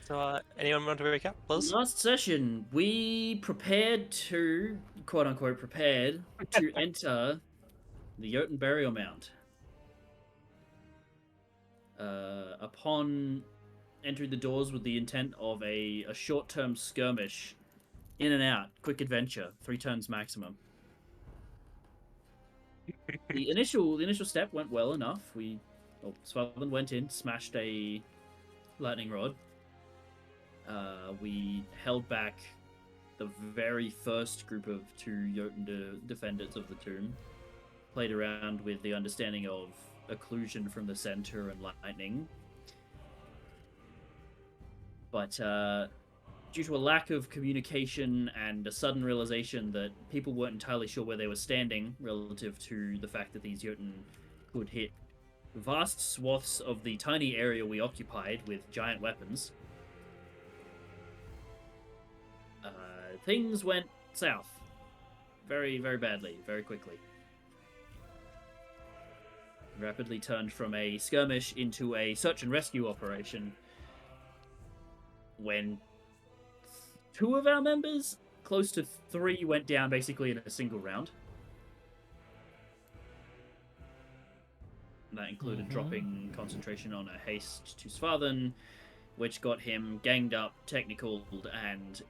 So, anyone want to recap, please? Last session, we prepared to, quote unquote, prepared to enter the Jotun burial mound. Upon entering the doors with the intent of a short-term skirmish, in and out, quick adventure, 3 turns maximum. The initial step went well enough. Sutherland went in, smashed a lightning rod. We held back the very first group of 2 Jotun defenders of the tomb. Played around with the understanding of occlusion from the center and lightning. But due to a lack of communication and a sudden realization that people weren't entirely sure where they were standing relative to the fact that these Jotun could hit vast swaths of the tiny area we occupied with giant weapons, things went south very, very badly, very quickly. Rapidly turned from a skirmish into a search and rescue operation when 2 of our members, close to 3, went down basically in a single round. And that included dropping concentration on a haste to Svathen, which got him ganged up, technicaled, and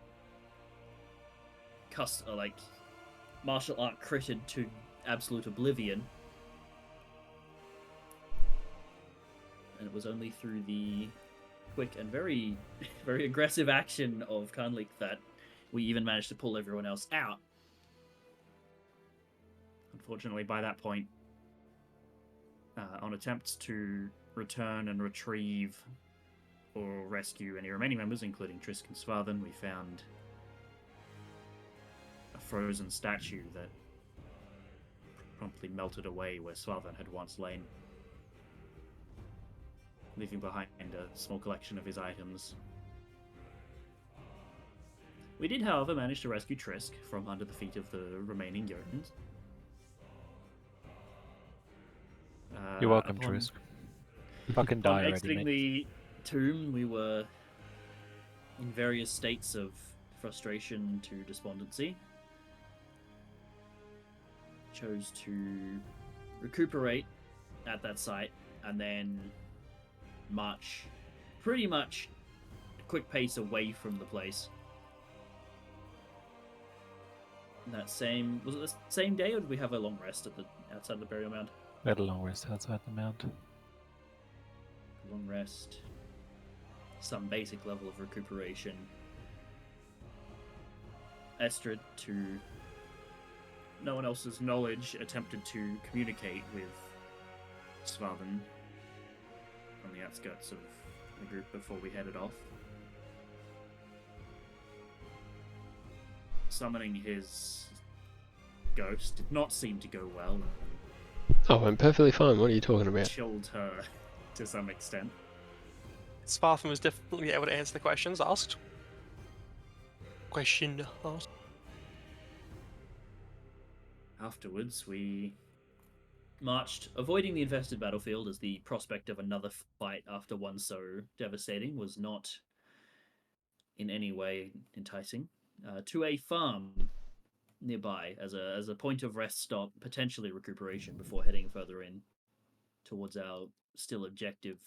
martial art critted to absolute oblivion. And it was only through the quick and very, very aggressive action of Khanlik that we even managed to pull everyone else out. Unfortunately, by that point, on attempts to return and retrieve or rescue any remaining members, including Trisk and Svathen, we found a frozen statue that promptly melted away where Svathen had once lain, leaving behind a small collection of his items. We did, however, manage to rescue Trisk from under the feet of the remaining Jotuns. You're welcome, Trisk. Fucking die already, exiting mate. the tomb, we were in various states of frustration to despondency. Chose to recuperate at that site and then march pretty much a quick pace away from the place. Was it the same day, or did we have a long rest outside the burial mound? We had a long rest outside the mount. Long rest, some basic level of recuperation. Estrid, to no one else's knowledge, attempted to communicate with Svathen on the outskirts of the group before we headed off. Summoning his ghost did not seem to go well. Oh, I'm perfectly fine. What are you talking about? Chilled her to some extent. Spartham was definitely able to answer the questions asked. Question asked. Afterwards, we marched, avoiding the infested battlefield, as the prospect of another fight after one so devastating was not in any way enticing, to a farm nearby as a point of rest stop, potentially recuperation, before heading further in towards our still objective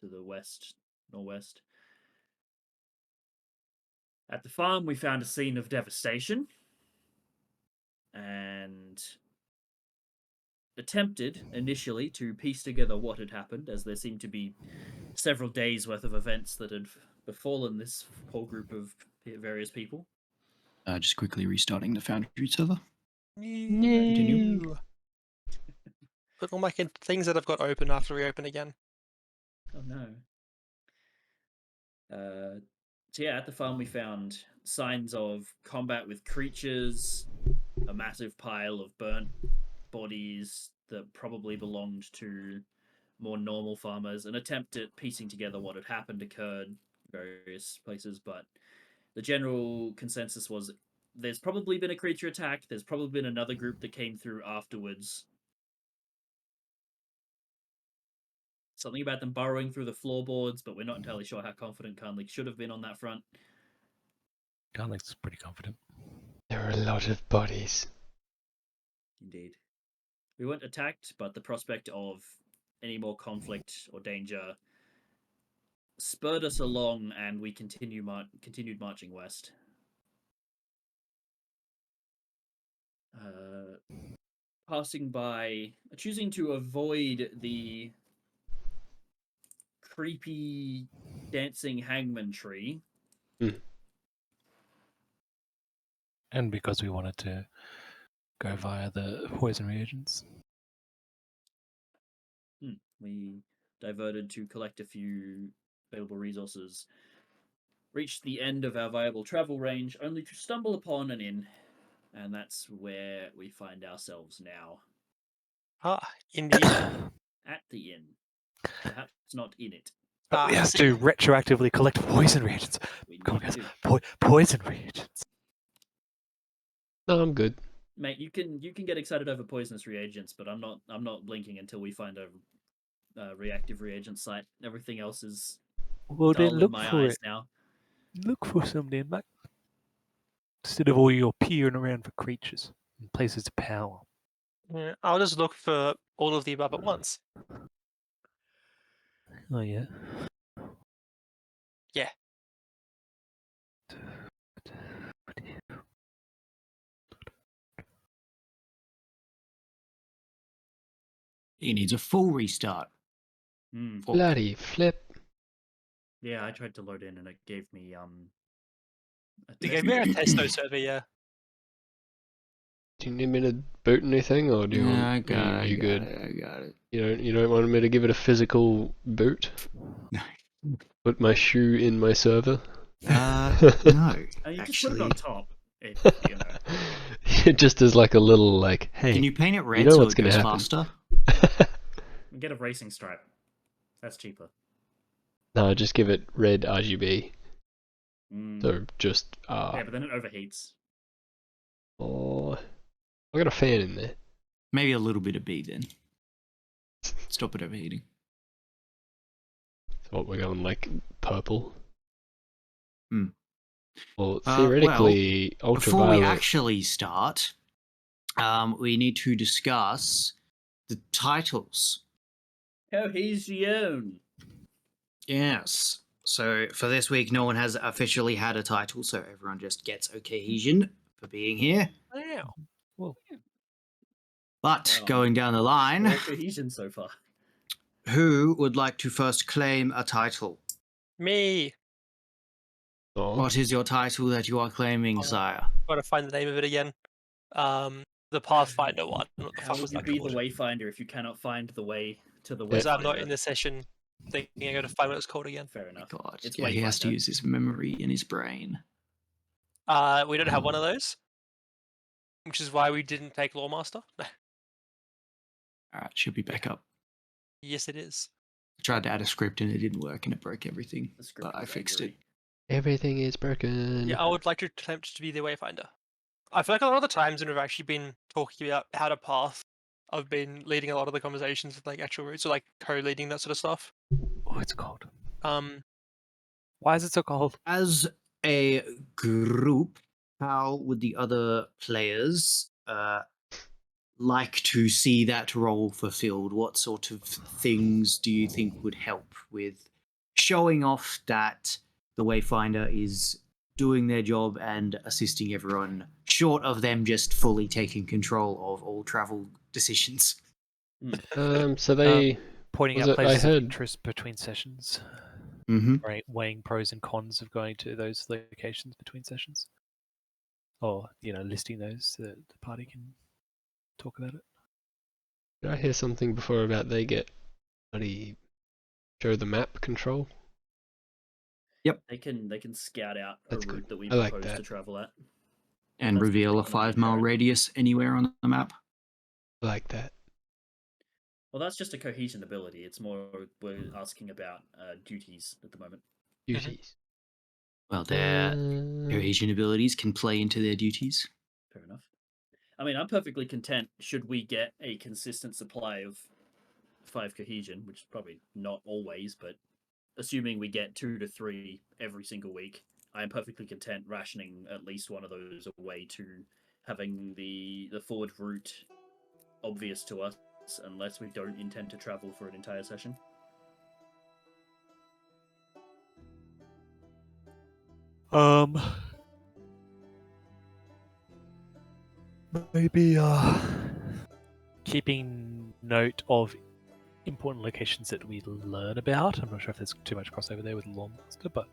to the northwest. At the farm, we found a scene of devastation and attempted initially to piece together what had happened, as there seemed to be several days worth of events that had befallen this whole group of various people. Just quickly restarting the Foundry server. Continue. Put all my things that I've got open after we open again. Oh no. So yeah, at the farm we found signs of combat with creatures, a massive pile of burnt bodies that probably belonged to more normal farmers. An attempt at piecing together what had happened occurred in various places, but the general consensus was there's probably been a creature attack, there's probably been another group that came through afterwards. something about them burrowing through the floorboards, but we're not entirely sure how confident Carnley should have been on that front. Garlic's pretty confident. There are a lot of bodies. Indeed. We weren't attacked, but the prospect of any more conflict or danger spurred us along, and we continued marching west. Passing by, choosing to avoid the creepy dancing hangman tree. And because we wanted to go via the poison reagents. We diverted to collect a few available resources, reached the end of our viable travel range, only to stumble upon an inn, and that's where we find ourselves now. In the inn. At the inn. Perhaps not in it. But we have to retroactively collect poison reagents. We Come on, need guys. to. Poison reagents. No, I'm good. Mate, you can get excited over poisonous reagents, but I'm not blinking until we find a reactive reagent site. Everything else is Well, dull then in look my for eyes it. now. Look for some then, mate. Instead of all your peering around for creatures and places of power. Yeah, I'll just look for all of the above at once. Oh, yeah. Yeah. He needs a full restart. Fuck. Bloody flip. Yeah, I tried to load in and it gave me a They gave me a testo server, yeah. Do you need me to boot anything, or do you Yeah, want I got you it. good? I got it. You don't want me to give it a physical boot? Put my shoe in my server? No. you just put Actually, it on top. Just as like a little like, hey, can you paint it red know so what's it gonna goes happen. faster? Get a racing stripe. That's cheaper. No, just give it red RGB. So just Yeah, but then it overheats. Oh, I got a fan in there. Maybe a little bit of B then. Stop it overheating. So what, we're going like purple? Well, Well, theoretically, before ultraviolet. we actually start, we need to discuss the titles. Cohesion. Yes. So for this week, no one has officially had a title, so everyone just gets a cohesion for being here. Wow. Well, But Wow. going down the line, No cohesion so far. who would like to first claim a title? Me. Oh, What is your title that you are claiming, sire? Gotta find the name of it again. The Pathfinder one. What the How fuck would was you that be called? the Wayfinder if you cannot find the way to the Because I'm not Wayfinder? in the session thinking I gotta find what it's called again. Fair enough. God, It's yeah, he has to Wayfinder. use his memory in his brain. We don't have one of those. Which is why we didn't take Lawmaster. Alright, should be back up. Yes, it is. I tried to add a script and it didn't work and it broke everything. The script But I was fixed angry. everything is broken. Yeah, I would like to attempt to be the Wayfinder. I feel like a lot of the times when we've actually been talking about how to path, I've been leading a lot of the conversations with like actual routes or like co-leading that sort of stuff. oh, it's cold. Um, Why is it so cold? As a group, how would the other players like to see that role fulfilled? What sort of things do you think would help with showing off that the Wayfinder is doing their job and assisting everyone, short of them just fully taking control of all travel decisions? So they Pointing Was out it- I places of heard- interest between sessions. Mm-hmm. Right, weighing pros and cons of going to those locations between sessions. Or, listing those so that the party can talk about it. did I hear something before about they get bloody show the map control? They can scout out That's a route good. that we I like propose that. to travel at. And That's reveal a pretty common 5-mile apparent. radius anywhere on the map. I like that. Well, that's just a cohesion ability. It's more we're asking about duties at the moment. Duties. Well, their Uh, cohesion abilities can play into their duties. Fair enough. I mean, I'm perfectly content should we get a consistent supply of 5 cohesion, which is probably not always, but assuming we get 2 to 3 every single week, I am perfectly content rationing at least one of those away to having the forward route obvious to us, unless we don't intend to travel for an entire session. Maybe keeping note of important locations that we learn about. I'm not sure if there's too much crossover there with Lawmaster, but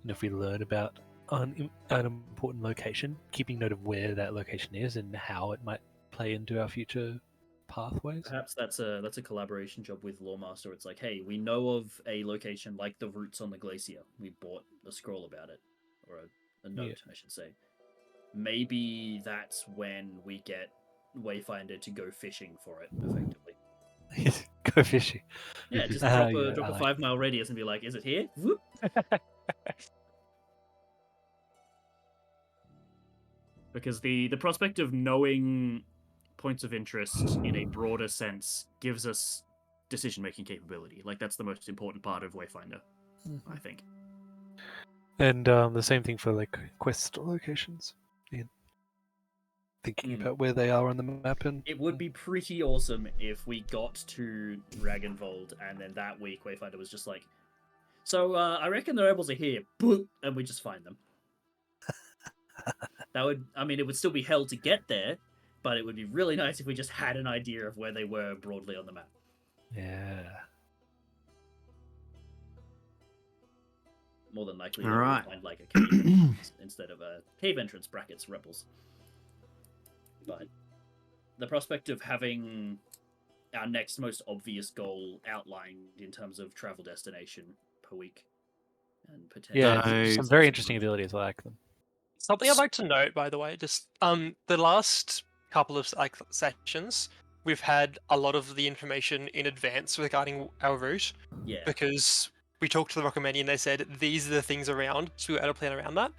if we learn about an important location, keeping note of where that location is and how it might play into our future pathways. Perhaps that's a collaboration job with Lawmaster. It's like, hey, we know of a location like the roots on the glacier. We bought a scroll about it, or a note, I should say. Maybe that's when we get Wayfinder to go fishing for it, effectively. Go fishing. Yeah, just Ah, drop yeah, a I like 5 mile radius and be like, is it here? Whoop. Because the prospect of knowing points of interest in a broader sense gives us decision-making capability. Like, that's the most important part of Wayfinder, I think. And the same thing for like quest locations. Thinking about where they are on the map, and It would be pretty awesome if we got to Ragnvold and then that week Wayfinder was just like, so I reckon the rebels are here, boop, and we just find them. That would, I mean, it would still be hell to get there, but it would be really nice if we just had an idea of where they were broadly on the map. yeah. More than likely, All they right. would find like a cave entrance instead of a cave entrance brackets rebels. But the prospect of having our next most obvious goal outlined in terms of travel destination per week and potential. Yeah, some very interesting abilities. I like them. Something I'd like to note, by the way, just the last couple of like sessions, we've had a lot of the information in advance regarding our route. Yeah. Because we talked to the Rockemani and they said these are the things around, so we had to plan around that.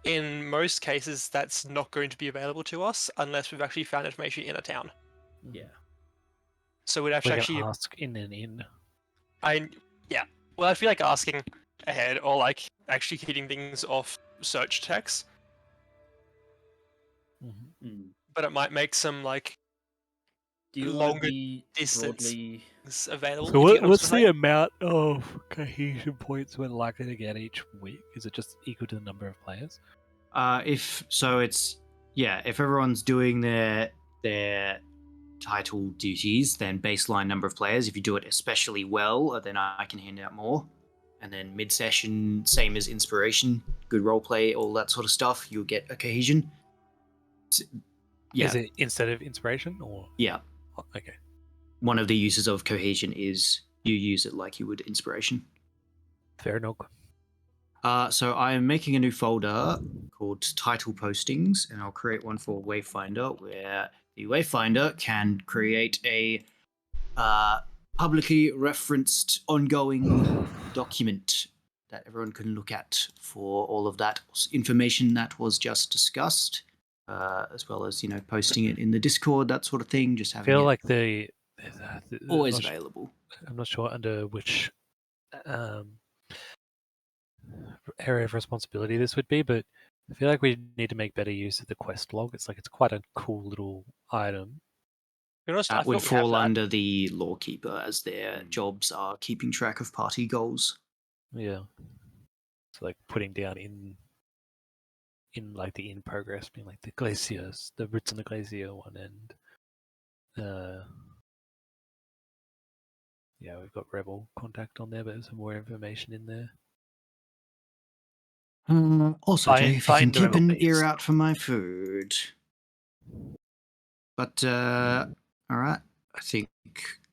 In most cases, that's not going to be available to us unless we've actually found information in a town. Yeah. So we'd have to We can actually, ask in an inn. well, I feel like asking ahead or like actually hitting things off search text, Mm-hmm. Mm. but it might make some like Do you want longer to be distance broadly? available. So if you get what's what I'm the amount of cohesion points we're likely to get each week? Is it just equal to the number of players? If so, it's if everyone's doing their title duties, then baseline number of players. If you do it especially well, then I can hand out more. And then mid-session, same as inspiration, good roleplay, all that sort of stuff. You'll get a cohesion. Yeah, Is it instead of inspiration or? yeah. Oh, okay. One of the uses of cohesion is you use it like you would inspiration. Fair enough. So I'm making a new folder called title postings, and I'll create one for Wayfinder, where the Wayfinder can create a publicly referenced ongoing document that everyone can look at for all of that information that was just discussed, as well as posting it in the Discord, that sort of thing. Just I having feel it like the always I'm not available. I'm not sure under which area of responsibility this would be, but I feel like we need to make better use of the quest log. It's quite a cool little item. be honest, I That would thought we have fall that. under the lawkeeper, as their jobs are keeping track of party goals. Yeah. So putting down in like the in progress, being like the glaciers, the roots on the glacier one, and we've got rebel contact on there, but there's some more information in there. Also, Jay, if you can find the keep rebel an beast. ear out for my food. But all right, I think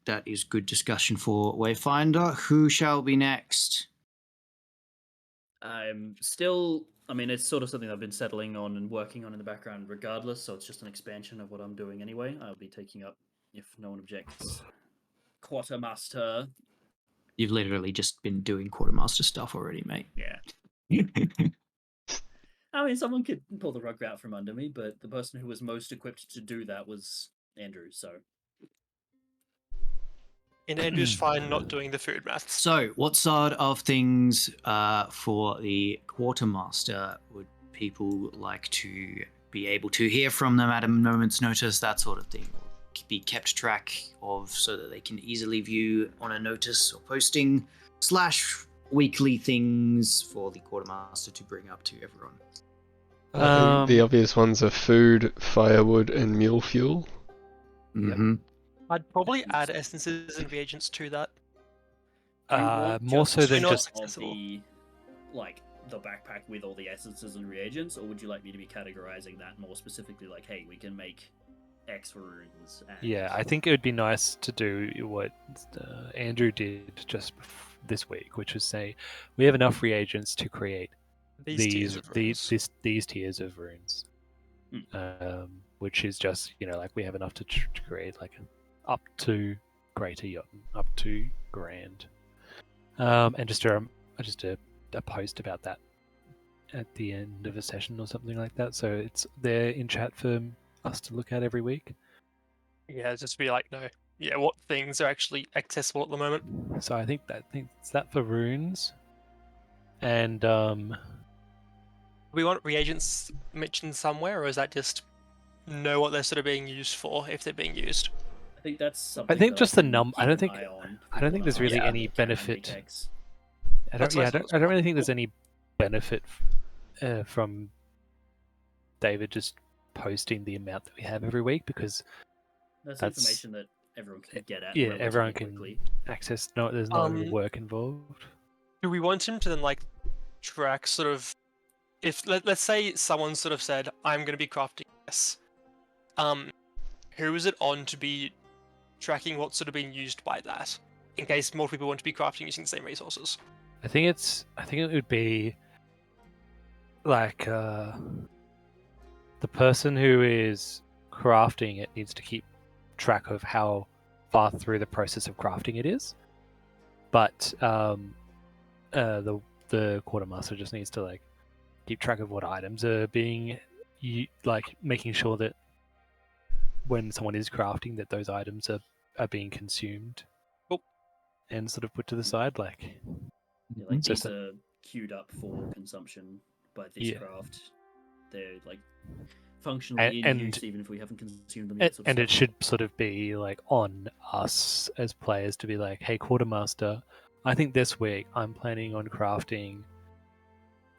that is good discussion for Wayfinder. Who shall be next? I'm still. I mean, it's sort of something I've been settling on and working on in the background, regardless. So it's just an expansion of what I'm doing anyway. I'll be taking up, if no one objects, Quartermaster. You've literally just been doing quartermaster stuff already, mate. Yeah. I mean, someone could pull the rug out from under me, but the person who was most equipped to do that was Andrew. So And Andrew's fine not doing the food maths. So, what sort of things for the quartermaster would people like to be able to hear from them at a moment's notice? That sort of thing, or be kept track of so that they can easily view on a notice or posting / weekly things for the quartermaster to bring up to everyone. I think the obvious ones are food, firewood, and mule fuel. Mm-hmm. I'd probably add essences and reagents to that. Do you want more so just than not just of accessible. the backpack with all the essences and reagents, or would you like me to be categorizing that more specifically? Like, hey, we can make X runes. And... Yeah, I think it would be nice to do what Andrew did just this week, which is say we have enough reagents to create Tiers of runes. these tiers of runes, which is just like we have enough to create like up to greater Jotun, up to grand, and just a post about that at the end of a session or something like that. So it's there in chat for us to look at every week. Yeah, just be like, what things are actually accessible at the moment. So I think it's that for runes, and We want reagents mentioned somewhere, or is that just know what they're sort of being used for if they're being used? I think that's something. I think that just I the can I don't keep think an eye on I don't think there's really Yeah. any Can benefit. make X. I That's don't. what Yeah, I thought I as don't really think there's any benefit from David just posting the amount that we have every week, because That's that's- information that everyone can get at. yeah, relatively everyone can quickly. access. No, there's no work involved. Do we want him to then like track sort of if let's say someone sort of said, I'm going to be crafting this, who is it on to be tracking what's sort of being used by that, in case more people want to be crafting using the same resources? I think it would be like the person who is crafting it needs to keep track of how far through the process of crafting it is, but the quartermaster just needs to like keep track of what items are being making sure that when someone is crafting that those items are being consumed. Cool. And sort of put to the side, like Yeah, like So these some- are queued up for consumption by this Yeah. craft. They're like functionally in And- use, even if we haven't consumed them yet. sort of and it stuff. should sort of be like on us as players to be like, hey, quartermaster, I think this week I'm planning on crafting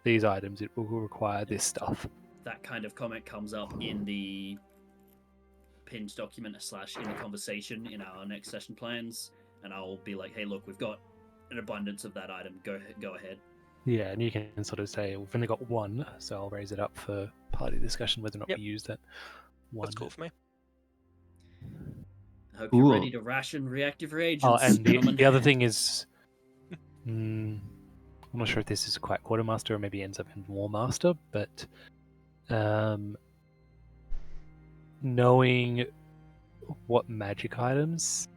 these items. It will require this stuff. That kind of comment comes up in the pinned document / in the conversation in our next session plans, and I'll be like, hey, look, we've got an abundance of that item. Go ahead. Yeah, and you can sort of say we've only got one, so I'll raise it up for party discussion whether or not Yep. we use that one. That's cool for me. Hope you're Cool. ready to ration reactive reagents. Oh, and gentlemen. the other thing is, I'm not sure if this is quite quartermaster or maybe ends up in war master, but knowing what magic items,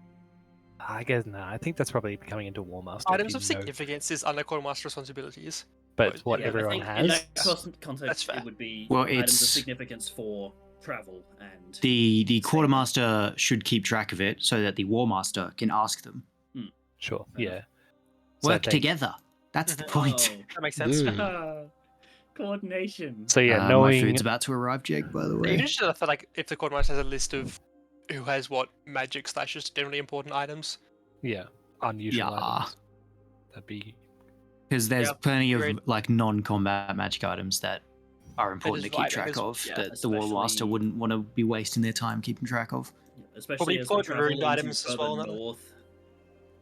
I guess I think that's probably coming into war master. if Items you of know- significance is under quartermaster responsibilities. but it's what Yeah, I everyone I think in has. that context, That's fair. it would be Well, items of it's- significance for travel and The Same. quartermaster should keep track of it so that the warmaster can ask them. Sure, Fair yeah. enough. So Work they- together. That's the point. Oh, That makes sense. coordination. So yeah, My knowing food's about to arrive, Jake, by the You way. just feel like if the quartermaster has a list of who has what magic / just generally important items. yeah, unusual Yeah. items. That'd be Because there's Yeah, plenty of agreed. like non-combat magic items that are important to is keep vital, track because- of yeah, that the warmaster especially- wouldn't want to be wasting their time keeping track of. Especially Probably as we put travel rune into items as further well, no? north.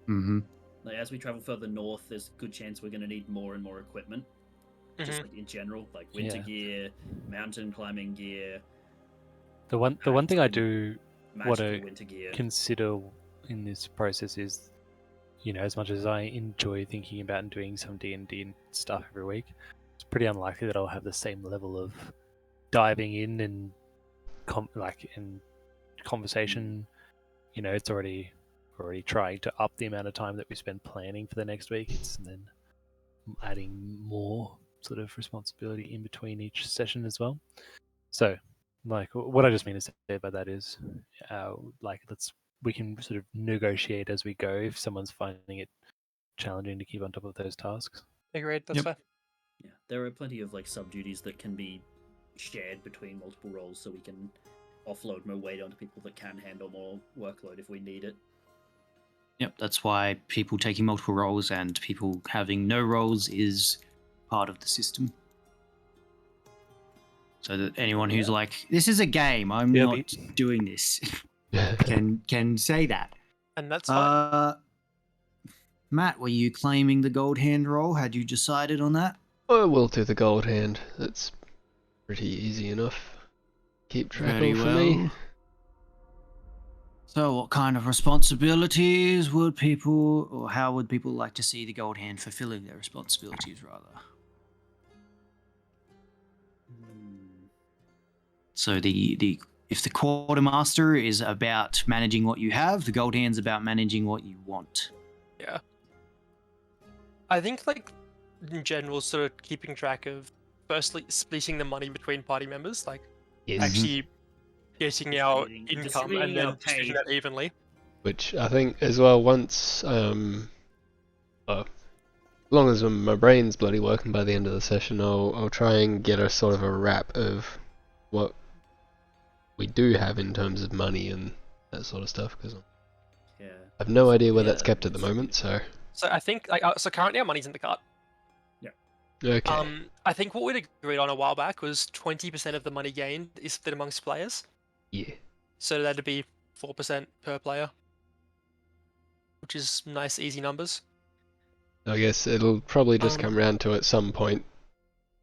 Mm-hmm. Like as we travel further north, there's a good chance we're going to need more and more equipment. Just Mhm. like in general, like winter Yeah. gear, mountain climbing gear, the one thing I do magical I winter gear. consider in this process is, as much as I enjoy thinking about and doing some D&D stuff every week, it's pretty unlikely that I'll have the same level of diving in and in conversation. It's already trying to up the amount of time that we spend planning for the next week. It's then adding more sort of responsibility in between each session as well. So, what I just mean to say by that is, let's we can sort of negotiate as we go if someone's finding it challenging to keep on top of those tasks. Agreed. That's Yep. fair. Yeah, there are plenty of like sub duties that can be shared between multiple roles, so we can offload more weight onto people that can handle more workload if we need it. Yep, that's why people taking multiple roles and people having no roles is part of the system. So that anyone who's like, "This is a game. I'm Yeah, not doing this," can say that. And that's fine. Matt, were you claiming the gold hand role? Had you decided on that? I will do the gold hand. That's pretty easy enough. Keep track Very of for well. me. So, what kind of responsibilities would people, or how would people like to see the gold hand fulfilling their responsibilities, rather? So, if the quartermaster is about managing what you have, the gold hand's about managing what you want. Yeah. I think, like, in general, sort of keeping track of, firstly, splitting the money between party members, like, Yes. actually getting our Distributing- income and distributing our then distributing pay. that evenly. Which I think as well, once, as long as my brain's bloody working by the end of the session, I'll try and get a sort of a wrap of what we do have in terms of money and that sort of stuff, because I Yeah. have no idea where Yeah, that's kept at the it's moment, so... So I think, like, so currently our money's in the cart. Okay. I think what we'd agreed on a while back was 20% of the money gained is split amongst players. Yeah. So that'd be 4% per player, which is nice, easy numbers. I guess it'll probably just Um, come round to at some point,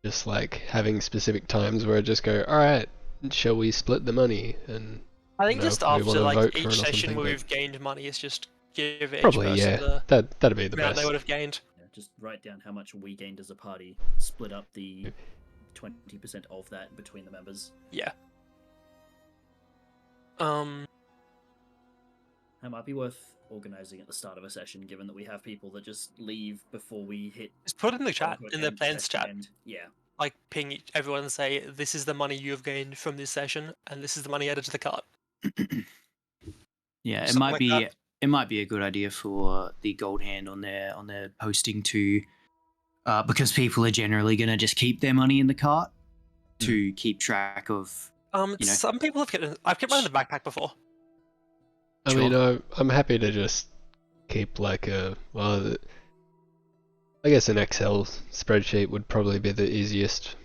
just like having specific times where I just go, alright, shall we split the money? And I think know, just if we after wanna like vote for each it or session something, where but- we've gained money, it's just give each probably, person yeah, the that'd be the amount best. they would have gained. Yeah, just write down how much we gained as a party, split up the 20% of that between the members. Yeah. That might be worth organising at the start of a session, given that we have people that just leave before we hit. Just put it in the chat, quote-unquote in the end plans session chat. end. Yeah. Like ping everyone and say, this is the money you have gained from this session, and this is the money added to the cart. Yeah, it Something might like be that. it might be a good idea for the gold hand on their posting to, because people are generally going to just keep their money in the cart to keep track of. You know. Some people have kept. I've kept mine in the backpack before. I mean, Sure. I'm happy to just keep like I guess an Excel spreadsheet would probably be the easiest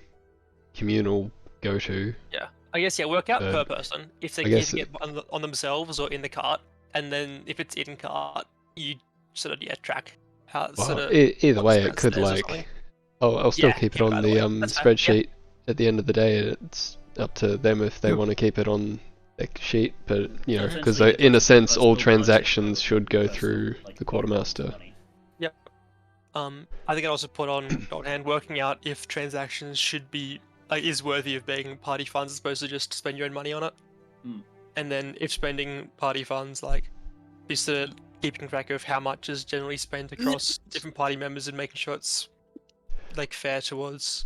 communal go-to. Yeah. I guess, yeah, work out per But person if they're I guess keeping it on themselves or in the cart, and then if it's in cart, you sort of track how Well, sort of. either what way, it spreads could theirs or like something. I'll still Yeah, keep it yeah, on by the the way. That's fine, yeah. spreadsheet at the end of the day. It's up to them if they Yep. want to keep it on the sheet, but you know, So because essentially, in a it's sense, all personal budget transactions for should go personal, through like, the quote-unquote quartermaster. money. Yep. I think I'd also put on Gold Hand working out if transactions should be is worthy of being party funds as opposed to just spend your own money on it. And then if spending party funds, be sort of keeping track of how much is generally spent across different party members and making sure it's fair towards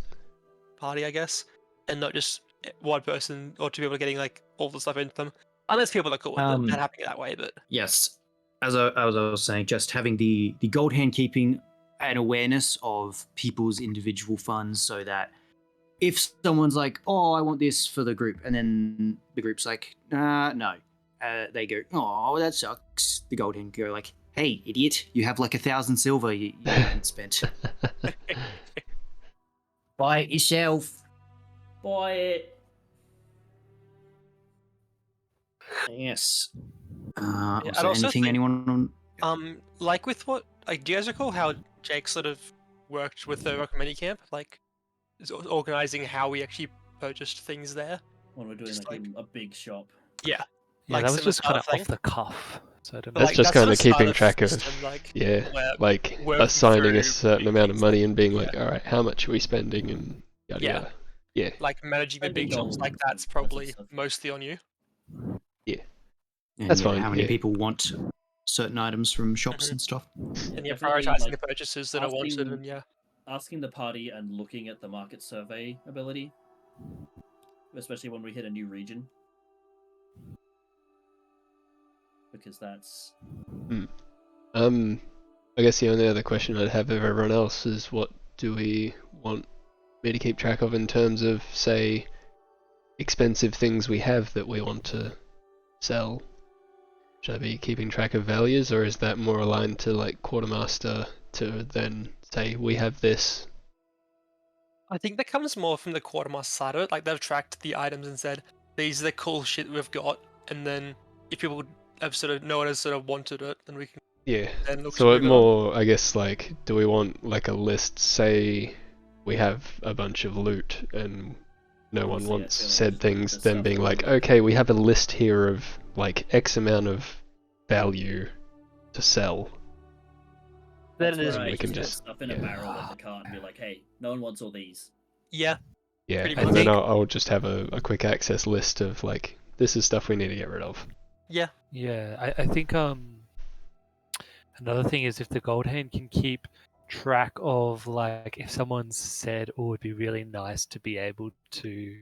party, I guess, and not just one person or two people getting all the stuff into them. Unless people are cool with it and happening that way, but Yes, as I was saying, just having the gold hand keeping an awareness of people's individual funds, so that if someone's like, "Oh, I want this for the group," and then the group's like, no, they go, "Oh, that sucks." The gold hand go like, "Hey, idiot, you have like 1,000 silver you haven't spent. Buy it yourself." Buy it. Yes. I'd Was there also anything think- anyone? with what do you guys recall how Jake sort of worked with the Rock Mini Camp, organizing how we actually purchased things there? When we're doing Just a big shop. Yeah. Yeah, that was similar just kind of thing. off the cuff. So I don't know. But, That's just that sort kind of starter keeping track of, system, yeah, where like working assigning through a certain big amount of things money and being like, all right, how much are we spending and yada Yeah. yada. Yeah, managing the big Spending shops goals that's and that sort of probably stuff. mostly on you. And, That's fine, How many yeah. people want certain items from shops Mhm. and stuff? And you're Definitely, prioritizing the purchases that are wanted, asking- and yeah. Asking the party and looking at the market survey ability, especially when we hit a new region. because that's I guess the only other question I'd have of everyone else is what do we want me to keep track of in terms of, say, expensive things we have that we want to sell? Should I be keeping track of values, or is that more aligned to like quartermaster to then say we have this? I think that comes more from the quartermaster side of it. Like they've tracked the items and said these are the cool shit we've got, and then if people have sort of no one has sort of wanted it, then we can Yeah. then look to So move it it on. more, I guess, like, do we want like a list? Say we have a bunch of loot and no one Also, yeah, wants it's said the things, stuff then that being we like, want. okay, we have a list here of like X amount of value to sell. Then That's it is where I we can just put just- stuff in a yeah. barrel in the cart and be like, hey, no one wants all these. Yeah. Yeah, Pretty and much. then I'll just have a quick access list of like, this is stuff we need to get rid of. Yeah. Yeah, I think another thing is if the gold hand can keep track of like if someone's said, oh, it'd be really nice to be able to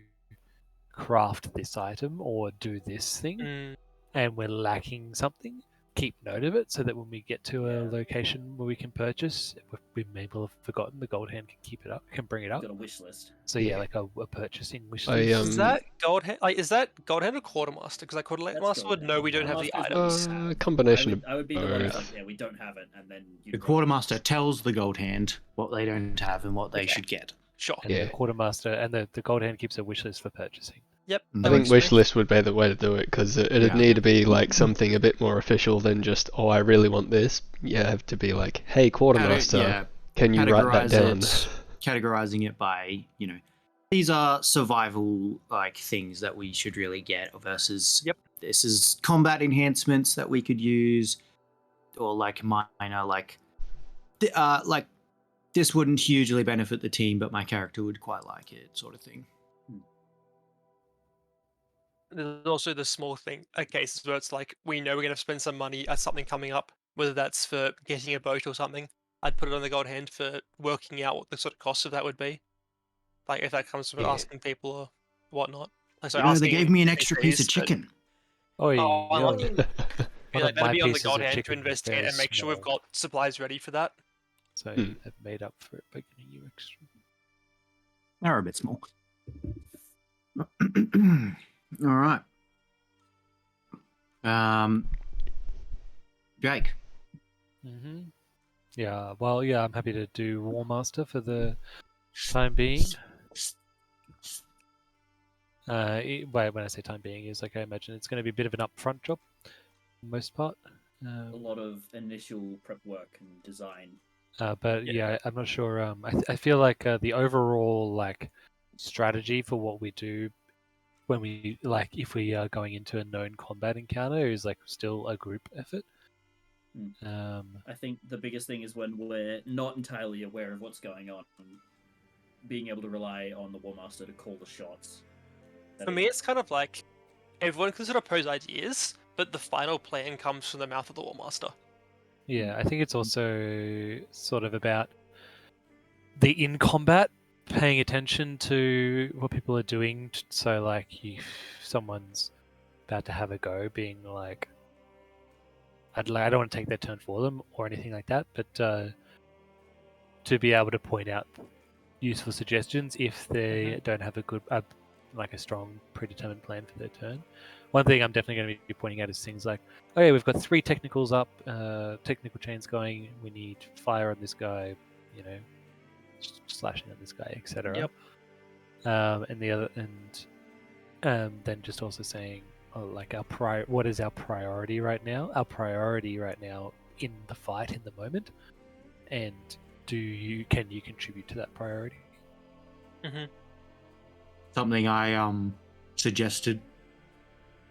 craft this item or do this thing, Mm, and we're lacking something, keep note of it so that when we get to a Yeah. location where we can purchase, we may well have forgotten, the gold hand can keep it up, can bring it up. Got a wish list. So Yeah. yeah, like a purchasing wish I, list. is that gold hand? Like, is that gold hand or quartermaster? Because like That's quartermaster would gold. know we don't have the Quartermaster is items. what we have. combination I would be the one who's both. like, yeah, we don't have it, and then The you'd quartermaster tells the gold hand what they don't have and what they Okay. should get. Sure. And Yeah. the quartermaster and the gold hand keeps a wish list for purchasing. Yep. I that I think works for wish me. list would be the way to do it, because it'd Yeah. need to be like something a bit more official than just, oh, I really want this. You have to be like, hey, quartermaster, Yeah, can you write that down? categorizing it by, these are survival like things that we should really get versus Yep. this is combat enhancements that we could use, or like minor like this wouldn't hugely benefit the team, but my character would quite like it, sort of thing. There's also the small thing, cases where it's like we know we're gonna spend some money at something coming up, whether that's for getting a boat or something. I'd put it on the gold hand for working out what the sort of cost of that would be. Like if that comes from Yeah. asking people or whatnot. Like, so They asking gave me an extra piece of NPCs, but- chicken. Oi, Oh, unlucky. oi. Yeah, One like, of that'd my be on the pieces gold of hand to chicken was investigate very and make sure we've small, got supplies ready for that. so Hmm. I've made up for it by giving you extra. They're a bit small. All right. Jake. Mm-hmm. Yeah, well, yeah, I'm happy to do War Master for the time being. When I say time being, is like I imagine it's going to be a bit of an upfront job, for the most part. a lot of initial prep work and design. But yeah, I'm not sure. I feel like the overall like strategy for what we do when we like if we are going into a known combat encounter is like still a group effort. I think the biggest thing is when we're not entirely aware of what's going on, being able to rely on the War Master to call the shots. For me, it's kind of like everyone can sort of pose ideas, but the final plan comes from the mouth of the War Master. Yeah, I think it's also sort of about the in combat, paying attention to what people are doing. So, like, if someone's about to have a go, being like, I don't want to take their turn for them or anything like that, but to be able to point out useful suggestions if they don't have a good, like a strong, predetermined plan for their turn. One thing I'm definitely going to be pointing out is things like, oh yeah, we've got 3 technicals up, technical chains going. We need fire on this guy, slashing on this guy, etc. Yep. And the other, and then just also saying, like what is our priority right now? Our priority right now in the fight in the moment, and can you contribute to that priority? Mm-hmm. Something I suggested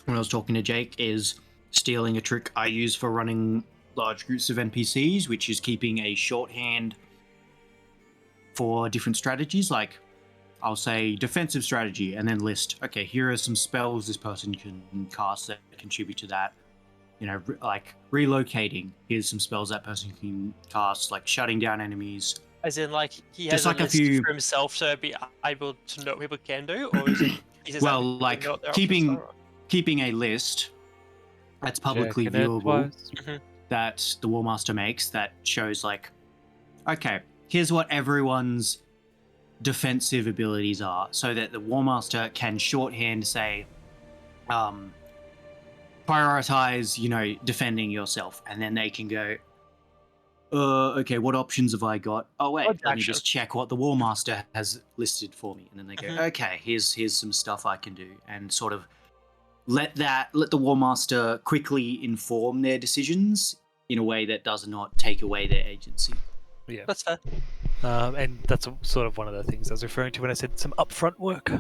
when I was talking to Jake is stealing a trick I use for running large groups of NPCs, which is keeping a shorthand for different strategies. Like, I'll say defensive strategy and then list, okay, here are some spells this person can cast that contribute to that. Like relocating, here's some spells that person can cast, like shutting down enemies. As in, like, he Just has like a a list few- for himself to be able to know what people can do, or is it? He just Well, happens to like know what their keeping options are? keeping a list that's publicly Checking it viewable twice. that the Warmaster makes that shows like, okay, here's what everyone's defensive abilities are, so that the Warmaster can shorthand say, prioritize, defending yourself, and then they can go, okay, what options have I got? Oh wait, Dodge let me action. just check what the Warmaster has listed for me, and then they go, Mhm. okay, here's some stuff I can do, and sort of let the Warmaster quickly inform their decisions in a way that does not take away their agency. Yeah. That's fair. And that's sort of one of the things I was referring to when I said some upfront work.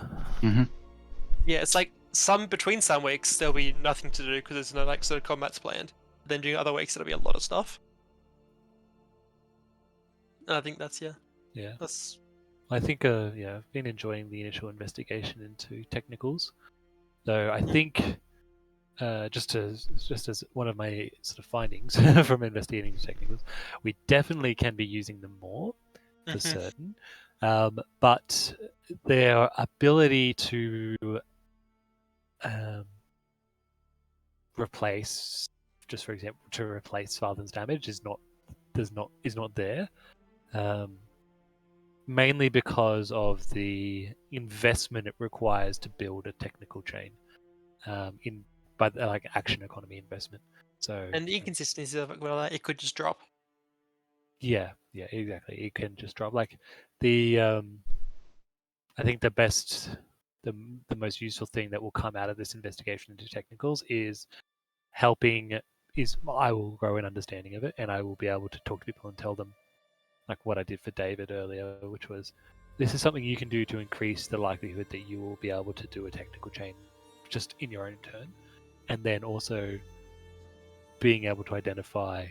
Yeah, it's like between some weeks there'll be nothing to do because there's no like sort of combats planned. Then during other weeks there'll be a lot of stuff. And I think that's Yeah. that's I think I've been enjoying the initial investigation into technicals. Though I think just as one of my sort of findings from investigating technicals, we definitely can be using them more for certain. But their ability to replace, just for example, to replace Father's damage is not there. Mainly because of the investment it requires to build a technical chain, like action economy investment. So and the inconsistencies of it, well, it could just drop. yeah, exactly. It can just drop. Like the I think the most useful thing that will come out of this investigation into technicals is I will grow an understanding of it, and I will be able to talk to people and tell them, like what I did for David earlier, which was, this is something you can do to increase the likelihood that you will be able to do a technical chain just in your own turn, and then also being able to identify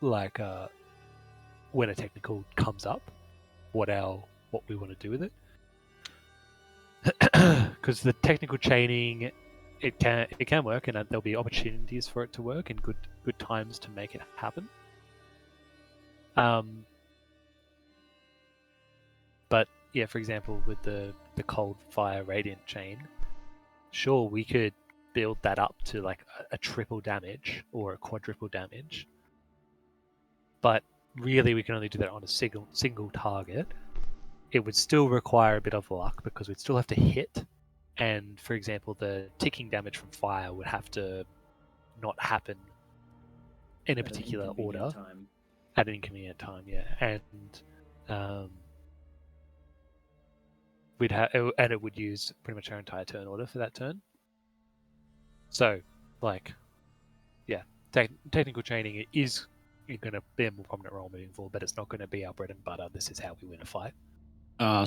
like when a technical comes up, what we want to do with it. Because the technical chaining, it can work, and there'll be opportunities for it to work and good times to make it happen. But yeah, for example, with the cold fire radiant chain, sure, we could build that up to like a triple damage or a quadruple damage, but really we can only do that on a single target. It would still require a bit of luck because we'd still have to hit, and for example, the ticking damage from fire would have to not happen in a particular order at an inconvenient time. Yeah, and it would use pretty much our entire turn order for that turn. So, like, yeah, technical chaining is going to be a more prominent role moving forward, but it's not going to be our bread and butter. This is how we win a fight.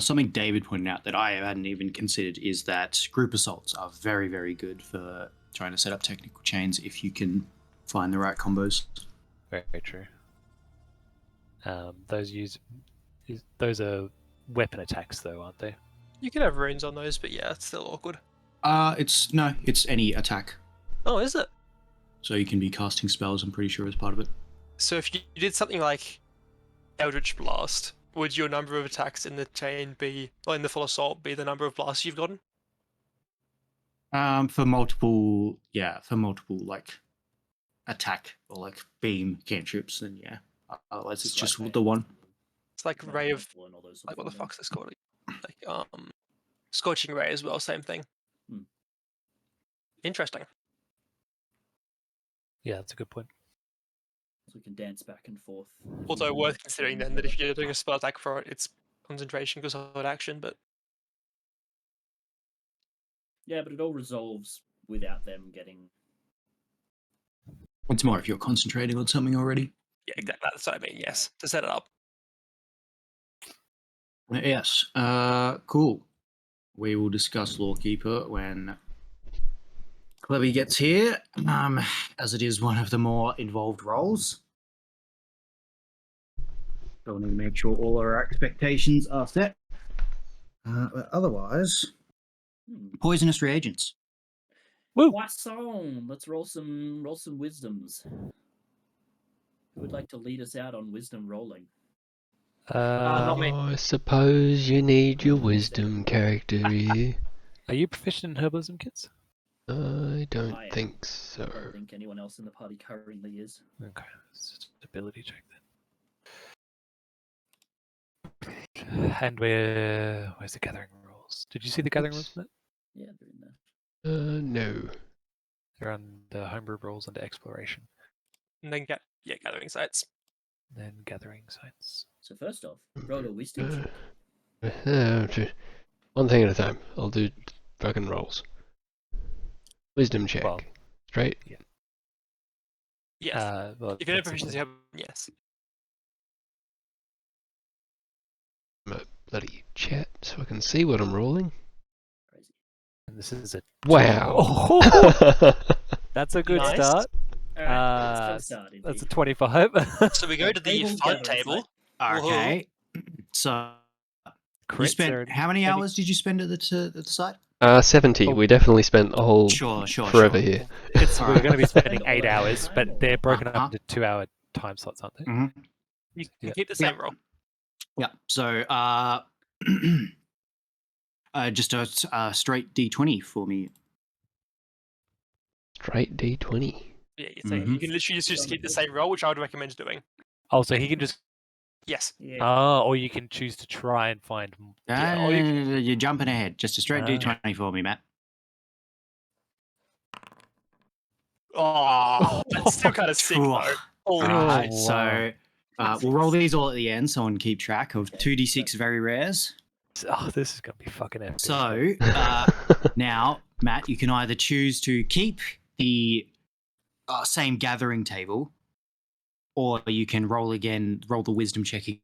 Something David pointed out that I hadn't even considered is that group assaults are very, very good for trying to set up technical chains if you can find the right combos. Very, very true. Those are weapon attacks, though, aren't they? You can have runes on those, but yeah, it's still awkward. It's any attack. Oh, is it? So you can be casting spells, I'm pretty sure, as part of it. So if you did something like Eldritch Blast, would your number of attacks in the chain in the full assault be the number of blasts you've gotten? For multiple like attack or like beam cantrips, then yeah. Otherwise, it's just the one. It's like Ray of like what the fuck's this called? Like Scorching Ray as well, same thing. Interesting. Yeah, that's a good point. So we can dance back and forth. Although worth considering then that if you're doing a spell attack for it, it's concentration because of action, but yeah, but it all resolves without them getting. It's more if you're concentrating on something already. yeah, exactly. That's what I mean. Yes, to set it up. Yes. Cool. We will discuss Lawkeeper when Clebby gets here, as it is one of the more involved roles. So we need to make sure all our expectations are set. But otherwise, poisonous reagents. Woo! Poisson! Let's roll some wisdoms. Who would like to lead us out on wisdom rolling? Not me. I suppose you need your wisdom character here. Are you proficient in herbalism, kids? I don't I am. think so. I don't think anyone else in the party currently is. Okay, it's just an ability check then. And where's the gathering rules? Did you see the gathering rules? Matt? Yeah, they're in there. No. They're on the homebrew rules under exploration, And then gathering sites. then gathering sites. So first off, roll a wisdom check. One thing at a time. I'll do fucking rolls. Wisdom check. Well, Straight? Yes. Well, If you have that's proficiency, simple. yes. I'm a bloody chat so I can see what I'm rolling. Crazy. And this is a Wow. Oh, that's a good Nice. start. Alright, let's start. That's a 25. So we go to the Table front gathering table. Okay. So you Crits are spent how many hours did you spend at the site? 70. Oh. We definitely spent a whole Sure. forever here. We're Alright. going to be spending Spend 8 all our hours, time, but or- they're broken Uh-huh. up into 2-hour time slots, aren't they? Mm-hmm. You can Yeah. keep the same Yeah. roll. Yeah. So just a straight D20 for me. Straight D20. Yeah, you Mhm. can literally just keep the same roll, which I would recommend doing. Oh, so he can just... Yes. Yeah. or you can choose to try and find... You're jumping ahead. Just a straight Ah. D20 for me, Matt. Oh, that's still kind of sick, though. All Holy right. wow. So we'll roll these all at the end, so I can keep track of 2d6 very rares. Oh, this is going to be fucking epic. So now, Matt, you can either choose to keep the same gathering table, or you can roll the wisdom checking.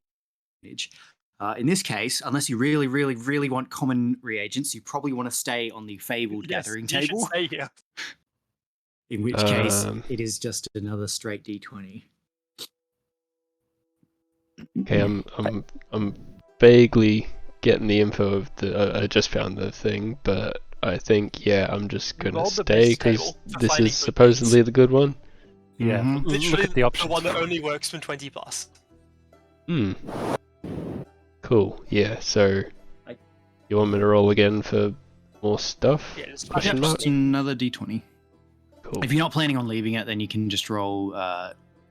In this case, unless you really, really, really want common reagents, you probably want to stay on the fabled Yes, gathering you should table. stay here. In which case, Um, it is just another straight D20. Okay, I'm vaguely getting the info of the. I just found the thing, but I think I'm just gonna rolled the stay best because table for this finding is good supposedly the good one. Yeah, Mhm. look Literally at the options. the one that only works from 20 plus. Hmm. Cool. Yeah. So, I- you want me to roll again for more stuff? Yeah, just Question Yep, mark? just another D20. Cool. If you're not planning on leaving it, then you can just roll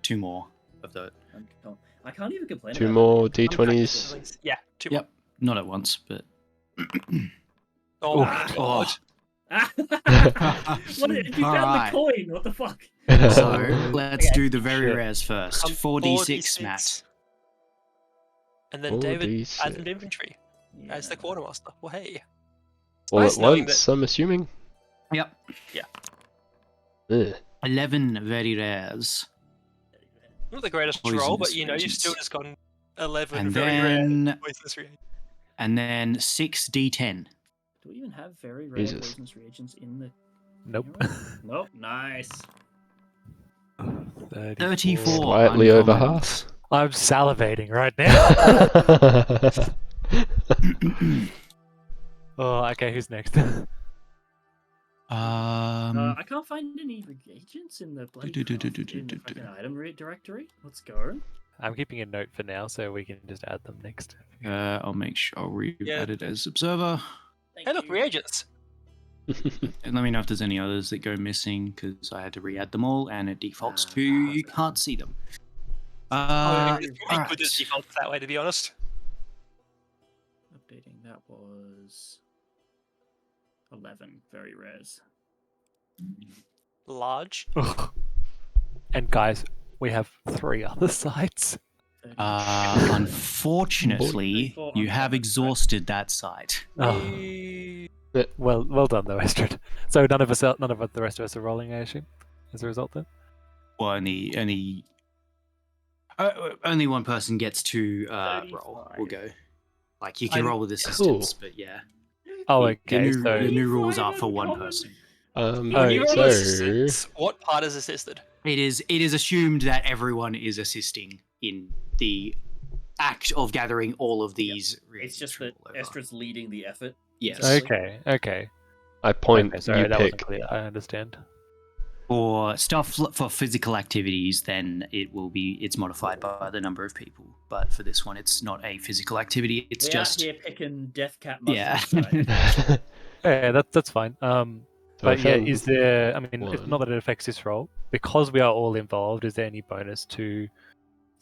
2 more of the. I can't even complain. Two about more that. I'm D20s. Yeah, two Yep, not at once, but. more. Oh my Oh. god. What if you found Alright. the coin? What the fuck? So let's Okay. do the very Shit. rares first. 4d6, Matt. And then David 4d6. adds an inventory as the quartermaster. Well, hey. All nice at knowing once, I'm assuming. Yep. Yeah. Ugh. 11 very rares. Not the greatest Poisonous roll, but you've reagents. still just gotten 11 And very rare then, poisonous reagents. and then 6d10. Do we even have very rare Jesus. poisonous reagents in the? Nope. Nope. Nice. 34. Slightly over uncommons. half. I'm salivating right now. Oh, okay, who's next? I can't find any reagents in the bloody do, do, do, craft- do, in the do, do. fucking item directory. Let's go. I'm keeping a note for now, so we can just add them next. I'll make sure I'll Yeah. add it as observer. Thank Hey, look, you. reagents. And let me know if there's any others that go missing, because I had to re-add them all, and it defaults to you can't see them. It's probably good alright. as default that way, to be honest. Updating that was 11 very rares. Large. And guys, we have 3 other sites. Unfortunately, you have exhausted that site. Oh, well done though, Astrid. So none of the rest of us are rolling, I assume, as a result then. Well, only one person gets to roll. We'll go. Like you can I'm- roll with assistance, but yeah. Oh, The okay. new, So the new rules are for one person. When you roll So assistance, what part is assisted? It is assumed that everyone is assisting in the act of gathering all of these. It's just that Estrid's leading the effort. Yes. okay. I point. Okay, sorry, you that wasn't pick. clear. I understand. For stuff for physical activities, then it's modified by the number of people. But for this one, it's not a physical activity. It's We're just out here picking death cat yeah. mushrooms. Right? Yeah, that's fine. So I But yeah, found is there? I mean, it's one. not that it affects this role because we are all involved. Is there any bonus to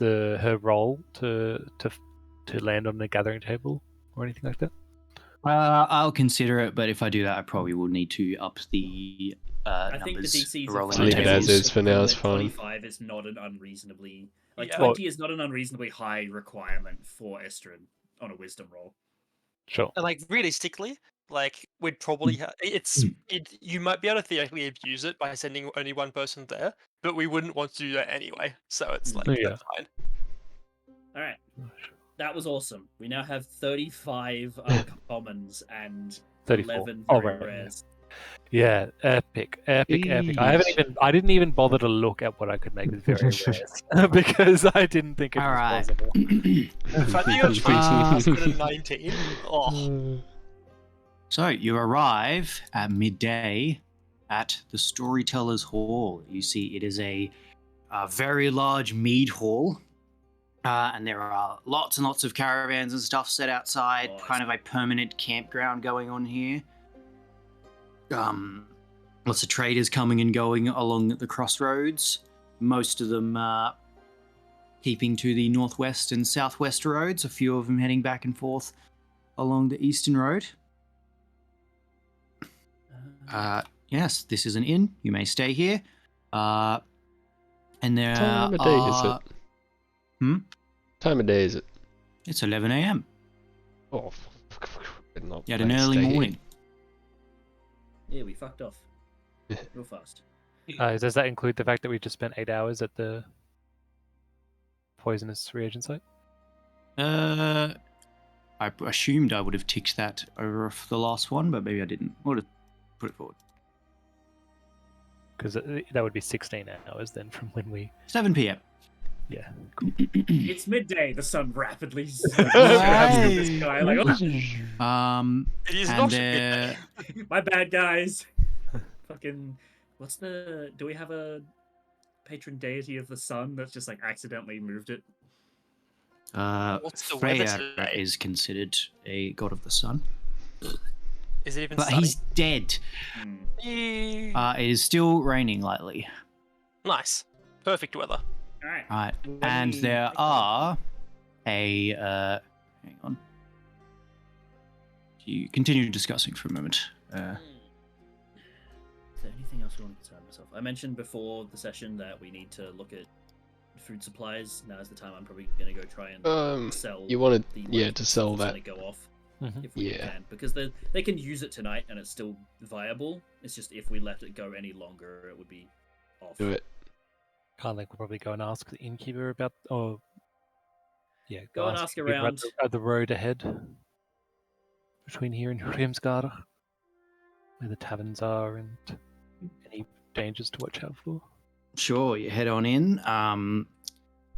her role to land on the gathering table or anything like that? I'll consider it, but if I do that, I probably will need to up the I think the numbers DC is for rolling So leave it as tables. is for now, it's that fine. 25 is not an unreasonably Yeah. 20 is not an unreasonably high requirement for Estrid on a wisdom roll. Sure. And like realistically, like we'd probably you might be able to theoretically abuse it by sending only one person there, but we wouldn't want to do that anyway. So it's like Yeah. that's fine. All right. That was awesome. We now have 35 uncommons and 34. 11 Oh, very right, yeah. rares. Yeah, epic. I didn't even bother to look at what I could make with very rares because I didn't think it All was right. possible. The fact that you got 20 and 19. Oh, So you arrive at midday at the Storyteller's Hall. You see it is a very large mead hall. And there are lots and lots of caravans and stuff set outside, Nice. kind of a permanent campground going on here. Lots of traders coming and going along the crossroads. Most of them keeping to the northwest and southwest roads, a few of them heading back and forth along the eastern road. Yes, this is an inn. You may stay here. And there Time of day is it? Time of day is it? It's 11 a.m. Oh, not You had an early morning. Yeah, we fucked off real fast. Does that include the fact that we just spent 8 hours at the poisonous reagent site? I assumed I would have ticked that over for the last one, but maybe I didn't. I would have put it forward. Because that would be 16 hours then from when we... 7 p.m. Yeah, cool. It's midday. The sun rapidly grabs through the sky. Like, oh, it is and not midday. my bad, guys. Fucking, do we have a patron deity of the sun that's just like accidentally moved it? What's the weather Freya today? is considered a god of the sun, Is it even but sunny? he's dead. It is still raining lightly. Nice. Perfect weather. All right. Right, When and we there take off- are hang on. You continue discussing for a moment. Is there anything else you want to concern myself? I mentioned before the session that we need to look at food supplies. Now is the time I'm probably going to go try and sell. You wanted, the yeah, like, to sell that's that. gonna go off Mhm. if we Yeah. can, because they can use it tonight and it's still viable. It's just if we let it go any longer, it would be off. Do it. Can't we'll probably go and ask the innkeeper about... Oh, yeah, Go and ask the innkeeper around. at the road ahead between here and Hrimsgard, where the taverns are and any dangers to watch out for. Sure, you head on in.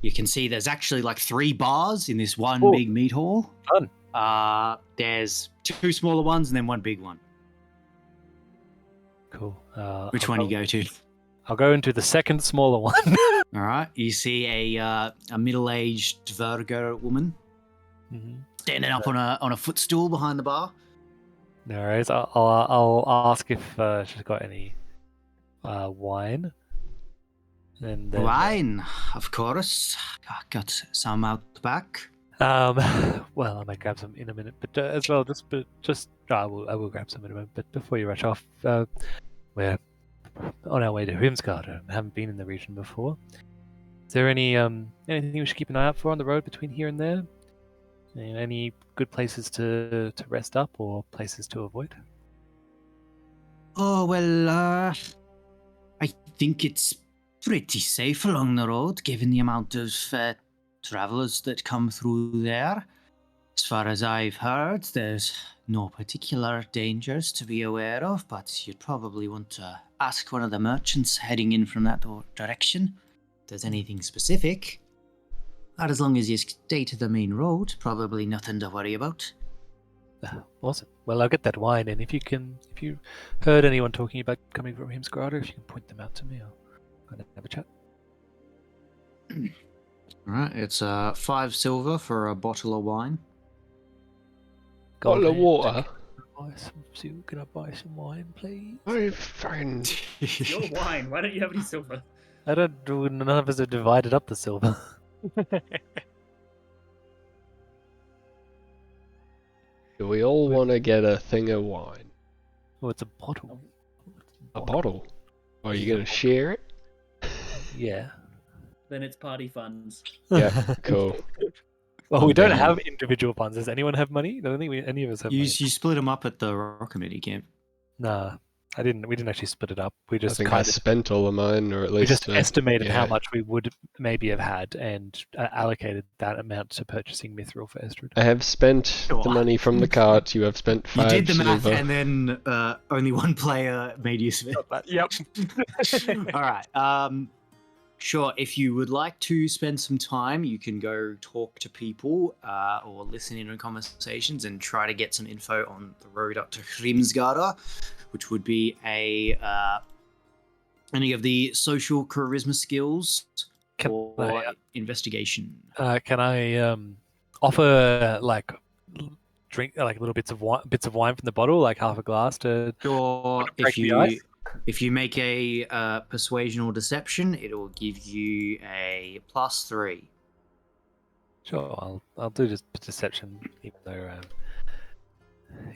You can see there's actually like 3 bars in this one Oh. big meat hall. Fun. There's 2 smaller ones and then 1 big one. Cool. Which I'll one you go to? I'll go into the second smaller one. All right. You see a middle-aged Dverger woman Mhm. standing up on a footstool behind the bar. No worries. I'll ask if she's got any wine. And then, Wine, of course. Got some out the back. well, I might grab some in a minute, but as well, I will grab some in a minute. But before you rush off, we're on our way to Hrimsgard. I haven't been in the region before. Is there anything we should keep an eye out for on the road between here and there? Any good places to rest up or places to avoid? Oh, well, I think it's pretty safe along the road, given the amount of travelers that come through there. As far as I've heard, there's no particular dangers to be aware of, but you'd probably want to ask one of the merchants heading in from that direction if there's anything specific. But as long as you stay to the main road, probably nothing to worry about. Awesome. Well, I'll get that wine, and if you heard anyone talking about coming from Hrimsgard, if you can point them out to me, I'll kind of have a chat. Alright, it's 5 silver for a bottle of wine. Bottle of Golden water. Buy some Can I buy some wine, please? I find It's your wine. Why don't you have any silver? I don't. None of us have divided up the silver. do we all want to get a thing of wine? Oh, it's a bottle. A bottle? Are you Yeah. gonna share it? Yeah. Then it's party funds. Yeah, cool. Well, we don't Then- have individual funds. Does anyone have money? I don't think any of us have You money. split them up at the rock committee camp. Nah, I didn't. We didn't actually split it up. We I just think I kind of spent all of mine, or at we least just estimated how yeah. much we would maybe have had and allocated that amount to purchasing mithril for Estrid. I have spent the Sure. money from the cart. You have spent You 5 did the math, silver. and then only one player made use of it. Yep. All right. Sure. If you would like to spend some time, you can go talk to people or listen in on conversations and try to get some info on the road up to Hrimsgard, which would be any of the social charisma skills Can or investigation. Can I offer like drink like little bits of wine from the bottle, like half a glass to? Sure. break the ice? If you make a persuasion or deception, it will give you a +3. Sure, I'll do just deception, even though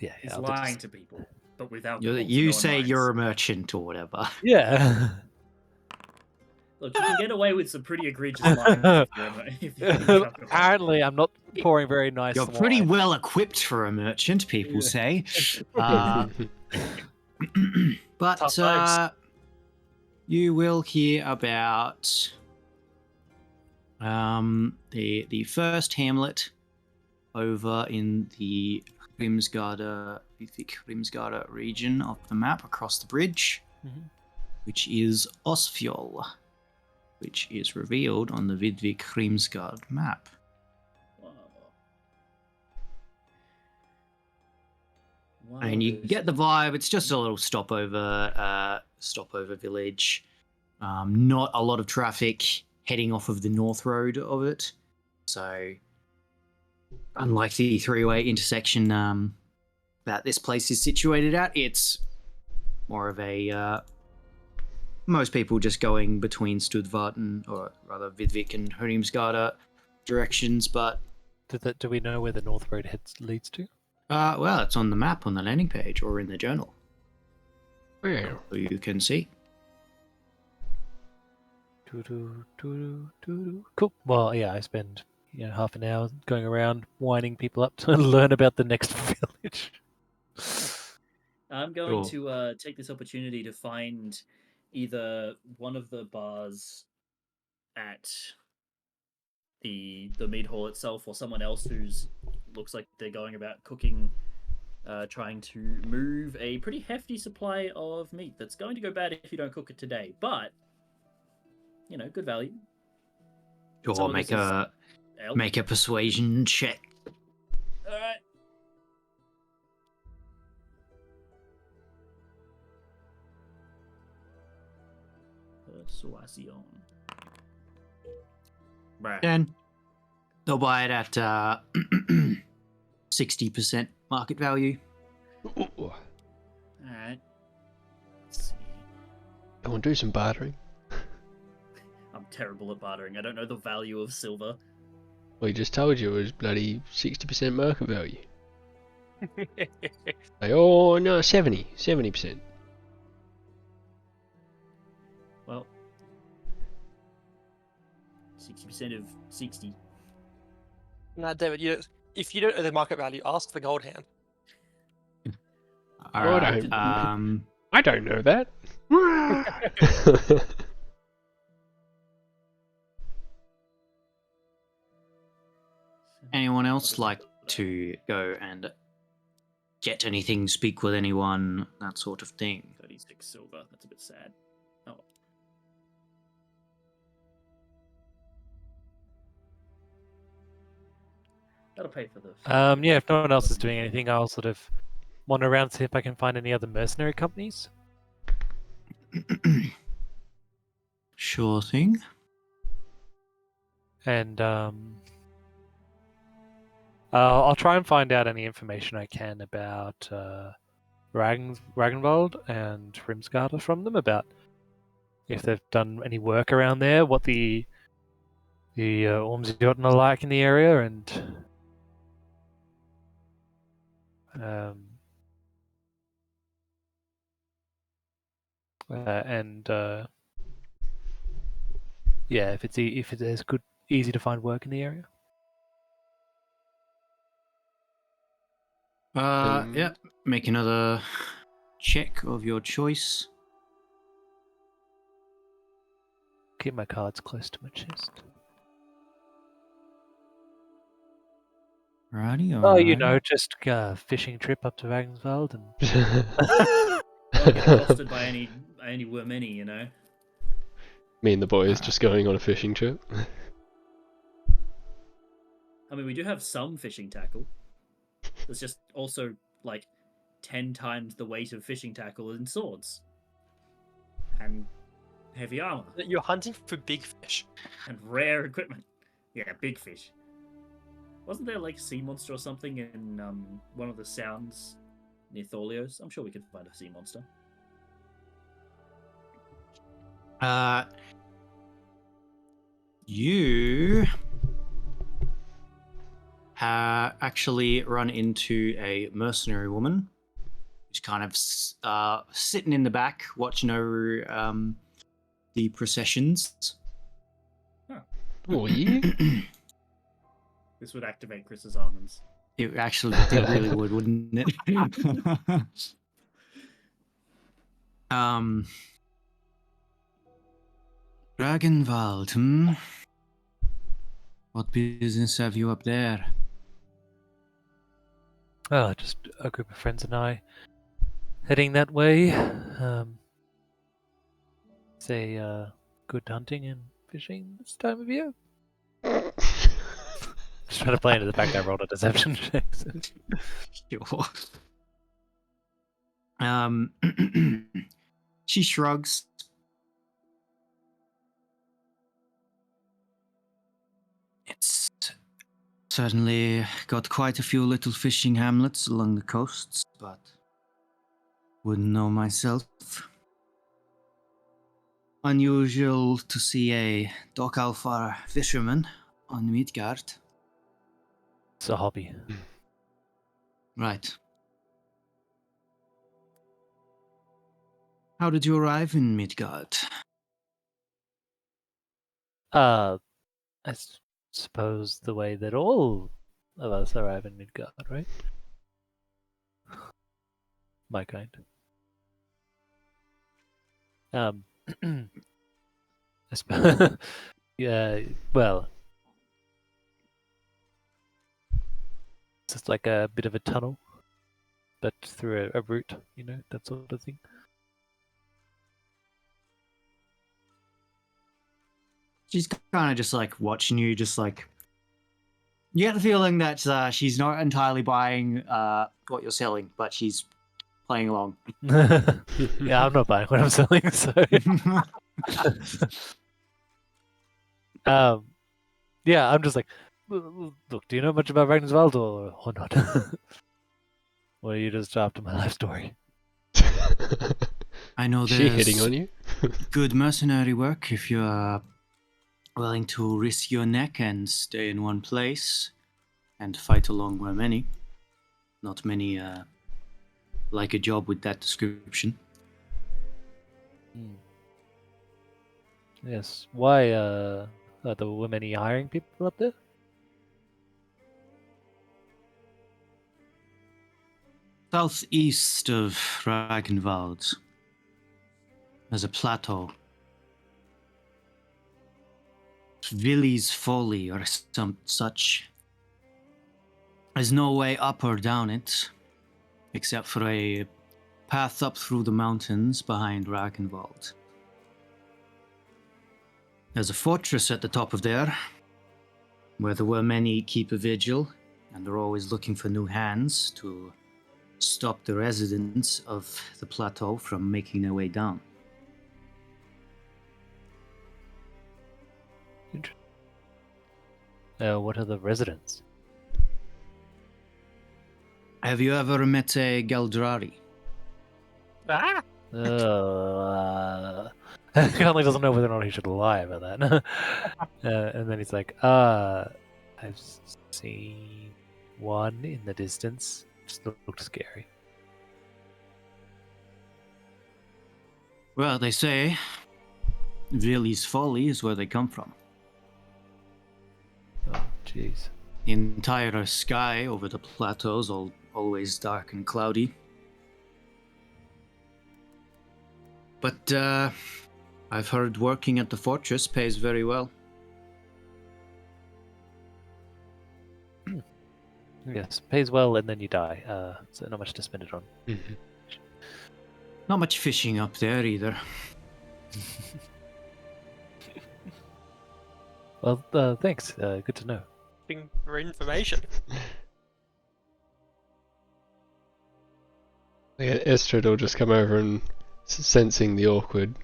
yeah, He's I'll do lying to people, but without. You say you're a merchant or whatever. Yeah. Look, you can get away with some pretty egregious lying. if you're getting alcohol. Apparently, I'm not pouring very nice. You're pretty wine. well equipped for a merchant, people Yeah. say. But Tough times. you will hear about the first hamlet over in the Hrimsgard region of the map across the bridge, which is Osfjol, which is revealed on the Vidvik Hrimsgard map. And you get the vibe. It's just a little stopover village. Not a lot of traffic heading off of the north road of it. So, unlike the three-way intersection that this place is situated at, it's more of a most people just going between Studvarten, or rather Vidvik and Hrimsgard directions. But Do we know where the North Road leads to? well, it's on the map on the landing page or in the journal, Well, so you can see. Cool. Well, yeah, I spend half an hour going around winding people up to learn about the next village. I'm going Sure. to take this opportunity to find either one of the bars at the mead hall itself, or someone else who's looks like they're going about cooking, trying to move a pretty hefty supply of meat that's going to go bad if you don't cook it today, but good value. Some Or of make this is a ale. make a persuasion check. All right. Persuasion. Bruh. Then they'll buy it at 60% market value. ooh, All right. Let's see. I want to do some bartering. I'm terrible at bartering. I don't know the value of silver. Well, he just told you it was bloody 60% market value. Like, oh no, 70%. Well, 60% of 60. Nah, David, if you don't know the market value, ask the gold hand. All Oh, right. don't- I don't know that. Anyone else like to go and get anything, speak with anyone, that sort of thing? 36 silver. That's a bit sad. Oh. That'll pay for the. Yeah, if no one else is doing anything, I'll sort of wander around, see if I can find any other mercenary companies. Sure thing. And I'll try and find out any information I can about Ragnvald and Hrimskata from them about if they've done any work around there, what the Ormsjotn are like in the area, and yeah, if there's good, easy to find work in the area. Yeah. Make another check of your choice. Keep my cards close to my chest. Righty, Oh, you alright. know, just a fishing trip up to Ragnarsvald and Not get accosted by any Wyrmeni, you know. Me and the boys just going on a fishing trip. I mean, we do have some fishing tackle. There's just also like 10 times the weight of fishing tackle and swords. And heavy armor. You're hunting for big fish. And rare equipment. Yeah, big fish. Wasn't there like a sea monster or something in one of the sounds near Thorlios? I'm sure we could find a sea monster. You actually run into a mercenary woman who's kind of sitting in the back watching over the processions. Oh, yeah? This would activate Chris's almonds. It really would, wouldn't it? Dragonwald, What business have you up there? oh, just a group of friends and I heading that way. Say good hunting and fishing this time of year. Just trying to play into the fact I rolled a deception check. So. Sure. She shrugs. It's certainly got quite a few little fishing hamlets along the coasts, but wouldn't know myself. Unusual to see a Dokalfar fisherman on Midgard. It's a hobby. Right. How did you arrive in Midgard? I suppose the way that all of us arrive in Midgard, right? My kind. I suppose. Yeah. Well, it's just like a bit of a tunnel, but through a route, you know, that sort of thing. She's kind of just like watching you, just like you get the feeling that she's not entirely buying what you're selling, but she's playing along. Yeah, I'm not buying what I'm selling, so. Yeah, I'm just like, look, do you know much about Ragnarsvald or not? Or are you just after my life story? I know Is she there's hitting on you? good mercenary work if you are willing to risk your neck and stay in one place and fight along with many. Not many like a job with that description. Yes. Why are there were many hiring people up there? Southeast of Ragnvald, there's a plateau. Villy's Folly or some such. There's no way up or down it, except for a path up through the mountains behind Ragnvald. There's a fortress at the top of there, where there were many keep a vigil, and they're always looking for new hands to stop the residents of the plateau from making their way down. What are the residents? Have you ever met a Galdrari? Ah! Conley doesn't know whether or not he should lie about that. And then he's like, I've seen one in the distance. Just looked scary. Well, they say Villy's Folly is where they come from. Oh, jeez. The entire sky over the plateaus always dark and cloudy. But I've heard working at the fortress pays very well. Yes, pays well and then you die. So not much to spend it on. Mhm. Not much fishing up there either. Well, thanks. Good to know. For information. Yeah, Estrid will just come over and, sensing the awkward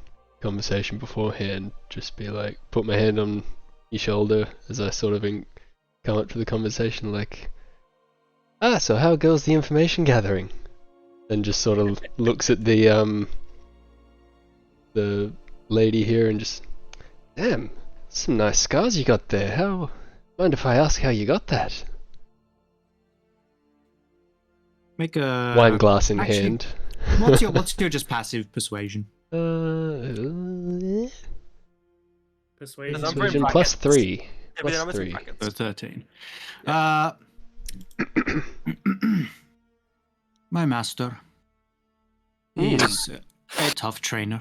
conversation beforehand, just be like, put my hand on your shoulder as I sort of come up to the conversation, like, so how goes the information gathering? And just sort of looks at the lady here and just, damn, some nice scars you got there. Mind if I ask how you got that? Make a Wine glass in actually, hand. what's your just passive persuasion? Persuasion. The number in Persuasion plus brackets. 3. Yeah, but the Plus numbers in 3. brackets. So 13. My master is a tough trainer.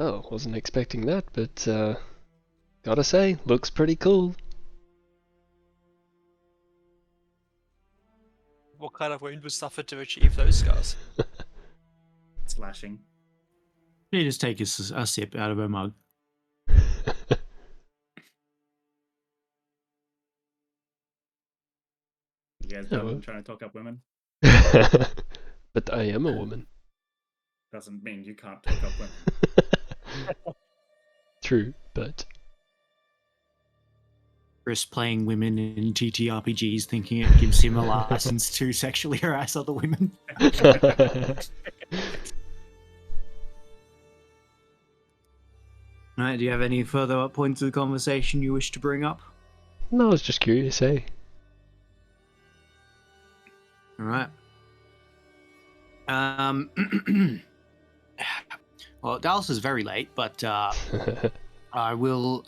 Oh, wasn't expecting that, but gotta say, looks pretty cool. What kind of wound was suffered to achieve those scars? Slashing. She just take a sip out of her mug. You guys Yeah, done well. trying to talk up women? But I am a woman. Doesn't mean you can't talk up women. True, but Chris playing women in TTRPGs, thinking it gives him a license to sexually harass other women. Alright, do you have any further points of the conversation you wish to bring up? no, I was just curious, eh? Alright. Well, Dallas is very late, but I will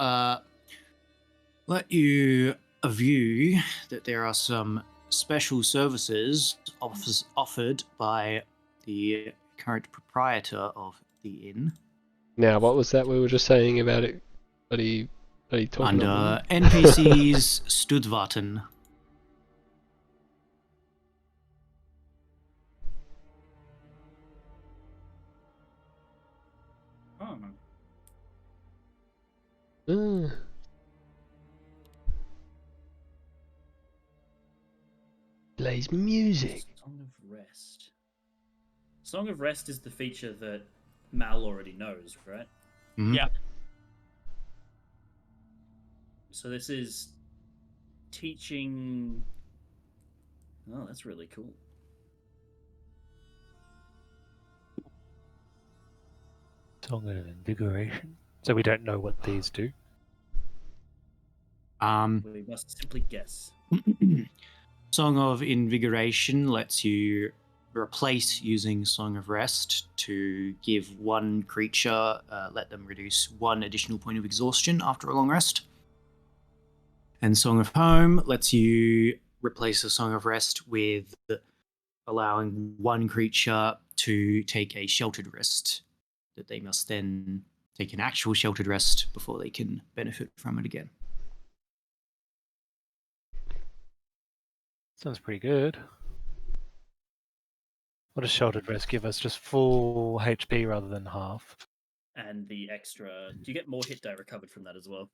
let you view that there are some special services offered by the current proprietor of the inn. Now, what was that we were just saying about it? Are you talking Under about NPC's Studvarten. Oh, women? Plays music. Song of Rest. Song of Rest is the feature that Mal already knows, right? Mhm. Yeah. So this is teaching. Oh, that's really cool. Song of Invigoration. So we don't know what these do. We must simply guess. Song of Invigoration lets you replace using Song of Rest to give one creature, let them reduce one additional point of exhaustion after a long rest. And Song of Home lets you replace a Song of Rest with allowing one creature to take a sheltered rest, that they must then take an actual sheltered rest before they can benefit from it again. Sounds pretty good. What does Sheltered Rest give us? Just full HP rather than half. And the extra. Do you get more hit die recovered from that as well?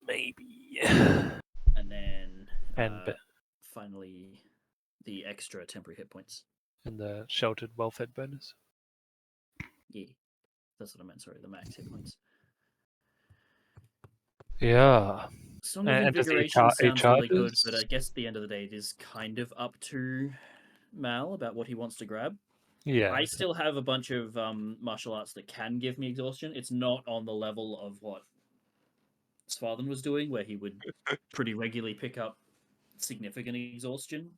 Maybe. And then. And finally, the extra temporary hit points. and the Sheltered Well-Fed bonus. Yeah. That's what I meant, sorry, the max hit points. Yeah. Song of And does he Invigoration sounds really good, charges? but I guess at the end of the day, it is kind of up to Mal about what he wants to grab. Yeah. I still have a bunch of martial arts that can give me exhaustion. It's not on the level of what Svarthen was doing, where he would pretty regularly pick up significant exhaustion,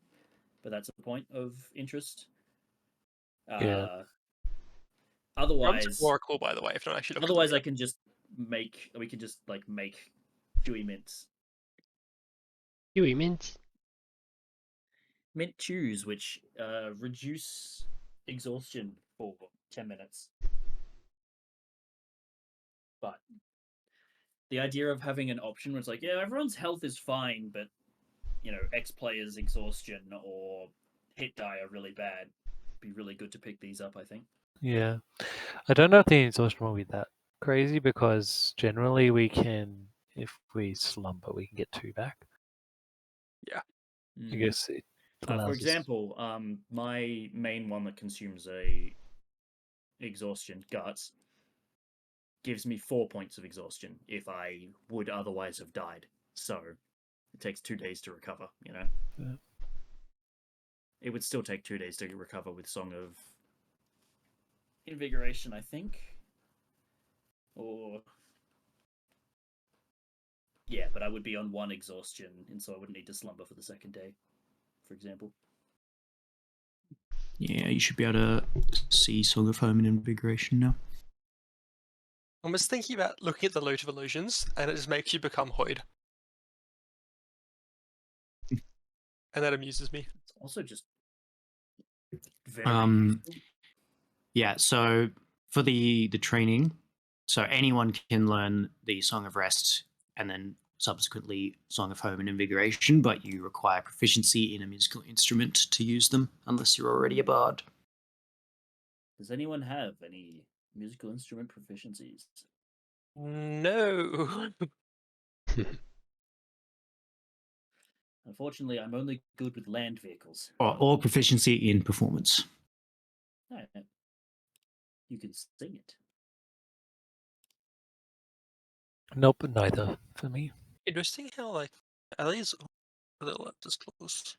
but that's a point of interest. Yeah. Rum's Otherwise, Oracle, by the way, if not actually looking otherwise at I can just we can just like make chewy mints. Huey mints. Mint chews, which reduce exhaustion for 10 minutes. But the idea of having an option where it's like, yeah, everyone's health is fine, but you know, X player's exhaustion or hit die are really bad. Be really good to pick these up, I think. Yeah. I don't know if the exhaustion will be that crazy because generally we can, if we slumber, we can get 2 back. I guess it allows for us- example, my main one that consumes a exhaustion, guts, gives me 4 points of exhaustion if I would otherwise have died. So it takes 2 days to recover, you know? Yeah. It would still take 2 days to recover with Song of Invigoration, I think. Or yeah, but I would be on 1 exhaustion, and so I wouldn't need to slumber for the second day, for example. Yeah, you should be able to see Song of Home and Invigoration now. I was thinking about looking at the loot of illusions, and it just makes you become Hoid. And that amuses me. It's also just very useful. Yeah, so for the training, so anyone can learn the Song of Rest and then subsequently Song of Home and Invigoration, but you require proficiency in a musical instrument to use them unless you're already a bard. Does anyone have any musical instrument proficiencies? No. Unfortunately, I'm only good with land vehicles. Or proficiency in performance. Alright. You can sing it. Nope, neither for me. Interesting how, like, are these a little left as close?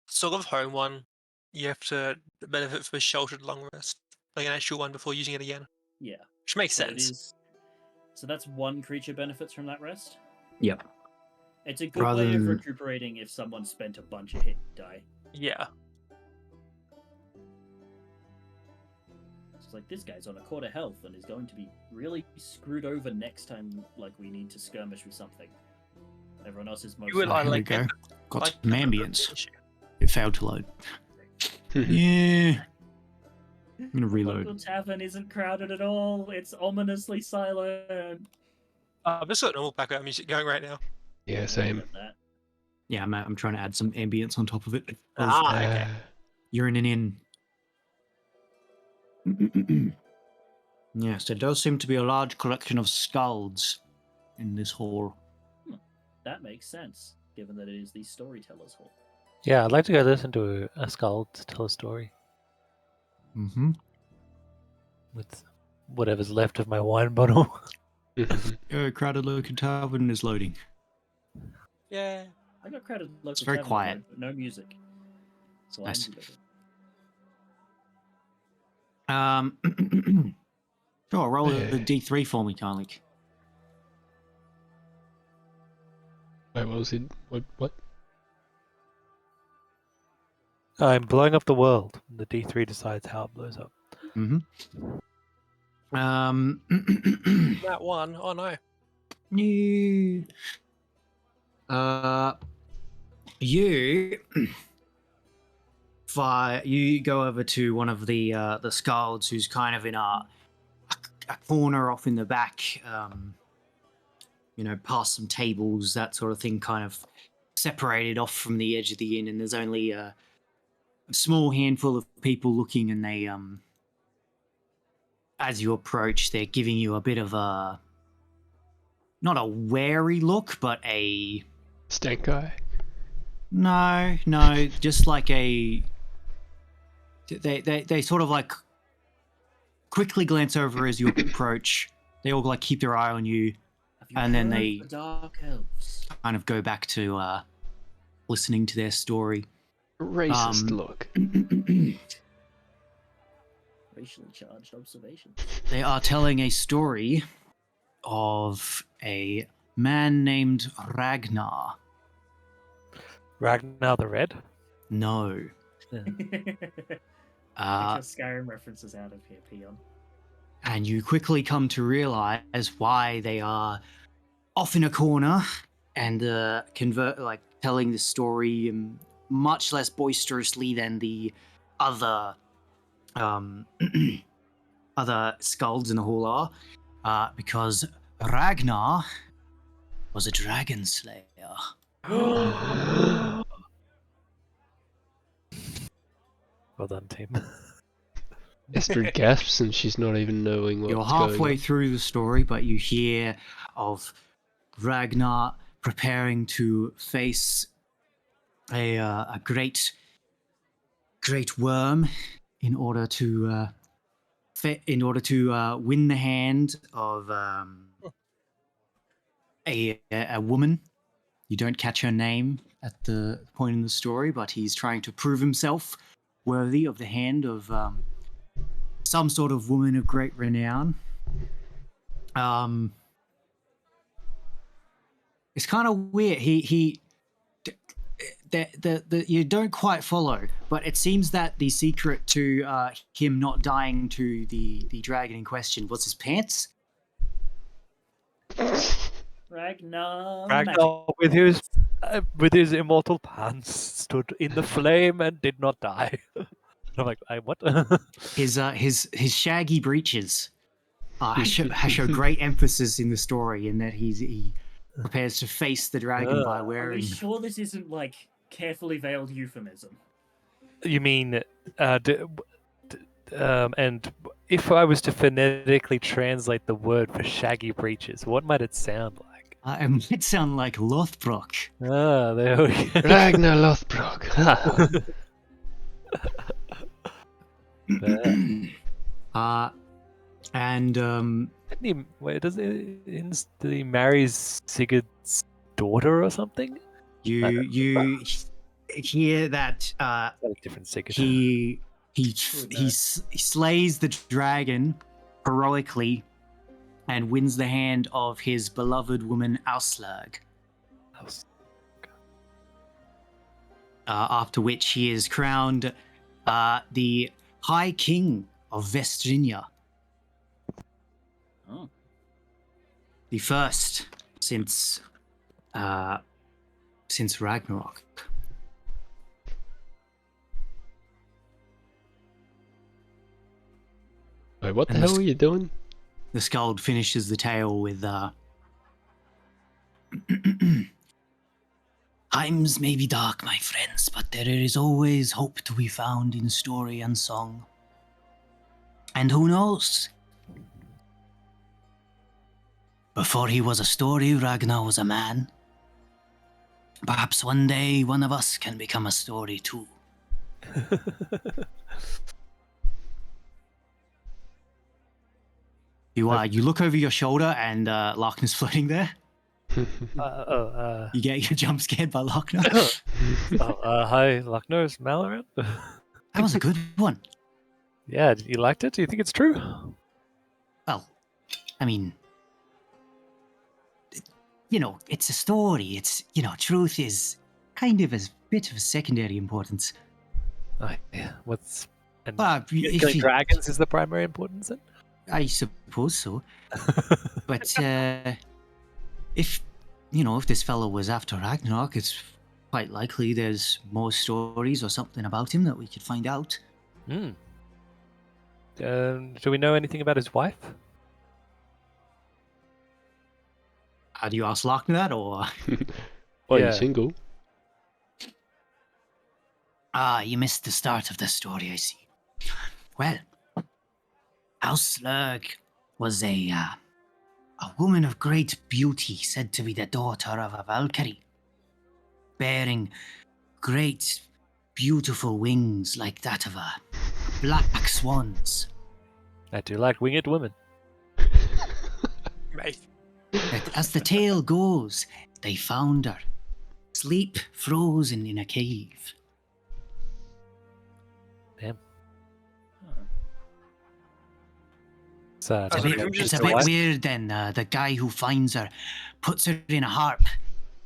Sort of home one, you have to benefit from a sheltered long rest, like an actual one before using it again. Yeah. Which makes But it sense. is. So that's 1 creature benefits from that rest. Yep. It's a good Rather way of than- recuperating if someone spent a bunch of hit die. Yeah. It's like this guy's on a quarter health and is going to be really screwed over next time. Like we need to skirmish with something. Everyone else is mostly. would I Here we like go. it. Got Like some ambience. It failed to load. Yeah. I'm gonna reload. Local tavern isn't crowded at all. It's ominously silent. I've just got normal background music going right now. Yeah, same. Love that. Yeah, I'm trying to add some ambience on top of it. Okay. You're in an inn. Yes, there does seem to be a large collection of skalds in this hall. That makes sense, given that it is the storyteller's hall. Yeah, I'd like to go listen to a skull to tell a story Mm-hmm. with whatever's left of my wine bottle. Crowded local tavern is loading. Yeah. I got crowded local It's very tavern, quiet. No music. So Nice. I'm Sure, roll Yeah. a D3 for me, kindly. Wait, what was it? What? I'm blowing up the world. The D3 decides how it blows up. Mm-hmm. That one. Oh no. You you go over to one of the skalds who's kind of in a corner off in the back, past some tables, that sort of thing, kind of separated off from the edge of the inn, and there's only a small handful of people looking, and they as you approach, they're giving you a bit of a not a wary look, but a Stank eye? no, just like a they sort of like quickly glance over as you approach. They all like keep their eye on you, Have you And then heard they- of the Dark Elves? kind of go back to listening to their story. Racist look. Racially charged observation. They are telling a story of a man named Ragnar. Ragnar the Red. No. Get Uh, your Skyrim references out of here, peon. and you quickly come to realize why they are off in a corner and telling the story much less boisterously than the other other skalds in the hall are, because Ragnar was a dragon slayer. Well done, team. Estrid gasps and she's not even knowing what's You're going halfway on. through the story, but you hear of Ragnar preparing to face a great worm in order to win the hand of a woman. You don't catch her name at the point in the story, but he's trying to prove himself worthy of the hand of some sort of woman of great renown. It's kind of weird. You don't quite follow, but it seems that the secret to him not dying to the dragon in question was his pants. Ragnar. Ragnar, with his immortal pants, stood in the flame and did not die. I'm like, what? His shaggy breeches show great emphasis in the story, in that he prepares to face the dragon by Are we wearing. sure this isn't like carefully veiled euphemism? You mean, and if I was to phonetically translate the word for shaggy breeches, what might it sound like? It might sound like Lothbrok. Ah, there we go. Ragnar Lothbrok. And Didn't he, wait, did he marry Sigurd's daughter or something? you hear that That's a different Sigurd. he True that. slays the dragon heroically and wins the hand of his beloved woman Auslag. After which he is crowned the High King of Vestrinja. Oh. The first since Ragnarok. Wait, what the And hell this- are you doing? The Skald finishes the tale with Times may be dark, my friends, but there is always hope to be found in story and song. And who knows? Before he was a story, Ragnar was a man. Perhaps one day one of us can become a story too. You look over your shoulder and Larknar's floating there. You get jump scared by Larknar. Hi, Luckner, is Mal around? That was a good one. Yeah, you liked it? Do you think it's true? Well, I mean, it's a story. It's, truth is kind of a bit of a secondary importance. Oh, yeah. What's and But killing dragons is the primary importance then? I suppose so. But if this fellow was after Ragnarok, it's quite likely there's more stories or something about him that we could find out. Hmm. Do we know anything about his wife? Do you ask Larknar that, or? Well, Yeah. you're single. You missed the start of the story, I see. Well, Auslag was a woman of great beauty, said to be the daughter of a Valkyrie, bearing great, beautiful wings like that of a black swans. I do like winged women. Mate. that, as the tale goes, they found her, asleep, frozen in a cave. Damn. Oh. It's, I It's a was bit, like, it's a the bit wife? weird then. The guy who finds her puts her in a harp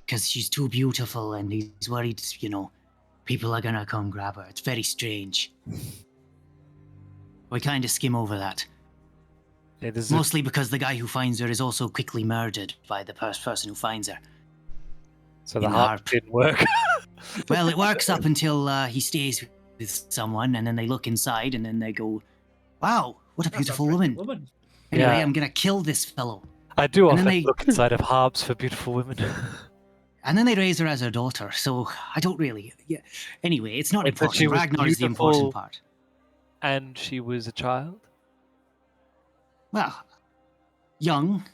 because she's too beautiful and he's worried, people are gonna come grab her. It's very strange. We kind of skim over that. Yeah, this is Mostly because the guy who finds her is also quickly murdered by the person who finds her. so the in the harp harp. didn't work. Well, it works up until he stays with someone and then they look inside and then they go, wow, what a That's beautiful attractive woman. woman. Anyway, Yeah. I'm gonna kill this fellow. I do And then often they- look inside of harps for beautiful women. And then they raise her as her daughter, so I don't really... Yeah. Anyway, it's not Wait, so she important. was Ragnar is the beautiful- important part. And she was a child? Well, young.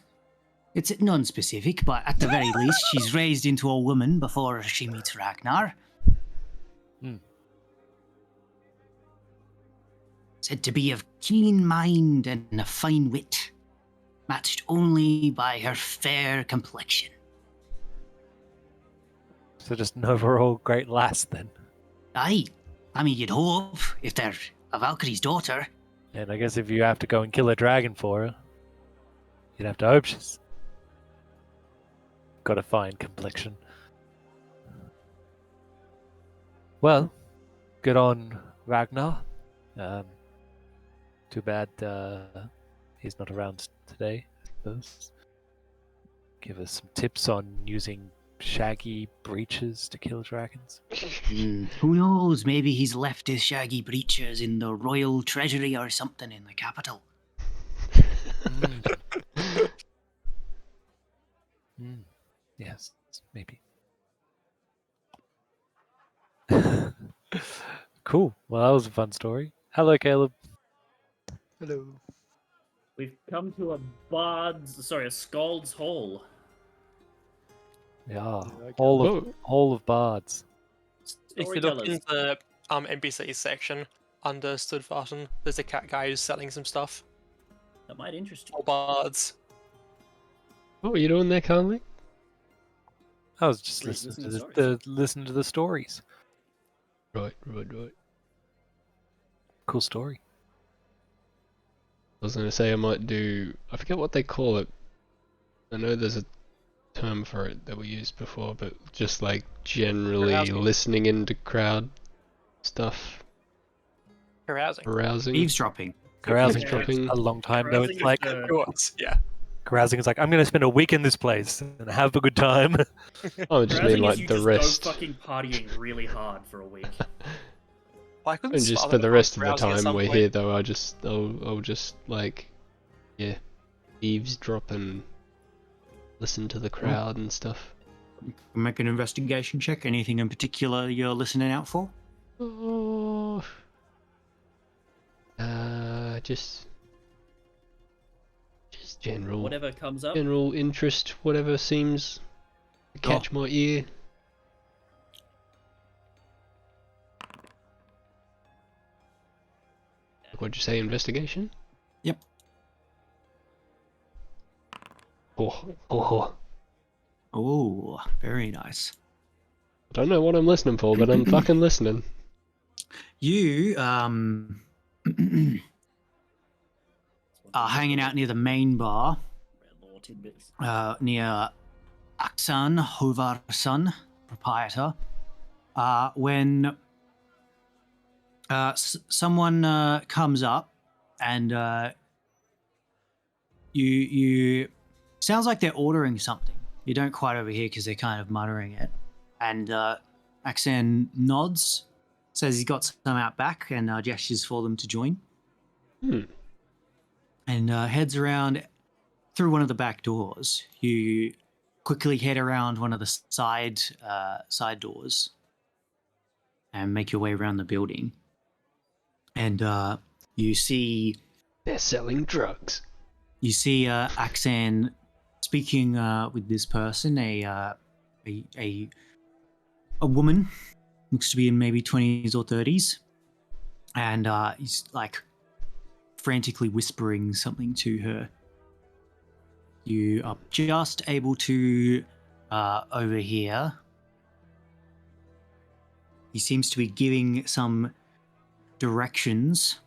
It's non-specific, but at the very least, she's raised into a woman before she meets Ragnar. Hmm. Said to be of keen mind and a fine wit, matched only by her fair complexion. So just an overall great lass then. Aye. I mean, you'd hope, if they're a Valkyrie's daughter. And I guess if you have to go and kill a dragon for her, you'd have to hope she's got a fine complexion. Well, good on Ragnar. Too bad he's not around today, I suppose. Give us some tips on using shaggy breeches to kill dragons. Who knows? Maybe he's left his shaggy breeches in the royal treasury or something in the capital. Yes, maybe. Cool. Well, that was a fun story. Hello, Caleb. Hello. We've come to a Scald's Hall. Yeah, Okay. Hall of Bards. If you look Storytellers. in the NPC section under Studvarten, there's a cat guy who's selling some stuff. That might interest you. Or bards. What were you doing there, Conley? I was just Please listening listen to to listen to the stories. Right. Cool story. I was going to say I might do... I forget what they call it. I know there's a term for it that we used before, but just like generally Arousing. listening into crowd stuff. Arousing. Arousing. Eavesdropping. Carousing Yeah, took it's- a long time though. It's Carousing is like the- It was, yeah. carousing is like I'm gonna spend a week in this place and have a good time. I just Carousing mean is like you the just rest. go fucking partying really hard for a week. Well, I couldn't And just spot for them the if rest I of the was carousing at time some we're point. here though, I'll just like, yeah, eavesdrop and listen to the crowd and stuff. Make an investigation check. Anything in particular you're listening out for? Oh, just general Whatever comes up. general interest, whatever seems to catch my ear. What'd you say, investigation? Yep. Oh. Oh, very nice. I don't know what I'm listening for, but I'm fucking listening. You are hanging out near the main bar, Red Law tidbits. near Aksan Hovarson, proprietor, when someone comes up and you sounds like they're ordering something. You don't quite overhear because they're kind of muttering it. And Aksan nods, says he's got some out back, and gestures for them to join. And heads around through one of the back doors. You quickly head around one of the side doors and make your way around the building. And you see They're selling drugs. Aksan speaking with this person, a woman, looks to be in maybe 20s or 30s, and he's like frantically whispering something to her. You are just able to overhear. He seems to be giving some directions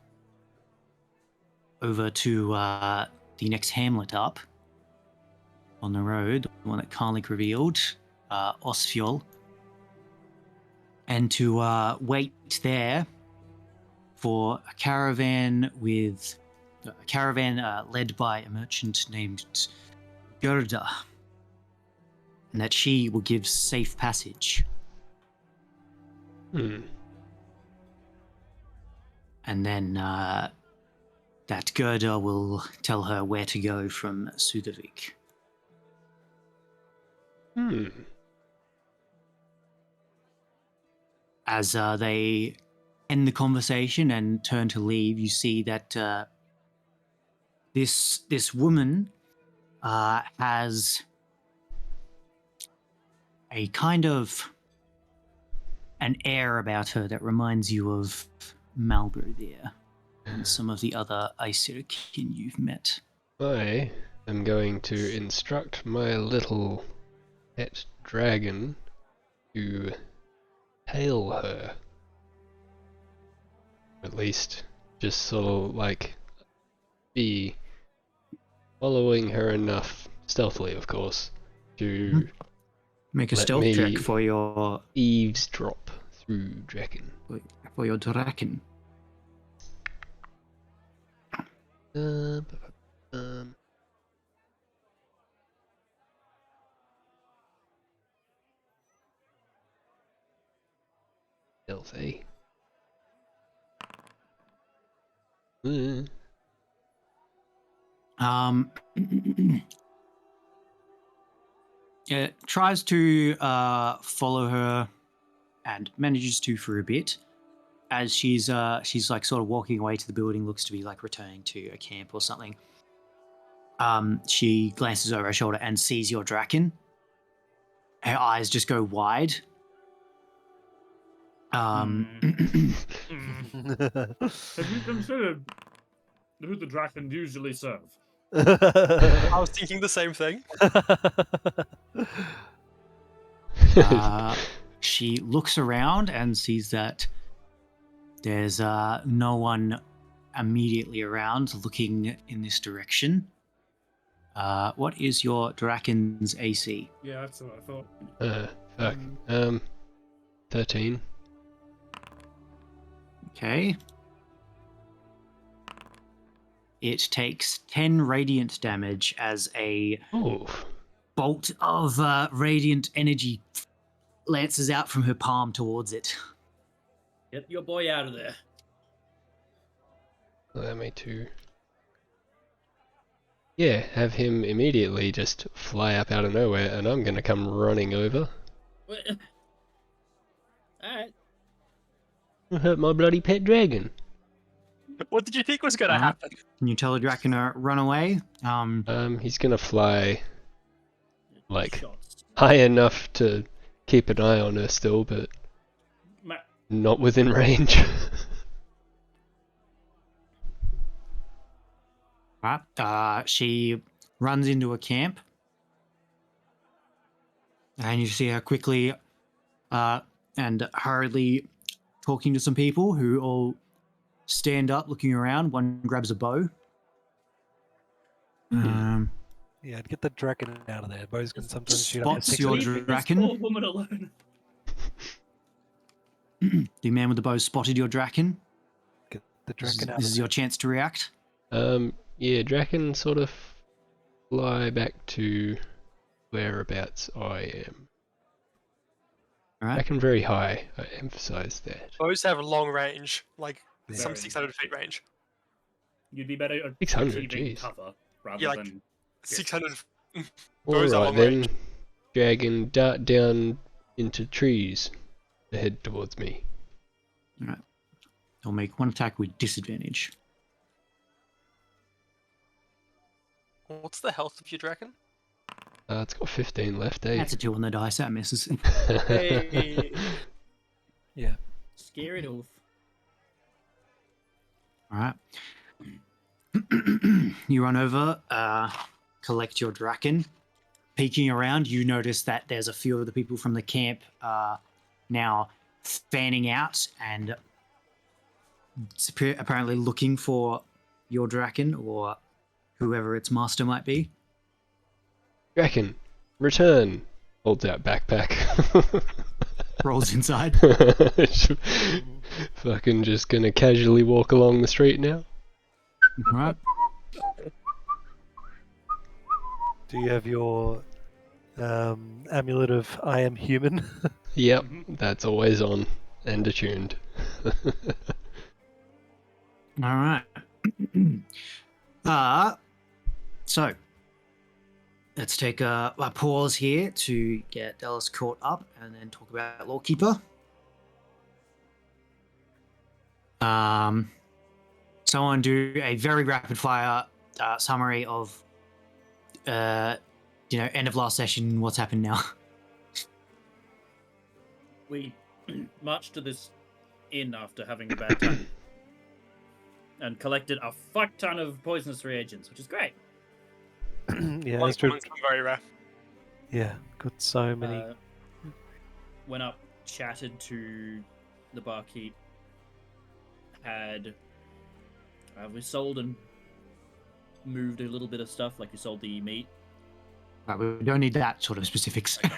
over to the next hamlet up on the road, the one that Karlik revealed, Osfjol, and to wait there for a caravan led by a merchant named Gerda, and that she will give safe passage. Hmm. And then that Gerda will tell her where to go from Sudavik. Hmm. As they end the conversation and turn to leave, you see that this woman has a kind of an air about her that reminds you of Malbro there and some of the other Aesirkin you've met. I am going to instruct my little pet dragon to hail her. At least, just sort of like be following her enough, stealthily of course, to Make a let stealth check me for your eavesdrop through Draken. Draken. Stealthy. It tries to follow her and manages to for a bit. As she's like sort of walking away to the building, looks to be like returning to a camp or something. She glances over her shoulder and sees your Draken. Her eyes just go wide. Hmm. Mm. Have you considered who the Draken usually serve? I was thinking the same thing. She looks around and sees that there's no one immediately around looking in this direction. What is your Draken's AC? Yeah, that's what I thought. Fuck. 13. Okay. It takes 10 radiant damage as a Oh. bolt of radiant energy lances out from her palm towards it. Get your boy out of there. Allow me to. Yeah, have him immediately just fly up out of nowhere, and I'm gonna come running over. Alright. Hurt my bloody pet dragon. What did you think was going to Alright. happen? Can you tell the Draken to run away? He's gonna fly like Shots. high enough to keep an eye on her still, but not within range. Right. She runs into a camp. And you see her quickly and hurriedly talking to some people who all stand up looking around. One grabs a bow. Yeah, I'd get the Draken out of there. Bows can sometimes shoot up to Spots 6 your meters. Leave this Draken. poor woman alone. The man with the bow spotted your Draken. Get the This Draken out is of your chance to react. Yeah, Draken sort of fly back to whereabouts I am. All right. Draken very high, I emphasize that. Bows have long range, like there. some Very. 600 feet range. You'd be better at 600, achieving jeez. cover rather Yeah, like than 600 bows are Alright long then, range. Dragon dart down into trees to head towards me. All right. I'll make one attack with disadvantage. What's the health of your dragon? It's got 15 left, eh? That's a 2 on the dice. That misses. Hey, Yeah. scare it off. All right. You run over, collect your draken. Peeking around, you notice that there's a few of the people from the camp now fanning out and apparently looking for your draken or whoever its master might be. Draken, return. Holds out backpack. Rolls inside. Fucking just gonna casually walk along the street now. Right. Do you have your amulet of I am human? Yep, that's always on and attuned. All right. So let's take a pause here to get Dallas caught up and then talk about Lawkeeper. Someone do a very rapid fire summary of end of last session, what's happened now. We marched to this inn after having a bad time and collected a fuck ton of poisonous reagents, which is great. Yeah, One that's true. common, some very rare. Yeah, got so many. Went up, chatted to the barkeep, had we sold and moved a little bit of stuff, like we sold the meat. Right, we don't need that sort of specifics. Okay.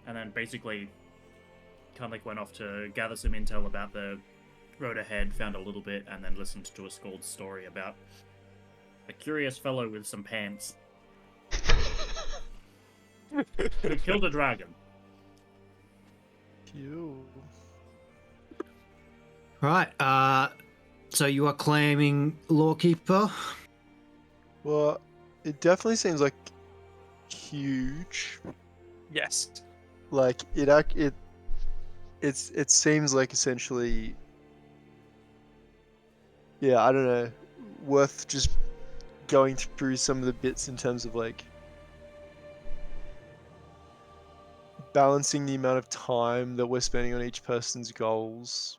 And then basically kind of like went off to gather some intel about the road ahead, found a little bit, and then listened to a Skald's story about a curious fellow with some pants who killed a dragon. Right, so you are claiming Lawkeeper? Well, it definitely seems like huge. Yes. Like it seems like essentially, yeah, I don't know, worth just going through some of the bits in terms of like balancing the amount of time that we're spending on each person's goals.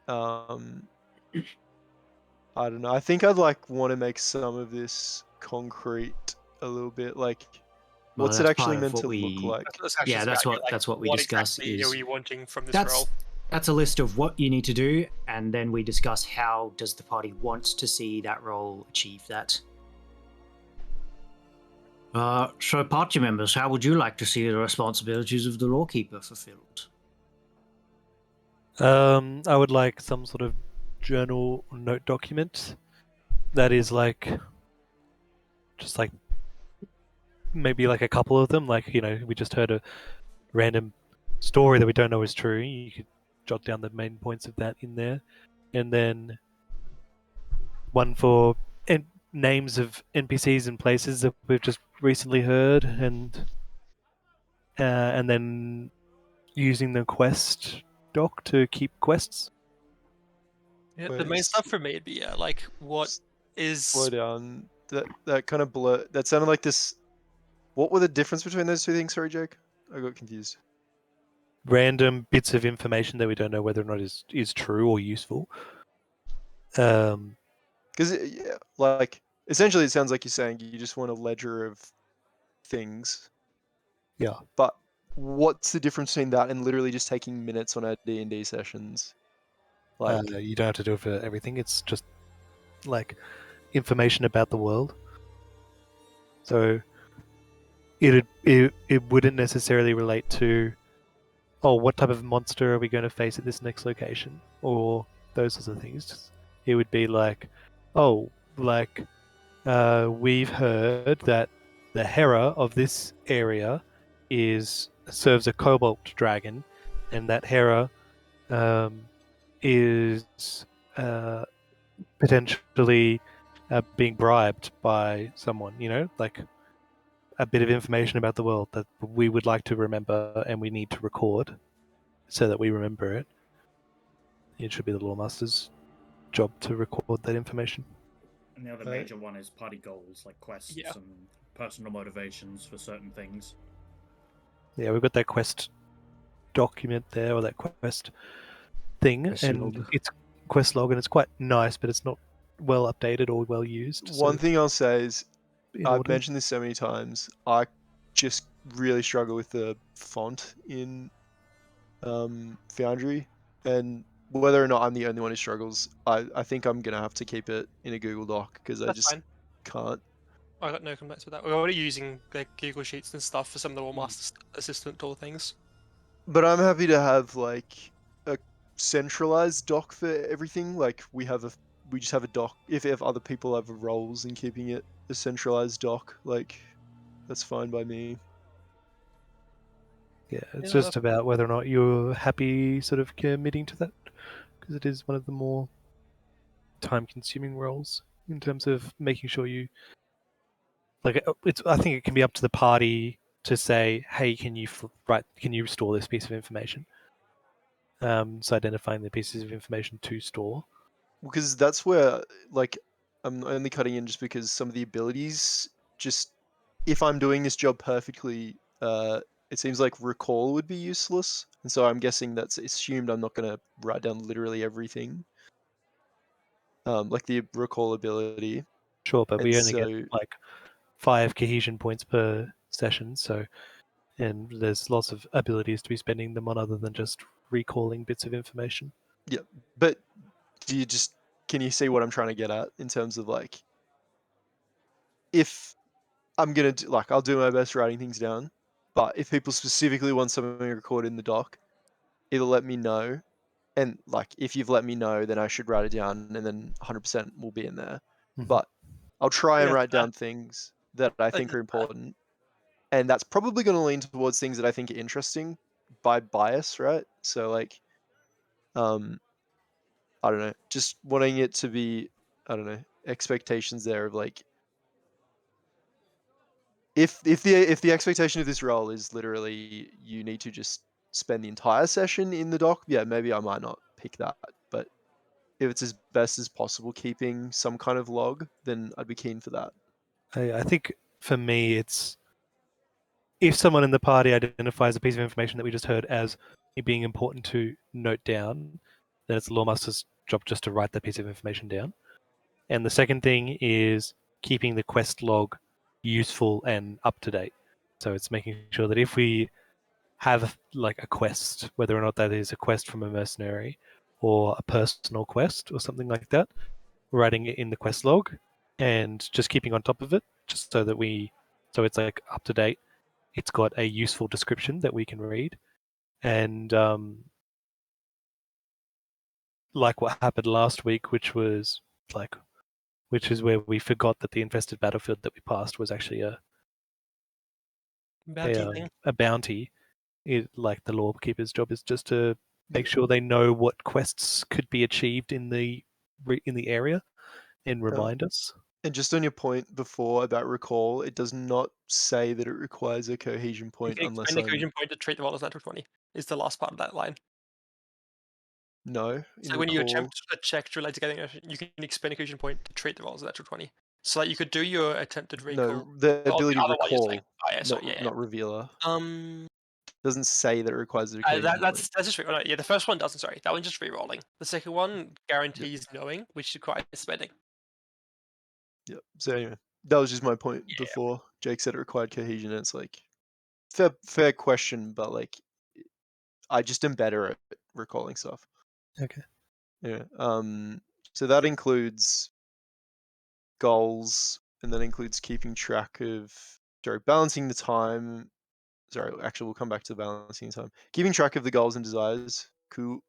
I don't know. I think I'd want to make some of this concrete a little bit. Like, Well, what's it that's actually part of meant what to we- look like? Yeah, that's what we discuss exactly is- are we wanting from this That's role? that's a list of what you need to do, and then we discuss how does the party want to see that role achieve that. So party members, how would you like to see the responsibilities of the Lawkeeper fulfilled? I would like some sort of journal or note document that is like, just like maybe like a couple of them. Like, we just heard a random story that we don't know is true. You could jot down the main points of that in there, and then one for names of NPCs and places that we've just recently heard, and then using the quest doc to keep quests. Yeah, the main Wait, stuff for me would be like what is Slow down. That kind of blur. That sounded like this. What were the difference between those two things? Sorry, Jake. I got confused. Random bits of information that we don't know whether or not is true or useful. Because like essentially, it sounds like you're saying you just want a ledger of things. Yeah. But what's the difference between that and literally just taking minutes on our D&D sessions? Like, You don't have to do it for everything. It's just like information about the world. So it wouldn't necessarily relate to, oh, what type of monster are we going to face at this next location, or those sorts of things. It would be like, oh, like we've heard that the Hera of this area serves a cobalt dragon, and that Hera is potentially being bribed by someone, like a bit of information about the world that we would like to remember and we need to record so that we remember it. It should be the Lawmaster's job to record that information. And the other major one is party goals, like quests and personal motivations for certain things. Yeah, we've got that quest document there, or that quest thing, Quest and log. it's quest log, and it's quite nice, but it's not well updated or well used. One thing I'll say is, in I've order. mentioned this so many times, I just really struggle with the font in Foundry, and whether or not I'm the only one who struggles, I think I'm gonna have to keep it in a Google Doc because I That's just fine. can't. I got no complaints with that. We're already using like Google Sheets and stuff for some of the more Mm. Master Assistant tool things. But I'm happy to have like a centralized doc for everything. Like we just have a doc. If other people have roles in keeping it a centralized doc, like that's fine by me. Yeah, it's Yeah, just about whether or not you're happy sort of committing to that, because it is one of the more time-consuming roles in terms of making sure you like. I think it can be up to the party to say, "Hey, can you Can you restore this piece of information?" So identifying the pieces of information to store. Because that's where like I'm only cutting in just because some of the abilities just if I'm doing this job perfectly, it seems like recall would be useless, and so I'm guessing that's assumed I'm not going to write down literally everything, like the recall ability. Sure, but And we only get so like 5 cohesion points per session, so and there's lots of abilities to be spending them on other than just recalling bits of information. yeah, but can you see what I'm trying to get at in terms of like if I'm gonna I'll do my best writing things down, but if people specifically want something recorded in the doc, it'll let me know. And like if you've let me know, then I should write it down, and then 100% will be in there. Mhm. But I'll try and Yeah, write fair. down things that I think are important, and that's probably going to lean towards things that I think are interesting by bias, right? So like, I don't know, just wanting it to be, I don't know, expectations there of like if the expectation of this role is literally you need to just spend the entire session in the dock, yeah, maybe I might not pick that. But if it's as best as possible keeping some kind of log, then I'd be keen for that. I think for me, it's if someone in the party identifies a piece of information that we just heard as it being important to note down, then it's the Lawmaster's job just to write that piece of information down. And the second thing is keeping the quest log useful and up to date. So it's making sure that if we have like a quest, whether or not that is a quest from a mercenary or a personal quest or something like that, writing it in the quest log and just keeping on top of it, just so that so it's like up to date. It's got a useful description that we can read, and like what happened last week, which is where we forgot that the infested battlefield that we passed was actually Bounty thing. a bounty. Like the lawkeeper's job is just to make sure they know what quests could be achieved in the area and remind us. And just on your point before about recall, it does not say that it requires a cohesion You point can unless expend a I'm cohesion point to treat the roll as natural 20. Is the last part of that line. no in So when you recall. attempt a check to relate to getting you can expend a cohesion point to treat the roll as a natural 20. So like, you could do your attempted recall. No, the Oh, ability the to other one you're saying. recall, Oh, yeah, sorry, yeah. not revealer. Um, Doesn't say that it requires a cohesion point. that's just yeah. The first one doesn't. Sorry, that one's just re-rolling. The second one guarantees knowing, which requires spending. Yep. So anyway, that was just my point Yeah. before. Jake said it required cohesion, and it's like fair question, but like I just am better at recalling stuff. Okay. Yeah. So that includes goals, and that includes keeping track of balancing the time. Sorry, actually, we'll come back to balancing the time. Keeping track of the goals and desires. Cool.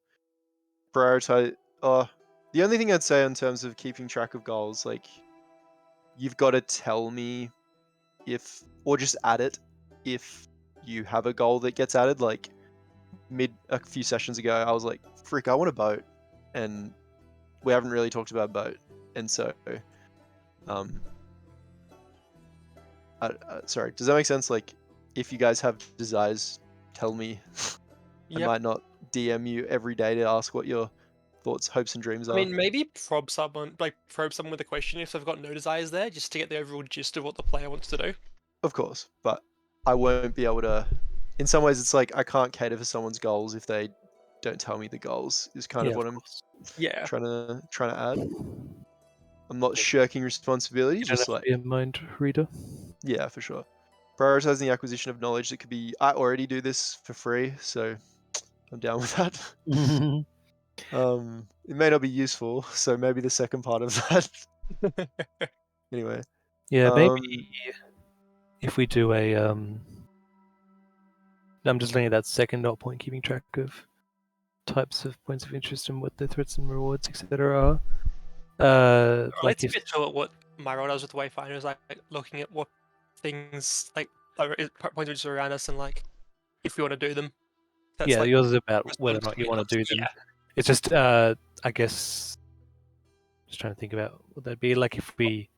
Prioritize. The only thing I'd say in terms of keeping track of goals, like you've got to tell me if, or just add it if you have a goal that gets added. Like a few sessions ago, I was like, "Frick, I want a boat," and we haven't really talked about boat, and so, sorry, does that make sense? Like, if you guys have desires, tell me. I Yep. might not DM you every day to ask what your thoughts, hopes, and dreams are. I mean, maybe probe someone with a question if they've got no desires there, just to get the overall gist of what the player wants to do. Of course, but I won't be able to. In some ways, it's like I can't cater for someone's goals if they don't tell me the goals. Is kind of what I'm Yeah. trying to add. I'm not shirking responsibility. You don't Just have like to be a mind reader. yeah, for sure. Prioritizing the acquisition of knowledge that could be. I already do this for free, so I'm down with that. It may not be useful, so maybe the second part of that. Anyway, Yeah, um, maybe if we do a I'm just looking at that second dot point, keeping track of types of points of interest and what the threats and rewards, etc. are. Like Let's if get to what my role does with Wayfinders, like looking at what things like are points of interest around us and like if we want to do them. That's yeah, like yours is about whether or not you responsibility want to do them. Yeah. It's just I guess just trying to think about what that'd be like if we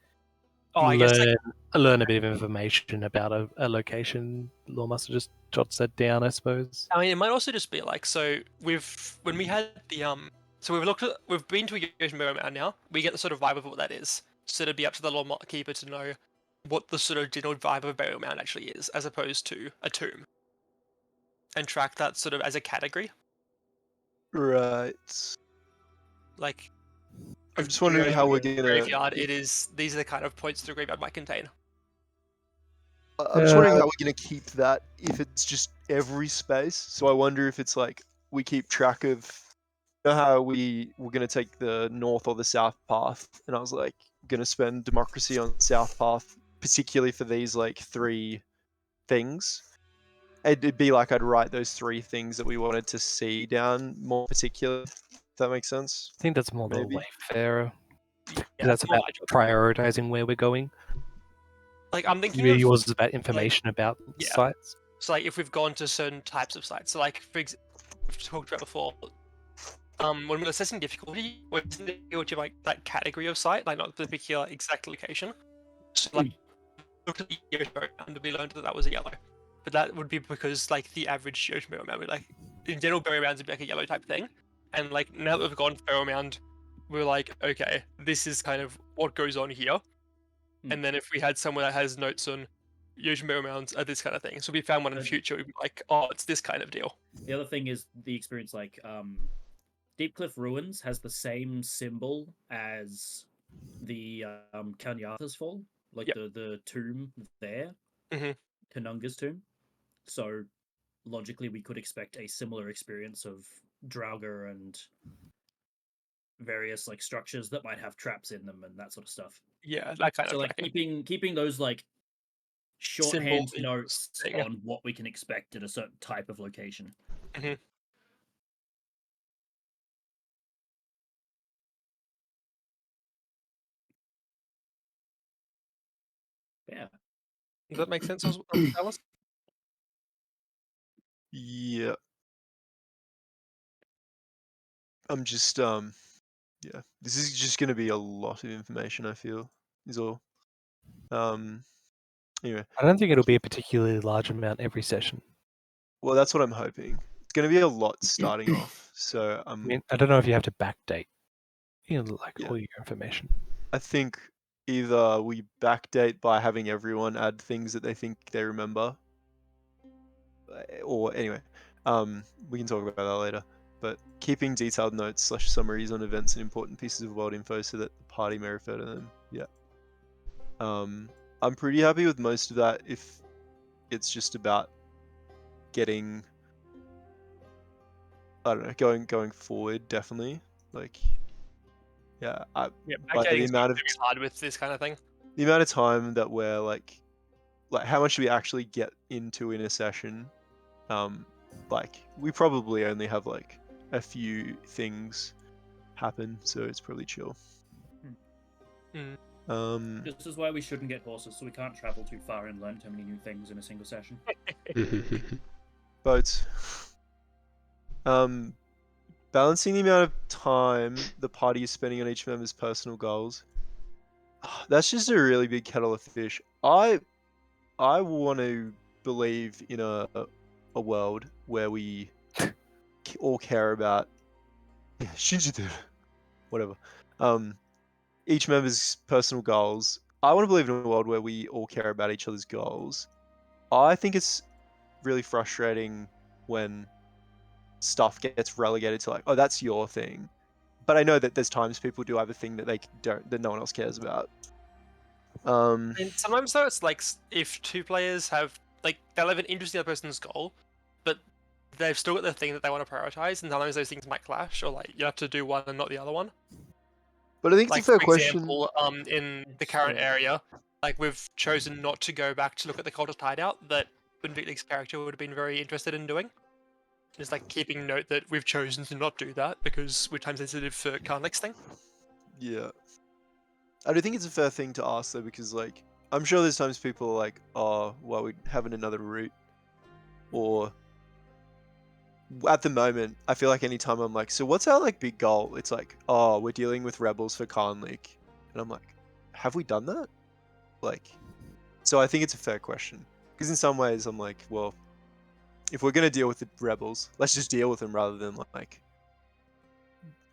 Oh, I guess like learn a bit of information about a location. Lawmaster just jots that down, I suppose. I mean, it might also just be like so. When we had the so we've been to a Yotion Mountain now. We get the sort of vibe of what that is. So it'd be up to the Lord Keeper to know what the sort of general vibe of Burial Mound actually is, as opposed to a tomb, and track that sort of as a category. right. Like, I'm if just we wondering go how to we're a gonna. graveyard. These are the kind of points the graveyard might contain. I'm just wondering how we're gonna keep that if it's just every space. So I wonder if it's like we keep track of. You know how we were gonna take the north or the south path, and I was like gonna spend democracy on south path, particularly for these like 3 things. It'd be like I'd write those 3 things that we wanted to see down more particular. If that makes sense. I think that's more the Maybe. Wayfarer. Yeah, That's more about my job. prioritizing where we're going. Like I'm thinking of Yours is about information about yeah. sites. So like if we've gone to certain types of sites, so like we've talked about before, when we're assessing difficulty, we're assessing difficulty of like that category of site, like not the particular exact location. So like look at the Yoshi and we learned that was a yellow, but that would be because like the average Yoshi Mound would like in general burial mounds would be like a yellow type thing, and like now that we've gone burial mound, we're like okay, this is kind of what goes on here, and then if we had someone that has notes on Yoshi burial mounds are this kind of thing, so we found one in the future, we'd be like oh it's this kind of deal. The other thing is the experience like Deep Cliff Ruins has the same symbol as the Kanyatha's Fall, like Yep. the tomb there, Mhm. Kanunga's tomb. So logically, we could expect a similar experience of Draugr and various like structures that might have traps in them and that sort of stuff. Yeah, that kind So of like thing. keeping those like shorthand Symbol notes thing. on what we can expect at a certain type of location. Mhm. Yeah. Does that make sense, Alice? Yeah. I'm just yeah. This is just gonna be a lot of information, I feel, is all. Anyway. I don't think it'll be a particularly large amount every session. Well, that's what I'm hoping. It's gonna be a lot starting off, so I mean, I don't know if you have to backdate, like Yeah. all your information. I think either we backdate by having everyone add things that they think they remember, or anyway, we can talk about that later. But keeping detailed notes / summaries on events and important pieces of world info so that the party may refer to them. Yeah. I'm pretty happy with most of that. If it's just about getting, I don't know, going forward, definitely. Like, yeah, Yeah, by the amount of hard with this kind of thing. the amount of time that we're like how much do we actually get into in a session? Like we probably only have like a few things happen, so it's probably chill. This is why we shouldn't get horses, so we can't travel too far and learn too many new things in a single session. Boats. Balancing the amount of time the party is spending on each member's personal goals. That's just a really big kettle of fish. I want to believe in a world where we all care about Shinji, whatever. Each member's personal goals. I want to believe in a world where we all care about each other's goals. I think it's really frustrating when stuff gets relegated to like, oh, that's your thing. but I know that there's times people do have a thing that they don't, that no one else cares about. And sometimes though, it's like if two players have like they'll have an interest in the other person's goal, but they've still got the thing that they want to prioritize, and sometimes those things might clash, or like you have to do one and not the other one. But I think Like it's a fair for question. example, in the current area, like we've chosen not to go back to look at the cultist hideout that Benvict's character would have been very interested in doing. Just like keeping note that we've chosen to not do that because we're time sensitive for Karnik's thing. Yeah. I do think it's a fair thing to ask though, because like I'm sure there's times people are like, oh, well, we're having another route, or at the moment, I feel like anytime I'm like, so what's our like big goal? It's like, oh, we're dealing with rebels for Karnlik, and I'm like, have we done that? Like, so I think it's a fair question, because in some ways I'm like, well, if we're gonna deal with the rebels, let's just deal with them rather than like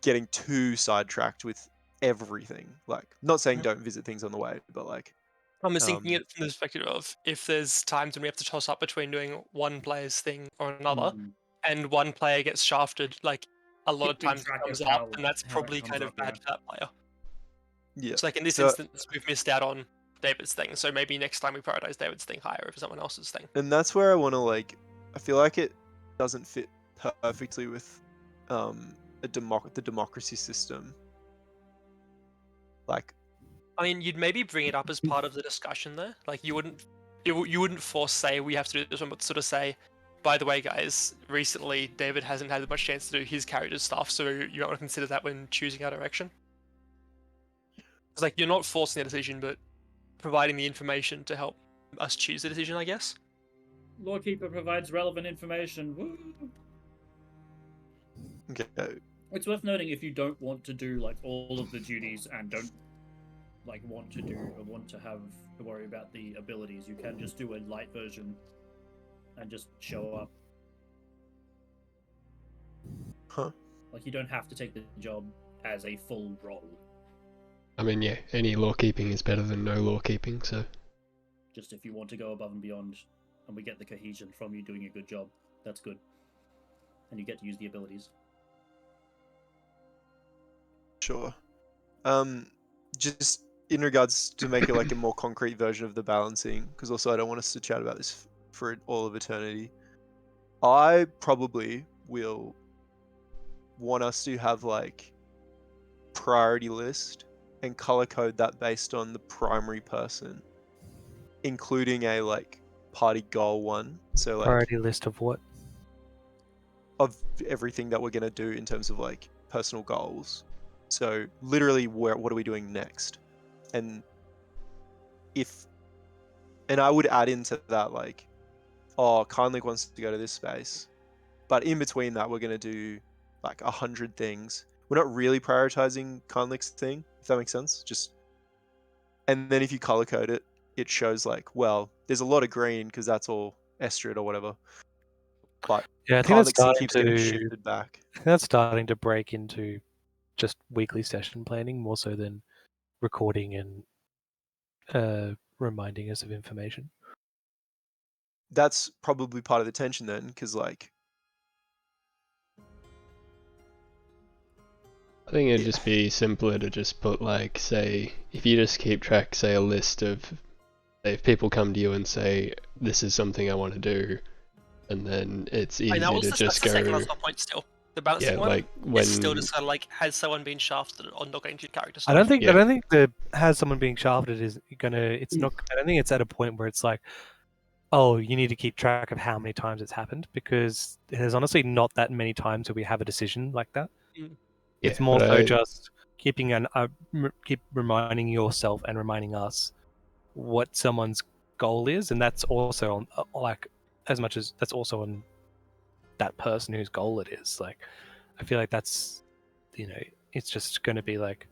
getting too sidetracked with everything. Like, not saying don't visit things on the way, but like, I'm just thinking it from the perspective of if there's times when we have to toss up between doing one player's thing or another, and one player gets shafted, like a lot of Keeping times it track of comes how- up, and that's how that probably comes kind of up, bad yeah. for that player. yeah. So like in this So- instance, we've missed out on David's thing, so maybe next time we prioritize David's thing higher over someone else's thing. And that's where I want to like, I feel like it doesn't fit perfectly with the democracy system. Like, I mean, you'd maybe bring it up as part of the discussion there. Like you wouldn't force say we have to do this one, but sort of say, by the way, guys, recently David hasn't had much chance to do his character's stuff, so you might want to consider that when choosing our direction. It's like you're not forcing a decision, but providing the information to help us choose the decision, I guess. Lawkeeper provides relevant information. Woo! okay, It's worth noting if you don't want to do like all of the duties and don't like want to have to worry about the abilities, you can just do a light version and just show up. huh? Like you don't have to take the job as a full role. I mean, yeah, any law keeping is better than no law keeping, so. Just if you want to go above and beyond, and we get the cohesion from you doing a good job, that's good. And you get to use the abilities. Sure. Just in regards to make it like a more concrete version of the balancing, because also I don't want us to chat about this for all of eternity. I probably will want us to have like priority list and color code that based on the primary person, including a like party goal one. So like Priority list of what? of everything that we're gonna do in terms of like personal goals. So literally, what are we doing next? And I would add into that like, oh, Kindlik wants to go to this space, but in between that, we're gonna do like 100 things. We're not really prioritizing Kindlik's thing, if that makes sense. Just, and then if you color code it, it shows like, well, there's a lot of green because that's all Estrid or whatever. But Yeah, I think that's Kindlik's thing starting keeps getting to. shifted back. I think that's starting to break into just weekly session planning more so than recording and reminding us of information. That's probably part of the tension then, because like, I think it'd Yeah. just be simpler to just put like, say, if you just keep track, say, a list of, say, if people come to you and say, this is something I want to do, and then it's easy And that was to that's just the second go, last point still. The balancing yeah, one like is still when, just kind of like, has someone been shafted on not getting to character stuff? I don't think Yeah. the has someone being shafted is gonna. It's not. I don't think it's at a point where it's like, oh, you need to keep track of how many times it's happened, because there's honestly not that many times where we have a decision like that. It's more but so I- just keep reminding yourself and reminding us what someone's goal is, and that's also on like as much as that's also on that person whose goal it is. Like, I feel like that's, it's just going to be like,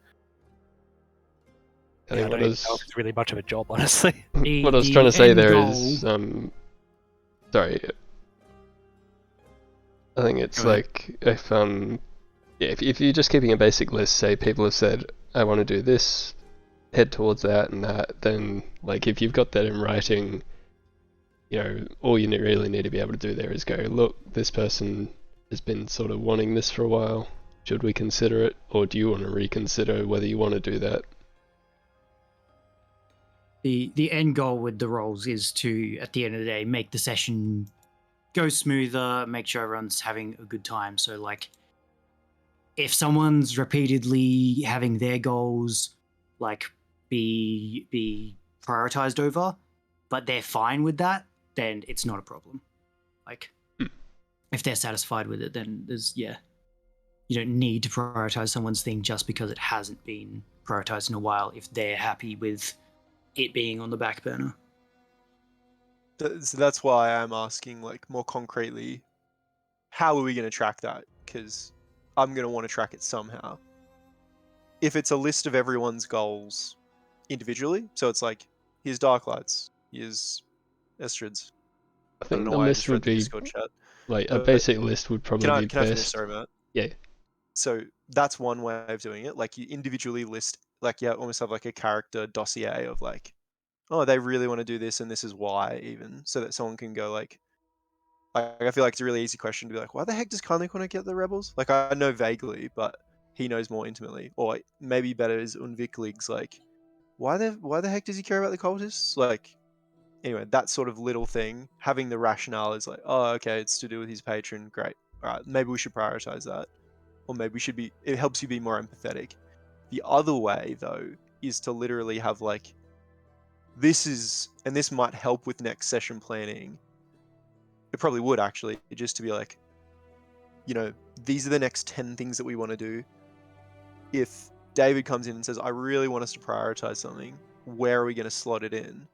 I I think don't even know if it's really much of a job, honestly. what I was trying to say end there goal- is, sorry, I think it's Go ahead. like if you're just keeping a basic list, say people have said, I want to do this, head towards that and that, then like if you've got that in writing, all you really need to be able to do there is go, look, this person has been sort of wanting this for a while. should we consider it, or do you want to reconsider whether you want to do that? The end goal with the rolls is to, at the end of the day, make the session go smoother, make sure everyone's having a good time. So like, if someone's repeatedly having their goals like be prioritized over, but they're fine with that, then it's not a problem. Like, if they're satisfied with it, then you don't need to prioritize someone's thing just because it hasn't been prioritized in a while if they're happy with it being on the back burner. So that's why I'm asking, like, more concretely, how are we going to track that? Because I'm going to want to track it somehow. If it's a list of everyone's goals individually, so it's like, here's Darklights, here's Estrids. I I don't think know the why I list just would read the be Discord chat. like a basic list would probably Can I be finish? best. Sorry, Matt. Yeah. So that's one way of doing it. Like, you individually list, like, you almost have like a character dossier of like, oh, they really want to do this and this is why, even, so that someone can go like, I feel like it's a really easy question to be like, why the heck does Karnik want to get the rebels? Like, I know vaguely, but he knows more intimately. Or like, maybe better is Unviklig's like, why the heck does he care about the cultists? Like, anyway, that sort of little thing, having the rationale is like, oh, okay, it's to do with his patron, great. All right, maybe we should prioritize that. Or maybe we should be, it helps you be more empathetic. The other way, though, is to literally have like, this might help with next session planning. It probably would actually, just to be like, these are the next 10 things that we want to do. If David comes in and says, I really want us to prioritize something, where are we going to slot it in?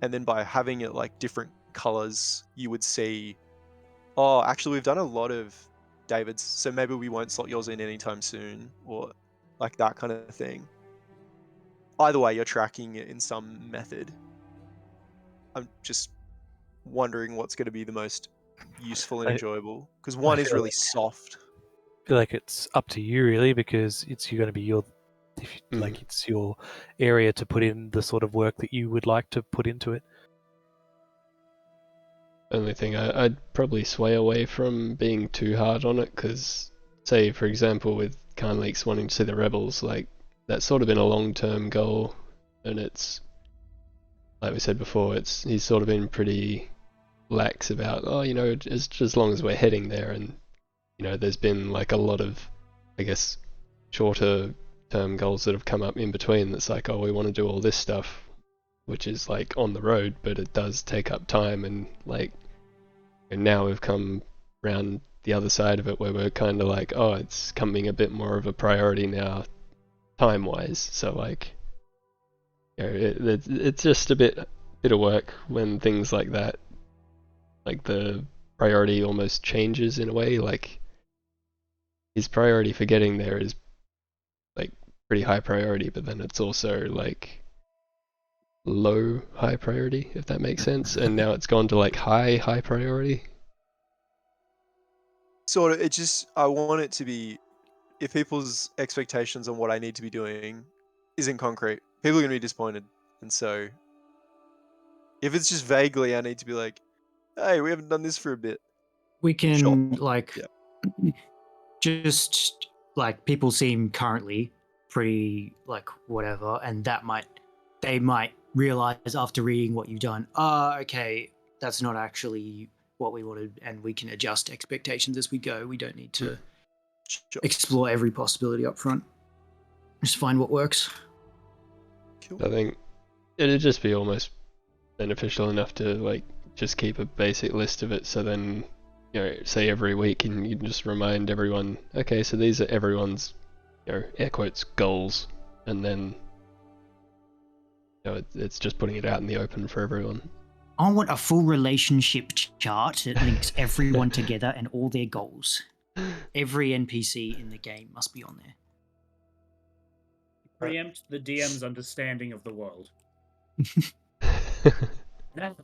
And then by having it like different colors, you would see, oh, actually, we've done a lot of David's, so maybe we won't slot yours in anytime soon, or like that kind of thing. Either way, you're tracking it in some method. I'm just wondering what's going to be the most useful and enjoyable, because one is feel really like- soft. I feel like it's up to you really, because it's going to be your, like it's your area to put in the sort of work that you would like to put into it. Only thing I'd probably sway away from being too hard on it, because say for example with Carnleaks wanting to see the rebels, like that's sort of been a long-term goal, and it's like we said before, he's sort of been pretty lax about, just as long as we're heading there, and there's been like a lot of, I guess, shorter term goals that have come up in between that's like, oh, we want to do all this stuff, which is like on the road, but it does take up time, and like, and now we've come round the other side of it where we're kind of like, oh, it's coming a bit more of a priority now, time-wise. So like, it's just a bit of work when things like that, like the priority almost changes in a way. Like his priority for getting there is like pretty high priority, but then it's also like low high priority, if that makes sense. And now it's gone to like high priority. Sort of, I want it to be, if people's expectations on what I need to be doing isn't concrete, people are going to be disappointed. And so, if it's just vaguely, I need to be like, hey, we haven't done this for a bit. We can Sure. just like, people seem currently pretty like whatever, and they might realize after reading what you've done, okay, that's not actually what we wanted, and we can adjust expectations as we go. We don't need to explore every possibility up front. Just find what works. Cool. I think it'd just be almost beneficial enough to like just keep a basic list of it, so then say every week, and you can just remind everyone, okay, so these are everyone's air quotes goals, and then it's just putting it out in the open for everyone. I want a full relationship chart that links everyone together and all their goals. Every NPC in the game must be on there. Preempt the DM's understanding of the world. Now.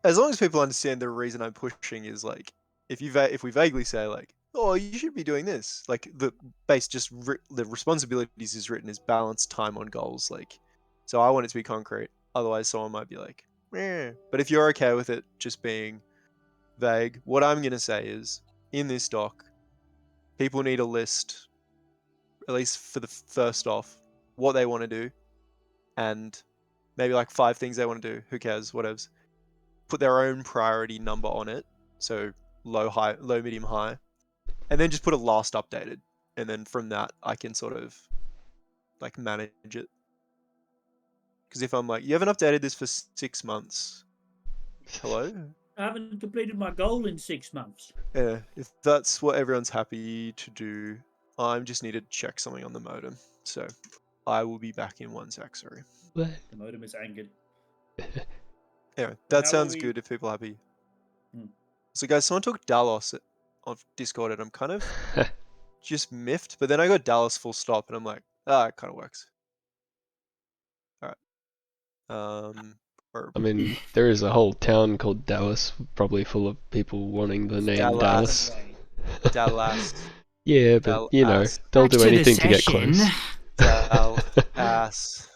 As long as people understand the reason I'm pushing is like, if we vaguely say like, oh, you should be doing this, like the responsibilities is written as balanced time on goals, like, so I want it to be concrete. Otherwise, someone might be like, eh. But if you're okay with it just being vague, what I'm gonna say is, in this doc, people need to list, at least for the first off, what they want to do, and maybe like 5 things they want to do. Who cares? Whatevs. Put their own priority number on it. So low, high, low, medium, high, and then just put a last updated, and then from that I can sort of like manage it. Because if I'm like, you haven't updated this for 6 months, hello? I haven't completed my goal in 6 months. Yeah, if that's what everyone's happy to do, I just need to check something on the modem. So I will be back in 1 sec, sorry. The modem is angered. Anyway, that How sounds are we- good if people are happy. Hmm. So guys, someone took Dallas on Discord, and I'm kind of just miffed, but then I got Dallas full stop, and I'm like, it kind of works. Alright. I mean, there is a whole town called Dallas, probably full of people wanting the name Dallas. Dallas. Yeah, but you know, Dallas. they'll Back do to the anything to get session. close. Dallas.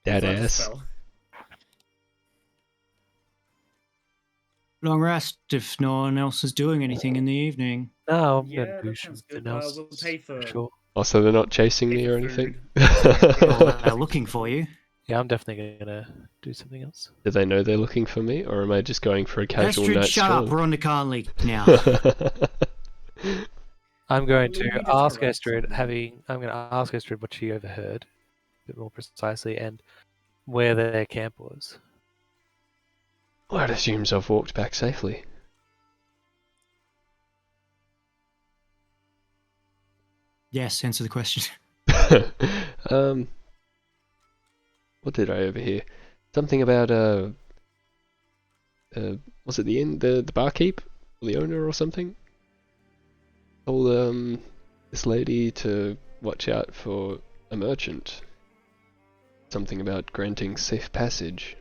That It's hard to ass. spell. Long rest if no one else is doing anything in the evening. No, I'm Yeah, gonna that do sounds something good. else. We'll pay for- Sure. Also, they're not chasing Pay me for or anything. Well, they're looking for you. Yeah, I'm definitely gonna do something else. Do they know they're looking for me, or am I just going for a casual Astrid, night shut stroll? up. We're on the Khan League now. I'm going Well, to we just ask write Astrid, something. I'm going to ask Astrid what she overheard, a bit more precisely, and where their camp was. Well, I'd assume I've walked back safely. Yes, answer the question. What did I overhear? Something about was it the inn, the barkeep, or the owner or something? Told this lady to watch out for a merchant. Something about granting safe passage.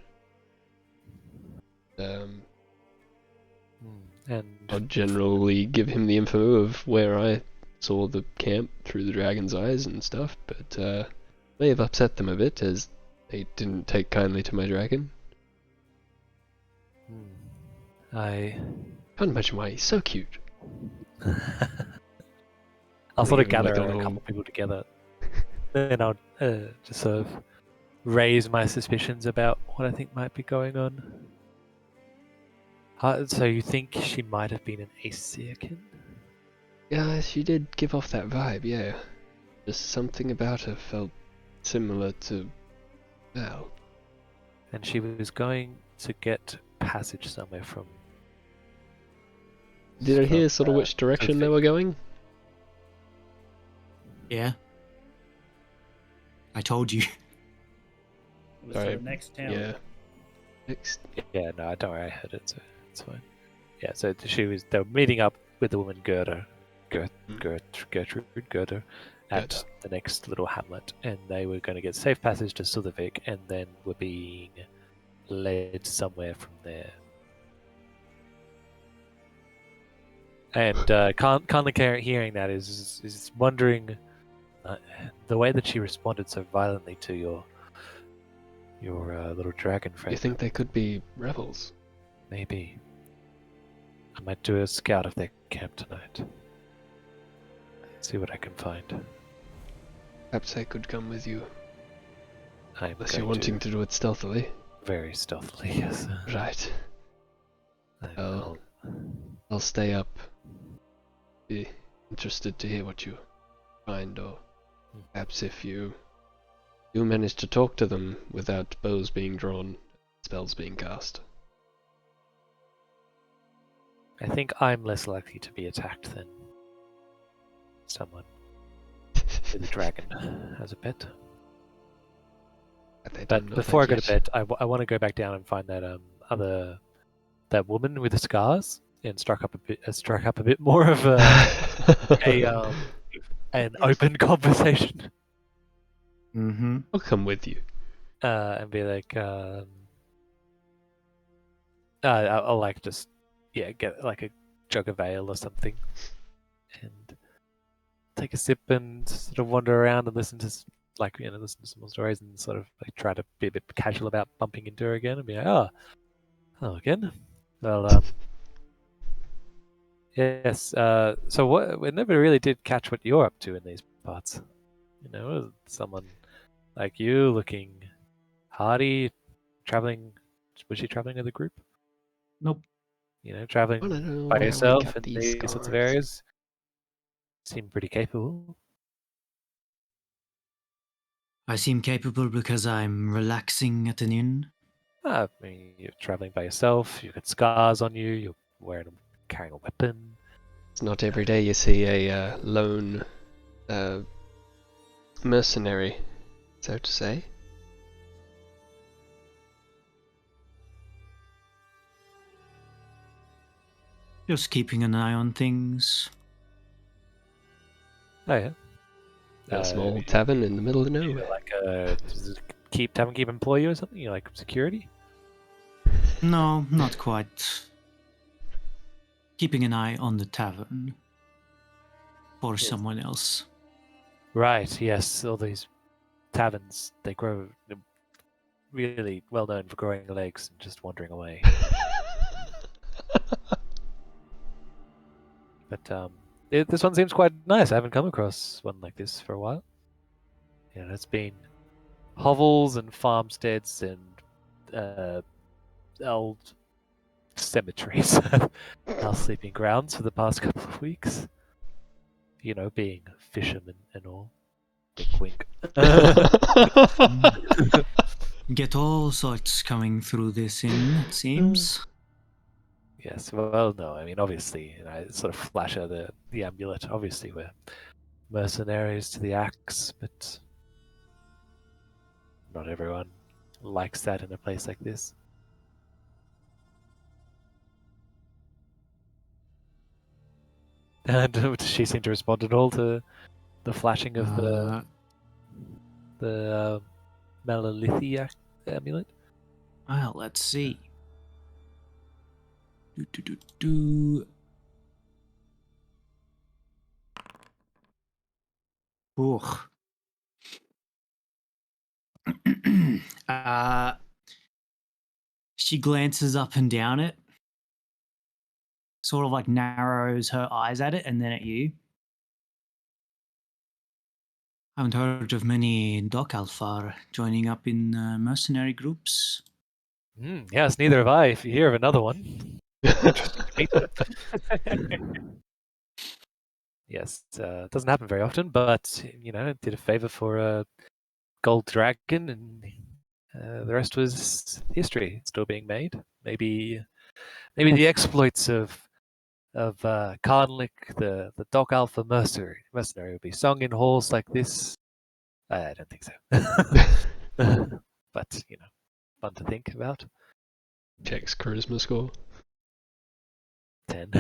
And I'll generally give him the info of where I saw the camp through the dragon's eyes and stuff, but may have upset them a bit as they didn't take kindly to my dragon. I Can't imagine why he's so cute. I'll sort of Even like gather a a little- couple people together. Then I'll just sort of raise my suspicions about what I think might be going on. So you think she might have been an Aesirkin? Yeah, she did give off that vibe, yeah. Just something about her felt similar to Val. And she was going to get passage somewhere from... Did I hear from, sort of which direction they Tavern. were going? Yeah. I told you. It was Sorry, the next town. Yeah. Next. Yeah, no, don't worry, I heard it, so it's fine. Yeah, so they were meeting up with the woman Gertrude at Gerda. the next little hamlet, and they were going to get safe passage to Suthervik, and then were being led somewhere from there. And Conley hearing that is wondering the way that she responded so violently to your little dragon friend. You think they could be rebels? Maybe. I might do a scout of their camp tonight. See what I can find. Perhaps I could come with you. I'm Unless going you're wanting to do it stealthily. very stealthily, yes. Right. I'll- I'll stay up. Be interested to hear what you find, or perhaps if you manage to talk to them without bows being drawn, spells being cast. I think I'm less likely to be attacked than someone with a dragon as a pet. But before I go to bed, I want to go back down and find that that woman with the scars and strike up a bit more of an open conversation. Mm-hmm. I'll come with you. And be like, I'll like just get like a jug of ale or something, and take a sip and sort of wander around and listen to listen to some more stories and sort of like try to be a bit casual about bumping into her again and be like, oh again. Well, Yes. So what? We never really did catch what you're up to in these parts. You know, someone like you looking hardy, traveling. Was she traveling with a group? Nope. You know, traveling I don't know by where we yourself got in these these sorts of scars. areas. Seem pretty capable. I seem capable because I'm relaxing at an inn. I mean, you're traveling by yourself. You've got scars on you. You're carrying a weapon. It's not every day you see a lone mercenary, so to say. Just keeping an eye on things. Oh yeah. A small tavern in the middle of You're nowhere. like does it tavern keep employee or something? You're like security. No, not quite. Keeping an eye on the tavern. For Yes. someone else. Right. Yes. All these taverns, they grow. They're really well known for growing legs and just wandering away. But this one seems quite nice. I haven't come across one like this for a while. You know, it's been hovels and farmsteads and old cemeteries, our sleeping grounds for the past couple of weeks. You know, being fishermen and all. Wink, wink. Get all sorts coming through this inn, it seems. Yes, well, no, I mean, obviously, you know, I sort of flash her the amulet. Obviously, we're mercenaries to the axe, but not everyone likes that in a place like this. And does she seem to respond at all to the flashing of the Malalithiac amulet? Well, let's see. Do. Ugh. She glances up and down it, sort of like narrows her eyes at it and then at you. Haven't heard of many Doc Alfar joining up in mercenary groups. Yes, neither have I. If you hear of another one, interesting to meet them. Yes, it doesn't happen very often, but you know, did a favor for a gold dragon, and the rest was history. It's still being made. Maybe the exploits of Karnlik, the Doc Alpha mercenary will be sung in halls like this. I don't think so, but you know, fun to think about. Check's charisma score. 10.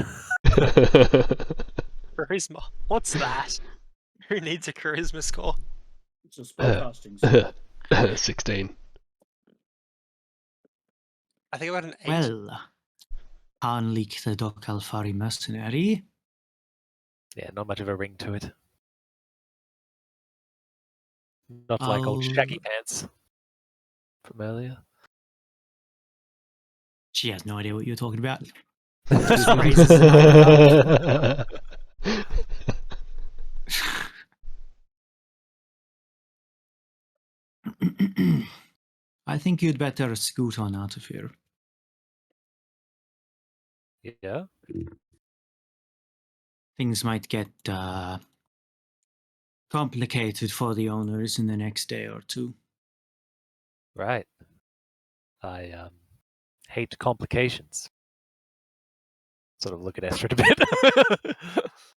Charisma. What's that? Who needs a charisma score? It's a spellcasting skill. 16. I think I got an 8. Well, Hanlik the Doc Alfari mercenary. Yeah, not much of a ring to it. Not like old Shaggy Pants from earlier. She has no idea what you're talking about. I think you'd better scoot on out of here. Yeah. Things might get complicated for the owners in the next day or two. Right. I hate complications. Sort of look at Estrid a bit.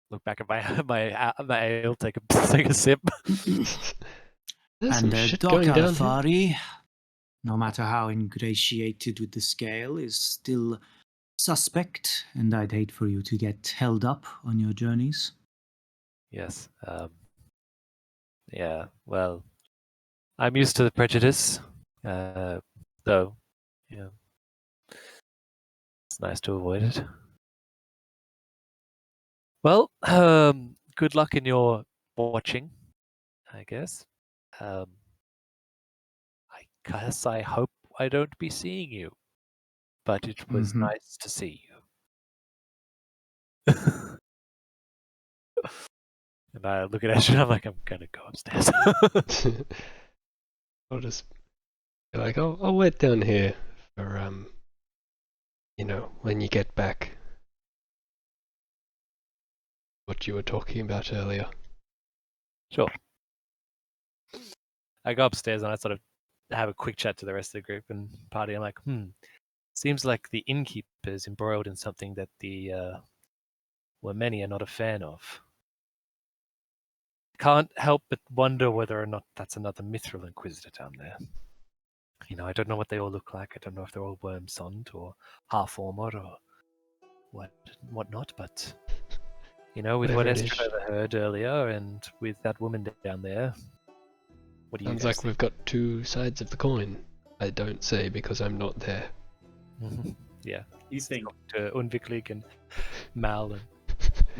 Look back at my ale, take a sip. There's some And shit Doc going down here. Alfari, no matter how ingratiated with the scale, is still suspect, and I'd hate for you to get held up on your journeys. Yes. Yeah. Well, I'm used to the prejudice, though. Yeah. It's nice to avoid it. Well, good luck in your watching, I guess. I guess I hope I don't be seeing you, but it was nice to see you. And I look at Astrid and I'm like, I'm gonna go upstairs. I'll just be like, I'll wait down here for when you get back. What you were talking about earlier. Sure. I go upstairs and I sort of have a quick chat to the rest of the group and party. I'm like, seems like the innkeeper's embroiled in something that the many are not a fan of. Can't help but wonder whether or not that's another Mithril Inquisitor down there. I don't know what they all look like. I don't know if they're all worm-sonned or half-armored or whatnot, but with Whatever what it Esther is. overheard earlier and with that woman down there, what do you Sounds guys like think? we've got two sides of the coin. I don't say because I'm not there. Yeah. You think? To Unviklig and Mal and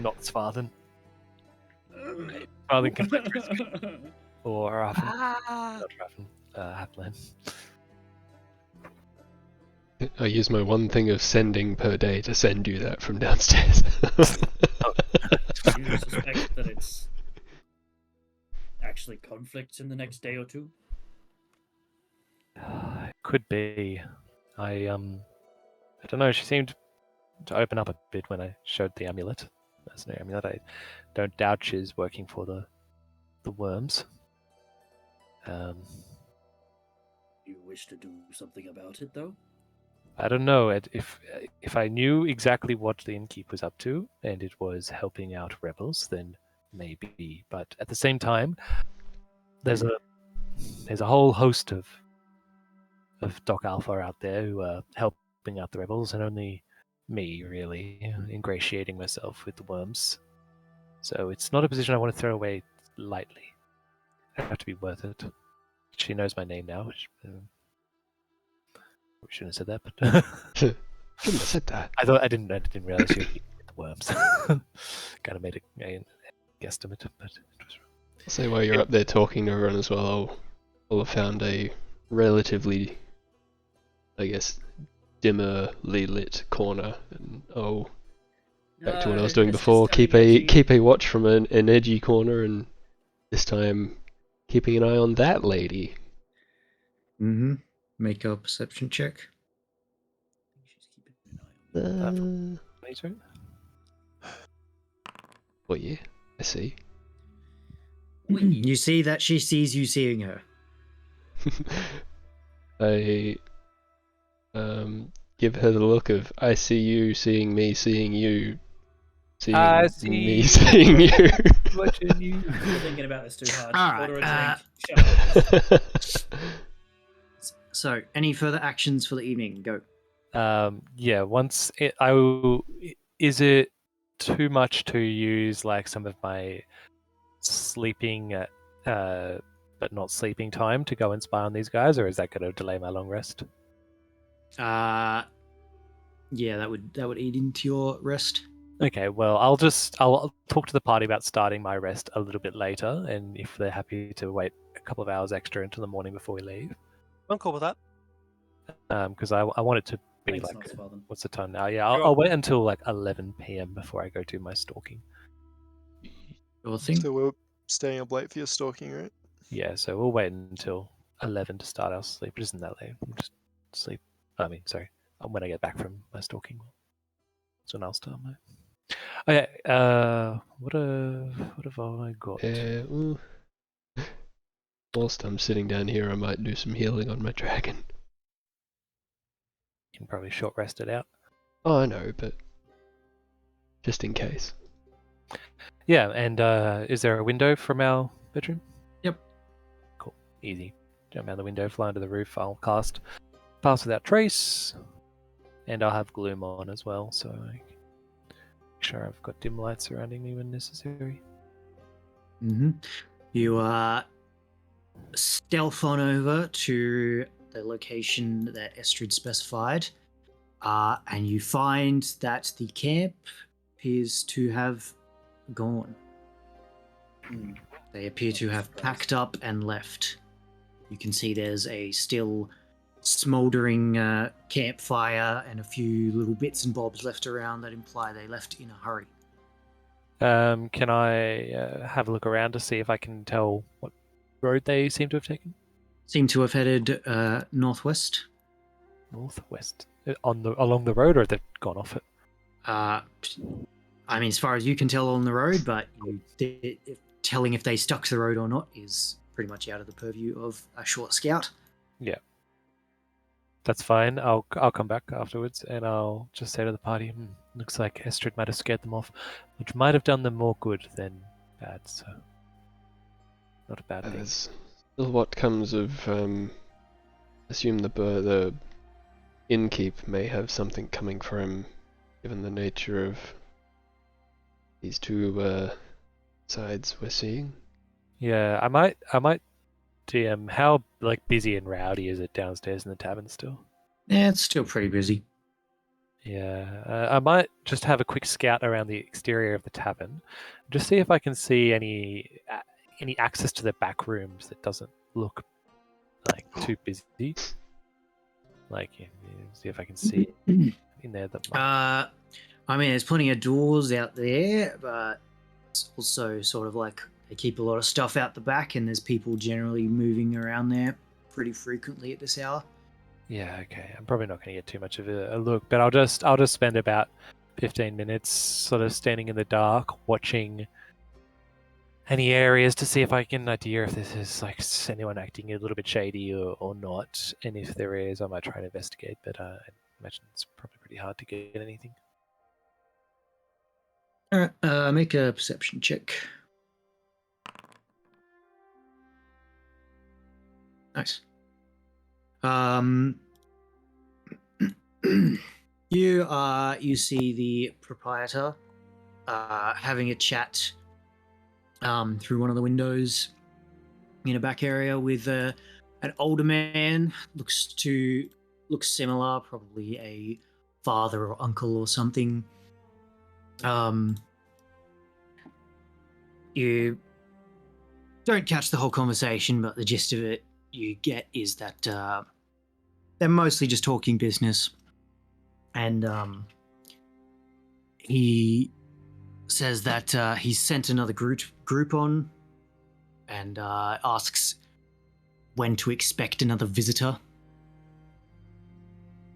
Notsfathen. Fathen can or Raffen. Not Raffen. Haplan. I use my one thing of sending per day to send you that from downstairs. Do you suspect that it's actually conflicts in the next day or two? Could be. I don't know. She seemed to open up a bit when I showed the amulet. That's no amulet. I don't doubt she's working for the worms. You wish to do something about it, though? I don't know if I knew exactly what the innkeep was up to and it was helping out rebels, then maybe. But at the same time, there's a whole host of Doc Alpha out there who are helping out the rebels, and only me really ingratiating myself with the worms. So it's not a position I want to throw away lightly. It have to be worth it. She knows my name now, which we shouldn't have said that, but Shouldn't have said that. I didn't realize she was with the worms. Kind of made a guesstimate, but it was I'll say while you're up there talking to everyone as well, I'll have found a relatively, I guess, dimmerly lit corner, and back to what I was doing before. Keep a watch from an edgy corner, and this time keeping an eye on that lady. Mm-hmm. Make a perception check. She's keeping an eye on me. later. Oh yeah, I see. You see that she sees you seeing her. I give her the look of I see you seeing me seeing you seeing I me see seeing you. Watching you. You're thinking about this too hard. All Order right, a drink. Shut up. So, any further actions for the evening? Go. Yeah. I will. Is it too much to use like some of my sleeping, but not sleeping time to go and spy on these guys, or is that going to delay my long rest? Yeah, that would eat into your rest. Okay, well, I'll talk to the party about starting my rest a little bit later, and if they're happy to wait a couple of hours extra until the morning before we leave, I'm cool with that. because I want it to be Thanks, like, Notsfathen. what's the time now? Yeah, Sure. I'll wait until like 11 p.m. before I go do my stalking. Your thing. So we're staying up late for your stalking, right? Yeah, so we'll wait until 11 to start our sleep. It isn't that late. We'll just sleep. When I get back from my stalking, that's when I'll start my. Okay, what have I got? Ooh. Whilst I'm sitting down here, I might do some healing on my dragon. You can probably short rest it out. Oh, I know, but just in case. Yeah, and is there a window from our bedroom? Yep. Cool. Easy. Jump out the window, fly into the roof. I'll cast Pass Without Trace, and I'll have Gloom on as well, so I make sure I've got dim light surrounding me when necessary. Mm-hmm. You stealth on over to the location that Estrid specified, and you find that the camp appears to have gone. They appear to have packed up and left. You can see there's a still smouldering campfire and a few little bits and bobs left around that imply they left in a hurry. Can I have a look around to see if I can tell what road they seem to have taken? Seem to have headed northwest. Northwest. Along the road, or they've gone off it? I mean, as far as you can tell on the road, but telling if they stuck to the road or not is pretty much out of the purview of a short scout. Yeah. That's fine. I'll come back afterwards and I'll just say to the party, looks like Estrid might have scared them off, which might have done them more good than bad, so not a bad thing. There's still what comes of, assume the innkeep may have something coming for him, given the nature of these two sides we're seeing. Yeah, I might DM, how busy and rowdy is it downstairs in the tavern still? Yeah, it's still pretty busy. Yeah, I might just have a quick scout around the exterior of the tavern, just see if I can see any access to the back rooms that doesn't look too busy. See if I can see in there that might... I mean, there's plenty of doors out there, but it's also sort of like they keep a lot of stuff out the back, and there's people generally moving around there pretty frequently at this hour. Yeah, okay. I'm probably not going to get too much of a look, but I'll just spend about 15 minutes sort of standing in the dark, watching any areas to see if I get an idea if this is anyone acting a little bit shady or not. And if there is, I might try and investigate, but I imagine it's probably pretty hard to get anything. All right, make a perception check. Nice. You see the proprietor having a chat through one of the windows in a back area with an older man. Looks similar, probably a father or uncle or something. You don't catch the whole conversation, but the gist of it you get is that they're mostly just talking business, and he says that he's sent another group on, and asks when to expect another visitor.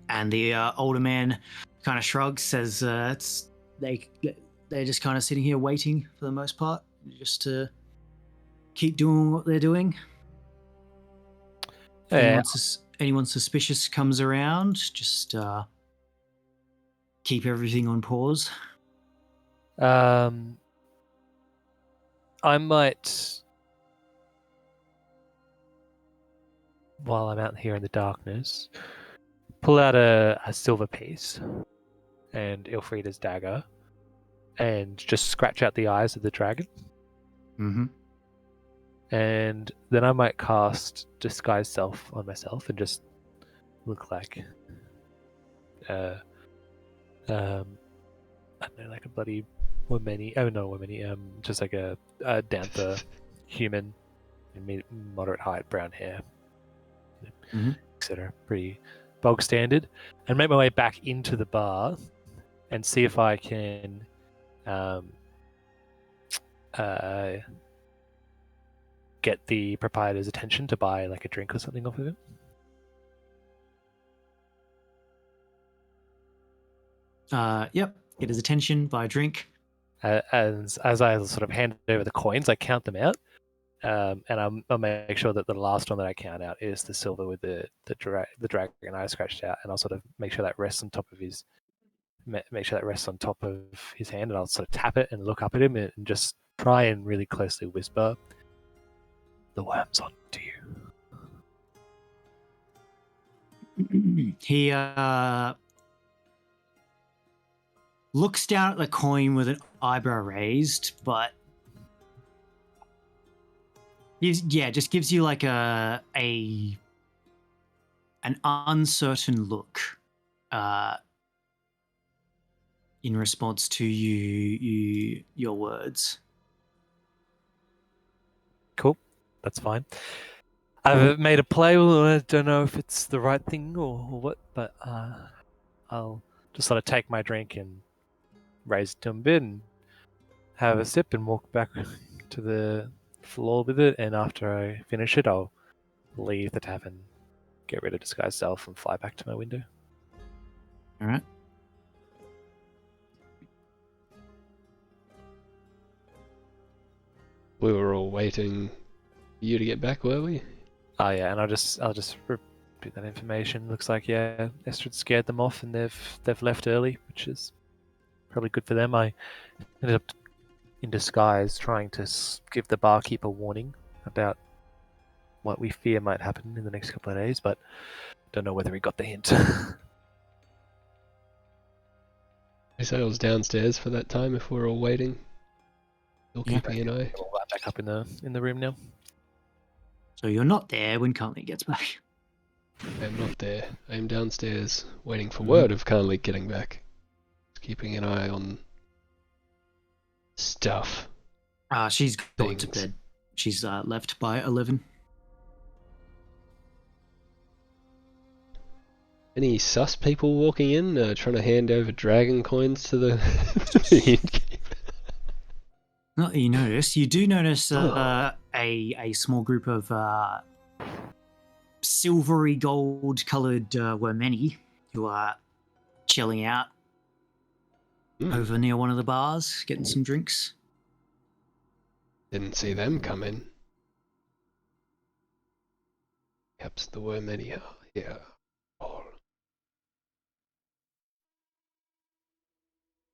And the older man kind of shrugs, says they're just kind of sitting here waiting for the most part, just to keep doing what they're doing. Anyone suspicious comes around, just keep everything on pause. I might, while I'm out here in the darkness, pull out a silver piece and Ilfrida's dagger and just scratch out the eyes of the dragon. Mm-hmm. And then I might cast Disguise Self on myself and just look like I don't know, like a bloody just like a Dantha human, moderate height, brown hair, etc. Pretty bog standard, and make my way back into the bar and see if I can get the proprietor's attention to buy like a drink or something off of him. Yep. Get his attention, buy a drink. As I sort of hand over the coins, I count them out, and I'll make sure that the last one that I count out is the silver with the dragon I scratched out, and I'll sort of make sure that rests on top of his hand, and I'll sort of tap it and look up at him and just try and really closely whisper, "The worm's on to you." He looks down at the coin with an eyebrow raised, but just gives you like an uncertain look in response to your words. Cool, that's fine. I've made a play. I don't know if it's the right thing or what, but I'll just sort of take my drink and raise it to him a bit and have a sip and walk back to the floor with it. And after I finish it, I'll leave the tavern, get rid of disguise self, and fly back to my window. All right. We were all waiting for you to get back, were we? Oh yeah, and I'll just repeat that information. Looks like Estrid scared them off, and they've left early, which is probably good for them. I ended up in disguise trying to give the barkeep a warning about what we fear might happen in the next couple of days, but don't know whether he got the hint. I say I was downstairs for that time if we're all waiting. Still Yeah. keeping an eye. We'll right back up in the room now. So you're not there when Carly gets back. I am not there. I am downstairs waiting for Mhm. word of Carly getting back. Keeping an eye on stuff. She's gone to Things. bed. She's left by 11. Any sus people walking in, trying to hand over dragon coins to the innkeeper? Not that you notice. You do notice Oh. a small group of silvery gold coloured Womeni who are chilling out over near one of the bars, getting some drinks. Didn't see them come in. Perhaps there were many here. Oh.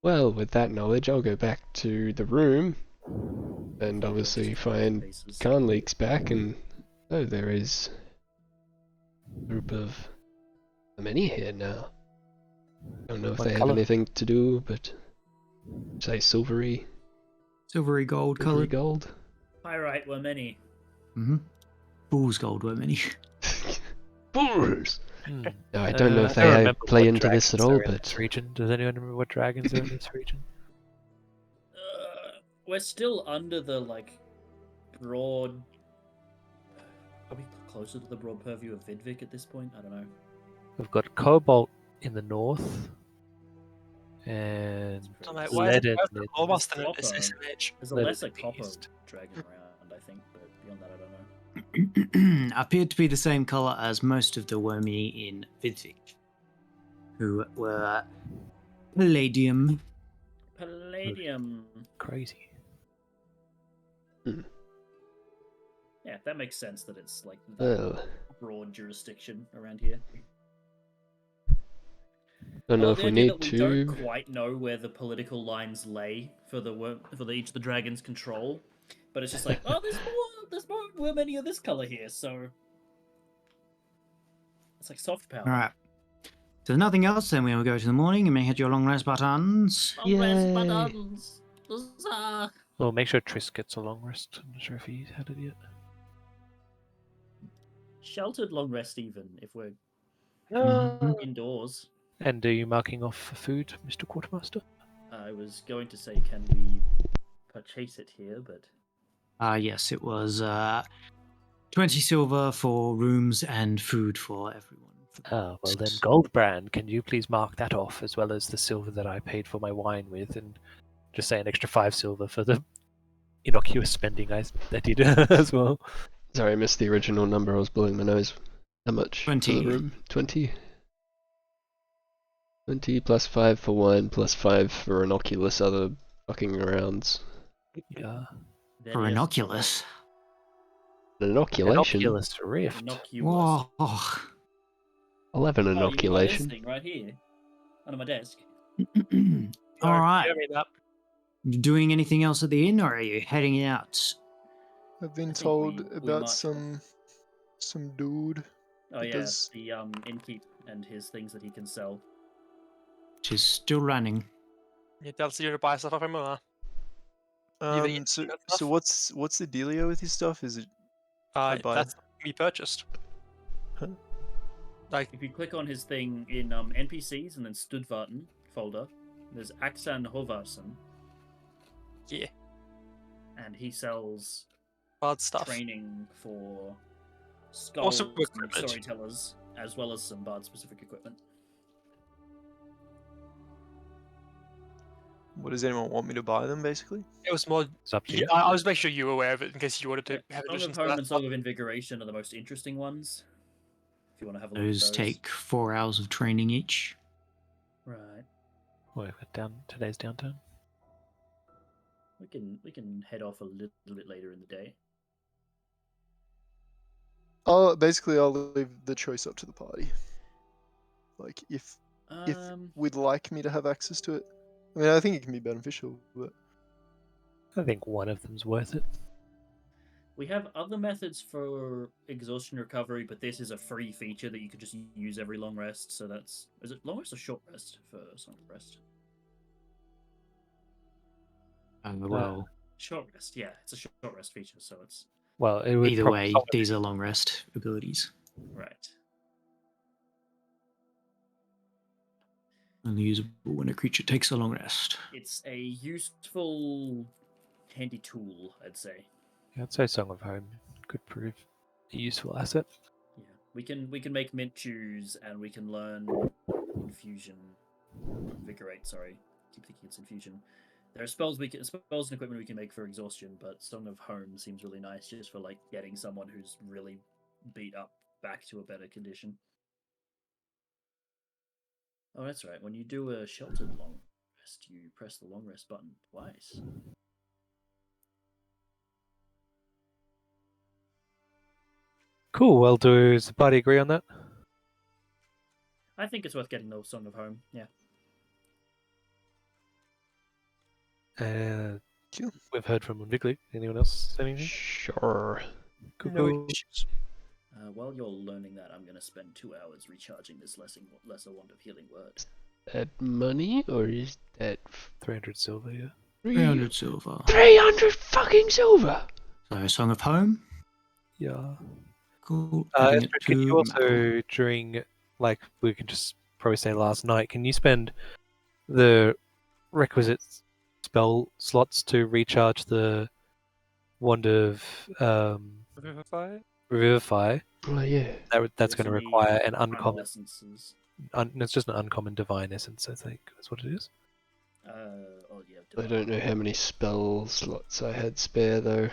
Well, with that knowledge, I'll go back to the room and obviously find Faces. Carnleek's back, and oh, there is a group of many here now. Don't know if What they have colour? anything to do, but say silvery Silvery gold silvery coloured. gold. Pyrite were many. Mm-hmm. Fool's gold Womeni. Bulls! Hmm. No, I don't know if I don't they remember play what into this at dragons all, are in but this region. Does anyone remember what dragons are in this region? We're still under the broad. Are we closer to the broad purview of Vidvik at this point? I don't know. We've got Cobalt in the north, and Oh, mate, why is it Leaden in all of us than Copper. SMH? There's a Let it lesser be copper east. dragon around, I think, but beyond that, I don't know. Appeared to be the same colour as most of the Womeni in Vidvik, who were palladium. Palladium. crazy. Yeah, that makes sense that it's like that well, broad jurisdiction around here. don't know Well, if the we idea need that we to. don't quite know where the political lines lay for each of the dragons' control, but it's just like, oh, there's more many of this color here, so it's like soft power. All right. So nothing else, then we'll go to the morning. You may hit your long rest buttons. Long rest Yay. buttons. Huzzah. Well, make sure Triss gets a long rest. I'm not sure if he's had it yet. Sheltered long rest, even if we're Mhm. indoors. And are you marking off for food, Mr. Quartermaster? I was going to say, can we purchase it here, but Yes, it was 20 silver for rooms and food for everyone. Ah, well then, Goldbrand, can you please mark that off, as well as the silver that I paid for my wine with, and just say an extra 5 silver for the innocuous spending I did as well. Sorry, I missed the original number. I was blowing my nose. How much for 20. the room? 20? 20 plus 5 for wine, plus 5 for innocuous other fucking arounds. Yeah. then For yes, inoculous. An inoculation? Innocuous rift. Innocuous. Whoa. I'll have an Oh, you mean like this inoculation. thing right here, under my desk. All right. Give me that. You doing anything else at the inn, or are you heading out? I've been think told we about march some dude. Oh It yeah, does- the innkeep and his things that he can sell. Which is still running. You tell you to buy stuff off him, or Either So good so enough. what's the dealio with his stuff? Is it I buy that's we purchased. Huh? Like, If you click on his thing in NPCs and then Studvarten folder, there's Aksan Hovarson, yeah, and he sells bad stuff. training for skulls Also and equipment. storytellers, as well as some bard-specific equipment. What does anyone want me to buy them? Basically. It was more. It's up to Yeah, you. I was making sure you were aware of it in case you wanted to Yeah, have Song of additions to Home that. and Song of Invigoration are the most interesting ones. If you want to have a look Those at those. take 4 hours of training each. Right. Oh, we've got today's downturn. We can head off a little bit later in the day. Basically, I'll leave the choice up to the party. Like, if we'd like me to have access to it. I mean, I think it can be beneficial, but I think one of them's worth it. We have other methods for exhaustion recovery, but this is a free feature that you could just use every long rest. So is it long rest or short rest for Song of Rest? Well, Short rest, yeah, it's a short rest feature, so it's Well, it would either probably way, solve it. these are long rest abilities. right. Only usable when a creature takes a long rest. It's a useful, handy tool, I'd say. Yeah, I'd say Song of Home could prove a useful asset. Yeah, we can make mint chews, and we can learn infusion, invigorate. Sorry, keep thinking it's infusion. There are spells and equipment we can make for exhaustion, but Song of Home seems really nice just for like getting someone who's really beat up back to a better condition. Oh, that's right. When you do a sheltered long rest, you press the long rest button twice. Cool. Well, does the party agree on that? I think it's worth getting the Song of Home. Yeah. Cool. We've heard from Unvigly. Anyone else say anything? Sure. Cool, No cool. issues. While you're learning that, I'm going to spend 2 hours recharging this lesser wand of healing word. That money or is that 300 silver, yeah. 300 silver. 300 fucking silver? So, Song of Home. Yeah. Cool. Adding it Can you to also, Mal. during, like, we can just probably say last night, can you spend the requisite spell slots to recharge the Wand of Revivify? Oh yeah. That's going to Also need require an primal uncommon. essences. It's just an uncommon divine essence, I think. That's what it is. Oh yeah. I don't know how many spell slots I had spare though.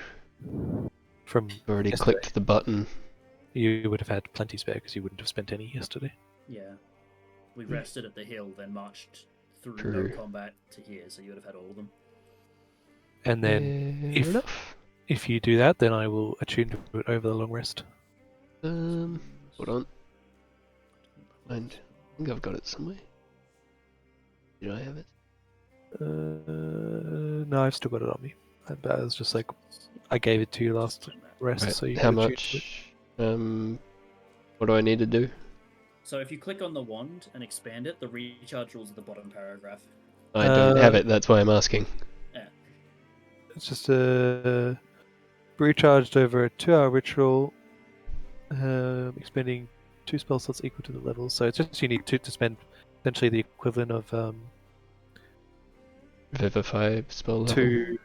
From I've already yesterday. clicked the button. You would have had plenty spare because you wouldn't have spent any yesterday. Yeah. We rested at the hill, then marched through True. no combat to here, so you would have had all of them. And then Fair enough. if you do that, then I will attune to it over the long rest. Hold on. I think I've got it somewhere. Did I have it? No, I've still got it on me. But I was just like, I gave it to you last rest, Right. so you How could attune to it. much? What do I need to do? So if you click on the wand and expand it, the recharge rules at the bottom paragraph. I don't have it. That's why I'm asking. It's just recharged over a 2-hour ritual, expending 2 spell slots equal to the level. So it's just you need to spend essentially the equivalent of Vivify spell level. 2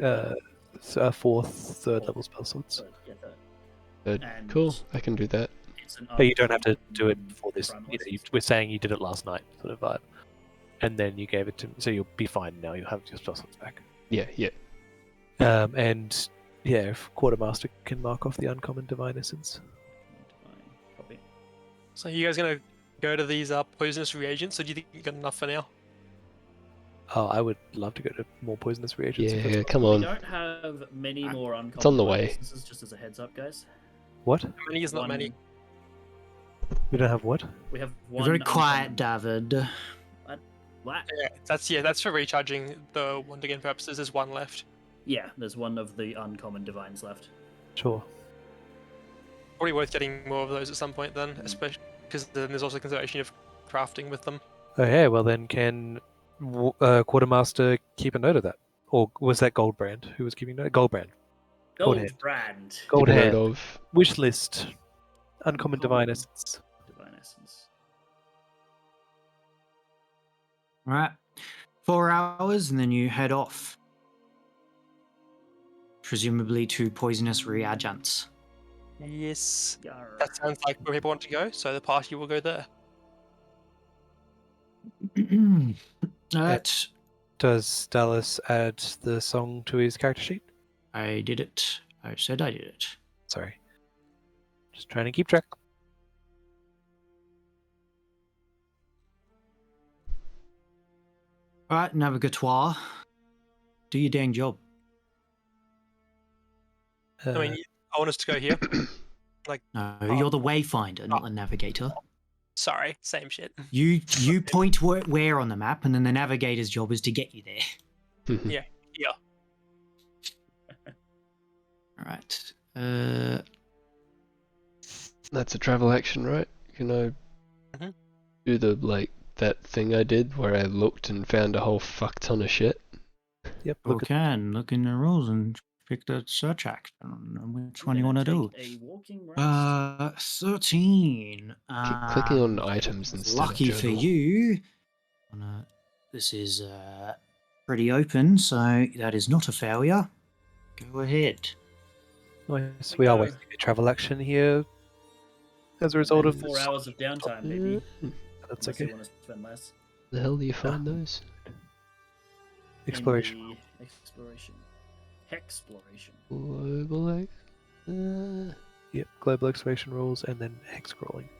4th, 3rd level spell slots. So, yeah, Good. and Cool. I can do that. it's an But you don't have to do it uncommon for this. primal You know, essence. we're saying you did it last night, sort of vibe, and then you gave it to me, so you'll be fine now. You'll have your spell slots back. Yeah, yeah. And yeah, if Quartermaster can mark off the uncommon divine essence. Divine. Copy. So you guys gonna go to these poisonous reagents, or do you think you got enough for now? Oh, I would love to go to more poisonous reagents. if that's Yeah, come We on. don't have many more uncommon on the divine way. essences, just as a heads up, guys. What? How many is not many? We don't have what? We have You're one. very quiet, uncommon- David. What? That's for recharging the wand again purposes. There's one left. Yeah, there's one of the uncommon divines left. Sure. Probably worth getting more of those at some point then, especially because then there's also consideration of crafting with them. Okay, well then can Quartermaster keep a note of that? Or was that Goldbrand who was keeping note? Goldbrand. Gold Goldhand. brand. Gold Keep a note hand. of. Wish list. Uncommon divine Uncommon. essence. Divine essence. Right. 4 hours, and then you head off. Presumably to poisonous reagents. Yes. Yarr. That sounds like where people want to go, so the party will go there. At Does Dallas add the song to his character sheet? I did it. I said I did it. Sorry. Just trying to keep track. All right, Navigatoire. Do your dang job. I mean, I want us to go here. No, you're the wayfinder, not the navigator. Sorry, same shit. You point where on the map, and then the navigator's job is to get you there. Yeah. All right. That's a travel action, right? Can I Mhm. do that thing I did where I looked and found a whole fuck ton of shit? Yep. You can look in the rules and pick the search action. I don't know which one you want to do. A walking rest. 13. Keep clicking on items instead Lucky of for journal. you. This is pretty open, so that is not a failure. Go ahead. Nice. We are wasting a travel action here as a result of 4 hours of downtime, maybe. That's Unless okay. you want to spend less. The hell do you find those? Exploration. In the exploration. Hexploration. Global Yep. Global exploration rules and then hex scrolling.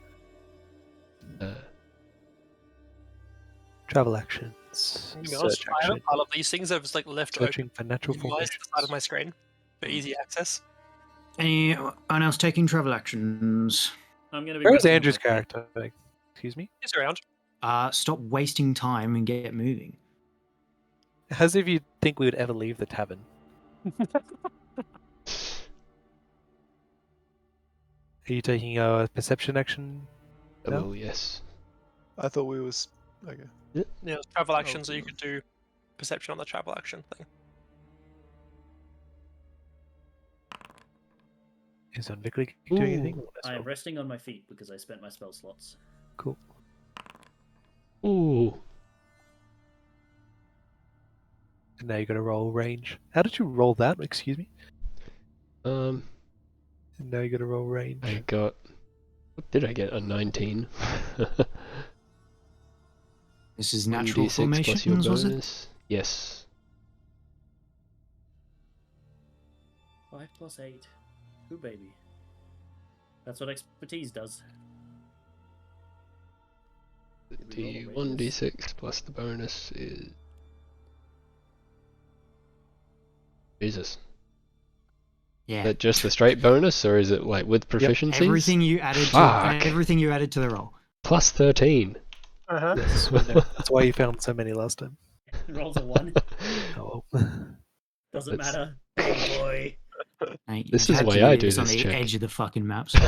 Travel actions. To be honest, Search I have a action. pile of these things I've just left open. Searching for natural Minimize formations. the side of my screen for easy access. Anyone else taking travel actions? I'm going to be. Where's resting on Andrew's my feet. character? Excuse me? It's around. Stop wasting time and get moving. As if you think we would ever leave the tavern. Are you taking a perception action? No? Oh, yes. I thought we was okay. Yeah, travel action, so you yeah. could do perception on the travel action thing. Is on Vicky doing anything? Ooh. I am resting on my feet because I spent my spell slots. Cool. Ooh. And now you got to roll range. How did you roll that? Excuse me. And now you got to roll range. I got... What did I get? A 19. This is natural 1d6 plus your formations, was it? bonus. Yes. 5 plus 8. Ooh, baby. That's what expertise does. Did we roll a raise? 1d6 plus the bonus is... Jesus. Yeah. Is that just the straight bonus, or is it like with proficiencies? Everything you added Fuck. to the roll. Plus 13. Uh-huh. Yes, well, no, that's why you found so many last time. Rolls a 1. Oh well. Doesn't That's- matter. Big boy. Mate, This you is had why to I do do this on this the check. edge of the fucking map. So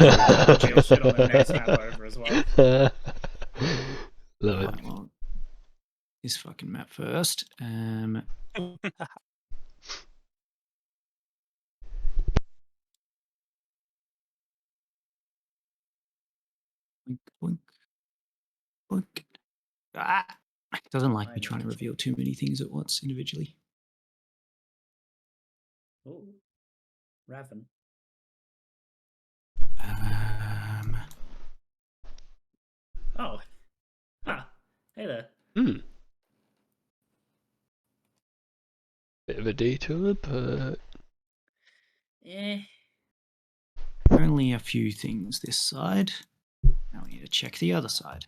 Jail shit on the next map over as well. Love it. Right, well, this fucking map first. Boink, boink, boink. Ah! It doesn't like me trying to reveal too many things at once individually. Oh. Raven. Oh. Huh. Hey there. Hmm. Bit of a detour, but... Eh. Only a few things this side. Now we need to check the other side.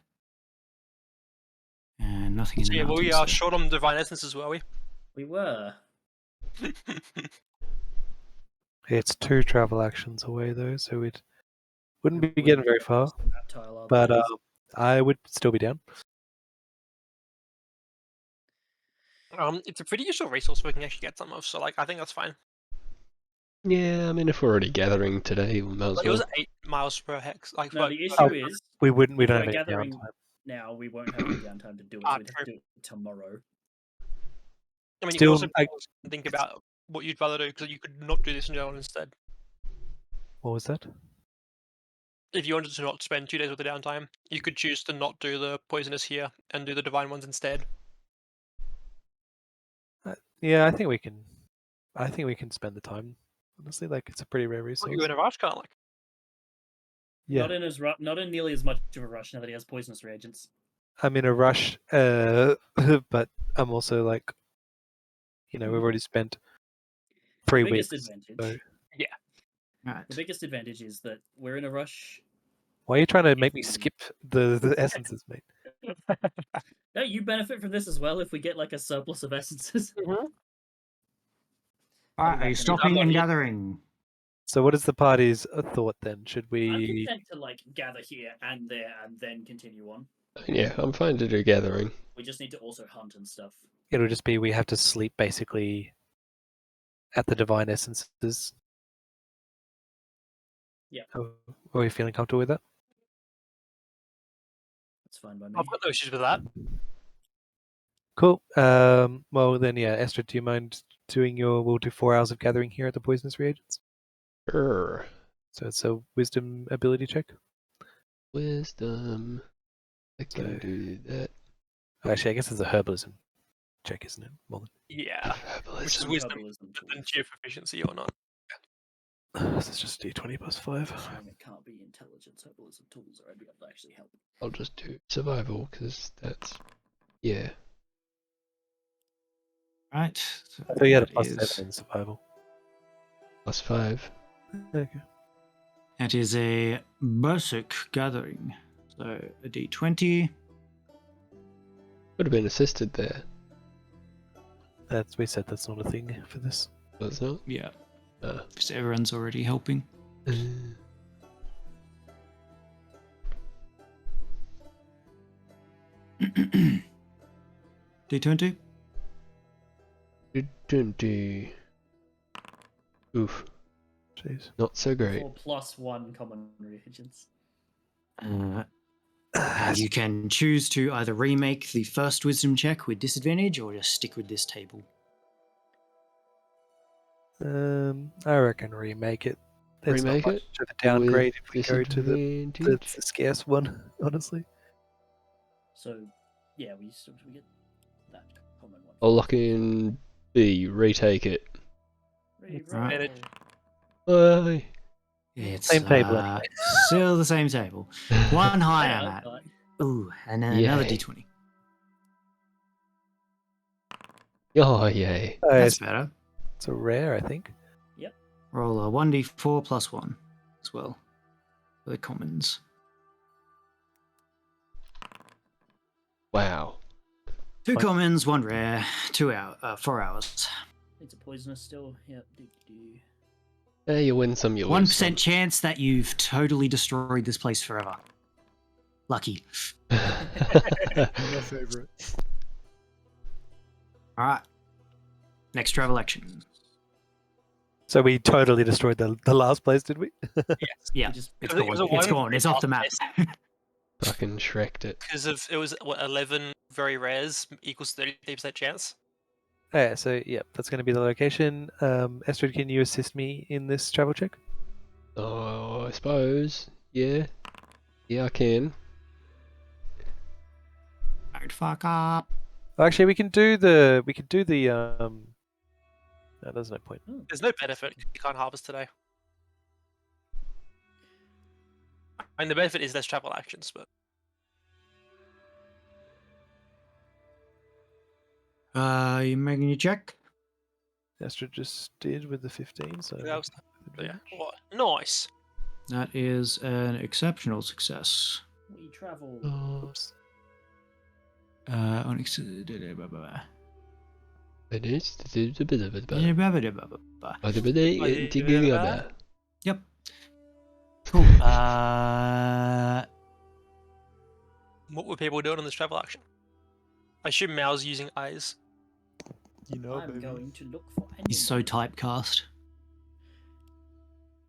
And nothing in So the yeah, well, we mountains are there. short on divine essences, were we? We were. It's 2 travel actions away though, so we wouldn't be Wouldn't getting very far. across the map tile But otherwise. I would still be down. It's a pretty useful resource we can actually get some of, so like I think that's fine. Yeah, I mean, if we're already gathering today, we might as Like it well. was 8 miles per hex. Like No, for- the Oh, issue is We don't we're have any gathering- downtime. now we won't have any downtime to do it, Ah, so we'd have true. to do it tomorrow. I mean, Still, you can also think about what you'd rather do, because you could not do this in general instead. What was that? If you wanted to not spend 2 days with the downtime, you could choose to not do the poisonous here and do the divine ones instead. Yeah, I think we can. I think we can spend the time. Honestly, like it's a pretty rare What resource. you in a rush, kind of like. Yeah, Not in nearly as much of a rush now that he has poisonous reagents. I'm in a rush, but I'm also like You know, we've already spent 3 The biggest weeks. advantage. So Right. The biggest advantage is that we're in a rush. why are you trying to make me we- skip the essences, mate? No, you benefit from this as well if we get like a surplus of essences. Alright, are you stopping and gathering? So what is the party's thought then? Should I'm we? content to like gather here and there and then continue on. Yeah, I'm fine to do gathering. We just need to also hunt and stuff. It'll just be we have to sleep basically at the divine essences. Yeah. Are we feeling comfortable with that? That's fine by me. I've got no issues with that. Cool. Well then, yeah, Esther, do you mind doing your? We'll do 4 hours of gathering here at the poisonous reagents. Sure. So it's a wisdom ability check. Wisdom. I can So- do that. Actually, I guess it's a herbalism check, isn't it? More Yeah. Which is Herbalism. wisdom, Herbalism but then tools. geo proficiency or not. than so it's just d20 plus 5. Shame it can't be intelligence herbalism tools, or I'd be able to actually help. I'll just do survival because that's yeah. Right. So you had a that plus is- 7 in survival. +5. Okay. That is a Berserk gathering. So a d20. Would have been assisted there. We said that's not a thing for this. But it's not. Yeah. Uh, Because everyone's already helping. D20. 20. Oof, Jeez. not so great. 4+1 common reagents. And you can choose to either remake the first wisdom check with disadvantage or just stick with this table. I reckon remake it. There's Remake not much it to the downgrade if we With go to the disadvantage? scarce one, honestly. So, yeah, we get that common one. I'll lock in B. Retake it. Right. Bye. It's Same table still the same table. One higher, Yeah, Matt. but- Ooh, and then another Yay. d20. Oh yay. That's better. It's a rare, I think. Roll a 1d4 plus 1 as well for the commons. Wow. 2 Fine. commons, 1 rare, 4 hours. It's a poisonous still. Yep. Hey, you win some, you lose 1% chance that you've totally destroyed this place forever. Lucky. some. My favorite. Alright. Next travel action. So we totally destroyed the last place, did we? Yeah, just- it's I think it was gone. a It's one- gone. It's off the map. Fucking Shrek'd it. Because of it was what 11 very rares equals 33% chance. Yeah, so yeah, that's going to be the location. Estrid, can you assist me in this travel check? Oh, I suppose. Yeah. Yeah, I can. Don't fuck up. Actually, we can do the No, there's no point. There's no benefit. You can't harvest today. And the benefit is less travel actions, but You making your check? Estrid just did with the 15, so that was, but yeah. What? Nice. That is an exceptional success. We travel. Oh, Oops. On ex- it is. Yep. Cool. What were people doing on this travel action? I assume Mao's using eyes. You know, I'm baby. going to look for. He's so typecast.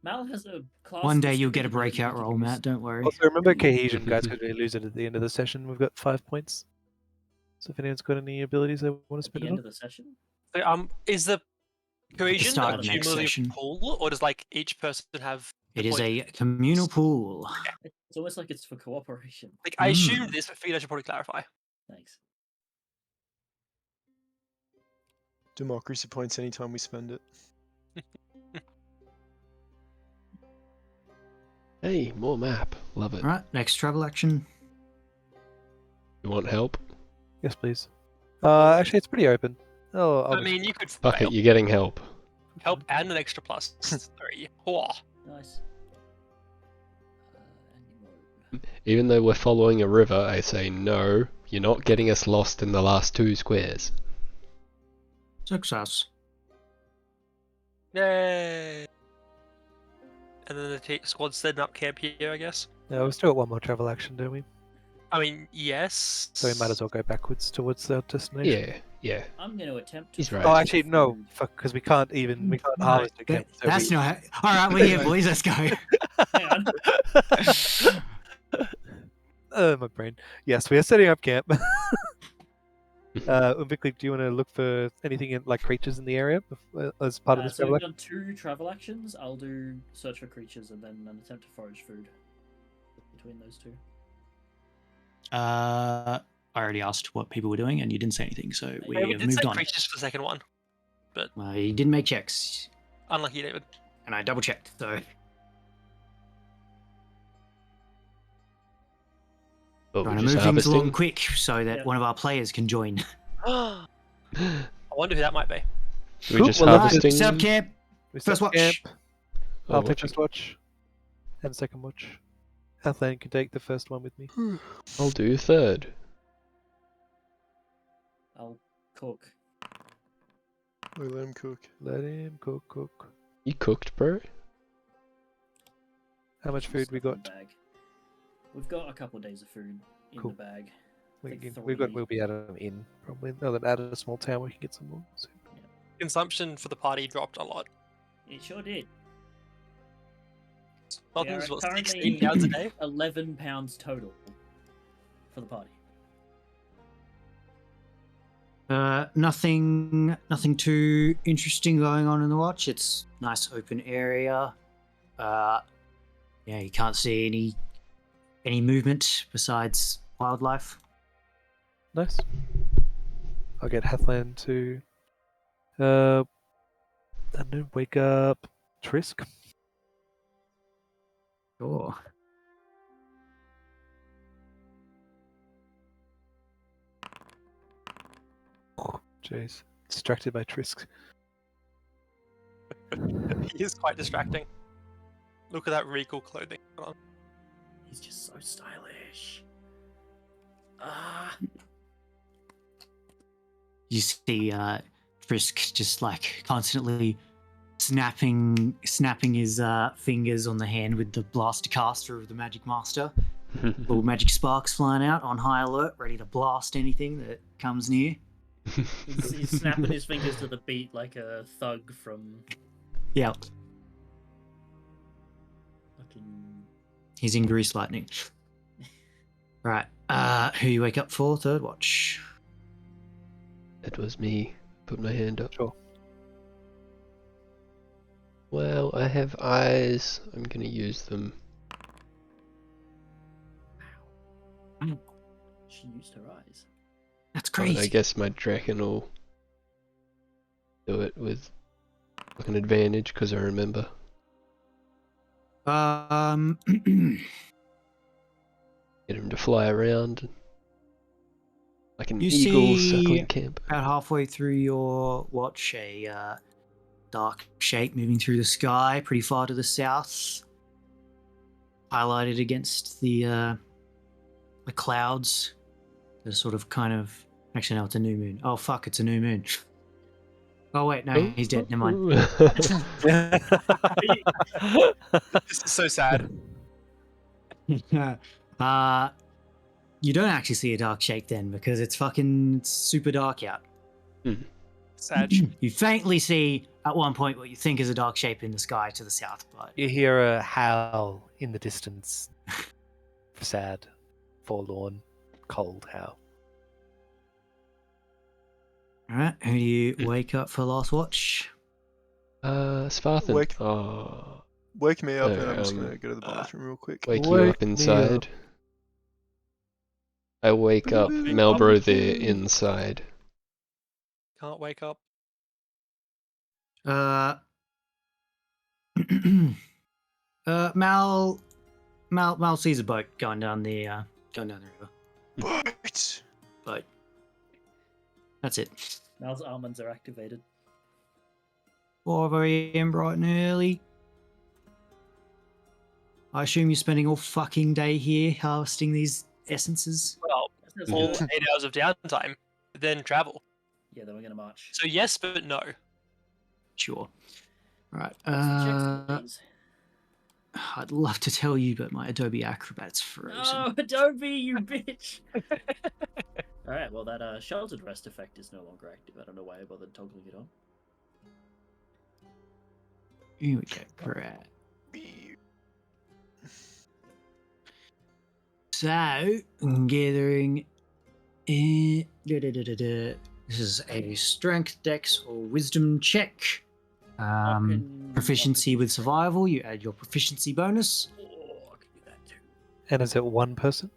Mal has a class. One day you'll specific get a ability breakout to roll, use- Matt. Don't worry. Also, remember cohesion, guys, because we lose it at the end of the session. We've got 5 points. So if anyone's got any abilities they want to At spend the it end on. of the session. So, is the cohesion start a of the next cumulative session. pool, or does like each person have? It the is a points? communal pool. It's almost like it's for cooperation. Like I assumed Mm. this, but figured I should probably clarify. Thanks. Democracy points anytime we spend it. Hey, more map. Love it. Alright, next travel action. You want help? Yes, please. Actually, it's pretty open. Oh, I mean, you could Fuck fail. it, you're getting help. Help and an extra +3. Whoa. Nice. Any more? Even though we're following a river, I say no, you're not getting us lost in the last 2 squares. Success. Yay! And then the squad's setting up camp here, I guess. no, we've still got one more travel action, don't we? I mean, yes. So we might as well go backwards towards the destination. Yeah. I'm going to attempt to. He's right. Oh, find actually, no, food. because we can't No, harvest again. So that's we... not. All right, we're here, boys. Let's go. Hang on. my brain. Yes, we are setting up camp. Vickley, do you want to look for anything in, like creatures in the area as part of this So travel we've action? done 2 travel actions. I'll do search for creatures and then an attempt to forage food between those 2. I already asked what people were doing, and you didn't say anything, so we Yeah, we have did moved say on. creatures for the second one. Well, you didn't make checks, Unlucky, David. and I double checked. So But trying we're to just move things along harvesting. quick so that Yep. one of our players can join. I wonder who that might be. We're just Well, harvesting. Set up camp. We First set watch. camp. Oh, I'll take watching. first watch. And second watch. Athlan can take the first one with me. I'll do third. I'll cook. We let him cook. Let him cook. You cooked, bro? How much food Stuff we in the got? bag. We've got a couple of days of food in Cool. the bag. We've got. 3. We'll be at an inn probably. No, then out of a small town we can get some more. soon. Consumption for the party dropped a lot. It sure did. Spartans, are what, currently 16 pounds a day? £11 total for the party. Nothing too interesting going on in the watch. It's nice open area. Yeah, you can't see any movement besides wildlife. Nice. I'll get Hathland to. I don't know. Wake up, Trisk. Sure. Jeez, distracted by Trisk. He is quite distracting. Look at that regal clothing. on. He's just so stylish. Ah. You see Trisk just like constantly snapping his fingers on the hand with the blaster caster of the Magic Master. Little magic sparks flying out on high alert, ready to blast anything that comes near. He's snapping his fingers to the beat like a thug from Yeah, fucking. he's in Grease Lightning. Right, who you wake up for? Third watch. It was me. Put my hand up. Sure. Well, I have eyes. I'm gonna use them. She used her eyes. That's But crazy. I guess my dragon will do it with like an advantage because I remember. Get him to fly around like an You eagle see- circling camp. About halfway through your watch, a dark shape moving through the sky, pretty far to the south, highlighted against the clouds. The sort of kind of. Actually, no, it's a new moon. Oh fuck, it's a new moon. Oh wait, no, he's dead. Never mind. This is so sad. You don't actually see a dark shape then because it's super dark out. Sad. You faintly see at one point what you think is a dark shape in the sky to the south, but You hear a howl in the distance. Sad, forlorn, cold howl. all right. Who do you wake up for last watch? Svarthan. Wake- Oh, Wake me up, No, and I'm just um, gonna go to the bathroom real quick. wake you Wake up me inside. I wake up Wake Malbro up. there inside. Can't wake up. Mal sees a boat going down the river. What? But that's it. Now's almonds are activated. 5 a.m. bright and early. I assume you're spending all fucking day here harvesting these essences. Well, That's all good. 8 hours of downtime, then travel. Yeah, then we're gonna march. So yes, but no. Sure. Right. What's the checks, please? I'd love to tell you, but my Adobe Acrobat's frozen. Oh, Adobe, you bitch! Alright, well, that sheltered rest effect is no longer active. I don't know why I bothered toggling it on. Here we go. Right. So, gathering. This is a strength, dex, or wisdom check. Proficiency with survival. You add your proficiency bonus. Oh, I can do that too. And is it one person?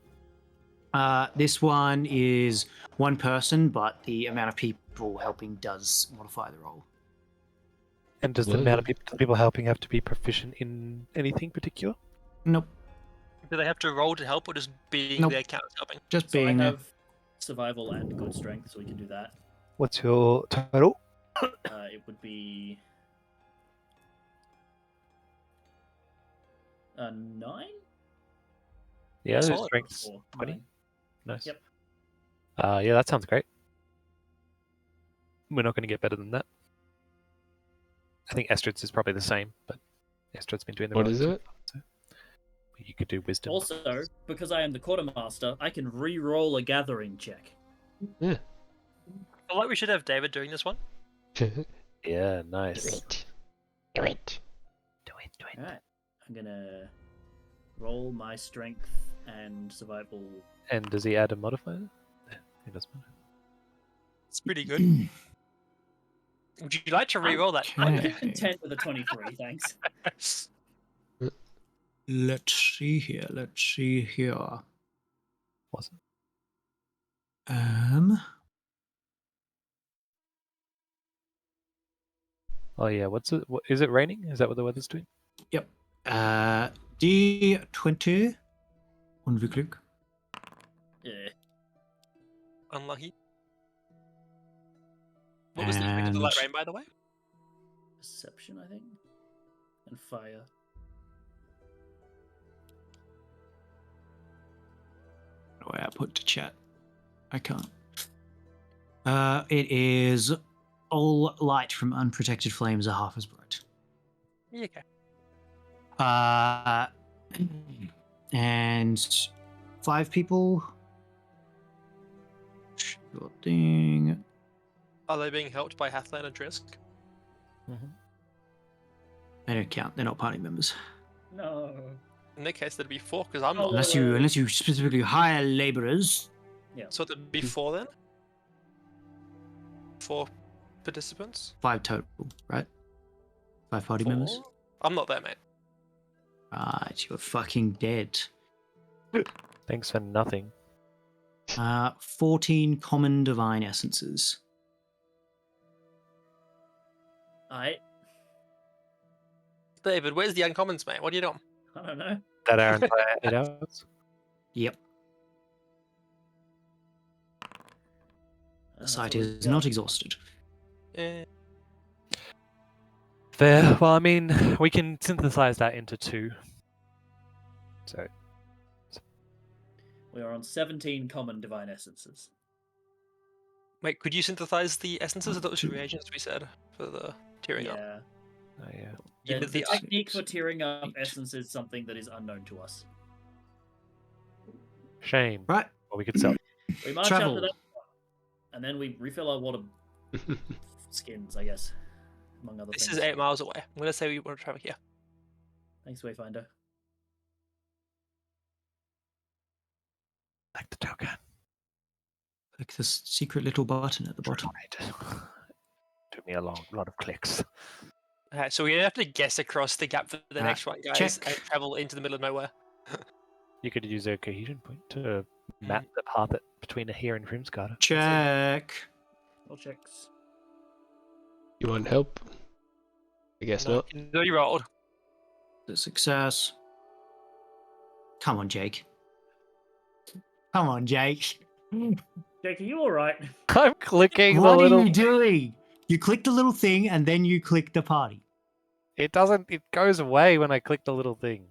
This one is one person, but the amount of people helping does modify the roll. And does the amount of people helping have to be proficient in anything particular? Nope. Do they have to roll to help, or just being Nope. there counts helping? Just So I being there. have survival and good strength, so we can do that. What's your total? It would be 9? Yeah, Solid. strength's Or 20. 9. Nice. Yep. Yeah, that sounds great. We're not going to get better than that. I think Estrid's is probably the same, but Estrid's been doing the What rolling is so it? far, so you could do wisdom. Also, because I am the quartermaster, I can re-roll a gathering check. I feel like we should have David doing this one. Yeah, nice. Do it. Alright. I'm gonna roll my strength and survival. And does he add a modifier? Yeah, he does matter. It's pretty good. Would you like to re-roll that? I'm Okay. content with a 23, thanks. Let's see here. Awesome. Oh yeah, what's it? Is it raining? Is that what the weather's doing? Yep. D20. Unglück. Yeah. Unlucky. What was the effect of the light And- rain, by the way? Perception, I think. And fire. What do I put to chat? I can't. It is all light from unprotected flames are half as bright. Yeah, okay. And 5 people. Sure thing. Are they being helped by Hathlan and Trisk? They don't count. They're not party members. No. In that case, that'd be 4, because I'm Oh, not. Unless you specifically hire laborers. So that'd be 4 then? 4 participants? 5 total, right? 5 party members. 4? I'm not there, mate. Right, you're fucking dead. Thanks for nothing. 14 common divine essences. I David, where's the uncommons, mate? What are you doing? don't know. That our entire 8 hours? Yep. The That's site what we've is got. not exhausted. Yeah. Fair. Well, I mean, we can synthesize that into 2. So, We are on 17 common divine essences. Wait, could you synthesize the essences? I thought it was reagents we said for the tearing up. Yeah. yeah. You The, did the the technique for tearing up essence is something that is unknown to us. Shame. Right. Well, we could sell. We march Travel. up to that, and then we refill our water skins, I guess, among other This things. is 8 miles away. I'm going to say we want to travel here. Thanks, Wayfinder. Like the token. Click this secret little button at the bottom. Took me a lot of clicks. Alright, so we're going to have to guess across the gap for the Alright, next one, guys, check. and travel into the middle of nowhere. You could use a cohesion point to map the path between here and Grimsgarter. Check. All checks. You want help? I guess No, not. no, you rolled. The success. Come on, Jake. Come on, Jake. Jake, are you alright? I'm clicking What the little. are you doing? You click the little thing and then you click the party. It doesn't. It goes away when I click the little thing.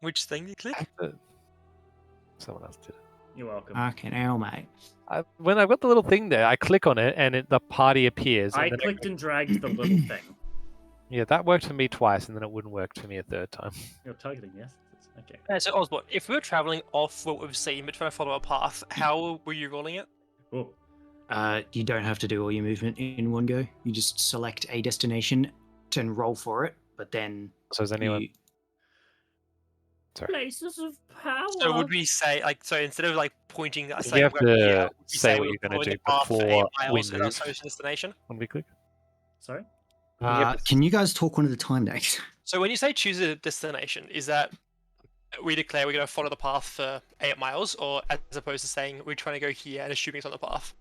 Which thing you click? Someone else did it. You're welcome. Okay, now, mate. When I've got the little thing there, I click on it and the party appears. I And then clicked and dragged the little thing. Yeah, that worked for me twice, and then it wouldn't work for me a third time. You're targeting, yes? Okay. So Osborne, if we were traveling off what we've seen but trying to follow a path, how were you rolling it? Oh, You don't have to do all your movement in one go. You just select a destination and roll for it, but then So is anyone? you- Sorry. places of power. So would we say, like, so instead of like pointing, You saying have we're going to here, would we say what we're you're gonna following do the path for 8 before we miles at our move. social destination? When we click? Sorry? can you guys talk one at a time next? So when you say choose a destination, is that we declare we're going to follow the path for 8 miles, or as opposed to saying we're trying to go here and assuming it's on the path?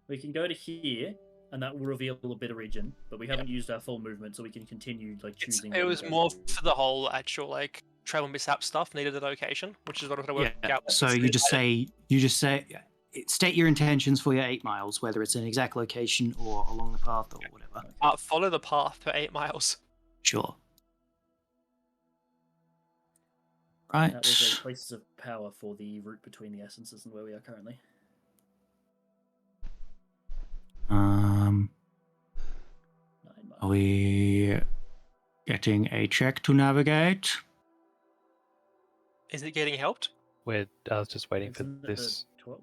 We can go to here, and that will reveal a bit of region, but we haven't used our full movement, so we can continue like choosing. It where we was go more to. for the whole actual like travel mishap stuff needed a location, which is what I'm going to work out. So you just say state your intentions for your 8 miles, whether it's an exact location or along the path or whatever. Follow the path for 8 miles. Sure. Right. That was a places of power for the route between the essences and where we are currently. 9 miles. Are we getting a check to navigate? Is it getting helped? I was just waiting for Isn't it this. 12?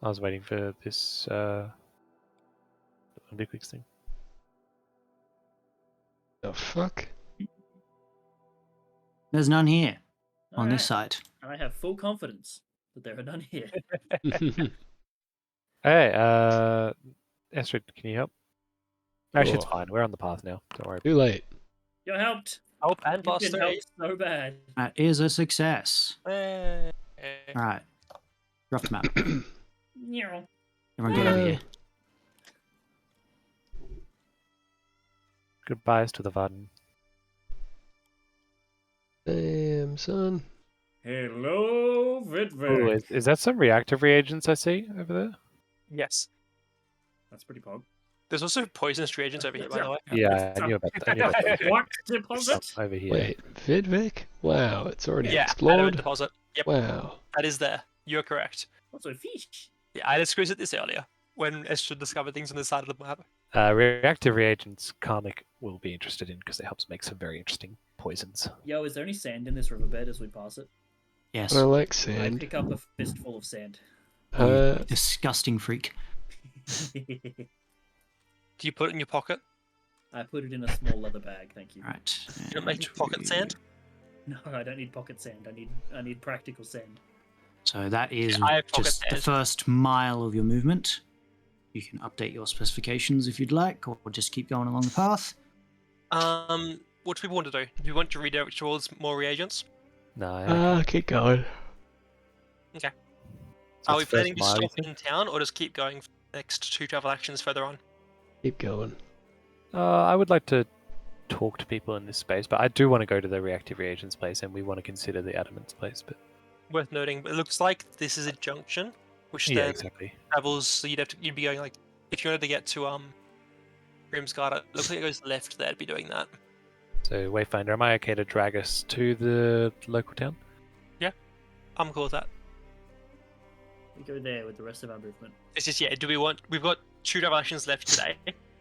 I was waiting for this. Big clicks thing. The fuck? There's none here on this Alright, site. and I have full confidence that there are none here. Hey, Astrid, can you help? Actually, it's Sure. fine. We're on the path now. Don't worry. Too late. You helped. Help and You've plus been 3. helped so bad. That is a success. Eh. Right. Drop the map. Yeah. Everyone get over here. Goodbyes to the Varden. Damn, son. Hello, Oh, Dverger. is that some reactive reagents I see over there? Yes. That's pretty pog. There's also poisonous reagents over here, by the way. Yeah, I knew about that. What Some deposit? over here. Wait, Vidvik? Wow, it's already Yeah, explored. adamant deposit. Yep, Wow. that is there. You're correct. What's a fish? Yeah, I discussed it this earlier when Esther discovered things on the side of the map. Reactive reagents, Karmic will be interested in because it helps make some very interesting poisons. Yo, is there any sand in this riverbed as we pass it? Yes. I like I sand. pick up a fistful of sand. You disgusting freak. Do you put it in your pocket? I put it in a small leather bag, thank you. Right. You don't make pocket sand? No, I don't need pocket sand. I need practical sand. So that is I have pocket just the sand. first mile of your movement. You can update your specifications if you'd like, or just keep going along the path. What do people want to do? Do you want to redirect towards more reagents? No. Keep going. Okay. So Are we it's first planning to mile, you stop in town, or just keep going for the next 2 travel actions further on? Keep going. I would like to talk to people in this space, but I do want to go to the reactive reagents place, and we want to consider the adamant's place. But Worth noting, but it looks like this is a junction, which yeah, then exactly. travels. So you'd be going like if you wanted to get to Grimsguard, it looks like it goes left there to be doing that. So Wayfinder, am I okay to drag us to the local town? I'm cool with that. We go there with the rest of our movement. It's just we've got 2 travel actions left today.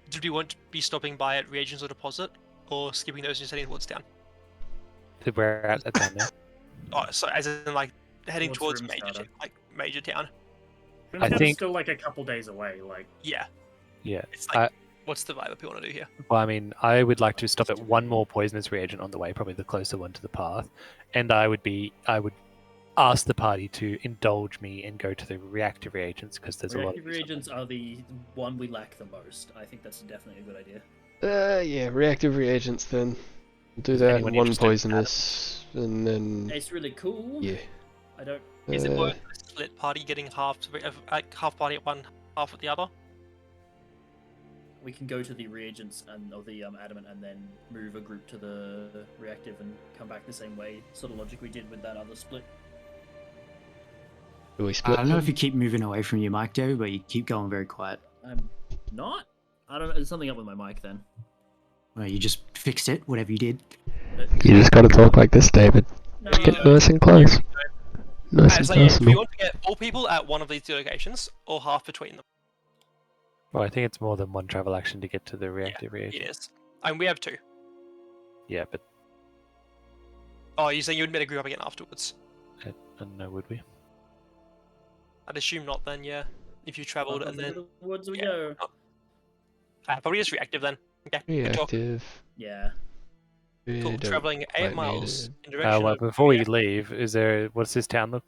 Do we want to be stopping by at reagents or deposit, or skipping those and just heading towards town? We're at town now. Oh, so as in like heading towards Towards major town. I think- still like a couple days away. Like Yeah, Yeah. it's like what's the vibe that people want to do here? Well, I mean, I would like to stop at one more poisonous reagent on the way, probably the closer one to the path, and I would ask the party to indulge me and go to the reactive reagents because there's reactive a lot. reagents are the one we lack the most. I think that's definitely a good idea. Yeah, reactive reagents then. We'll do that, anyone one interested in poisonous, and then... It's really cool. Yeah. I don't. Is it Uh, worth the split party getting half party at one, half at the other? We can go to the reagents or the adamant, and then move a group to the reactive and come back the same way. Sort of logic we did with that other split. Do we I split don't know if them? you keep moving away from your mic, David, but you keep going very quiet. I'm not. I don't know. There's something up with my mic then. Well, you just fixed it, whatever you did. You just gotta talk like this, David. No. Get nice and close. Nice and So yeah, do personal. you want to get all people at one of these two locations, or half between them? Well, I think it's more than one travel action to get to the reactive reagent. It is. And we have two. Yeah, but Oh, you're saying you would better group up again afterwards? I don't know, would we? I'd assume not then, yeah. If you travelled Off and into then... the woods we yeah. go. Probably just reactive then. Okay, good talk. Reactive. Yeah. We Cool, don't travelling 8 quite miles need in direction Well, of... before we leave, is there what's this town like,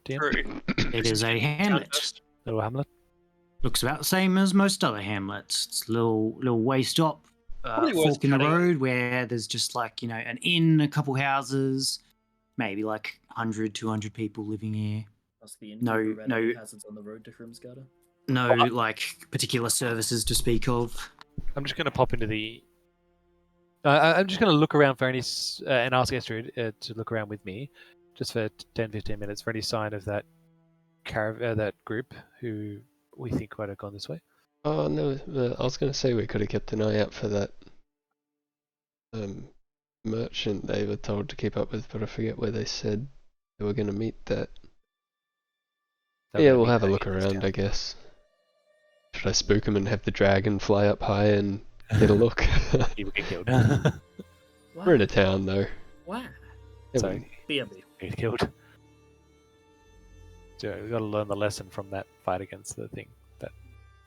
DM? True. It is a hamlet. First. Little hamlet. Looks about the same as most other hamlets. It's a little way stop, Probably worth fork in the cutting. road where there's just like, an inn, a couple houses, maybe like 100, 200 people living here. Plus the No, innkeeper ran no. into hazards on the road to Grimsgata. No, like, particular services to speak of. I'm just going to pop into the. I'm just going to look around for any and ask Esther to look around with me, just for 10-15 minutes for any sign of that that group who we think might have gone this way. Oh no, I was gonna say we could have kept an eye out for that merchant they were told to keep up with, but I forget where they said they were gonna meet that. That Yeah, would we'll be have a back look in this around, town. I guess. Should I spook him and have the dragon fly up high and get a look? He will get killed. We're in a town though. Wow. Yeah, Sorry, BMB. he's killed. So we've got to learn the lesson from that fight against the thing. That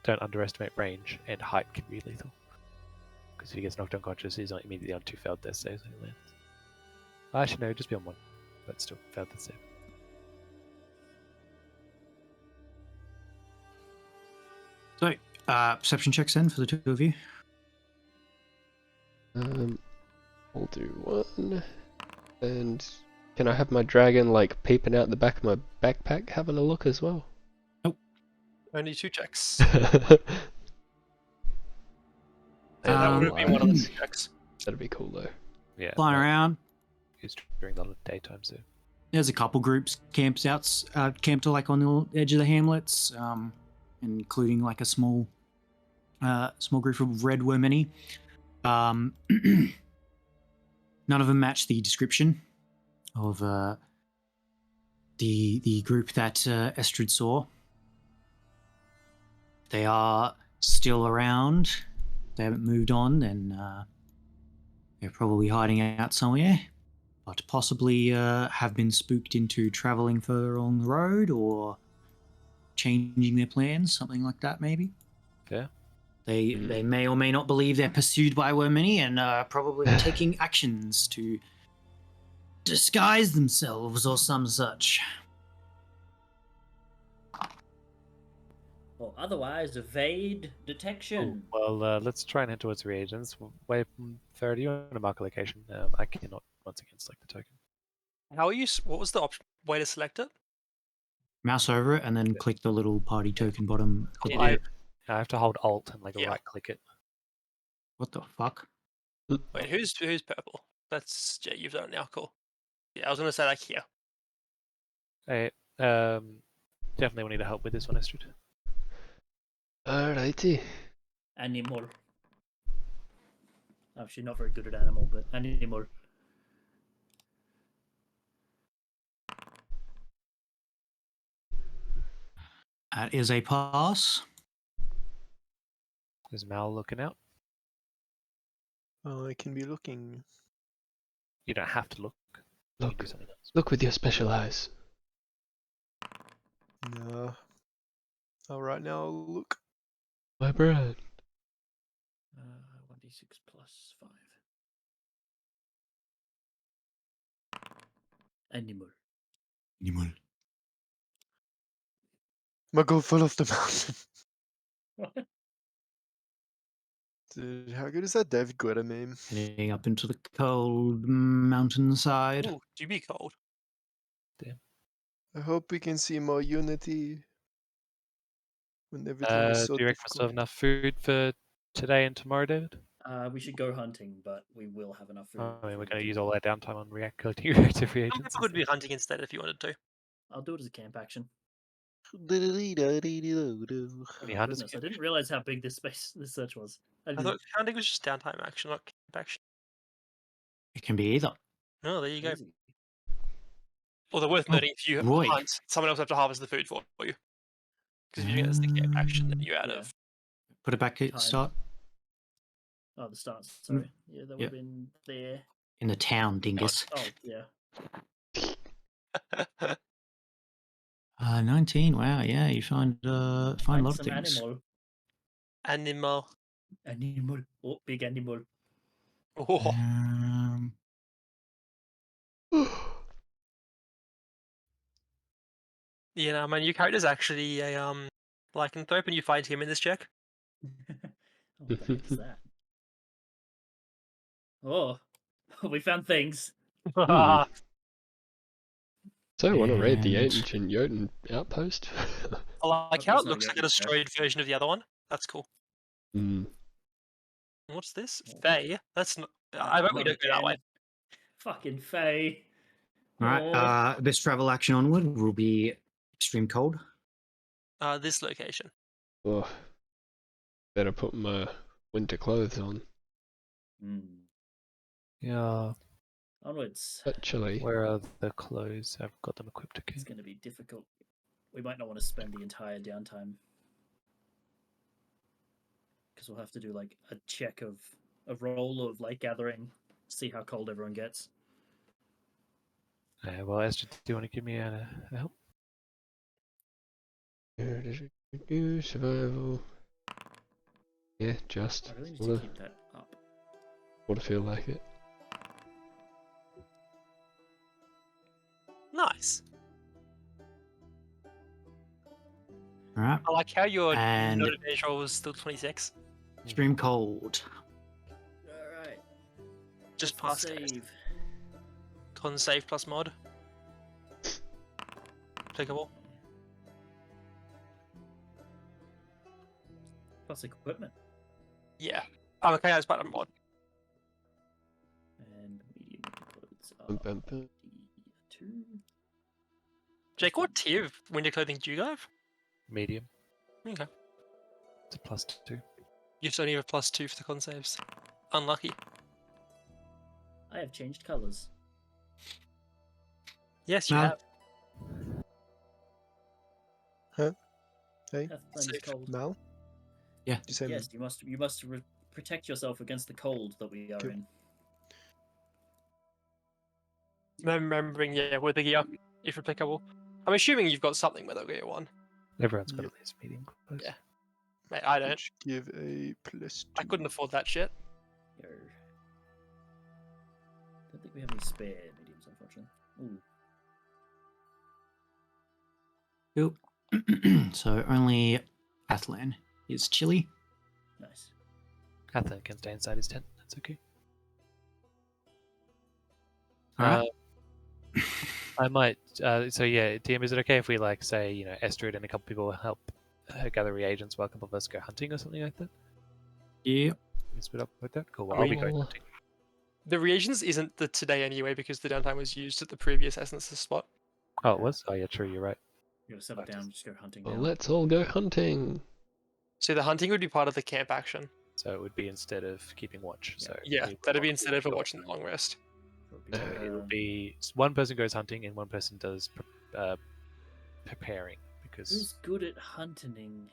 don't underestimate range, and height can be lethal. Because if he gets knocked unconscious, he's not immediately on 2 failed death saves when he lands. Actually, no, just be on 1. But still, failed death save. So, perception checks then for the two of you. We'll do 1. And can I have my dragon like peeping out the back of my backpack having a look as well? Only 2 checks. That'd That would have been one of the 2 checks. be cool though. Yeah. Flying well, around. It's during the daytime, so. There's a couple groups camped like on the edge of the hamlets, including like a small group of red women. None of them match the description of the group that Estrid saw. They are still around. They haven't moved on, then they're probably hiding out somewhere. But possibly have been spooked into travelling further along the road or changing their plans, something like that, maybe. Yeah. They may or may not believe they're pursued by Wormini and probably taking actions to disguise themselves or some such. Or otherwise, evade detection. Well, let's try and head towards the reagents. Wait, Farah, do you want to mark a location? I cannot once again select the token. How are you... What was the way to select it? Mouse over it and then click the little party token bottom. at the I- bottom. I have to hold Alt and Yeah. right click it. What the fuck? Wait, who's purple? That's... Yeah, you've done it now, cool. Yeah, I was going to say like here. Hey, definitely will need help with this one, Estrid. Alrighty. Animal. Actually, not very good at animal, but animal. That is a pass. Is Mal looking out? I can be looking. You don't have to look. You can do Look. something else. Look with your special eyes. No. Alright, now I'll look. My brand. 1d6 plus 5. Animal. Animal. Muggle full of the mountain. Dude, how good is that David Guetta meme? Heading up into the cold mountainside. Ooh, do you be cold? I hope we can see more unity when everything is so Do you reckon we'll still have enough food for today and tomorrow, David? We should go hunting, but we will have enough food. I mean, we're for going to the- use all our downtime on collecting reactive Some reagents. people could be hunting instead if you wanted to. I'll do it as a camp action. Any Oh, hunters? goodness, I didn't realize how big this search was. I I didn't. thought hunting was just downtime action, not camp action. It can be either. Oh, there you go. Crazy. Or they're worth Oh, noting if you boy. hunt, someone else will have to harvest the food for you. Because if you're doing it as the camp action, then you're out Yeah. of. Put it back at Time. start Oh, the start. Sorry. Yeah, that would yeah. have been there. in the town, dingus. Oh, yeah. 19. Wow, yeah, you find a lot of some things. animal. Animal. Animal. Oh, big animal. Oh, you know, man, your character's actually a lycanthrope, and you find him in this check. What the heck is that? Oh, we found things. So I want to raid the And- ancient Jotun outpost. I like Oh, how it's it not looks like a Jotun, fair. destroyed version of the other one. That's cool. Mm. What's this? Oh. Fae? That's not. I bet we Not don't go that way. again. Fucking Faye. all right, this travel action onward will be extreme cold. This location. Oh, better put my winter clothes on. Yeah. Onwards. But chilly. Where are the clothes? I've got them equipped. Okay. It's going to be difficult. We might not want to spend the entire downtime. Because we'll have to do like a check of a roll of light gathering, see how cold everyone gets. Well, Esther, do you want to give me a help? Survival. Yeah, just. I really need to keep that up. Would feel like it. Nice. All right, I like how your And- note advantage roll was still 26. extreme cold. Alright. Just past it. Save. Con save plus mod. Applicable. Plus equipment. Yeah. Oh, okay, that's part of mod. And medium clothes Bum, are bum, bum. D2. Jake, what tier of winter clothing do you have? Medium. Okay. It's a +2. You only have a +2 for the con saves. Unlucky. I have changed colours. Yes, you No. have. Hey, Heathland is Safe. cold. Mal? Yeah. Did you say Yes, you must protect yourself against the cold that we are Good. in. Remembering, yeah, with the gear, if applicable. I'm assuming you've got something with a gear one. Everyone's got Yep. at least medium clothes. Yeah. Mate, I don't. which give a +2. I couldn't afford that shit. Yo. Don't think we have any spare mediums, unfortunately. Ooh, Cool. So only Athlan is chilly. nice. Athen can stay inside his tent. That's okay. All right. I might. So yeah, DM, is it okay if we like say, you know, Estrid and a couple people help gather reagents while a couple of us go hunting or something like that? Yeah. You split up with that? Cool. Well, I I'll be going mean- hunting. The reagents isn't the today anyway because the downtime was used at the previous essences spot. Oh, it was. Oh yeah, true. You're right. You gotta settle Right. down, just go hunting Well, now. let's all go hunting. So the hunting would be part of the camp action. So it would be instead of keeping watch. Yeah. So Yeah, we- that'd be instead of a watching the long rest. So it'll be one person goes hunting and one person does preparing because Who's good at hunting?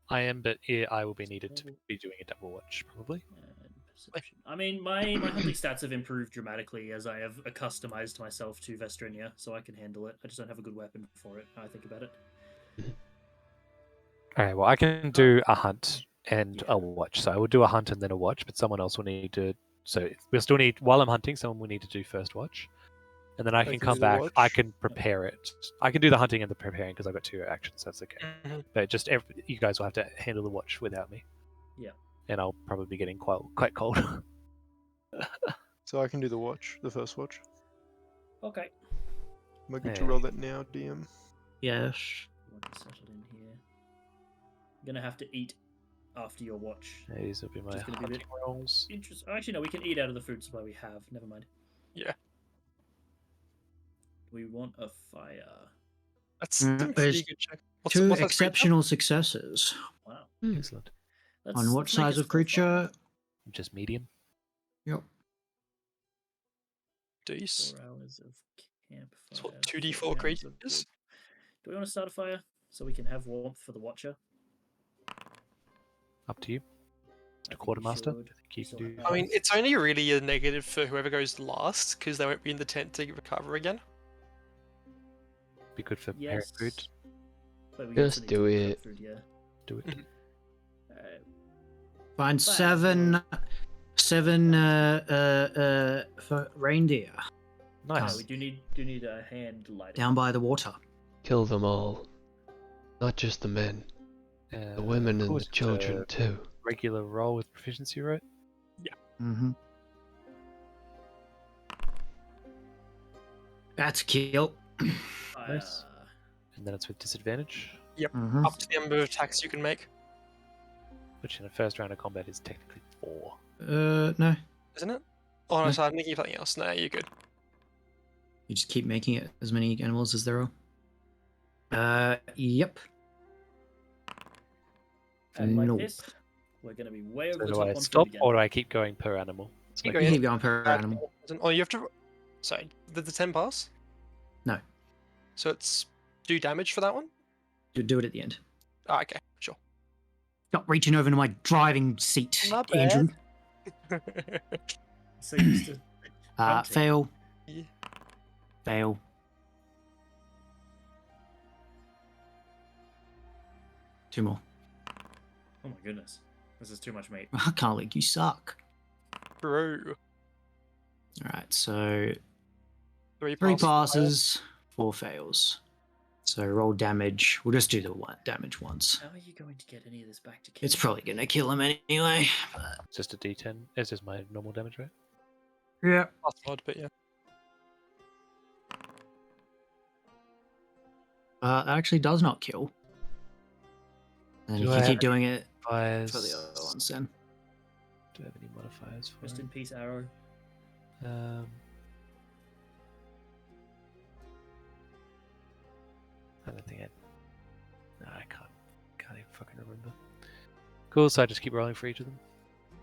I am, but I will be needed to be doing a double watch probably. And perception. I mean, my hunting stats have improved dramatically as I have customized myself to Vestrinia, so I can handle it. I just don't have a good weapon for it. Now I think about it. All right. Well, I can do a hunt and Yeah. a watch. So I will do a hunt and then a watch, but someone else will need to. So we'll still need while I'm hunting. Someone will need to do first watch, and then I can can come do the back. I watch. can prepare it. I can do the hunting and the preparing because I've got 2 actions. That's okay. Mhm. But just you guys will have to handle the watch without me. Yeah. And I'll probably be getting quite cold. So I can do the first watch. Okay. Am I good to Hey. roll that now, DM? Yes. Want to settle in here. I'm gonna have to eat after your watch. These will be my Just gonna be a hunting bit- rolls. Interesting. Actually, no, we can eat out of the food supply we have. Never mind. Yeah. We want a fire. That's a pretty there's good check. Two what's that creature? exceptional successes. Wow. Excellent. On what Let's make size a of stealth roll. creature? Just medium. Yep. Deuce. 4 hours of campfire. So what, 40 2d4 hours of creatures? wood. Do we want to start a fire so we can have warmth for the Watcher? Up to you. I Mr. think we Quartermaster. I should. think you So can do. I mean, it's only really a negative for whoever goes last, because they won't be in the tent to recover again. Be good for preparing Yes. food. But we Just also need do to cook it. Food, yeah. Do it. Mhm. Find Fire. seven for reindeer No, Nice. we do need a hand lighting. down by the water. Kill them all. Not just the men, the women and cool, the it's children a too. regular roll with proficiency, right? Mm-hmm. That's a kill. Fire. Nice. And then it's with disadvantage, Mm-hmm. Up to the number of attacks you can make, which in the first round of combat is technically 4. No. isn't it? Oh, no, No. sorry, I'm thinking of something else. No, you're good. You just keep making it as many animals as there are. Yep. And like No. this, we're going to be way over So the do top I on food stop again. or do I keep going per animal? Let's Keep make You going. keep going per animal. Oh, you have to. Sorry, did the 10 pass? No. So it's do damage for that one? You do it at the end. Ah, okay, sure. Stop reaching over to my driving seat, My bad. Andrew. So used to hunting. Fail. Yeah. Fail. Two more. Oh my goodness. This is too much meat. I can't league. You suck. Bro. Alright, so 3 three passes. passes, 4 fails. So roll damage. We'll just do the damage once. How are you going to get any of this back to kill? It's probably gonna kill him anyway. It's just a d10. It's just my normal damage, right? Yeah. Plus mod, but yeah. That actually does not kill. And Do you I can have keep doing it Modifiers. for the other ones then. Do I have any modifiers for Rest it? in peace, Arrow. I don't think I. No, I can't even fucking remember. Cool, so I just keep rolling for each of them.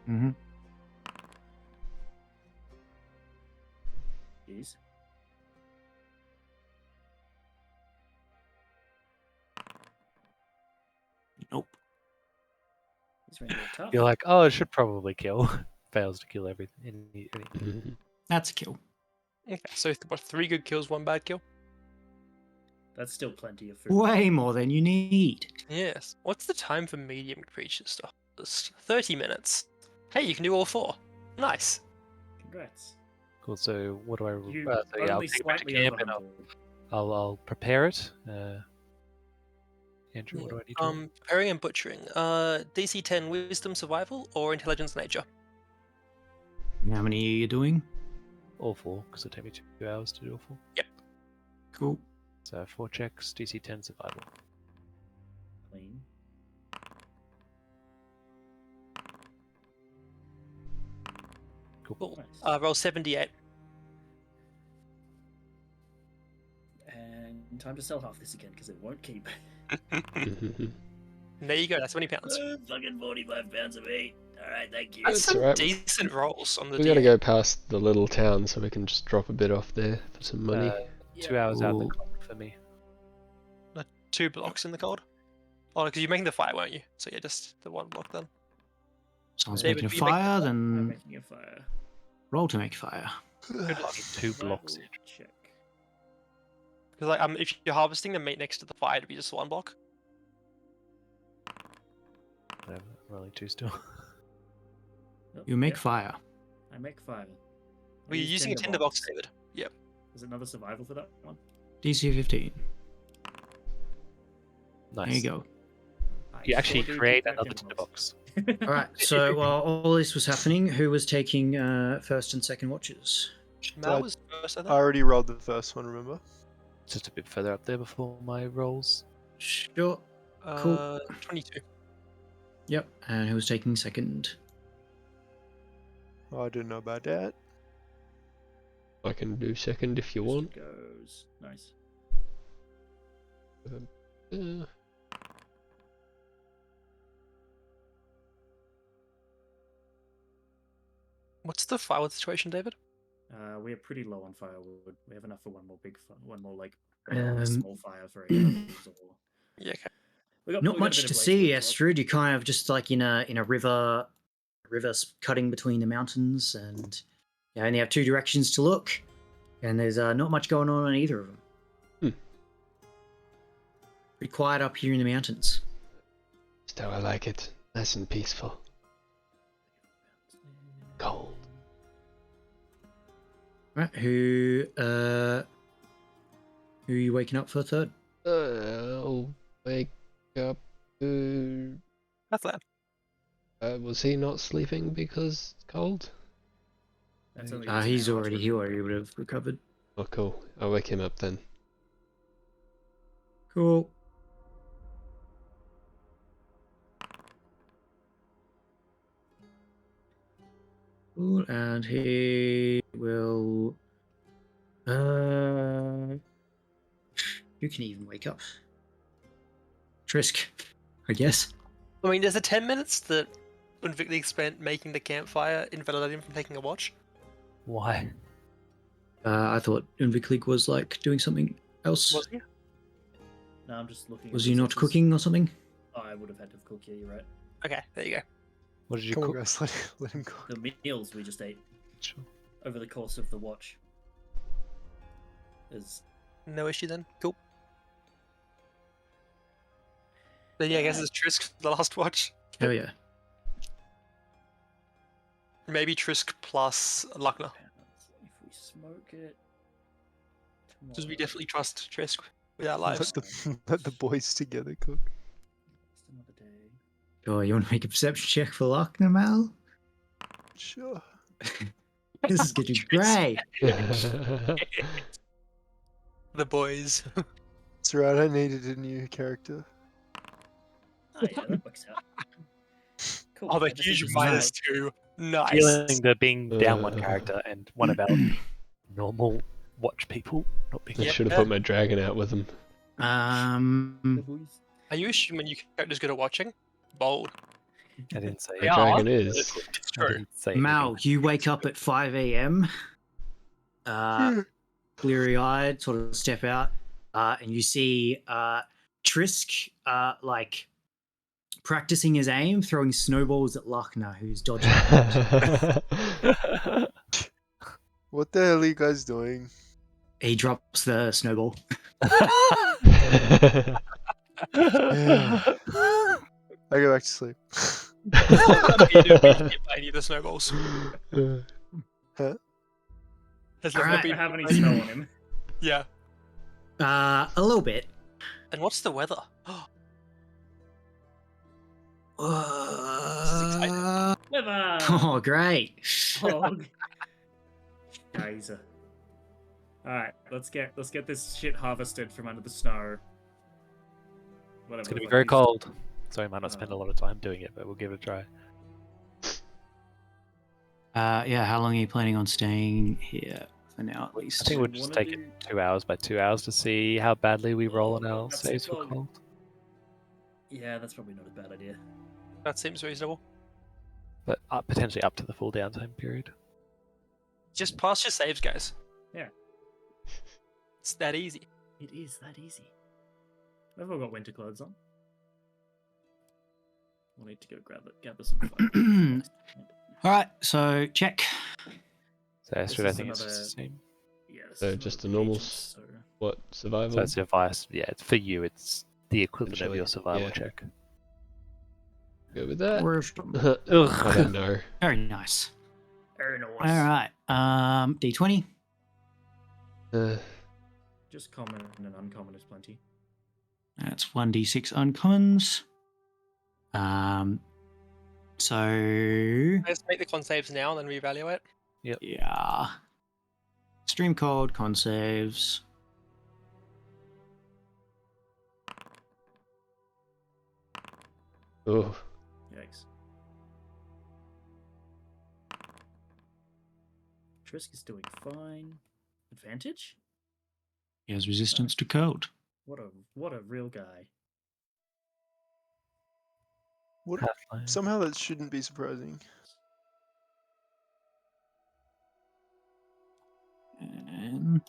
Mm-hmm. Jeez. Nope. These reindeer are tough. You're like, oh, it should probably kill. Fails to kill everything. Mhm. That's a kill. Okay, so what, 3 good kills, 1 bad kill? That's still plenty of food. Way more than you need. Yes. What's the time for medium creatures to harvest? 30 minutes. Hey, you can do all 4. Nice. Congrats. Cool. So what do I? You so yeah, I'll only take it back to slightly camp and overhunted. I'll prepare it. Andrew, what do I need to? roll? Preparing and butchering. DC 10 wisdom survival or intelligence nature? How many are you doing? All 4, because it'll take me 2 hours to do all 4. Cool. So 4 checks, DC 10 survival. Clean. Cool. Nice. Roll 78. And time to sell half this again because it won't keep. Mhm. There you go, that's 20 pounds. Fucking 45 pounds of meat. Alright, thank you. That's That's some alright. decent rolls on the We gotta D8. go past the little town so we can just drop a bit off there for some money. 2 hours out of the Ooh. clock for me. 2 blocks in the cold. Oh, because you're making the fire, won't you? So yeah, just the 1 block then. Someone's David, making a will you make fire, I'm then making a fire. roll to make fire. Good luck. 2 blocks. Survival check. Because like, if you're harvesting the meat next to the fire, it'd be just 1 block. Whatever. I'm rolling 2 still. Oh, You make yeah, fire. I make fire. Were you using a tinderbox, David? Yep. Is another survival for that one? DC 15. Nice. There you go. You I actually sure do create keep that another tinderbox. tinderbox. All right. So while all this was happening, who was taking first and second watches? Mal was first, I I think. already rolled the first one, remember? It's just a bit further up there before my rolls. Sure. Cool. 22. Yep. And who was taking second? Oh, I didn't know about that. I can do second if you want. Goes. Nice. Uh, What's the firewood situation, David? We're pretty low on firewood. We have enough for one more one more like Um, small fire for 8 hours. Or... Yeah, okay. Not we got a much bit to of blaze see, wood as well. Estrud. You're kind of just like in a river cutting between the mountains, and you only have two directions to look, and there's not much going on either of them. Pretty quiet up here in the mountains. Just how I like it. Nice and peaceful. Cold. Right, who are you waking up for third? I'll wake up. That's that. Was he not sleeping because it's cold? That's only He now, already would have recovered. Oh, cool. I'll wake him up then. Cool. Cool, and he will. Who can even wake up? Trisk, I guess. I mean, there's the 10 minutes that Unviklig spent making the campfire invalidated him from taking a watch. Why? I thought Unviklig was like doing something else. Was he? No, I'm just looking. Was at he not resources. cooking or something? Oh, I would have had to cook. Yeah, you're right. Okay, there you go. What did you Come on, cook? guys, let him cook. The meals we just ate Sure. over the course of the watch is No issue then. Cool. Then yeah, I guess it's Trisk for the last watch. Oh yeah. Maybe Trisk plus Luckner. if we smoke it. Because we tomorrow, definitely trust Trisk with our lives. Let the boys together cook. just another day. Oh, you want to make a perception check for Lochner, Mal? Sure. This is getting great. The boys. It's right, I needed a new character. Oh yeah, that works out. Cool. Oh, the I just huge need to minus smoke. 2. Nice. Feeling the being down one Uh. character and one of our normal watch people not being. I Yeah. should have put my dragon out with him. The boys. Are you assuming you character's good at watching? Bold. I didn't say. My Yeah. dragon is. It's I true. didn't say. Mal, you wake up at 5 a.m. Bleary-eyed, sort of step out, and you see Trisk like practicing his aim, throwing snowballs at Lochner, who's dodging. anything. What the hell are you guys doing? He drops the snowball. I go back to sleep. You don't get hit by any of the snowballs. Huh? Has All never right. Don't been. have any snow on him. Yeah. A little bit. And what's the weather? Never. Oh, great. Hog. Geyser. Alright, let's get this shit harvested from under the snow. Whatever. It's gonna the be fuck very these- cold, so we might not spend a lot of time doing it, but we'll give it a try. Yeah, how long are you planning on staying here for now, at I least? think we'll I just wanna take do- it 2 hours by 2 hours to see how badly we roll on our That's saves for long. cold. Yeah, that's probably not a bad idea. That seems reasonable. But potentially up to the full downtime period. Just pass your saves, guys. Yeah. It's that easy. It is that easy. We've all got winter clothes on. We'll need to go gather some fire. All right, so check. So Astrid, I think it's just the same. Yeah, this So is just not a normal agents, so... What, survival? So it's your vice. Yeah, it's for you. It's the equivalent of Essentially, your survival yeah. check. Go with that. Wisdom. I don't know. Very nice. Very nice. All right, D20. Just common and uncommon is plenty. That's 1d6 uncommons. So Let's make the con saves now and then reevaluate. yeah, stream cold, con saves. Oh, Yikes. Trisk is doing fine. Advantage? He has resistance to cold. What a real guy. What? Halfling. Somehow that shouldn't be surprising. And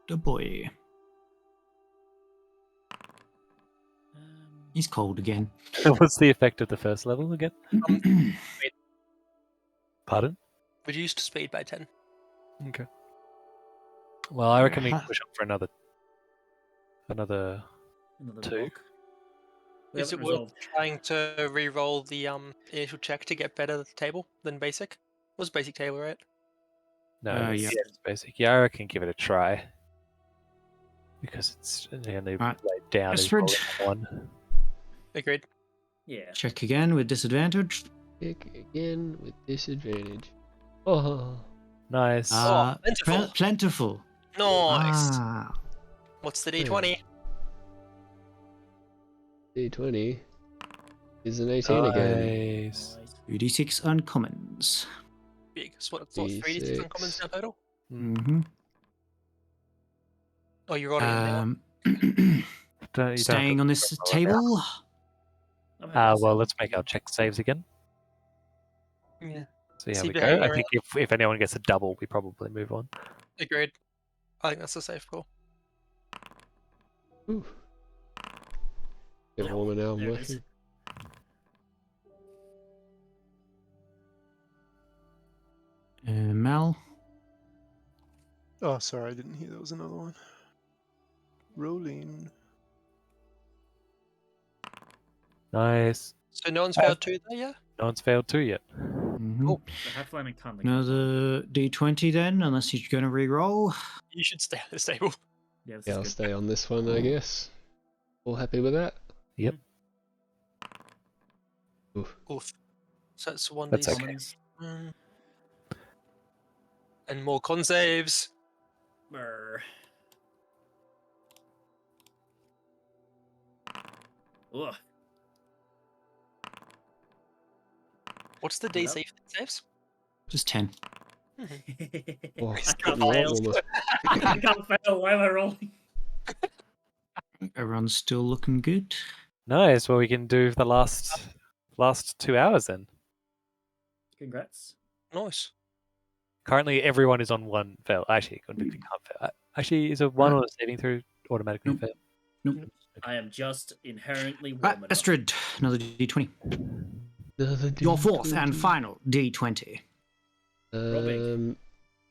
the boy. He's cold again. What's the effect of the first level again? Pardon? Reduced speed by 10. Okay. Well, I reckon we Huh. can push up for another Another Two. block. We Is it haven't worth resolved. trying to re-roll the initial check to get better table than basic? It was basic table, right? No, yeah. it's basic. Yeah, I reckon give it a try. Because it's the only Right. way down is Astrid. rolling one. Agreed. Yeah. Check again with disadvantage. Pick again with disadvantage. Oh, Nice. Plentiful. Plentiful. Nice. Ah. What's the Yeah. D20? D20 is an 18 again. Nice. 2d6 uncommons. Big. So what, 3d6 D6. uncommons now total? Mm-hmm. Oh, you're rolling them now. You don't Staying have on to this roll it now. table. I'm happy to Well, say let's I'm make our check saves again. Yeah. See how See we if go. hanging I think if anyone gets a double, we probably move on. Agreed. I think that's a safe call. Ooh. Get warmer now, I'm There it is. working. Mal. Oh, sorry, I didn't hear there was another one. Rolling. Nice. So no one's failed 2 there, yeah? No one's failed 2 yet. Mm-hmm. Cool. The half-line and can't. Another d20 then, unless you're going to re-roll. You should stay on this table. Yeah, this Yeah, is I'll good. stay on this one, I guess. All happy with that? Yep. Oof. So it's 1d6. That's okay. Commons. And more con saves. Brr. Ugh. What's the Yep. DC for saves? Just 10. Oh, I getting can't a lot fail. warmer. I can't fail. Why am I rolling? Everyone's still looking good. Nice. Well, we can do the last 2 hours then. Congrats. Nice. Currently, everyone is on 1 fail. Actually, you can't fail. Actually, is a 1 on a saving throw automatically Nope. fail? Nope. I am just inherently warm Right, enough. Astrid, another d20. Another Your fourth and D20. final d20.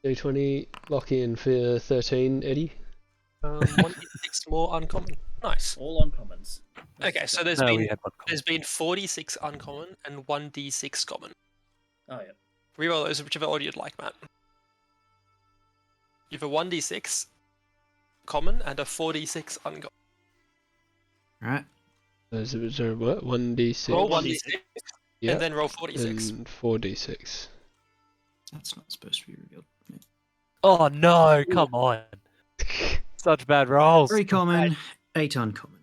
D20, lock in for 13, Eddie. 1d6 more uncommon. Nice. All on commons. Okay, so there's No, we been had 1 there's been 46 uncommon and 1d6 common. Oh yeah. Reroll those whichever order you'd like, Matt. You have a 1d6 common and a 4d6 uncommon. Right. So what? 1d6 Roll 1d6 yeah, and then roll 4d6. and 4d6. That's not supposed to be revealed. Oh no! Come on. Such bad rolls. 3 common, 8 uncommon.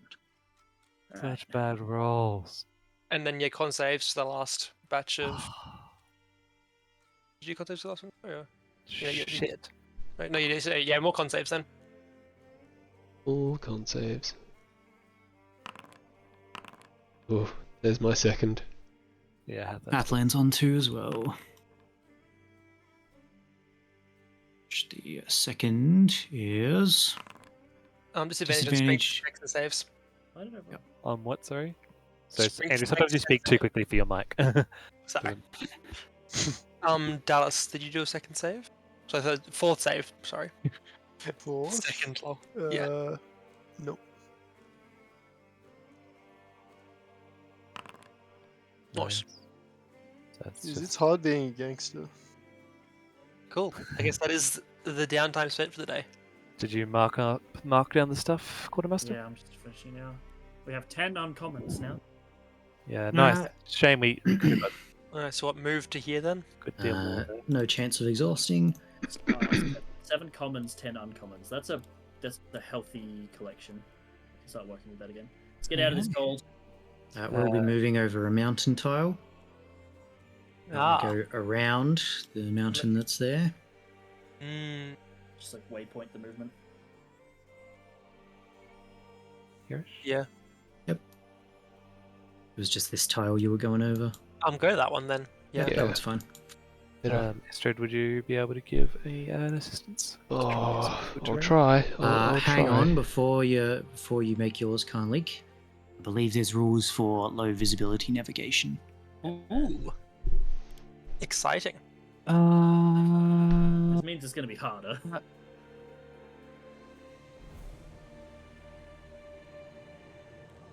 Alright, Such bad rolls. And then your con saves for the last batch of. Did you con saves for the last one? Oh, yeah. Yeah, you Shit. did. Right, no, you did. Yeah, more con saves then. All con saves. Oh, there's my second. Yeah, I had that. Athlan's on 2 as well. The second is Disadvantage on Disadvantage. speed checks and saves. Why did I roll? Yep. On what, sorry? So, Spring Andrew, sometimes you speak strength too quickly for your mic. Sorry. Dallas, did you do a second save? So the fourth save, sorry. Fourth? Second lol. Yeah. Nope. Nice. So that's Jeez, just- it's hard being a gangster. Cool. I guess that is the downtime spent for the day. Did you mark down the stuff, Quartermaster? Yeah, I'm just finishing now. We have 10 uncommons now. Yeah, nice. Shame we could have got Alright, so what moved to here then? a good deal more. there. no chance of exhausting. 7 commons, 10 uncommons. That's a healthy collection. Start working with that again. Let's get out of this cold. We'll be moving over a mountain tile. Ah. Go around the mountain that's there. Mm, Just like waypoint the movement. Here. Yeah. It was just this tile you were going over. Go to that one then. Yeah. That Yeah. one's fine. Astrid, would you be able to give an assistance? Just trying to get some Oh, good I'll terrain. try. I'll Hang try. on before you make yours, Carnleek. I believe there's rules for low visibility navigation. Ooh. Exciting. This means it's going to be harder.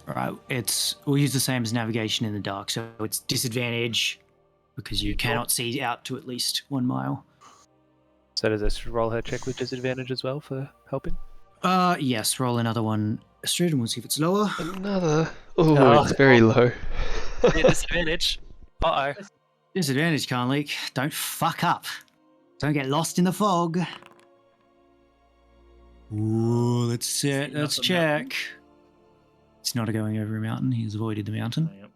Alright, we'll use the same as navigation in the dark, so it's disadvantage because you cannot see out to at least 1 mile. So does Astrid roll her check with disadvantage as well for helping? Yes, roll another one, Astrid, and we'll see if it's lower. Another. Oh, Oh. it's very low. Yeah, disadvantage. Uh-oh. Disadvantage, Carnleek. Don't fuck up. Don't get lost in the fog. Ooh, let's it not the check. mountain? It's not a going over a mountain. He's avoided the mountain. Oh, yep.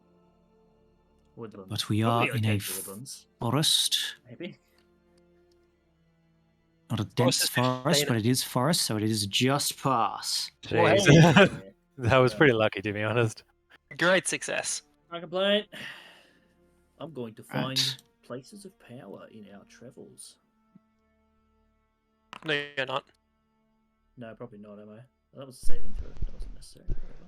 Woodlands. But we Probably are in okay a for woodlands, forest. maybe. Not a Forest dense is forest, 15. but it is forest, so it is just pass. Well, Jeez. Yeah. That was Yeah. pretty lucky, to be honest. Great success. I complain. I'm going to find Right. places of power in our travels. No, you're not. No, probably not, am I? That was a saving throw. That wasn't necessary. Whatever.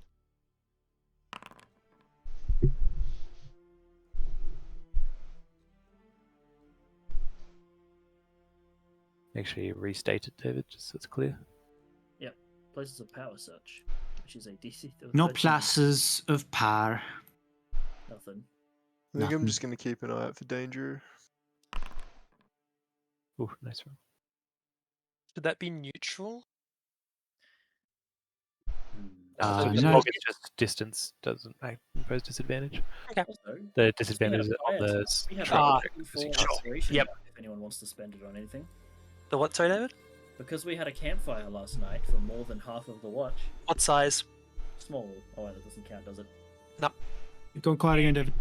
Make sure you restate it, David, just so it's clear. Places of power search, which is a DC. No 13. places of power. Nothing. I think I'm Nothing. just going to keep an eye out for danger. Ooh, nice roll. Should that be neutral? Uh, So no. fog is just distance, doesn't impose disadvantage. Also, The disadvantage is on fire the test. We have travel a check, full because you can't see. inspiration Yep. die if anyone wants to spend it on anything. The what, sorry, David? Because we had a campfire last night for more than half of the watch. What size? Small. Oh, that doesn't count, does it? You're going quiet again, David.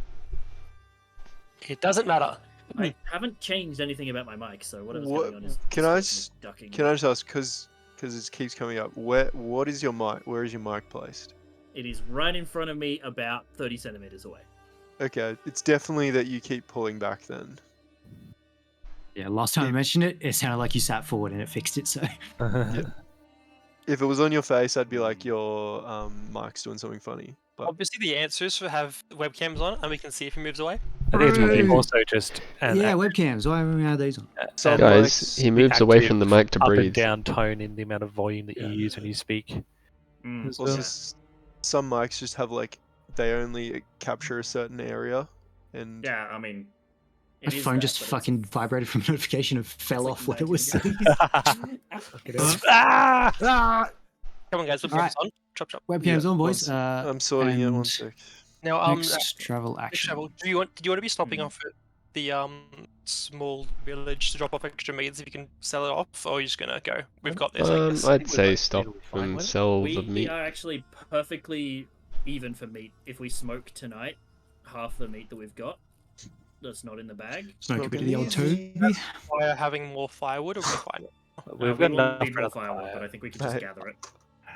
It doesn't matter. I haven't changed anything about my mic, so whatever's What- going on is. can I is ducking. Can I just ask, because it keeps coming up, what is your mic? Where is your mic placed? It is right in front of me, about 30 centimeters away. Okay, it's definitely that you keep pulling back then. Yeah, last time I mentioned it, it sounded like you sat forward and it fixed it, so. If it was on your face, I'd be like, your mic's doing something funny. But Obviously, the answer is to have webcams on, and we can see if he moves away. I think it's probably Hooray! also just Yeah, webcams. Why haven't we had these on? some Guys, mics, he moves away from the mic to up breathe. and down tone in the amount of volume that you Yeah. use when you speak. Mm. as also well. some mics just have like they only capture a certain area, and Yeah, I mean. My it is phone that, just but it's- fucking vibrated from a notification and fell like off what it was 19. saying. Ah! Ah! Come on, guys, webcams Alright. on. Chop, chop. Webcams Yeah, on, boys. I'm sorting it. One and sec. Now, Next travel next action. travel. Did you want to be stopping Hmm. off at the small village to drop off extra meats if you can sell it off, or are you just gonna go? We've got this, I guess. I'd we're say both stop reasonably fine and with it. sell the We meat. are actually perfectly even for meat. If we smoke tonight, half the meat that we've got that's not in the bag. Smoke a bit of the Smoking old easy. Toby. By having more firewood, or we're fine. We've we got will enough need for more another firewood, but I fire. think we can just Mate. gather it.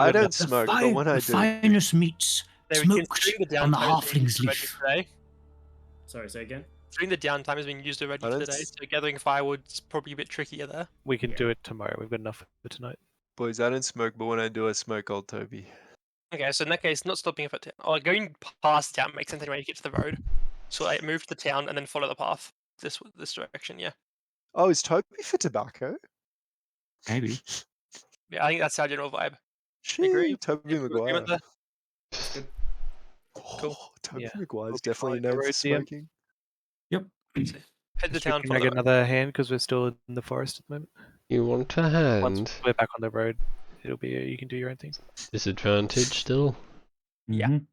I We've got- don't smoke, but when I the do, finest meats David, smoked considering the on the downtime has been halfling's used already leaf. today, Sorry, say again. considering the downtime has been used already I for don't today, s- so gathering firewood's probably a bit trickier there. We can Yeah. do it tomorrow. We've got enough for tonight. boys, I don't smoke, but when I do, I smoke old Toby. Okay, so in that case, not stopping off at town. Or going past town makes sense anyway to get to the road. So I move to the town and then follow the path this direction. Yeah, Oh, is Toby for tobacco? Maybe. yeah. I think that's our general vibe. Agree. Gee, Toby Yeah, we're in agreement Maguire. there. Cool. Oh, Toby Yeah, Maguire's we'll be definitely following the known for road, DM. smoking. Yep. Head to Astrid, town. can Follow I the get road. another hand because we're still in the forest at the moment? You want a Once hand? we're back on the road, it'll be you can do your own thing. Disadvantage still? Yeah. Mhm.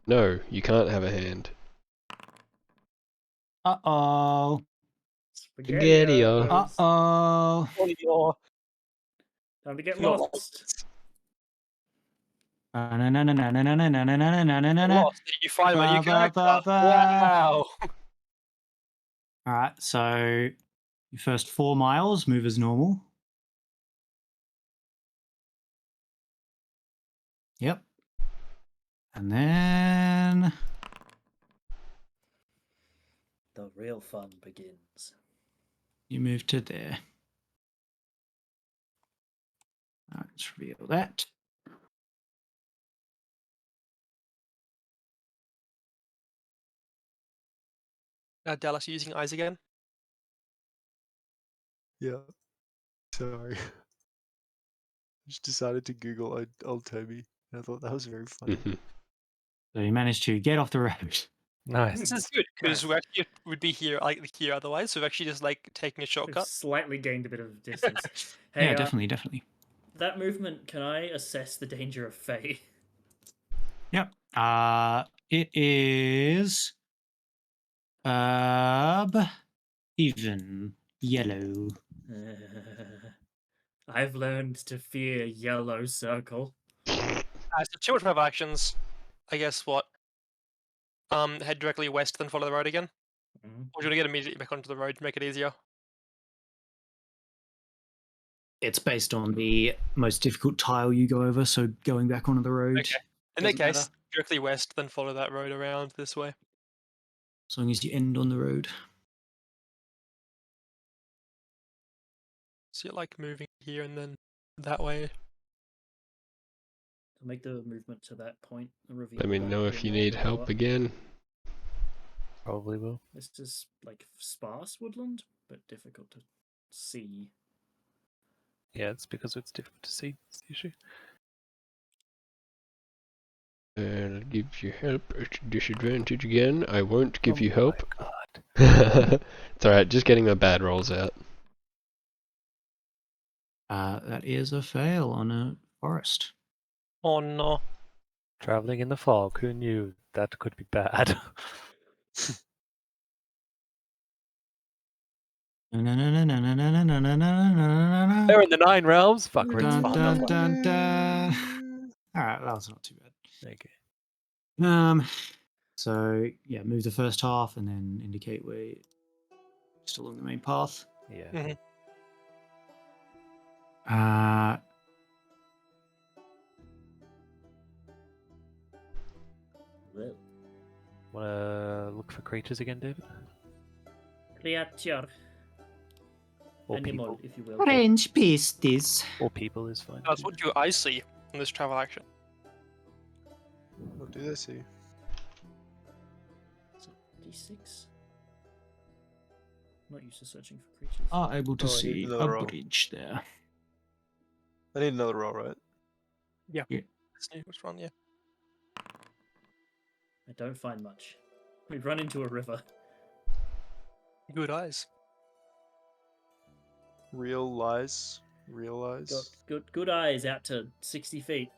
No, you can't have a hand. Uh-oh. Spaghetti-o. Uh-oh. Time to get You're lost. Na-na-na-na-na-na-na-na-na-na-na-na-na. lost. You find my new Ba, ba, character. ba, ba. Wow. Alright, so your first 4 miles, move as normal. Yep. And then The real fun begins. you move to there. Let's reveal that. Dallas using eyes again. Yeah. Sorry. Just decided to Google old Toby. And I thought that was very funny. So you managed to get off the road. Nice. This is good because Nice. we actually would be here here otherwise. So we've actually just like taking a We've shortcut. slightly gained a bit of distance. Hey, Yeah, definitely. that movement, can I assess the danger of Fae? Yep. It is even yellow. I've learned to fear yellow circle. So 2 more travel actions. I guess what? Head directly west, then follow the road again. Mhm. Or do you want to get immediately back onto the road to make it easier? It's based on the most difficult tile you go over, so going back onto the road. Okay. In that Doesn't case, matter. directly west, then follow that road around this way. As long as you end on the road. So you're like moving here and then that way. I'll make the movement to that point. And reveal Let me that know a if bit you more need as we go help up. again. Probably will. This is like sparse woodland, but difficult to see. Yeah, it's because it's difficult to see. That's the issue. And I'll give you help at a disadvantage again. I won't give you Oh help. my god. It's alright, just getting my bad rolls out. That is a fail on a forest. Oh no. Traveling in the fog, who knew that could be bad? Dun, They're in the Nine Realms. Fuck, we're in dun, Sparta. dun, dun. All right, that was not too bad. Okay. So yeah, move the first half and then indicate where you're just along the main path. Yeah. Mhm. Well, Wanna look for creatures again, David? creature. Or Animal, people? if you will. Orange beasties. Or people is fine. That's too. what do I see in this travel action. What do they see? Is it D6? I'm not used to searching for creatures. Are able to Oh, I need see a another roll. bridge there. I need another roll, right? Let's see what's wrong, yeah. I don't find much. We run into a river. Good eyes. Real lies. Real lies. Got good eyes out to 60 feet.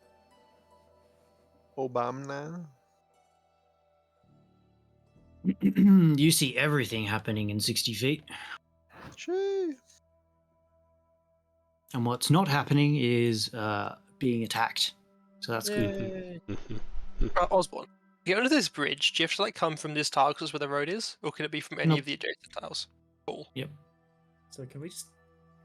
Obama. You see everything happening in 60 feet. Gee. And what's not happening is being attacked. So that's good. Yay. Osborne, to get under this bridge, do you have to like come from this tile because that's where the road is? Or can it be from any Nope. of the adjacent tiles? Cool. So can we just...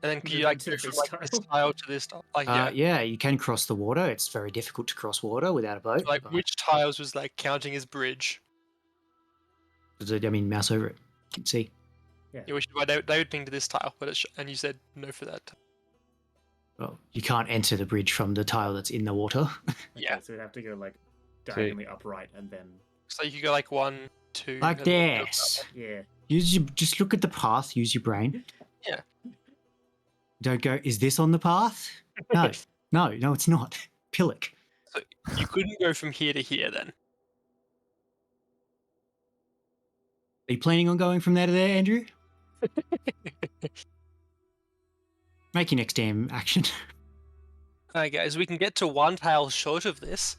And then can you Move like into go from this like this tile? tile to this tile? Like, yeah. Yeah, you can cross the water. It's very difficult to cross water without a boat. Like but- which tiles was like counting as bridge? I mean, mouse over it. You can see. Yeah, which they would ping to this tile, but and you said no for that. Well, you can't enter the bridge from the tile that's in the water. Yeah. Okay, so we'd have to go like diagonally upright and then... So you could go like 1, 2. Like and then go this. Yeah. Just look at the path. Use your brain. Yeah. Don't go. Is this on the path? No, no, it's not. Pillock. So you couldn't go from here to here then. Are you planning on going from there to there, Andrew? Make your next damn action. Alright guys, we can get to 1 tile short of this.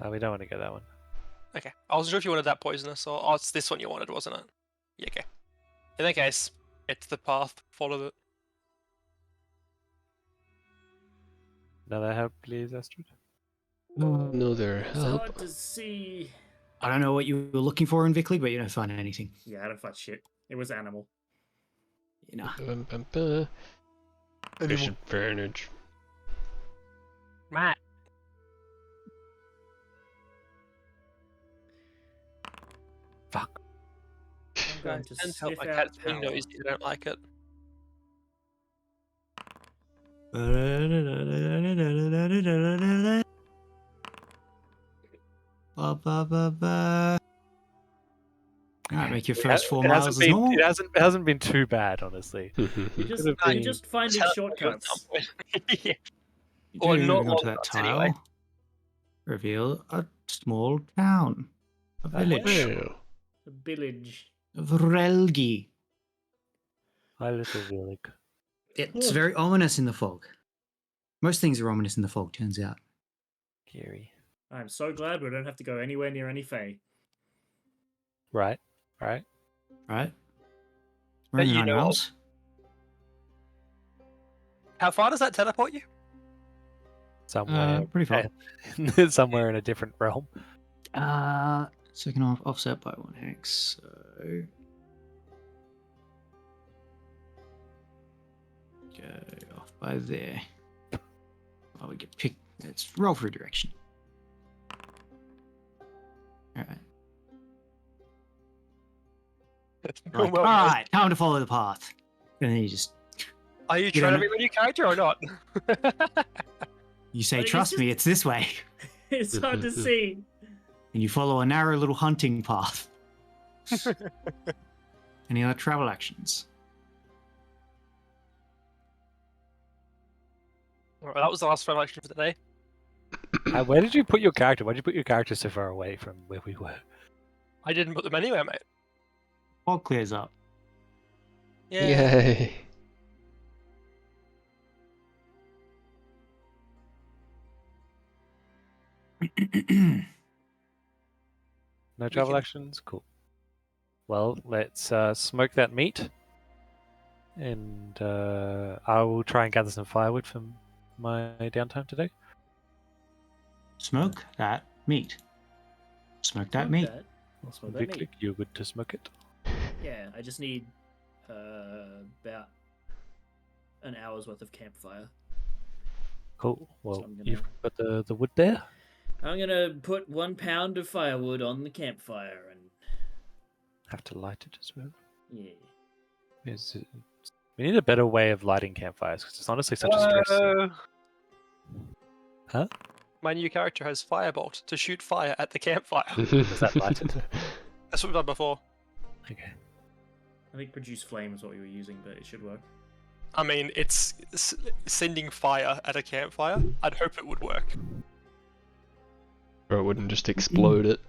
We don't want to get that one. Okay, I wasn't sure if you wanted that poisonous or it's this one you wanted, wasn't it? Yeah, okay. In that case, get to the path, follow it. Another help, please, Astrid? Another It's help. hard to see. I don't know what you were looking for in Vickley, but you don't find anything. Yeah, I don't find shit. It was animal. You know. Disadvantage. Matt. going to Can't help sniff my out cat's being power. noisy. I don't like it. Ba, ba, ba, ba. Alright, make your It first ha- 4 it miles hasn't as been. normal. It hasn't been too bad, honestly. You're Could just, have you're been- just finding Tell you at some shortcuts. point. Yeah. You Or do, not moving on to long that cuts, anyway. tile. Reveal a small town. A village. Well, A village. Vrelgi. Hi, little Villig. It's very ominous in the fog. Most things are ominous in the fog, turns out. Gary. I'm so glad we don't have to go anywhere near any fae. Right. Right. Right? We're in the you 9 know of. realms. How far does that teleport you? Somewhere. Pretty far. Somewhere in a different realm. Second off, offset by 1 hex. So go off by there. Oh, we get picked. Let's roll for a direction. All right. Like, Well, all right, time to follow the path. And then you just Are you You trying to don't be a new character or not? you say, Like, it's "Trust me, it's this way," It's hard to see. and you follow a narrow little hunting path. Any other travel actions? Well, that was the last final action for the day. Where did you put your character? Why did you put your character so far away from where we were? I didn't put them anywhere, mate. Fog clears up. Yeah. yay. No travel can- actions? Cool. Well, let's smoke that meat. And I will try and gather some firewood from my downtime today. Smoke that meat. Smoke that Smoke meat. that. I'll smoke that Vic, meat. you're good to smoke it. Yeah, I just need about an hour's worth of campfire. Cool. Well, I'm you've gonna- got the wood there. I'm gonna put 1 pound of firewood on the campfire and Have to light it as well. yeah. We need a better way of lighting campfires because it's honestly such a stress. Huh? My new character has Firebolt to shoot fire at the campfire. Does that light it? That's what we've done before. Okay. I think produce flame is what we were using, but it should work. I mean, it's sending fire at a campfire. I'd hope it would work. Or it wouldn't just explode it.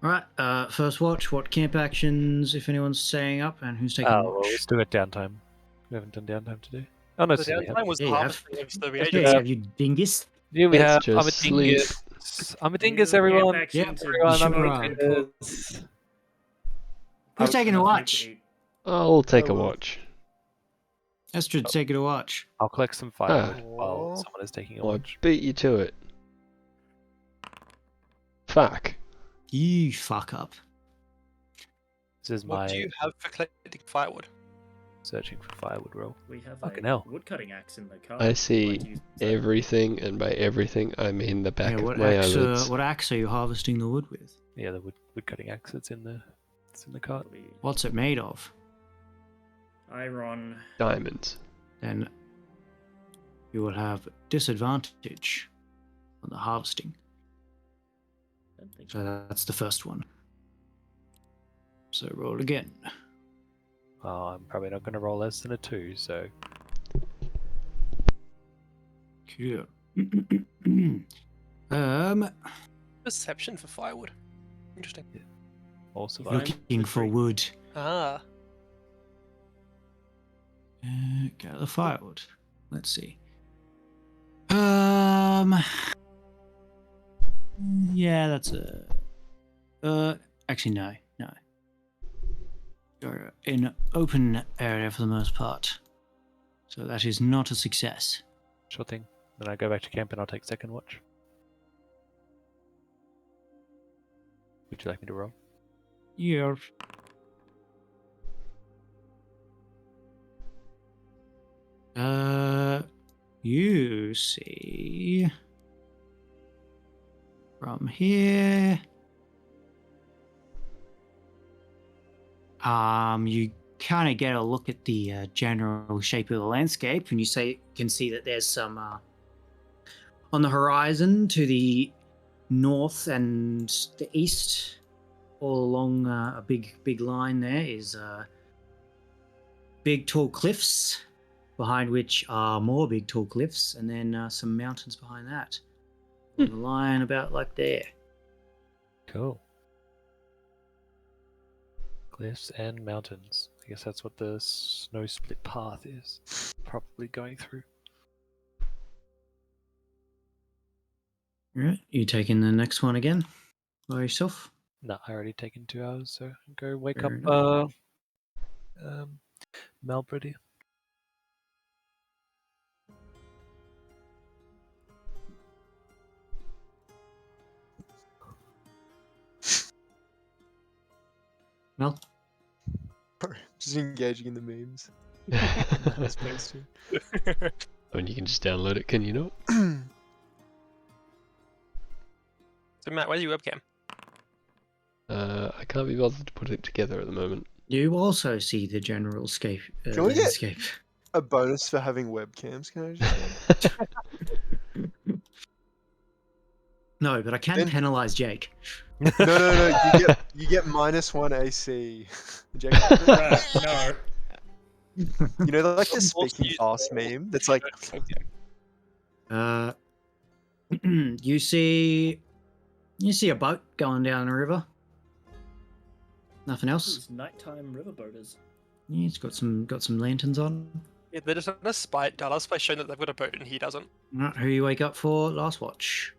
All right. First watch. What camp actions, if anyone's staying up, and who's taking Oh, well, watch? we still got downtime. We haven't done downtime today. Oh no, The so we have. downtime was Yeah, the you harvesting of the Okay, reagents. have you dingus? Yeah, we Let's have. I'm a just sleep. dingus. I'm a dingus, Camp everyone. action Yep, to Everyone, I'm sure a are. dingus. Who's Oh, taking a enough meat watch? to eat. I'll take a will. watch. Estrid's taking a watch. I'll collect some firewood Ah. while someone is taking a I'll watch. beat you to it. Fuck. You fuck up. This is What my do you have for collecting firewood? searching for firewood roll. We have Fucking a hell. woodcutting axe in the car. I see I'd like to use that. everything, and by everything I mean the back Yeah, of what my axe? eyelids. What axe are you harvesting the wood with? Yeah, the wood cutting axe that's in the cart. Probably What's it made of? iron. Diamonds. Then you will have disadvantage on the harvesting. I don't think So that's the first one. So roll again. Oh, I'm probably not going to roll less than a 2, so Cool. Perception for firewood. Interesting. also Fine. looking for wood. Ah. Gather firewood. Let's see. Yeah, that's a. Actually, no. You're in an open area for the most part, so that is not a success. sure thing. Then I go back to camp and I'll take second watch. Would you like me to roll? You're. You see from here. You kind of get a look at the general shape of the landscape, and you can see that there's some on the horizon to the north and the east, all along a big line. There is big tall cliffs, behind which are more big tall cliffs, and then some mountains behind that. On the line about like there. Cool. Cliffs and mountains. I guess that's what the snow split path is. Probably going through. Right, you taking the next one again by yourself? No, I already taken 2 hours, so go wake Fair up Melbrady. Well, Just engaging in the memes. I was posting. I mean, you can just download it, can you not? So Matt, where's your webcam? I can't be bothered to put it together at the moment. you also see the general scape, Can we get- landscape. A bonus for having webcams, can I just say? No, but I can Then- penalize Jake. No. You get -1 AC. Jake, No. you know, like the Also speaking use- fast meme. That's like, Webcam. You see a boat going down the river. Nothing else. These nighttime riverboaters. Yeah, it's got some lanterns on. Yeah, they're just trying to spite Dallas by showing that they've got a boat and he doesn't. Right, who you wake up for last watch?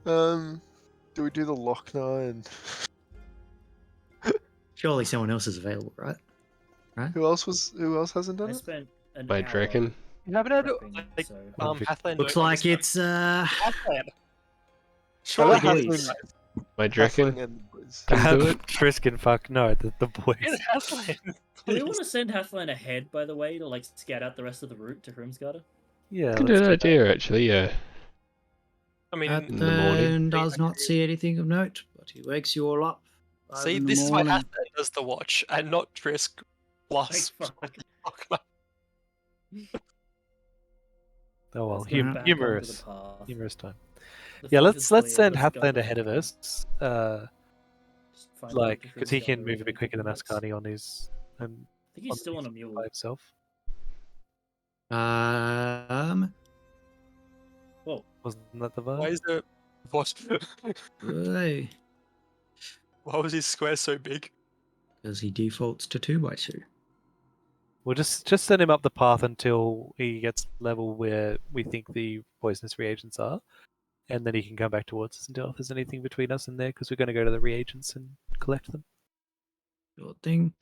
do we do the Lochna and Surely someone else is available, right? who else hasn't I done it? spent an By hour Draken. You haven't had prepping, like so Hathland. Looks doing like this it's Hathland. How Surely about boys. Halfling- My Halfling Draken and the boys? can do it. Triskin, fuck no, the boys. Get Hathland. Do we want to send Halfland ahead, by the way, to like scout out the rest of the route to Hrimsgard? Yeah, That's a good idea, actually. Yeah. I mean, in the morning. Hathland does not see anything of note, but he wakes you all up. see, in the this is why morning. Hathland does the watch and not Trisk plus. Like, Oh well, Let's go back onto humorous. the path. Humorous time. The Yeah, fog let's is clear, send let's go Hathland back. ahead of us. Just find a Like, different because he can gallery move a bit in quicker than minutes. Ascani on his I think he's still on a mule. by himself. Whoa. Wasn't that the Why vibe? is the what? Hey, Why was his square so big? because he defaults to 2x2. We'll just send him up the path until he gets level where we think the poisonous reagents are, and then he can come back towards us and tell if there's anything between us and there, because we're going to go to the reagents and collect them. Sure thing.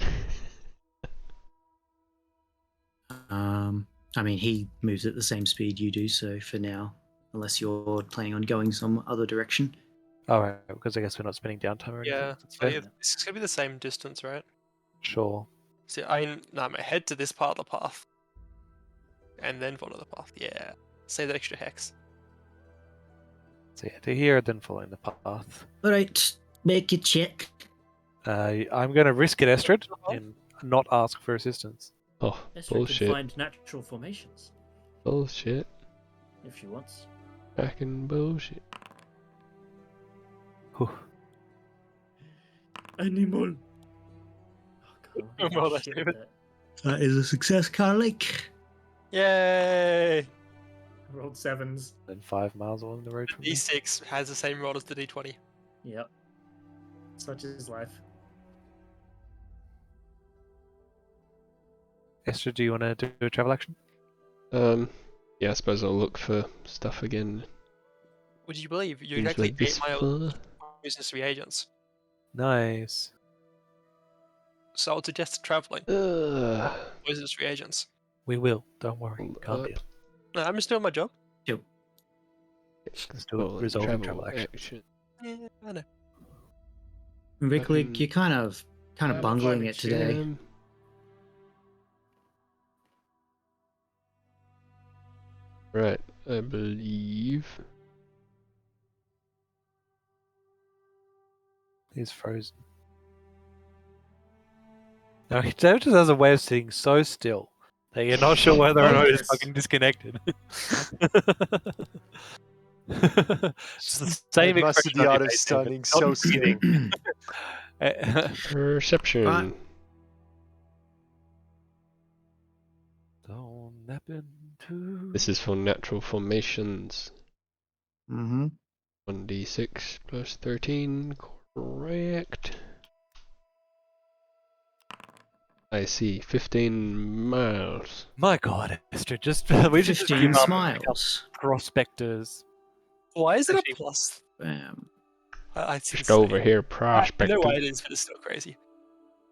I mean, he moves at the same speed you do, so for now, unless you're planning on going some other direction. Alright, because I guess we're not spending downtime or anything. Yeah, That's so fair. this is gonna be the same distance, right? Sure. See, I'm head to this part of the path, and then follow the path. Yeah, save that extra hex. So yeah, to here, then following the path. Alright, make a check. I'm going to risk it, Estrid, and not ask for assistance. Oh, Esther can bullshit. find natural formations Bullshit. if she wants. Fucking bullshit. Whew. Animal. Oh, God, Well, that's shit David. with that. That is a success, Carlick. Yay! I rolled 7s. And 5 miles along the road from The me. D6 has the same roll as the D20. Yep. Such is life. Esther, do you want to do a travel action? Yeah, I suppose I'll look for stuff again. Would you believe you're Seems exactly like this 8 miles far. business reagents? Nice. So I would suggest traveling. Ugh. Poisonous reagents. We will. Don't worry. Hold Calm up. down. No, I'm just doing my job. Let's do Oh, it. Resolving travel action. Yeah, I know. Viclick, Fucking- you're kind of I'm bungling finding it today. Right, I believe. He's frozen. No, Dave just has a way of sitting so still that you're not sure whether or not he's Focus. fucking disconnected. It's the same I've mastered expression the on your art of face, David. standing Not so still. breathing. Perception. Right. Don't nap into. This is for natural formations. Mm-hmm. 1d6 plus 13, correct. I see, 15 miles. My God, Esther, we should just 15 give up smiles. prospectors. Why is it a Actually- plus? Bam. It's Just insane. over here I know prospecting, why it is, but it's still crazy.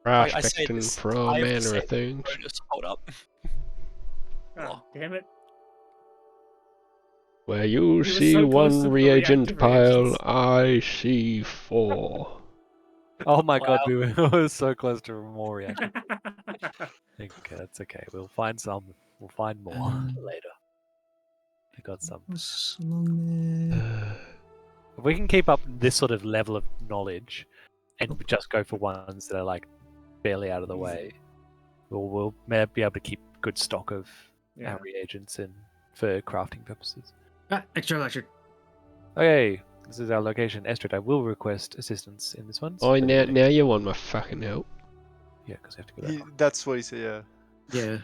I say prospecting this, for all I have to manner say of things. Bonus, hold up. Oh, damn it. Where you were see so close to one the reagent reactive pile, reactions. I see 4. Oh my God, Wow. we were so close to more reaction. Okay, that's okay. We'll find some. We'll find more later. We got some. What's along there? If we can keep up this sort of level of knowledge, and just go for ones that are like barely out of the Easy. way, we'll be able to keep good stock of Yeah. our reagents and for crafting purposes. Extra electric. Okay, this is our location. Estrid, I will request assistance in this one. Oh, so- now you want my fucking help. Yeah, because I have to go back. That's what he said, yeah. Yeah.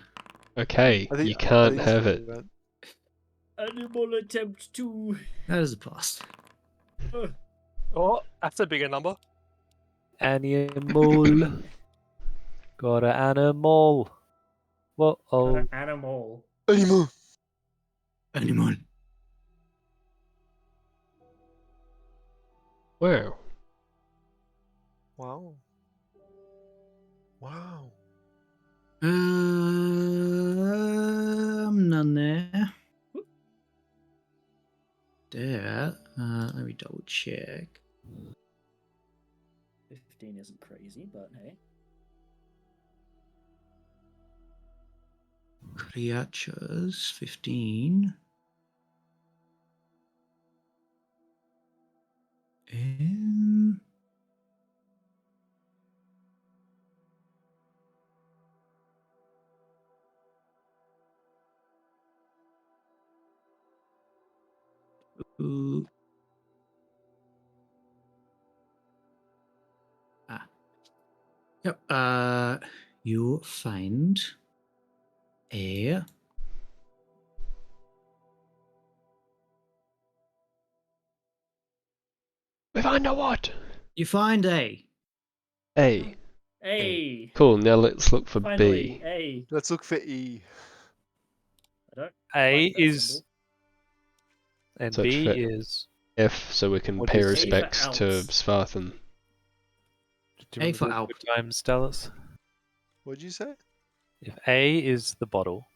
Okay, I think, you I can't think that's have what it. he meant. Animal attempt to. That is a plus. Oh, that's a bigger number. Animal. Got an animal. Whoa, oh. Animal. Animal. Animal. Wow. Wow. Wow. None there. There. Let me double check. 15 isn't crazy, but hey. Creatures, 15. Ooh. Yep. You find a We find a what? you find a A. Hey! Cool, now let's look for Finally, B. hey! Let's look for E. I don't A like that is. symbol. And Search B for- is. F, so we can What pay is A for respects to Alps? Svarthen. Do A you for remember Alp. the good times, Dallas? What'd you say? If A is the bottle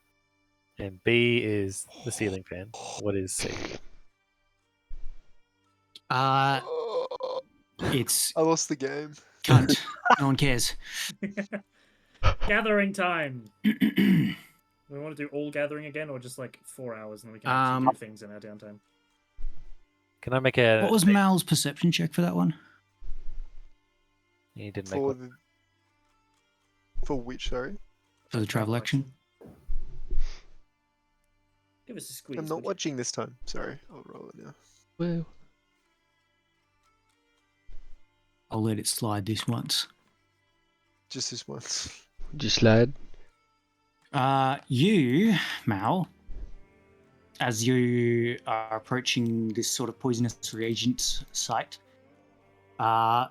and B is the ceiling fan, what is C? It's I lost the game. cunt. No one cares. Gathering time! We want to do all gathering again, or just like 4 hours, and then we can actually do things in our downtime? Can I make a? What was Mal's perception check for that one? He didn't make For one. the... For which, sorry? For the travel action? Give us a squeeze. I'm not would you? watching this time. Sorry, I'll roll it now. Well, I'll let it slide this once. Just this once. just lad. You, Mal, as you are approaching this sort of poisonous reagent site,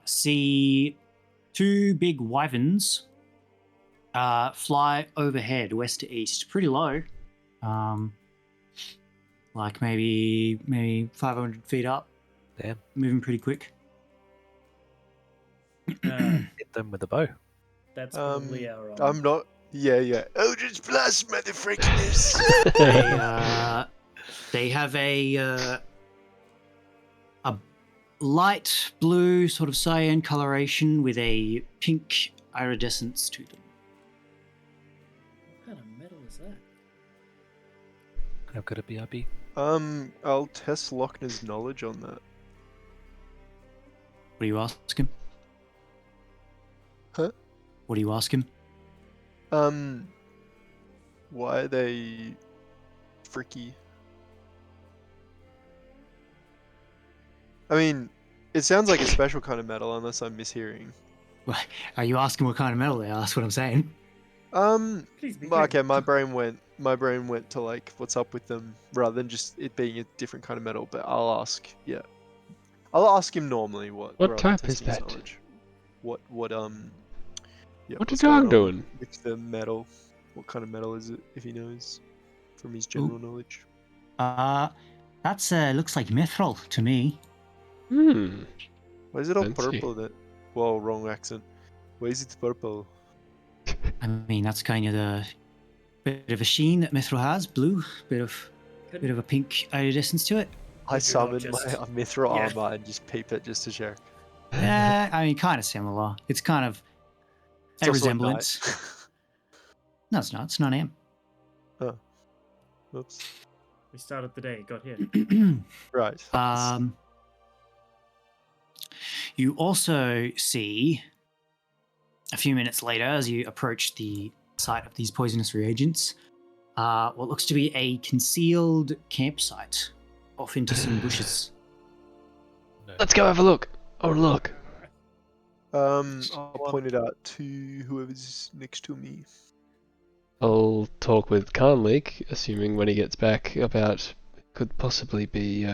see 2 big wyverns fly overhead, west to east, pretty low, like maybe 500 feet up. Damn. Moving pretty quick. Hit them with a bow. That's probably our. I'm not. Yeah. Eldritch Blast, motherfuckers! They have a light blue sort of cyan coloration with a pink iridescence to them. What kind of metal is that? How could it be, RB? I'll test Lochner's knowledge on that. What do you ask him? Huh? What do you ask him? Why are they freaky? I mean, it sounds like a special kind of metal, unless I'm mishearing. Well, are you asking what kind of metal they are? That's what I'm saying. Please be Okay, clear. my brain went to like what's up with them rather than just it being a different kind of metal. But I'll ask, yeah, I'll ask him normally what rather than type is testing his that? knowledge. What yeah, What what's the going dog on doing? with the metal? What kind of metal is it, if he knows from his Ooh. general knowledge? That's looks like mithril to me. Hmm. Why is it all Fancy. purple? That whoa, wrong accent. Why is it purple? I mean, that's kind of the bit of a sheen that mithril has. Blue, bit of a pink iridescence to it. I Could you not summon just- my mithril Yeah. armor and just peep it just to check. Yeah, I mean, kind of similar. It's kind of It's a also a knight. resemblance. No, it's not. It's not him. Oops. We started the day, got here. Right. You also see a few minutes later, as you approach the site of these poisonous reagents, what looks to be a concealed campsite off into some bushes. Let's go have a look. Oh look. I'll point it out to whoever's next to me. I'll talk with Carnleek, assuming when he gets back about could possibly be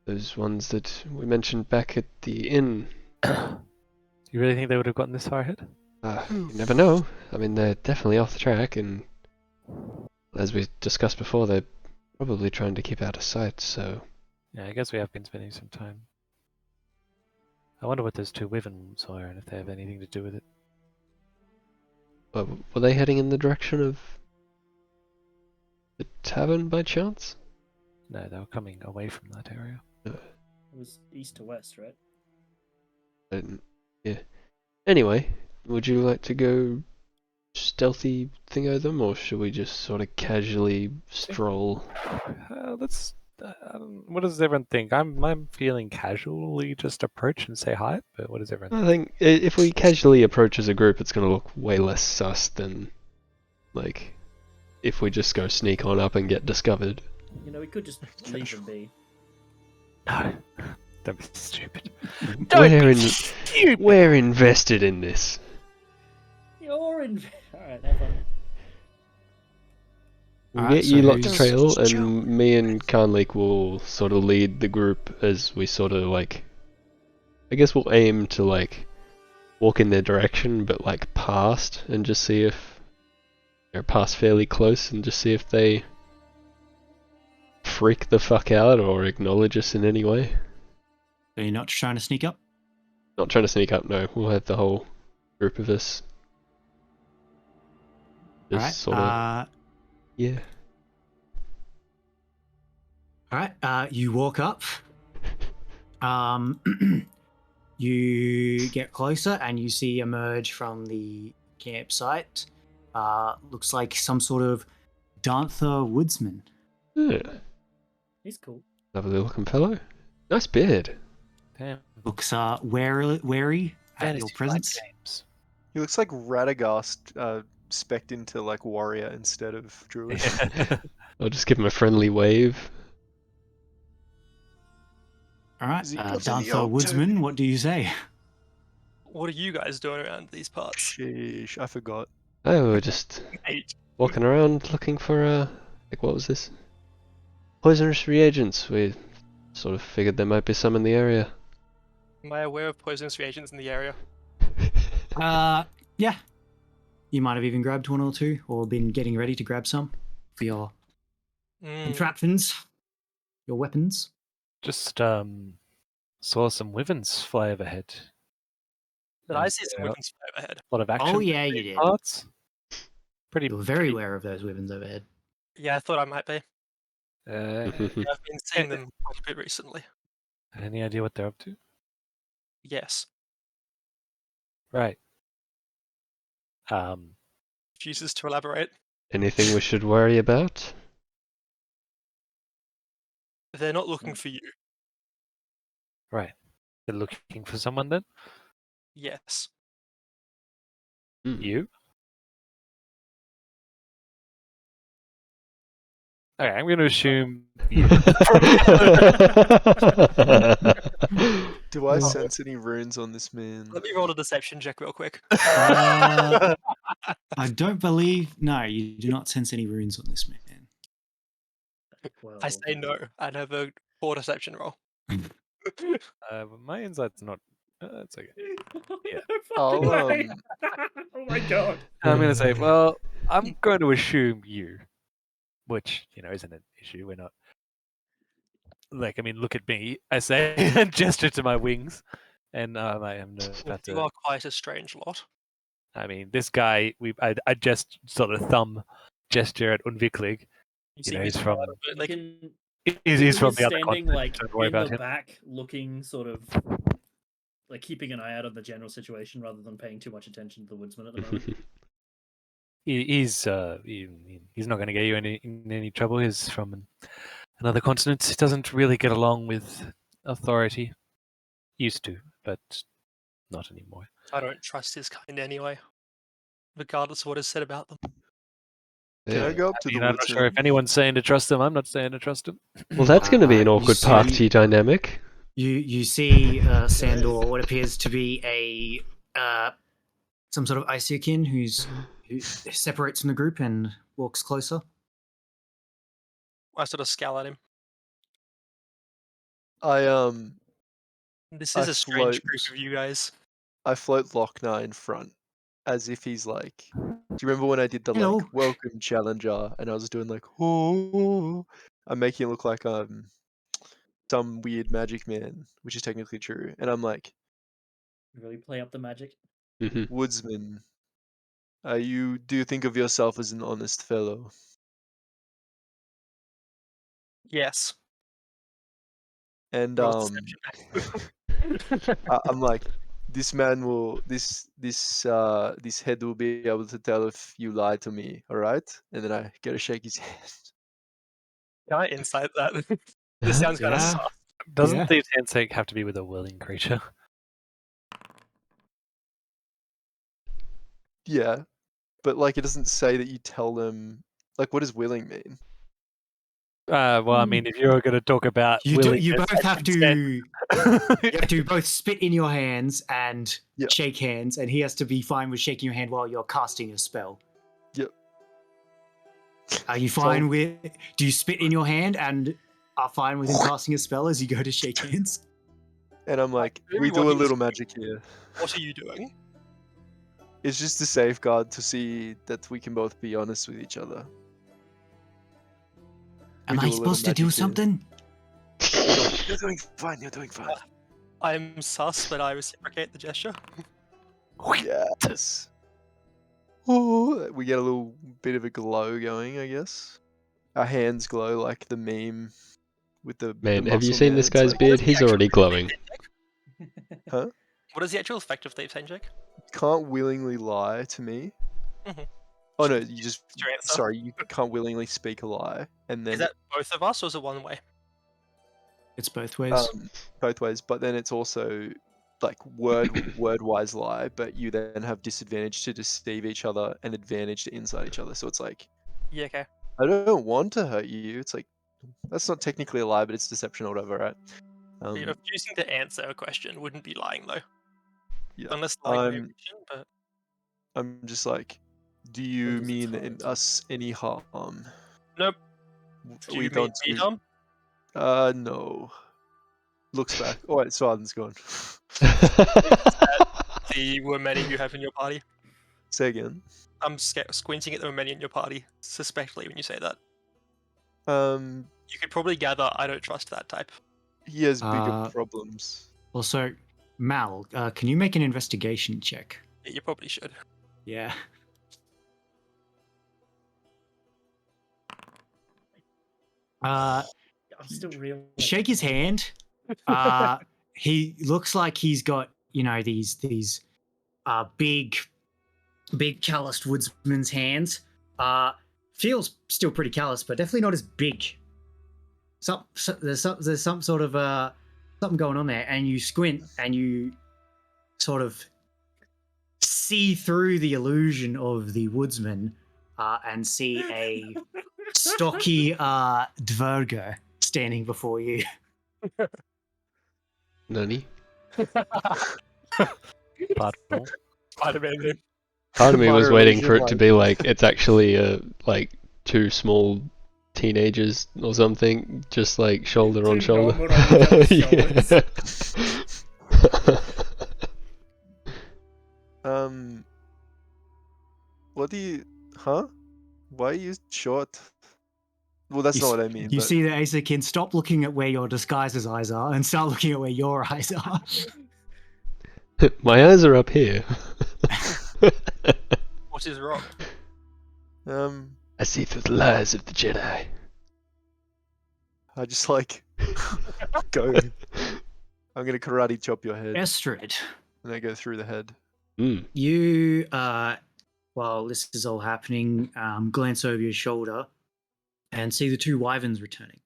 those ones that we mentioned back at the inn. You really think they would have gotten this far ahead? You never know. I mean, they're definitely off the track, and as we discussed before, they're probably trying to keep out of sight, so... Yeah, I guess we have been spending some time. I wonder what those two Wyverns are and if they have anything to do with it. Were they heading in the direction of the tavern by chance? No, they were coming away from that area. It was east to west, right? Yeah. Anyway, would you like to go stealthy thingo them, or should we just sort of casually stroll? What does everyone think? I'm feeling casually just approach and say hi, but what does everyone I think? think if we casually approach as a group, it's going to look way less sus than, like, if we just go sneak on up and get discovered. You know, we could just leave them be. No, don't be stupid. We're invested in this. You're in. Alright, have fun. We'll Alright, get so you lot to who's- trail, and me and Carnleek will sort of lead the group as we sort of like... I guess we'll aim to like walk in their direction, but like past, and just see if... Or pass fairly close, and just see if they... freak the fuck out, or acknowledge us in any way. So you're not trying to sneak up? Not trying to sneak up, no. We'll have the whole group of us. Just Alright. sort of... Yeah. Alright, you walk up. You get closer and you see emerge from the campsite. Looks like some sort of Danther woodsman. Yeah. He's cool. Lovely looking fellow. Nice beard. Damn. Looks wary at Fantasy your Flight presence. Games. He looks like Radagast spec'd into like warrior instead of druid. I'll just give him a friendly wave. Alright, Has he got any Danther old woodsman, Toby? what do you say? What are you guys doing around these parts? Sheesh, I forgot. Oh, we're just Mate, walking around looking for, like, what was this? Poisonous reagents. We sort of figured there might be some in the area. am I aware of poisonous reagents in the area? Yeah. You might have even grabbed one or two, or been getting ready to grab some for your contraptions, your weapons. Just saw some Wyverns fly overhead. Did I see some Yeah. weapons fly overhead? A lot of action. Oh yeah, you did. Parts. Pretty. You're very aware of those weapons overhead. Yeah, I thought I might be. Uh, Yeah, I've been seeing them quite a bit recently. any idea what they're up to? Yes. Right. Chooses to elaborate. Anything we should worry about? They're not looking for you. Right. They're looking for someone then? Yes. Hmm. You? Okay, I'm going to assume you. Do I sense any runes on this man? Let me roll a deception check real quick. I don't believe. No, you do not sense any runes on this man. Well, I say no and have a 4 deception roll. But my insight's not. It's okay. Yeah. I'll, oh my god. I'm going to say, well, I'm going to assume you, which isn't an issue. We're not. Like, I mean, look at me. I say and gesture to my wings, and I am about You to. are quite a strange lot. I mean, this guy. I just sort of thumb gesture at Unviklig. You see, He's from. but, like, He's from the other standing continent. like Don't worry in about the him. back, looking sort of like keeping an eye out on the general situation rather than paying too much attention to the woodsman at the moment. He's not going to get you in any trouble. He's from another continent. He doesn't really get along with authority. Used to, but not anymore. I don't trust his kind anyway, regardless of what is said about them. Can I Yeah. go up to the I'm not woodsman? sure if anyone's saying to trust him. I'm not saying to trust him. Well, that's going to be an You awkward see- party dynamic. You see Sandor, what appears to be some sort of Isaacian who separates from the group and walks closer. I sort of scowl at him. This I is a strange group float. of you guys. I float Lochnar in front, as if he's like. Do you remember when I did the Hello. like welcome challenger, and I was doing like, oh, I'm making it look like some weird magic man, which is technically true, and I'm like, Really play up the magic. Mhm. woodsman, do you think of yourself as an honest fellow? Yes. And Roll deception. I'm like, this man will this head will be able to tell if you lied to me, all right? And then I get to shake his hand. Can I insight that? This sounds kind of Yeah. soft. Doesn't Yeah. the handshake have to be with a willing creature? Yeah, but like it doesn't say that you tell them. Like, what does willing mean? Well, I mean, if you're going to talk about You willingness both and have consent- to you have to both spit in your hands and Yep. shake hands, and he has to be fine with shaking your hand while you're casting a spell. Yep. Are you fine with? Do you spit in your hand and are fine with him casting a spell as you go to shake hands? And I'm like, Maybe we what do a he was little doing- magic here. What are you doing? It's just a safeguard to see that we can both be honest with each other. Am do a I little supposed to do magic here. something? You're doing fine. You're doing fine. I'm sus, but I reciprocate the gesture. Yes. Oh, we get a little bit of a glow going, I guess. Our hands glow like the meme with the. Man, the have you muscle seen man. this It's guy's like, beard? He's already glowing. Huh? What is the actual effect of Thieves' Handshake? Can't willingly lie to me. Mhm. Oh no, you just. What's your answer? Sorry, you can't willingly speak a lie, and then Is that both of us or is it one way? It's both ways. both ways. But then it's also like word-wise lie, but you then have disadvantage to deceive each other and advantage to inside each other. So it's like, Yeah, okay. I don't want to hurt you. It's like that's not technically a lie, but it's deception or whatever, right? Refusing to answer a question wouldn't be lying though. Yeah. Unless like I'm prohibition, but I'm just like, do you does it mean target? us any harm? nope. Do you mean me, Dom? No. Looks back. Oh wait, Sardin's gone. The were many you have in your party? Say again. I'm squinting at the many in your party, suspectfully when you say that. You could probably gather I don't trust that type. He has bigger Uh, problems. Also, Mal, can you make an investigation check? Yeah, you probably should. Yeah. I'm still real. Shake his hand. He looks like he's got these big calloused woodsman's hands. Feels still pretty callous, but definitely not as big. There's some sort of something going on there, and you squint and you sort of see through the illusion of the woodsman and see a stocky Dverger standing before you. Nani? Pardon. Spider-Man. Part of me was Minor waiting for it to illusion, be like it's actually like two small teenagers or something, just like shoulder on Two shoulder. normal on each other's Yeah. What do you? Huh? Why are you short? Well, that's You not s- what I mean. You but see the Asakin stop looking at where your disguise's eyes are and start looking at where your eyes are. My eyes are up here. What is wrong? I see through the lies of the Jedi. I just like go. I'm gonna karate chop your head, Estrid, and I go through the head. Mm. you, while this is all happening, glance over your shoulder and see the two Wyverns returning.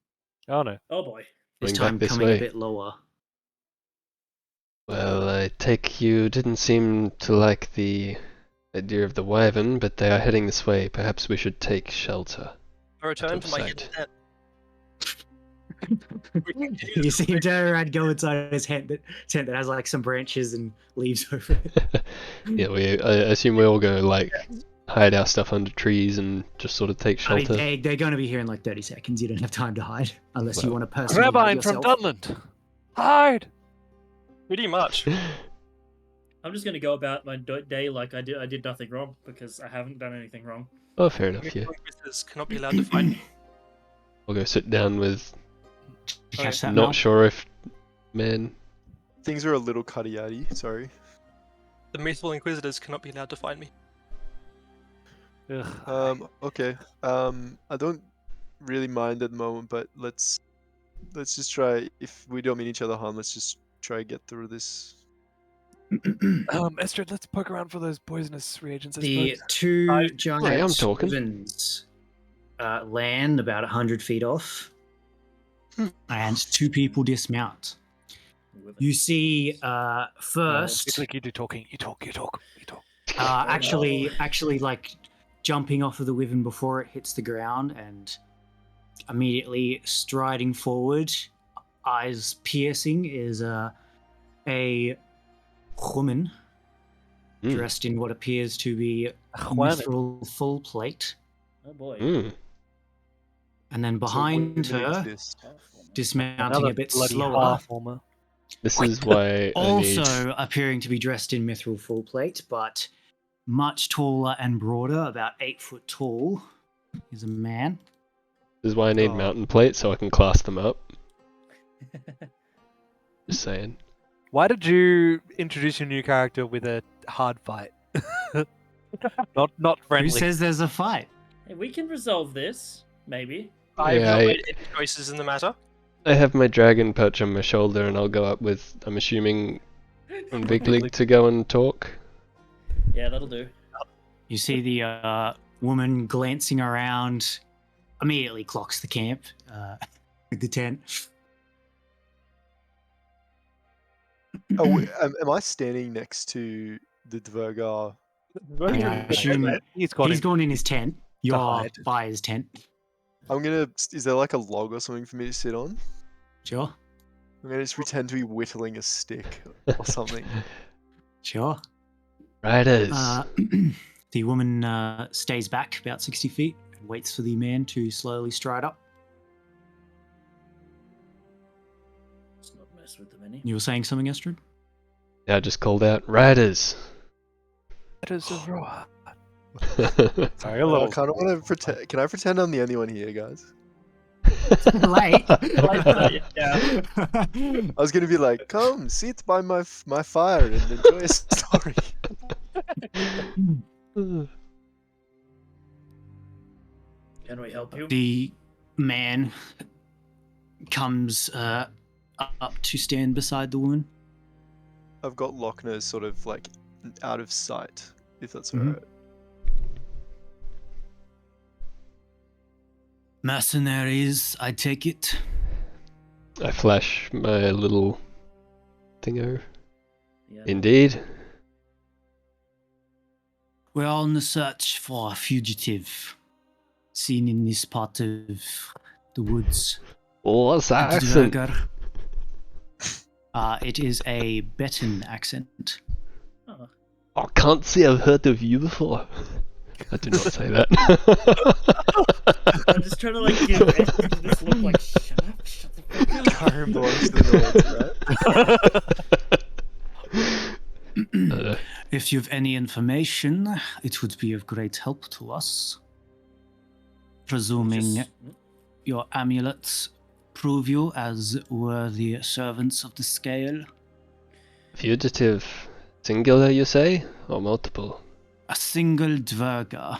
Oh no. Oh boy. This Going back time this coming way. a bit lower. Well, I take you didn't seem to like the idea of the Wyvern, but they are heading this way. Perhaps we should take shelter. I return Out to of my sight. hidden tent. You see Darad go inside his tent that has like some branches and leaves over it. Yeah, I assume we all go like hide our stuff under trees and just sort of take I mean, shelter. they're going to be here in like 30 seconds. You don't have time to hide unless you Well, want to personally hide Rabbi from yourself. Dunland. Hide. Pretty much. I'm just gonna go about my day like I did nothing wrong because I haven't done anything wrong. Oh, fair enough. Yeah, Mythical Inquisitors cannot be allowed to find me. I'll go sit down with. Did you catch that, Not Mel? sure if man. Things are a little cutty-yatty. Sorry. The Mythical Inquisitors cannot be allowed to find me. Ugh. Okay. I don't really mind at the moment, but let's just try. If we don't mean each other harm, let's just try to get through this. Estrid, let's poke around for those poisonous reagents. I The suppose. two giant I'm talking. Wyverns land about 100 feet off, and two people dismount. You see, first, It's like you do talking. You talk. actually, like jumping off of the Wyvern before it hits the ground and immediately striding forward, eyes piercing, is a woman Mm. dressed in what appears to be Juan. mithril full plate, Oh boy. Mm. and then So behind women her, exist. dismounting Another a bit bloody slower, half-warmer. This is why I need. also appearing to be dressed in mithril full plate, but much taller and broader, about 8 foot tall, is a man. This is why I need Oh. mountain plates so I can class them up. Just saying. Why did you introduce your new character with a hard fight? not friendly. Who says there's a fight? Hey, we can resolve this, maybe. I have Yeah, not I- made any choices in the matter. I have my dragon perch on my shoulder, and I'll go up with. I'm assuming on Big League to go and talk. Yeah, that'll do. You see the woman glancing around, immediately clocks the camp with the tent. Oh, am I standing next to the Dverger? I assume He's got he's him. gone in his tent. You're hide. by his tent. I'm gonna. Is there like a log or something for me to sit on? Sure. I'm gonna just pretend to be whittling a stick or something. Sure. Riders. The woman stays back about 60 feet and waits for the man to slowly stride up. Let's not mess with them any. You were saying something, Estrid? Yeah, I just called out riders. That is a roar. Late. Sorry, a I little. kind of want to pretend. Can I pretend I'm the only one here, guys? Late. Yeah. I was gonna be like, come sit by my fire and enjoy a story. Can we help you? The man comes up to stand beside the woman. I've got Lochner sort of like out of sight, if that's Mhm. alright. Mercenaries, I take it. I flash my little thingo. Yeah. Indeed. We're on the search for a fugitive. seen in this part of the woods. What's that accent? Dverger. It is a Betten accent. Oh, I can't say I've heard of you before. I do not say that. I'm just trying to like give Estrid this look like, shut up, shut the fuck up. Kyron belongs to the North, right? If you have any information, it would be of great help to us. Presuming Just- your amulets prove you as worthy servants of the scale. Fugitive, singular, you say, or multiple? A single Dverger,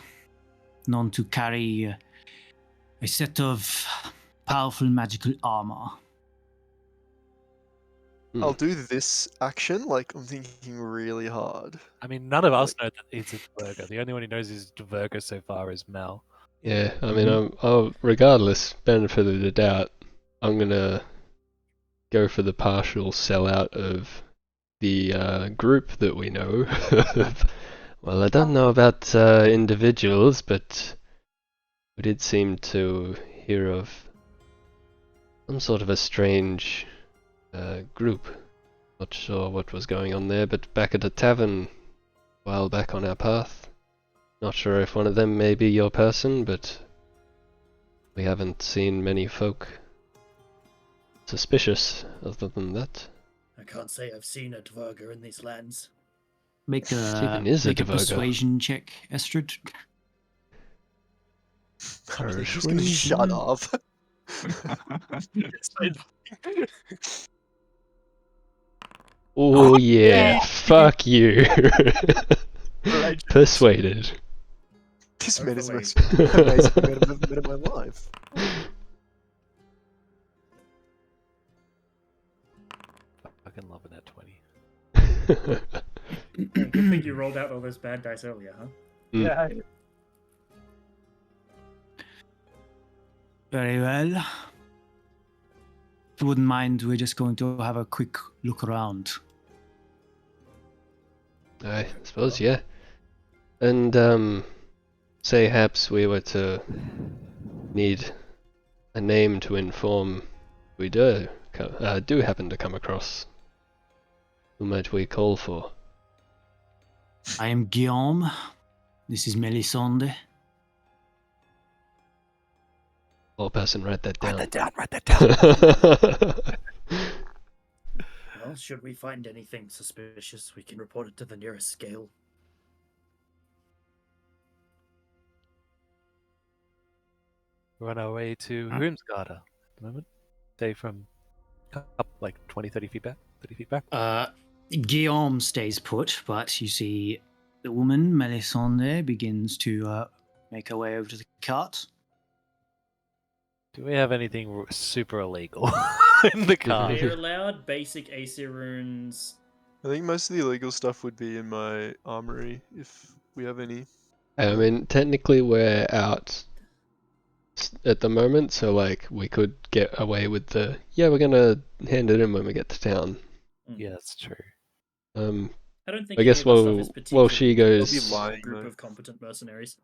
known to carry a set of powerful magical armor. I'll do this action, like I'm thinking really hard. I mean, none of us know that it's a Dverger. The only one who knows is Dverger so far is Mal. Yeah, I mean, I'll regardless, benefit of the doubt, I'm gonna go for the partial sellout of the group that we know. Well, I don't know about individuals, but we did seem to hear of some sort of a strange group. Not sure what was going on there, but back at the tavern, a while back on our path. Not sure if one of them may be your person, but we haven't seen many folk suspicious other than that. I can't say I've seen a Dverger in these lands. Make Stephen a, is a make a Dverger. persuasion check, Estrid. I'm just gonna shut up. Oh yeah, fuck you. Persuaded. This man is the most Overweight. amazing man I've ever met in my life. Fucking loving that 20. Good thing you rolled out all those bad dice earlier, huh? Yeah. Very well. If you wouldn't mind, we're just going to have a quick look around. I suppose, yeah. And, say perhaps we were to need a name to inform we do happen to come across. Who might we call for? I am Guillaume. This is Melisande. Or person, write that down. Write that down. Well, should we find anything suspicious, we can report it to the nearest scale. We're on our way to Hroomsgard at the moment. Stay from up like 20, 30 feet back. 30 feet back. Guillaume stays put, but you see the woman, Melisande, begins to make her way over to the cart. Do we have anything super illegal in the car? We're allowed basic AC runes. I think most of the illegal stuff would be in my armory, if we have any. I mean, technically we're out at the moment, so like we could get away with the we're gonna hand it in when we get to town. Yeah, that's true. I don't think I guess any of our stuff is while she particularly I'll be goes lying, a group though. of competent mercenaries.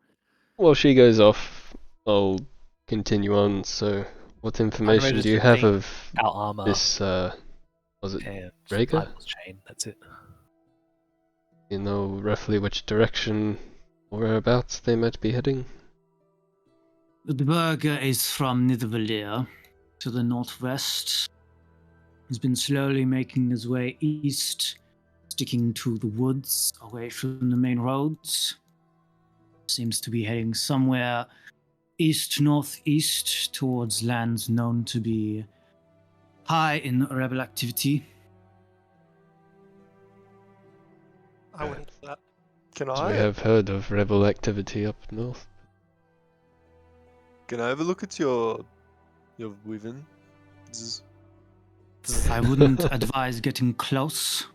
while she goes off, I'll continue on. So, what information do you have of Our armor this? Was it and Rhaegar? Bibles chain. That's it. You know roughly which direction or whereabouts they might be heading? The Dverger is from Nidavellir to the northwest. He's been slowly making his way east, sticking to the woods away from the main roads. Seems to be heading somewhere east-northeast towards lands known to be high in rebel activity. I wouldn't do that. Can So I? we have heard of rebel activity up north. Can I have a look at your Wyvern? I wouldn't advise getting close.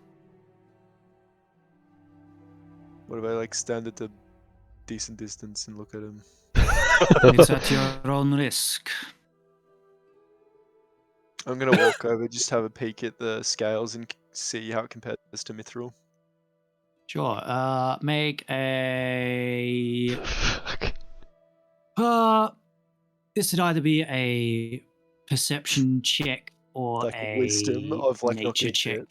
What if I like stand at a decent distance and look at him? It's at your own risk. I'm gonna walk over, just have a peek at the scales and see how it compares to Mithril. Sure. Make a Fuck. This would either be a perception check or Like a wisdom of like not nature getting check. hit.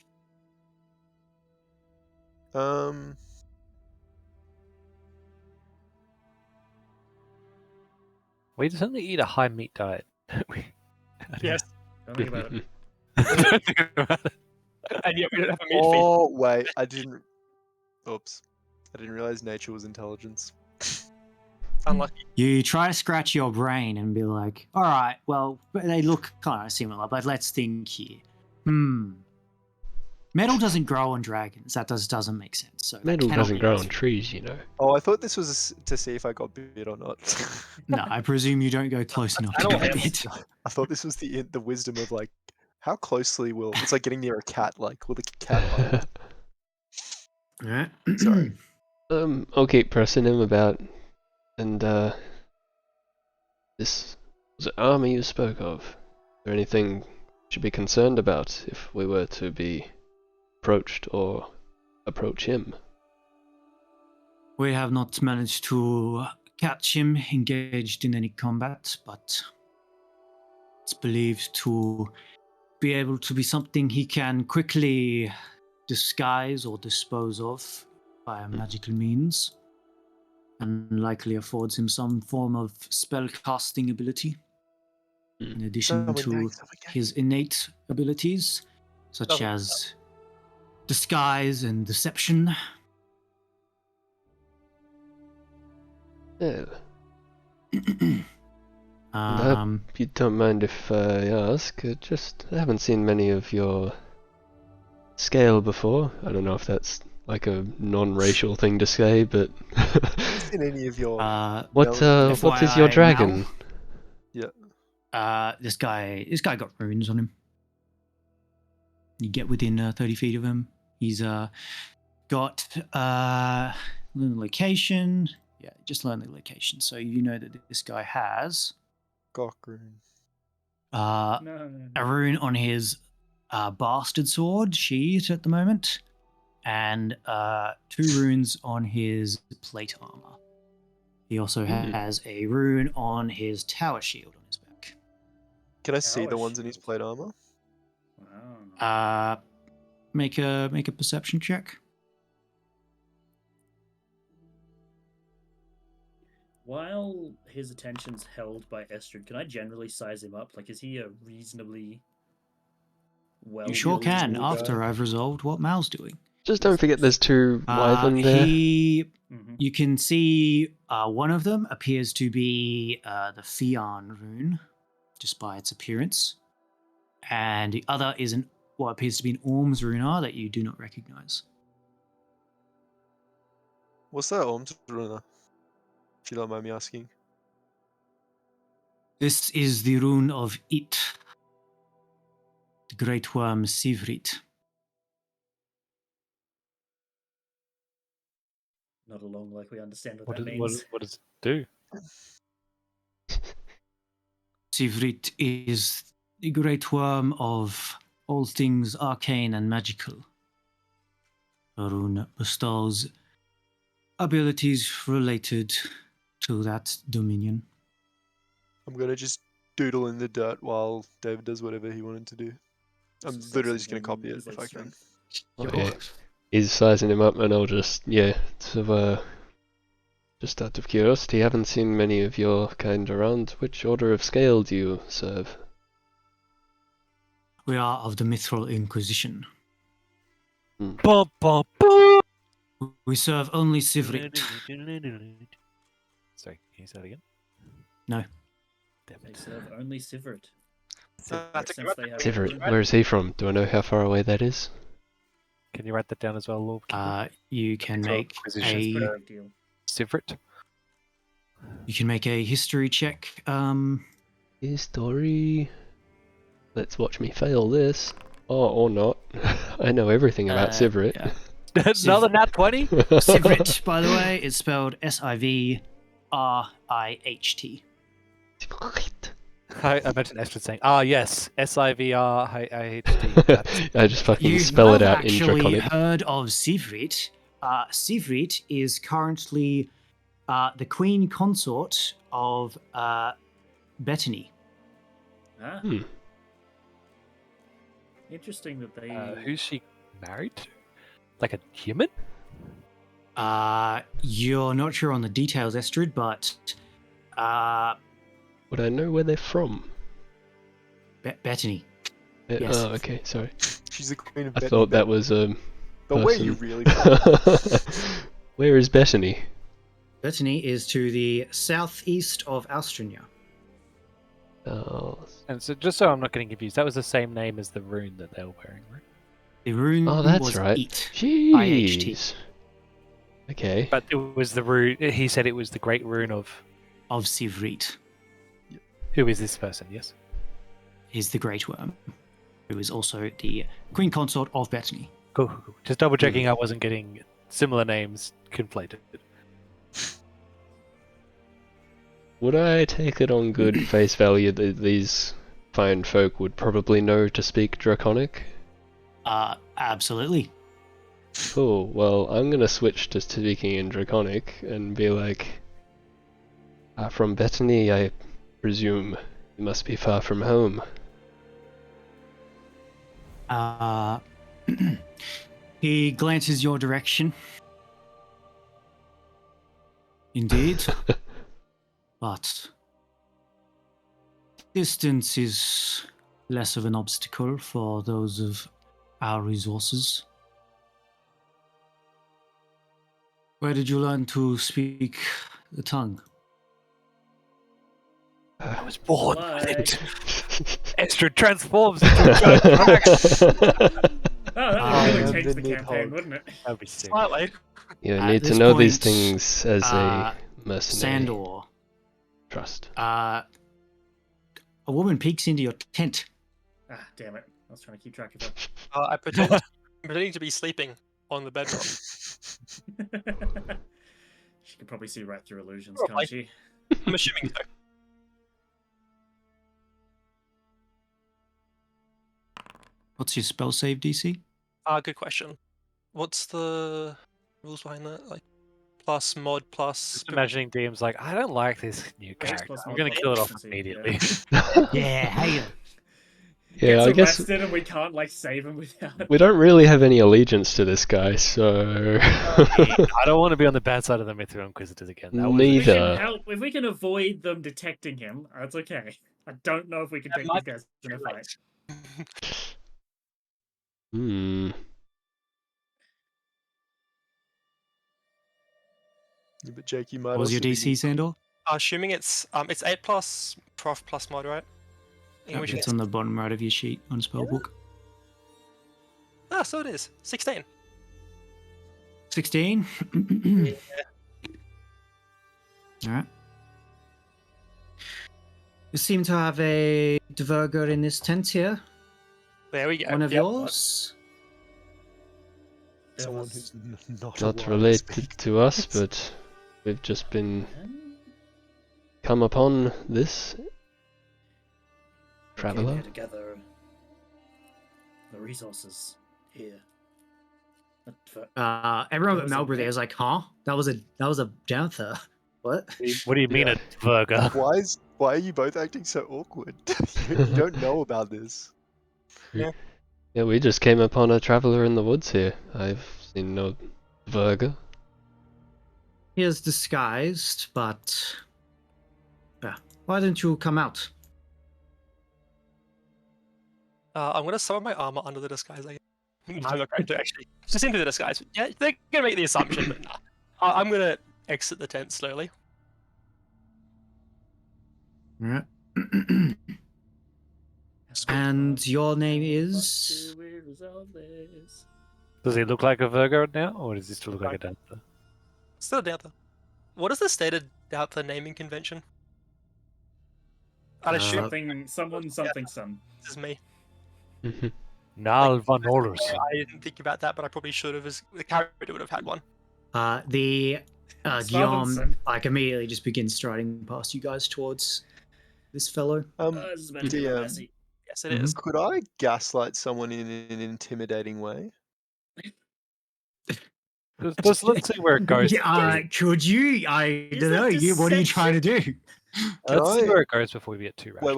We certainly eat a high meat diet. Yes, Don't think about it. and yet we don't have a meat feast. Oh wait, I didn't. Oops, I didn't realize nature was intelligence. Unlucky. You try to scratch your brain and be like, all right, well, they look kind of similar, but let's think here. Metal doesn't grow on dragons. That doesn't make sense. So that Metal cannot doesn't be grow this on one. trees, you know. Oh, I thought this was to see if I got bit or not. No, I presume you don't go close enough I to don't get have- bit. I thought this was the wisdom of like how closely will it's like getting near a cat. Like will the cat bite? Alright. Sorry. I'll keep pressing him about, and this was an army you spoke of. Is there anything we should be concerned about if we were to be approached or approach him? We have not managed to catch him engaged in any combat, but it's believed to be able to be something he can quickly disguise or dispose of by magical means, and likely affords him some form of spell casting ability, in addition Someone doing to stuff again. his innate abilities, such Doesn't- as disguise and deception. Yeah. Um, If you don't mind if I ask, I haven't seen many of your scale before. I don't know if that's like a non-racial thing to say, but Have you seen any of your what is your FYI, dragon? this guy got runes on him. You get within 30 feet of him. He's got learn the location. Yeah, just learn the location. So you know that this guy has Gokroon? No. a rune on his bastard sword sheath at the moment, and 2 runes on his plate armor. He also has a rune on his tower shield on his back. Can I see the Tower ones in his shield. plate armor? Wow. Make a perception check. While his attention's held by Estrid, can I generally size him up? Like, is he a reasonably well? You sure can. reasonable After guy. I've resolved what Mal's doing. Just don't forget there's 2 wyvern there. You can see one of them appears to be the Fian rune, just by its appearance, and the other is what appears to be an Orm's runa that you do not recognize. What's that Orm's runner? If you don't mind me asking. This is the rune of It, the great worm Sivrit. Not along like we understand what, What that does, means. what does it do? Sivrit is the great worm of all things arcane and magical. The rune bestows abilities related to that dominion. I'm gonna just doodle in the dirt while David does whatever he wanted to do. I'm Just literally just gonna assessing copy it his if I can. strength. Okay. He's sizing him up, and I'll just just out of curiosity, haven't seen many of your kind around. Which order of scale do you serve? We are of the Mithril Inquisition. Bum, bum, bum. We serve only Sivrit. Sorry, can you say that again? No. Damn They it. serve only Sivert. That's a Since good they have Sivert, a- where is he from? Do I know how far away that is? Can you write that down as well, Lord? You can Mithril make Inquisition. It's a pretty a big deal. Sivert? history check. History. Let's watch me fail this. Or not. I know everything about Sivrit. yeah. Another nat 20? Sivrit, by the way, is spelled Sivriht. I imagine Estrid saying, yes, Sivrihd. That's I just fucking You spell it have out in actually Draconic. heard of Sivrit. Sivrit is currently the queen consort of Bettany. Ah, Hmm. interesting that they. Who's she married to? Like a human? You're not sure on the details, Estrid, but Would I know where they're from? Bettany. Yes. Oh, okay, sorry. She's the queen of I Bethany, thought that was a But where are you person. really from? Where is Bethany? Bettany is to the southeast of Australia. Oh, And so, just so I'm not getting confused, that was the same name as the rune that they were wearing, right? The rune that's was right. It. Jeez. Okay. But it was the rune. He said it was the great rune of. Of Sivrit Who is this person? Yes. is the Great Worm, who is also the queen consort of Bettany. Cool. Just double checking I wasn't getting similar names conflated. Would I take it on good face value that these fine folk would probably know to speak Draconic? Absolutely. Cool. Well, I'm gonna switch to speaking in Draconic and be like, from Bethany, I presume you must be far from home. He glances your direction. Indeed. But distance is less of an obstacle for those of our resources. Where did you learn to speak the tongue? I was born with Like- it. Extra transforms into a giant Rex. Oh, that would really Ah, change the the Nid campaign, Hog. wouldn't it? That'd be sick. Slightly. You At need to this know these point, things as a mercenary. Sandor, Trust. a woman peeks into your tent. Ah, damn it. I was trying to keep track of it. I'm pretending to be sleeping on the bedrock. She can probably see right through illusions, Probably. can't she? I'm assuming so. What's your spell save DC? Good question. What's the rules behind that? Like, plus mod plus. Just imagining DM's like, I don't like this new character. plus I'm mod going to plus kill it off proficiency, yeah. immediately. Yeah, hey. Yeah, Gets I guess arrested and we can't like save him without. we don't really have any allegiance to this guy, so I don't want to be on the bad side of the Mithra Inquisitors again. That was If we Neither. can help, if we can avoid them detecting him, that's okay. I don't know if we can That take might these guys in a too fight. late. Hmm. Yeah, but Jake, you might What was your also be DC, Sandor? Assuming it's 8 plus prof plus mod, right? Which It's is- on the bottom right of your sheet on spellbook. so it is 16. 16. Yeah. All right. You seem to have a Dverger in this tent here. There we go. One of Yep. yours. There someone was- who's not Not allowed to related speak. to us, but we've just been come upon this We came traveler. here together. The resources here. Everyone There but was a Melbourne there tent. is like, huh? That was a Danther. What? What do you mean Yeah. a Dverger? Why are you both acting so awkward? you don't know about this. Yeah, we just came upon a traveler in the woods here. I've seen no Dverger. He is disguised, but yeah. Why don't you come out? I'm gonna summon my armor under the disguise. No, I'm not going to actually. Just into the disguise. Yeah, they're gonna make the assumption, but nah. I'm gonna exit the tent slowly. All right. And your name is? Do we resolve this? Does he look like a Virgo now, or does he still look like a Dancer? Still a Doubther. What is the stated Doubther naming convention? I'd assume Something, some. this is me. Nal van Horus. I didn't think about that, but I probably should have. As the character would have had one. The Guillaume Slavenson. like immediately just begins striding past you guys towards this fellow. This is meant to be DM, messy. Yes, it is. could I gaslight someone in an intimidating way? Let's see where it goes. Yeah, could you? I Is don't that know. What are you deception? trying to do? Let's see I- where it goes before we get too rash. Wait.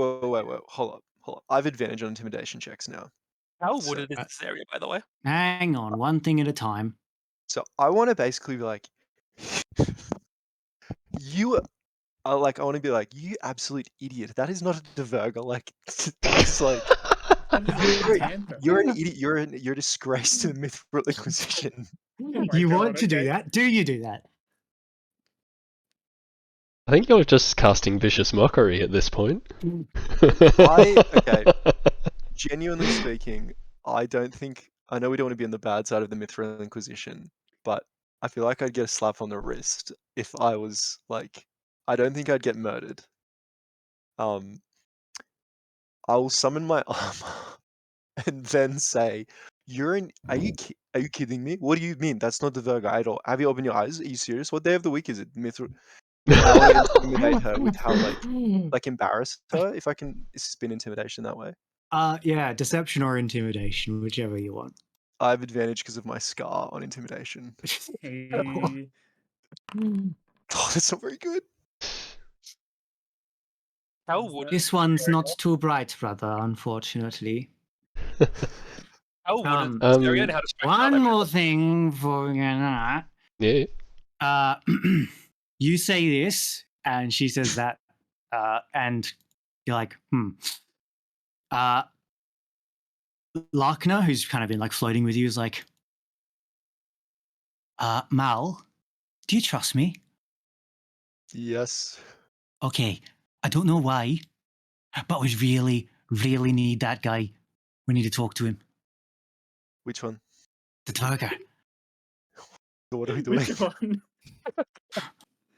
Hold up. I have advantage on intimidation checks now. How So- wooded is this area, by the way? Hang on, one thing at a time. So I want to basically be like, you are like, I want to be like, you absolute idiot. That is not a Dverger. Like, it's like, you're an idiot. You're a disgrace to the Mithril Inquisition. You want to do that? Do you do that? I think you're just casting vicious mockery at this point. Okay. Genuinely speaking, I don't think. I know we don't want to be on the bad side of the Mithril Inquisition, but I feel like I'd get a slap on the wrist if I was like. I don't think I'd get murdered. I will summon my armor and then say, "You're in. Are you kidding me? What do you mean? That's not the Dverger at all. Have you opened your eyes? Are you serious? What day of the week is it? Mithril." I want to intimidate her with how like embarrass her if I can spin intimidation that way. Yeah, deception or intimidation, whichever you want. I have advantage because of my scar on intimidation. Hey. Oh, that's not very good. How wooded? This one's not too bright, brother, unfortunately. How wooded Um, is this area, and how distracted are they? One more thing for that. Yeah. You say this, and she says that, and you're like, Larkner, who's kind of been like floating with you, is like, Mal, do you trust me? Yes. Okay, I don't know why, but we really, really need that guy. We need to talk to him. Which one? The Dverger. So what are we doing? Which one?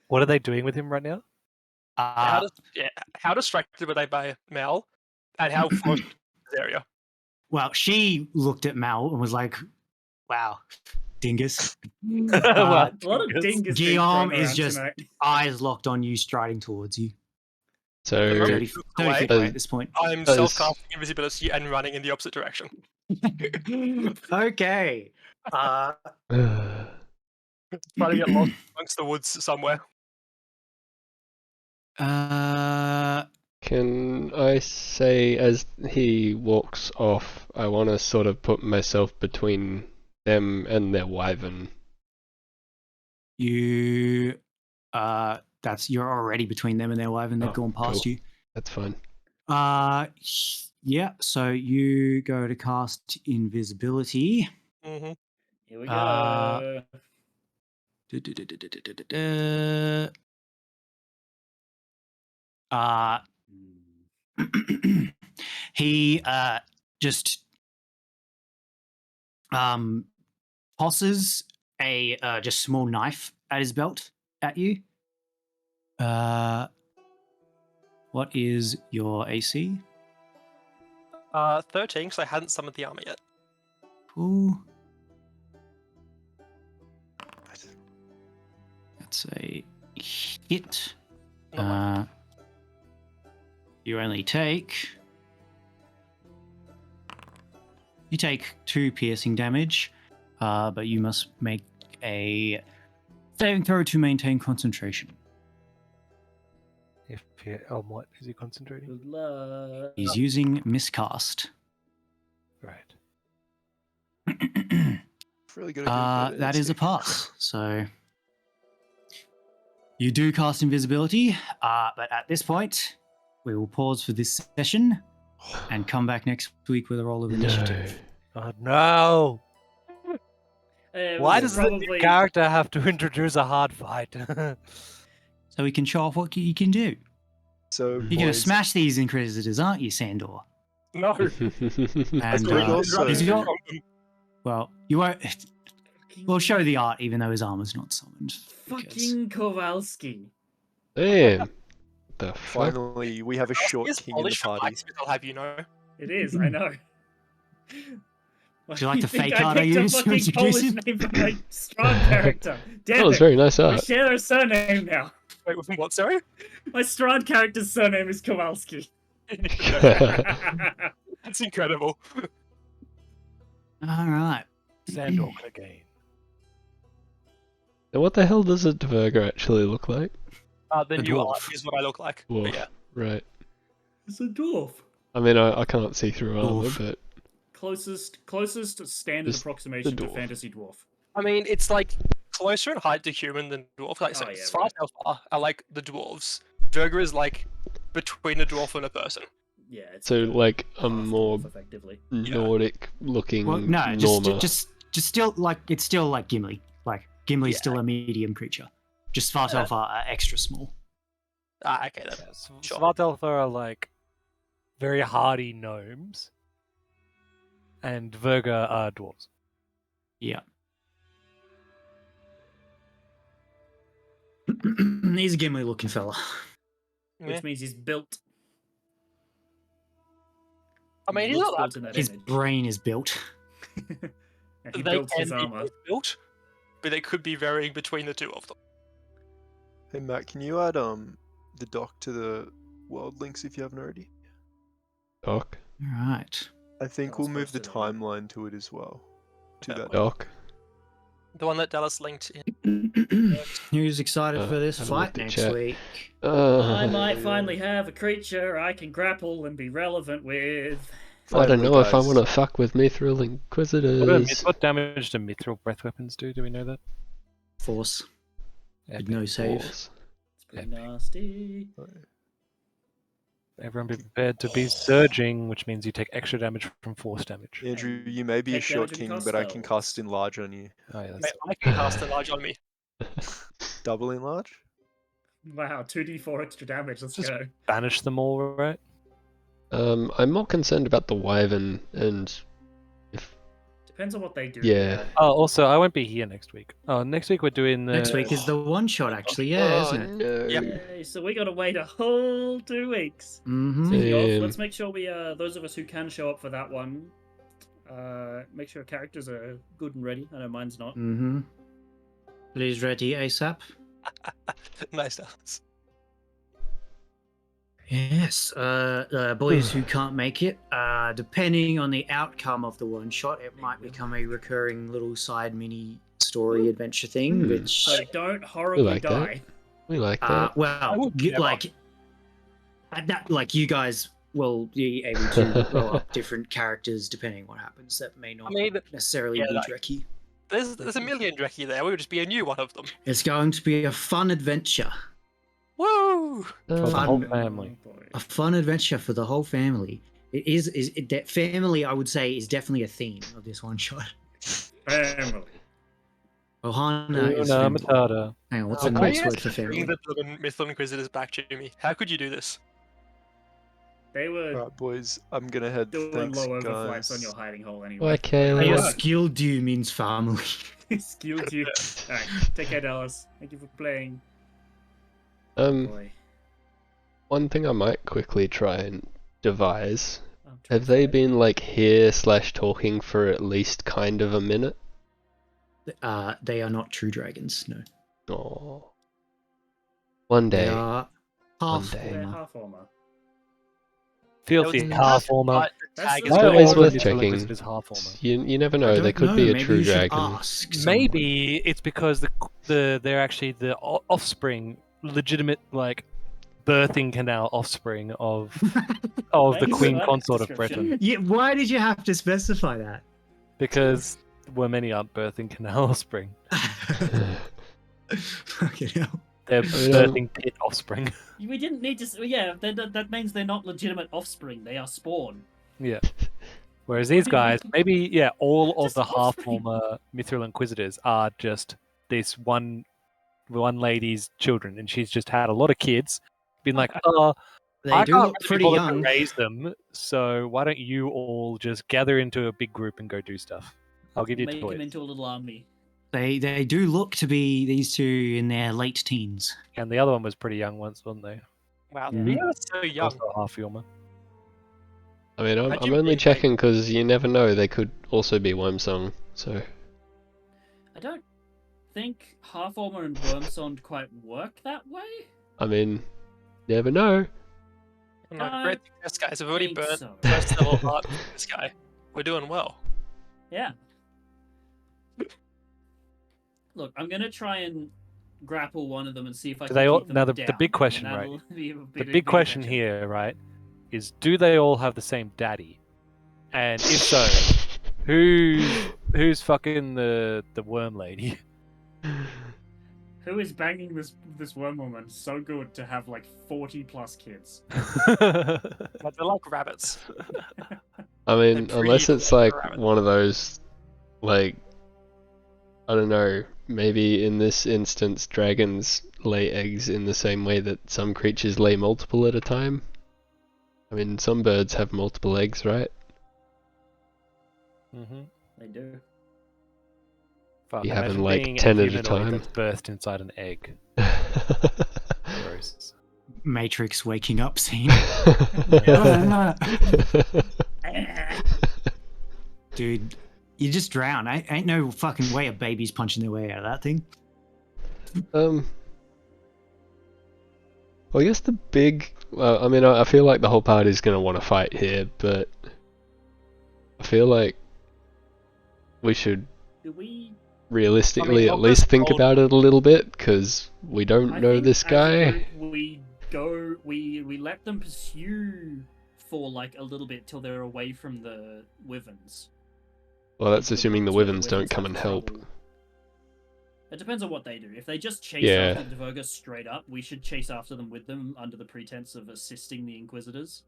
What are they doing with him right now? How distracted were they by Mel, and how close to this area? Well, she looked at Mal and was like, wow, dingus. Well, A lot of dingus. dingus being Guillaume thrown is around just tonight. eyes locked on you, striding towards you. So 30 away. feet away at this point. I'm That is- self-casting invisibility and running in the opposite direction. Okay. Trying to get lost amongst the woods somewhere. can I say, as he walks off, I want to sort of put myself between them and their wyvern. You're already between them and their wyvern. They've Oh, gone past cool. you. That's fine. Yeah. So you go to cast invisibility. Mm-hmm. Here we go. He just tosses a just small knife at his belt at you. What is your AC? 13, because I hadn't summoned the armor yet. Cool. That's a hit. You only take 2 piercing damage, but you must make a saving throw to maintain concentration. If on what is he concentrating? Good luck. He's using miscast. Right. Really good at That is a pass. So you do cast invisibility, but at this point, we will pause for this session and come back next week with a roll of initiative. Oh no! Why does the probably... new character have to introduce a hard fight? So we can show off what you can do. So You're going to boys, smash these Inquisitors, aren't you, Sandor? No. And Greg also- is your- well, you won't. We'll show the art, even though his armor's not summoned. because- Fucking Kowalski. Damn. The fuck? finally we have a short It's king in the Polish from party. Blacksmith, I'll have you know. It is, I know. Do you like the think fake art I picked a used to fucking introduce Polish him? name for my strong character. Damn That was it. very nice We art. share our surname now. Wait, with what, sorry? My strong character's surname is Kowalski. That's incredible. All right. Sandor again. Now what the hell does a Dverger actually look like? The A new art dwarf. is what I look like. Dwarf. But yeah. Right. It's a dwarf. I mean, I can't see through armor, Dwarf. but Closest standard Just the approximation to dwarf. fantasy dwarf. I mean, it's like closer in height to human than dwarf. Like, so Oh, yeah, Svartalfar are like the dwarves. Dverger is like between a dwarf and a person. Yeah, it's so like a half more dwarf, effectively. Nordic-looking Well, no, Norma. just still like it's still like Gimli. Like Gimli's Yeah. still a medium creature. Just Svartalfar are extra small. Ah, okay, then. Yes. Sure. Svartalfar are like very hardy gnomes, and Dverger are dwarves. Yeah. He's a Gimli looking fella. Yeah. Which means he's built. I mean, He he's looks not built that in that His image. brain is built. And he they built can his be armor. both built, but they could be varying between the two of them. Hey Matt, can you add the doc to the world links if you haven't already? Doc. All right. I think I we'll was move the supposed to, yeah. timeline to it as well. To Okay. that. Doc. The one that Dallas linked in. Who's excited for this haven't fight looked at next chat. week? I might finally have a creature I can grapple and be relevant with. I don't Finally, know if I guys. want to fuck with Mithril Inquisitors. What damage do mithril breath weapons do? Do we know that? Force. Epic. With no save. Balls. It's pretty Epic. nasty. Everyone be prepared to be surging, which means you take extra damage from force damage. Andrew, you may be a Take short damage and king, cast but I can spells. cast enlarge on you. Oh yeah, Mate, that's I can cast enlarge on me. Double enlarge? Wow, 2d4 extra damage. Let's Just- go. banish them all, right? I'm more concerned about the Wyvern and Depends on what they do. Yeah. Oh, also, I won't be here next week. Oh, next week we're doing the. Next week is the one shot, actually. Yeah, isn't it? no. Yay, so we gotta wait a whole 2 weeks. Mm-hmm. Speaking of, Damn. let's make sure we, those of us who can show up for that one, make sure characters are good and ready. I know mine's not. Mm-hmm. Please ready ASAP. Nice, Dallas. Yes, boys who can't make it, depending on the outcome of the one shot, it might become a recurring little side mini story adventure thing, which, So don't horribly like that. die. We like that. well, would you- never. like you guys will be able to roll up different characters depending on what happens. That may not I mean, necessarily yeah, be like- Drekkie. there's a million Drekkie there. We would just be a new one of them. It's going to be a fun adventure. Woo! For the Fun. whole family. Oh, boy. A fun adventure for the whole family. That family, I would say, is definitely a theme of this one shot. Family. Ohana is Una family. Matata. Hang on, what's Oh, the why next are word you for family? Bring the Mythal Inquisitors back to me. How could you do this? They were Alright, boys, I'm gonna head. doing Thanks, low guys. overflights on your hiding hole Why, anyway. Kayla? Your Yeah. skill due means family. Skilled you. Alright, take care, Dallas. Thank you for playing. Boy. One thing I might quickly try and devise. I'm Have they terrified. been like here / talking for at least kind of a minute? They are not true dragons, no. Oh. One They day. are half day. They're armor. half armor. Filthy There was half that, armor. but the That's tag the- is Why It's are always all worth the Mythal checking. Inquisitors half armor? You never I know. They don't could know, be a maybe true you should dragon. ask someone. Maybe it's because they're actually the offspring, legitimate like birthing canal offspring of the Thanks queen for that consort of description. Britain. Yeah, why did you have to specify that? Because many aren't birthing canal offspring. Fucking hell. They're mean, birthing pit offspring. We didn't need to. Yeah, that means they're not legitimate offspring. They are spawn. Yeah. Whereas these guys, maybe all of Just the half offspring. armor Mithril Inquisitors are just this one lady's children, and she's just had a lot of kids. Been like, oh, They I do can't look really pretty bother young. to raise them, so why don't you all just gather into a big group and go do stuff? I'll give you Make toys. them into a little army. They do look to be these two in their late teens. And the other one was pretty young once, wasn't they? Wow, Mhm. they are so young. Also half armor. I mean, I'm How'd you only really, like- checking because you never know. They could also be Wormsong. So I don't think half armor and Wormsond quite work that way. I mean, never know. No, great success, guys. I've already Think burnt so. first level art with this guy. We're doing well. Yeah. Look, I'm gonna try and grapple one of them and see if I can they all- keep them now the down. big question, and right? that'll be a The big big question adventure. here, right, is do they all have the same daddy? And if so, who's fucking the worm lady? Who is banging this worm woman so good to have like 40 plus kids? But they're like rabbits. I mean, They're unless pretty it's cool, like rabbit. one of those, like, I don't know, maybe in this instance, dragons lay eggs in the same way that some creatures lay multiple at a time. I mean, some birds have multiple eggs, right? Mm-hmm. They do. Fuck, You imagine having, like, being 10 a at a humanoid time? that's birthed inside an egg. Gross. Matrix waking up scene. Dude, you just drown. Ain't no fucking way a baby's punching their way out of that thing. Well, I guess the big... Well, I mean, I feel like the whole party's going to want to fight here, but I feel like we should Do we? realistically I at mean, least I'll think just- about it a little bit, because we don't I know think this as a guy. group, we let them pursue for like a little bit till they're away from the Wyverns. Well, that's Until assuming the until Wyverns don't come have and help. trouble. It depends on what they do. If they just chase Yeah. after the Dverger straight up, we should chase after them with them under the pretense of assisting the Inquisitors.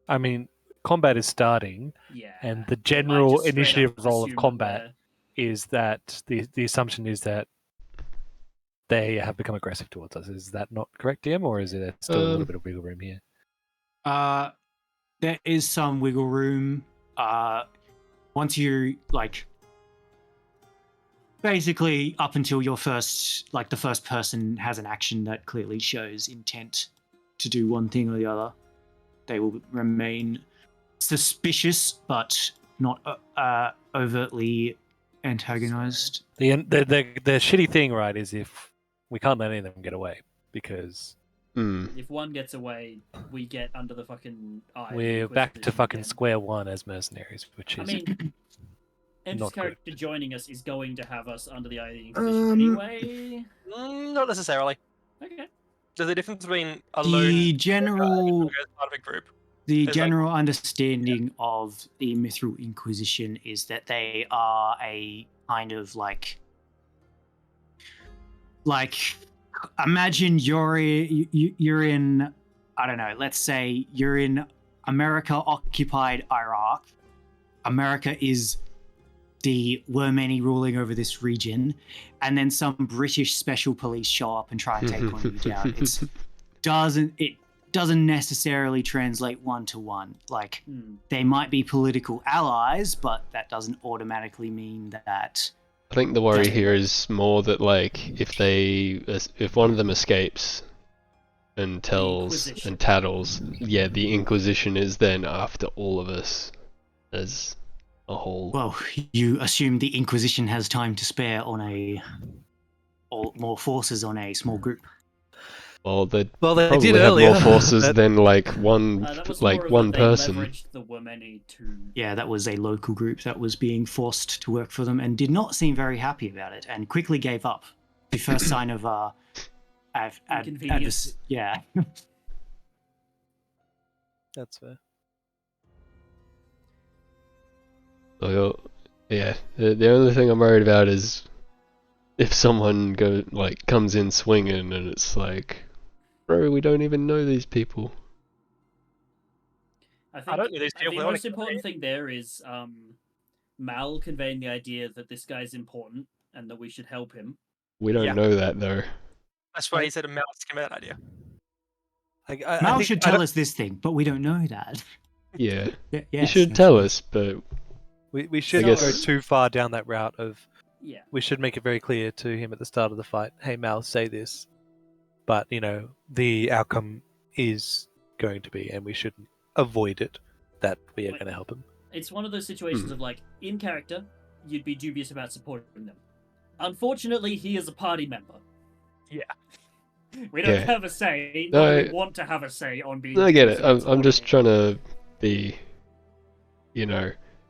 I mean, combat is starting, Yeah. and the We might general just straight initiative up role of assume that combat is that the assumption is that they have become aggressive towards us. Is that not correct, DM, or is there still a little bit of wiggle room here? There is some wiggle room. Once you like, basically up until your first, like the first person has an action that clearly shows intent to do one thing or the other, they will remain suspicious but not overtly antagonized. The shitty thing, right, is if we can't let any of them get away because If one gets away, we get under the fucking eye. of the we're back to Inquisition fucking again. square one as mercenaries, which I is mean, M's not good. character joining us is going to have us under the eye of the Inquisition anyway. Not necessarily. Okay. There's a difference between a lone The as general part of a group. The There's, like- general understanding of the Mithril Inquisition is that they are a kind of like imagine you're in, I don't know, let's say you're in America occupied Iraq. America is the Wyrmeni ruling over this region, and then some British special police show up and try and take one of you down. It doesn't necessarily translate one to one. Like, they might be political allies, but that doesn't automatically mean that. I think the worry here is more that, like, if one of them escapes and tells Inquisition. and tattles, yeah, the Inquisition is then after all of us as a whole. Well, you assume the Inquisition has time to spare or more forces on a small group. Well, they they probably did have earlier. more forces That- than like one, That was like more of one that they person. leveraged the Wyrmeni to. Yeah, that was a local group that was being forced to work for them and did not seem very happy about it and quickly gave up. The first sign of Inconvenience. yeah. That's fair. So, yeah, the only thing I'm worried about is if someone comes in swinging and it's like, bro, we don't even know these people. I think don't know these people, the they wanna most important thing there is Mal conveying the idea that this guy's important and that we should help him. We don't Yeah. know that though. That's why he said a mouse came out that idea. Mal should tell us this thing, but we don't know that. Yeah, Yes, you should yes, tell yes. us, but We shouldn't guess- go too far down that route of. Yeah. We should make it very clear to him at the start of the fight. Hey, Mal, say this, but the outcome is going to be, and we shouldn't avoid it. That we are Wait. going to help him. It's one of those situations of like, in character, you'd be dubious about supporting them. Unfortunately, he is a party member. We don't Yeah. have a say. No, Not that I- we want to have a say on being. I get it. decent I'm just supporting trying to be,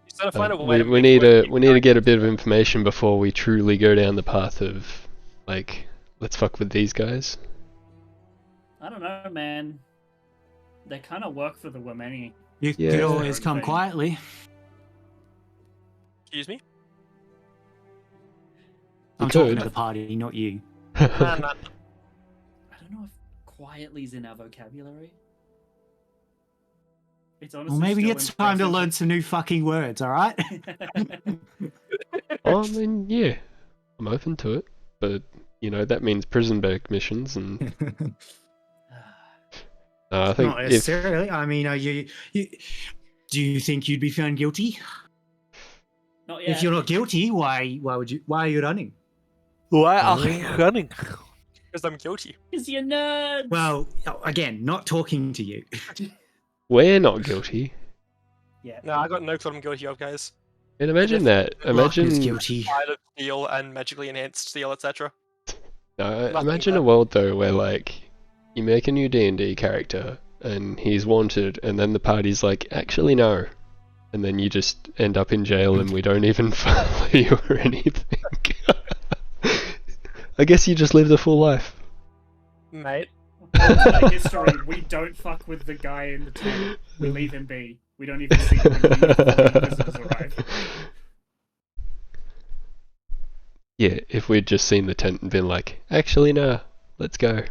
He's trying to find a way to we make need it we need to get a bit of information before we truly go down the path of like, let's fuck with these guys. I don't know, man. They kind of work for the Womeni. You Yeah. could always come Thing. quietly. Excuse me? I'm You talking could. to the party, not you. Nah. I don't know if quietly's in our vocabulary. It's honestly Well, maybe still it's time to impressive. learn some new fucking words, alright? I mean, yeah, I'm open to it, but you know that means prison break missions, and I think Not if necessarily. I mean, do you think you'd be found guilty? Not yet. If you're not guilty, why are you running? Why are you running? Because I'm guilty. Because you're nerds. Well, again, not talking to you. we're not guilty, yeah. No, I got no clue what I'm guilty of, guys. and imagine that. Locke is Imagine guilty. Side of steel and magically enhanced steel, etc. No, Nothing imagine there. a world though where like you make a new D&D character and he's wanted, and then the party's like, actually no, and then you just end up in jail and we don't even follow you or anything. I guess you just lived a full life. Mate. Alternate history, we don't fuck with the guy in the tent. We leave him be. We don't even see him before the visitors arrive. Yeah, if we'd just seen the tent and been like, actually no, let's go.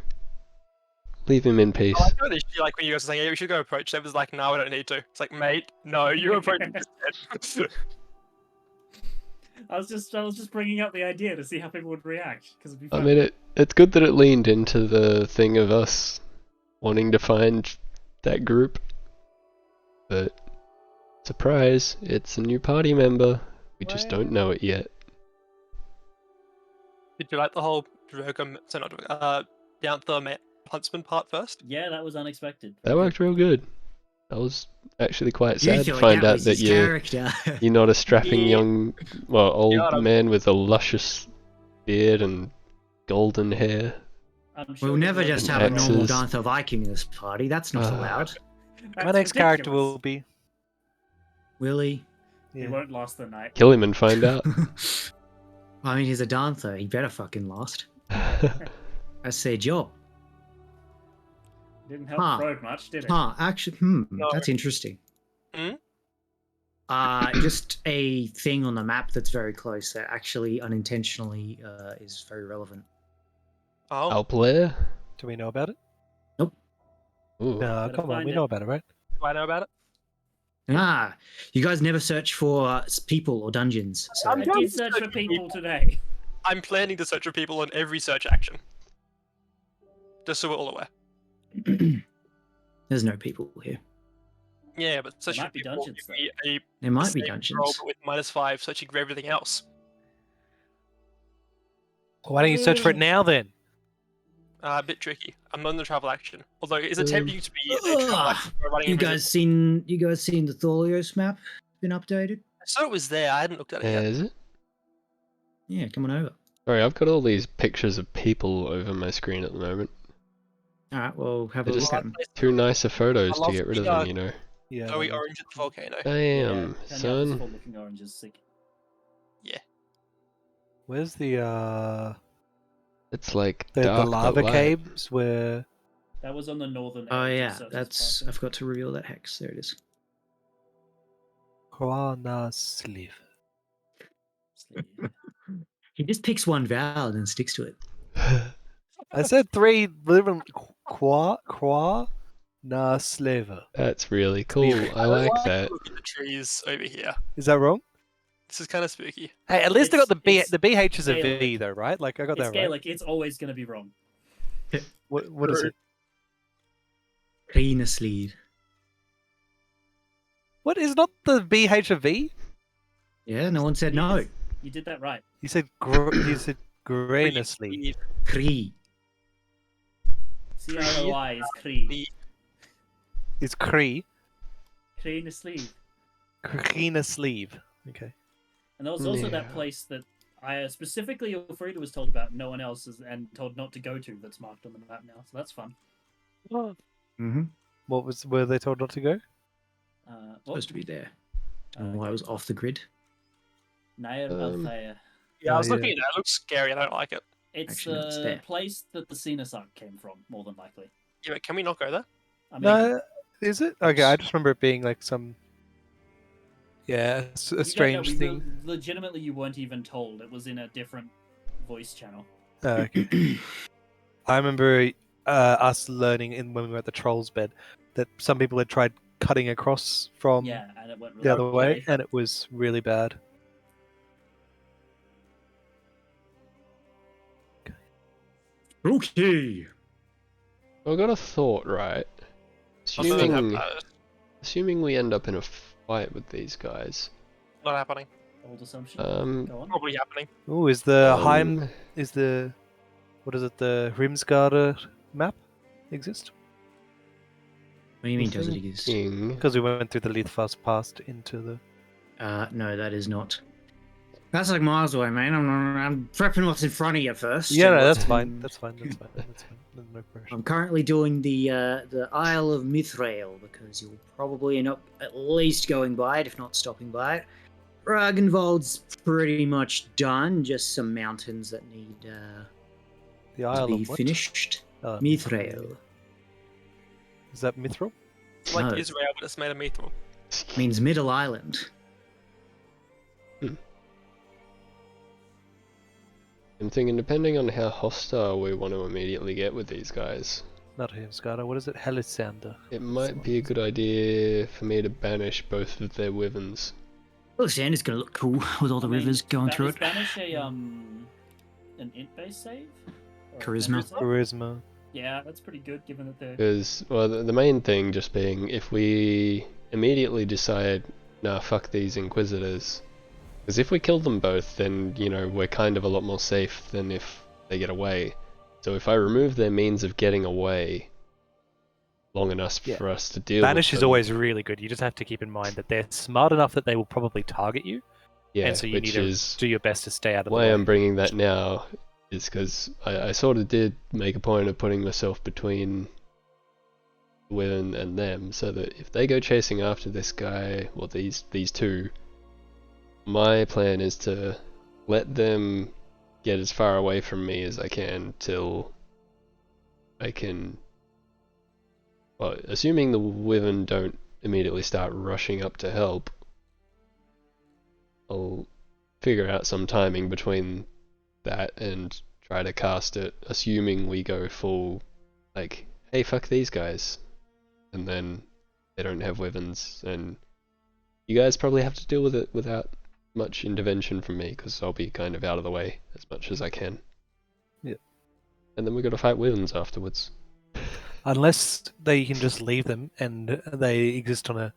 Leave him in peace. I like how initially, like when you guys were saying, yeah, we should go approach them, it was like, no, I don't need to. It's like, mate, no, you approach this tent. I was just bringing up the idea to see how people would react because it'd be I fun. mean, it's good that it leaned into the thing of us wanting to find that group. But, surprise, it's a new party member. We just don't know it yet. Did you like the whole Dverger, so not Dverger, Danther Huntsman part first? Yeah, that was unexpected. That worked real good. I was actually quite You sad to thought find that out was that his you're character. not a strapping Yeah. young, old Yeah, man with a luscious beard and golden hair. I'm sure We'll never people just will have a be Axes. normal Dantha Viking in this party. That's not allowed. That's My next character ridiculous. will be. Willie. He won't last the night. Kill him and find out. I mean, he's a Dantha. He better fucking last. That's their job. Didn't help Huh. Frode much, did it? Huh, actually, No. that's interesting. Hmm? Just a thing on the map that's very close that actually unintentionally is very relevant. Oh, Alplair? Do we know about it? Nope. Ooh. No, Better come on, find we it. know about it, right? do I know about it? You guys never search for people or dungeons. So I'm I doing did search for searching people today. I'm planning to search for people on every search action. Just so we're all aware. there's no people here. Yeah, but searching might for be people dungeons, would be a There might be same dungeons. roll, but with -5, searching for everything else. Why don't you search for it now then? A bit tricky. I'm on the travel action. Although it's attempting to be a travel action by running You invisible. guys seen the Tholios map been updated? I saw it was there. I hadn't looked at it yet. Is it? Yeah, come on over. Sorry, I've got all these pictures of people over my screen at the moment. All right, well, have They're a just look at them. too nicer photos I to love get rid of the, them, you know. Yeah. Glowy orange at the volcano. Damn, Yeah, son. looking orange is sick. Where's the It's like the dark but lava light. caves where That was on the northern. Oh edge of yeah, Surface that's. Park. I forgot to reveal that hex. There it is. Krana sleeve? He just picks one vowel and then sticks to it. I said 3 different qua na slaver. That's really cool. I like that. Look at the trees over here. Is that wrong? This is kind of spooky. Hey, at least I got the It's BH is a Gaelic. V though, right? Like I got It's that right. Gaelic. It's always going to be wrong. What is it? Clean a sleeve. What is not the BH a V? Yeah, no one said no. You did that right. You said you said grain sleeve. Cree. CROI is Cree. It's Cree. Cree in a sleeve. Crina sleeve. Okay. And there was also Yeah. that place that I specifically Elfrida was told about, no one else is, and told not to go to. That's marked on the map now, so that's fun. Mm-hmm. Were they told not to go? Well, Supposed to be there. Don't know why it was off the grid. Nair Um, Althea. Yeah, I was Oh, looking yeah. at that. It looks scary. I don't like it. It's Actually, no, it's the there. place that the Sinasark came from, more than likely. Yeah, but can we not go there? I mean, No, is it? Okay, I Yes. just remember it being like some. Yeah, a you don't know, strange thing. Legitimately, you weren't even told. It was in a different voice channel. Okay. I remember us learning when we were at the Troll's Bed that some people had tried cutting across from Yeah, and it went really the other way, poorly. and it was really bad. Okay. I've got a thought, right? I don't have Assuming we end up in a fight with these guys. not happening. Old assumption. Um, Go on. Probably happening. Oh, is the um, Heim? Is the what is it? The Rimsgarder map exist? What do you mean, does it exist? thinking- Because we went through the Leithfast past into the. No, that is not. That's like miles away, man. I'm prepping what's in front of you first. Yeah, and no, what's that's fine. in- That's fine. That's fine. That's fine. No pressure. I'm currently doing the Isle of Mithrael because you'll probably end up at least going by it, if not stopping by it. Ragnvald's pretty much done. Just some mountains that need The to Isle be of what? finished. Mithrael Is that Mithril? It's like No. Israel, but it's made of mithril. means Middle Island. I'm thinking, depending on how hostile we want to immediately get with these guys, Not Rimsgarder. What is it? Helisander. it might be a good idea for me to banish both of their Wyverns. Well, the sand is going to look cool with all the I mean, rivers going through is it. Banish an int based save? Or a Charisma. memory save? Charisma. Yeah, that's pretty good given that they're. Because, well, the main thing just being, if we immediately decide, nah, fuck these Inquisitors, because if we kill them both, then, you know, we're kind of a lot more safe than if they get away. So if I remove their means of getting away long enough Yeah. for us to deal Banish with is them, always really good. You just have to keep in mind that they're smart enough that they will probably target you, yeah, and so you which need to is do your best to stay out of the why way. I'm bringing that now, is because I sort of did make a point of putting myself between Wyvern and them, so that if they go chasing after this guy, well, these two, my plan is to let them get as far away from me as I can till I can, well, assuming the Wyvern don't immediately start rushing up to help, I'll figure out some timing between that and try to cast it, assuming we go full, like, hey, fuck these guys, and then they don't have Wyverns, and you guys probably have to deal with it without much intervention from me, because I'll be kind of out of the way as much as I can. Yep. And then we got to fight Wyverns afterwards. Unless they can just leave them and they exist on a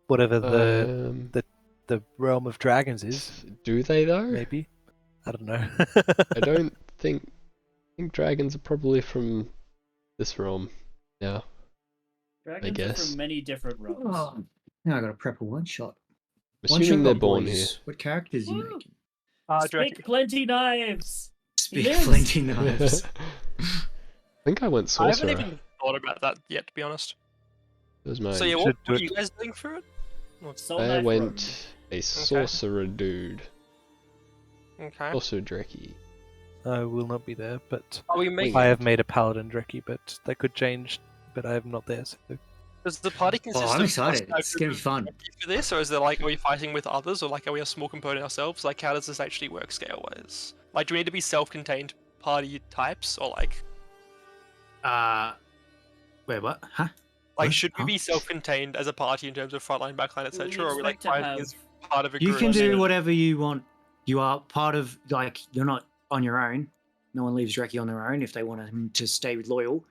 whatever the realm of dragons is. Do they though? Maybe. I don't know. I don't think. I think dragons are probably from this realm now. Dragons are guess. from many different realms. Oh, now I got to prep a one shot. Assuming they're born here. What characters are you Woo! making? Speak plenty knives! Speak lives. plenty knives. I think I went I sorcerer. haven't even thought about that yet, to be honest. That was mine. So yeah, Should what do are it. you guys doing for it? Soul I Knife went a sorcerer dude. Okay. Also Drekkie. I will not be there, but Are we making? I have made a paladin Drekkie, but that could change. But I am not there, so Does the party consist I'm of excited. us It's gonna be fun. for this, or is there like, are we fighting with others, or like, are we a small component ourselves? Like, how does this actually work scale-wise? Like, do we need to be self-contained party types, or like, Wait, what? Huh? like What? should we Huh? be self-contained as a party in terms of frontline, backline, We etc., or are we like expect to fighting have- as part of a You group? can Group. do whatever you want. You are part of, like, you're not on your own. No one leaves Reki on their own if they want him to stay loyal.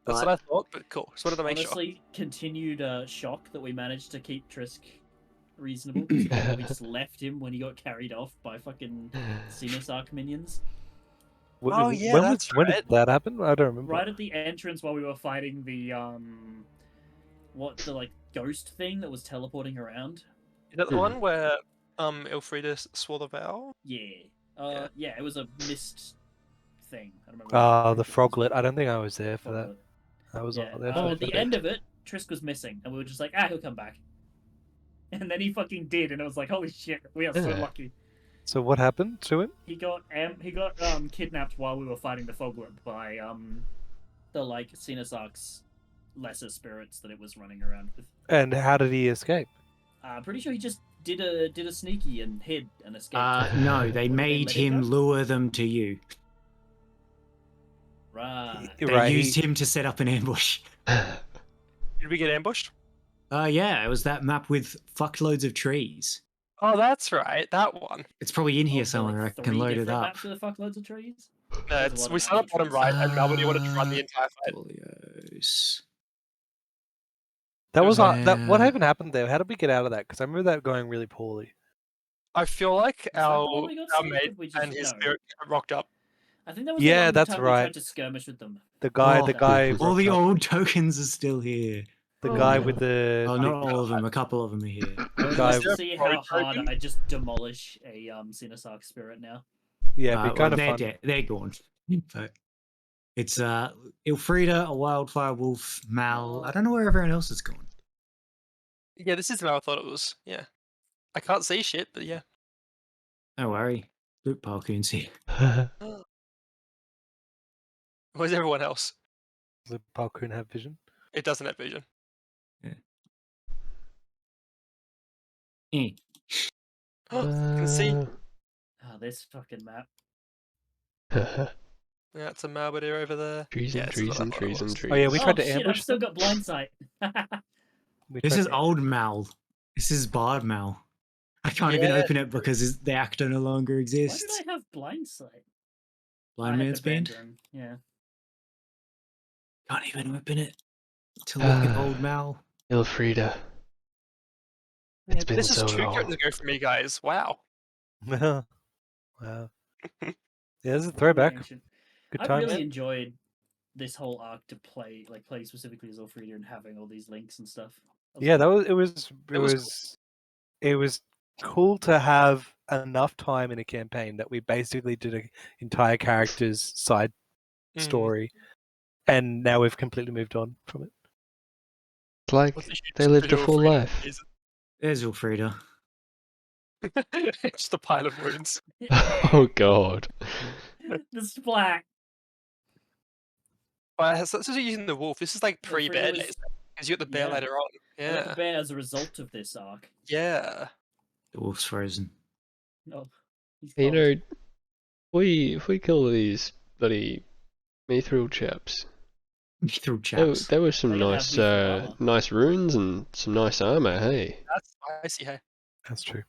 That's But what I thought, but cool. Just wanted to make sure. Honestly, continued shock that we managed to keep Trisk reasonable, considering that we just left him when he got carried off by fucking Sinasark minions. Oh, yeah, when that's when right. did that happen? I don't remember. Right at the entrance while we were fighting the the like ghost thing that was teleporting around. Is that the one where Elfrida swore the vow? Yeah. Yeah. Yeah, it was a mist thing. I don't remember. The froglet. I don't think I was there for that. Froglet. I was Yeah. not there. At for the that. end of it, Trisk was missing, and we were just like, he'll come back. And then he fucking did, and it was like, holy shit, we are so Yeah. lucky. So what happened to him? He got kidnapped while we were fighting the Fogwurm by the like Sinasark's lesser spirits that it was running around with. And how did he escape? Pretty sure he just did a sneaky and hid and escaped. No, they Or made let it him go? lure them to you. Right. They Right, used him to set up an ambush. Did we get ambushed? Yeah, it was that map with fuckloads of trees. Oh, that's right, that one. It's probably in here Also, like, somewhere. I can 3 load it different up. Maps with fuckloads of trees. No, There's a it's, lot we of started bottom trees. right, and Melbourne wanted to run the entire fight. Folios. That was that. What Yeah. even happened there? How did we get out of that? Because I remember that going really poorly. I feel like that the one we got our saved, mate or we just- and his no. spirit rocked up. I think that was Yeah, the that's time we right. tried to skirmish with them. The guy, Oh, the guy, all the rocked up. old tokens are still here. The Oh, guy no. with the. Oh, not all of them. A couple of them are here. I would guy- like to see how Road hard token? I just demolish a Sinasark spirit now. Yeah, it'd be Well, kind of they're fun. dead. They're gone. But it's Ilfrida, a wildfire wolf, Mal. I don't know where everyone else has gone. Yeah, this is how I thought it was. Yeah. I can't see shit, but yeah. Don't worry. Luke Parkoon's here. Where's everyone else? Does Palkoon have vision? It doesn't have vision. Eh. You can see. Oh, this fucking map. Yeah, it's a Malbadere over there. trees Yeah, and it's not trees that and far trees and west. trees. Oh yeah, we tried to shit, ambush I've still them. got blind sight. We This tried is to- old Mal. This is Bard Mal. I can't even Yeah. open it because the actor no longer Why exists. did I have blind sight? Blind I had Man's the Band. bedroom, yeah. Can't even open it to look at old Mal. Ilfrida. It's been This is so 2 long. characters ago for me, guys. Wow. wow. Yeah, this is a throwback. Ancient. Good I times. really enjoyed this whole arc to play specifically as Ulfrida and having all these links and stuff. Yeah, that was it. was It was cool to have enough time in a campaign that we basically did an entire character's side Mm. story, and now we've completely moved on from it. It's like What's the huge they lived a video full for you? life. Is- There's Ulfrida. It's just a pile of wounds. Oh god. The splat. But this is using the wolf. This is like Ulfrida pre-bear was- days. Because you got the bear Yeah. later on. I got the Yeah. bear as a result of this arc. Yeah. The wolf's frozen. No, he's You cold. know, if we kill these bloody mithril chaps, Through there, chaps. there were some They're gonna have nice mithril armor. nice runes and some nice armor. Hey, That's spicy, hey. That's true.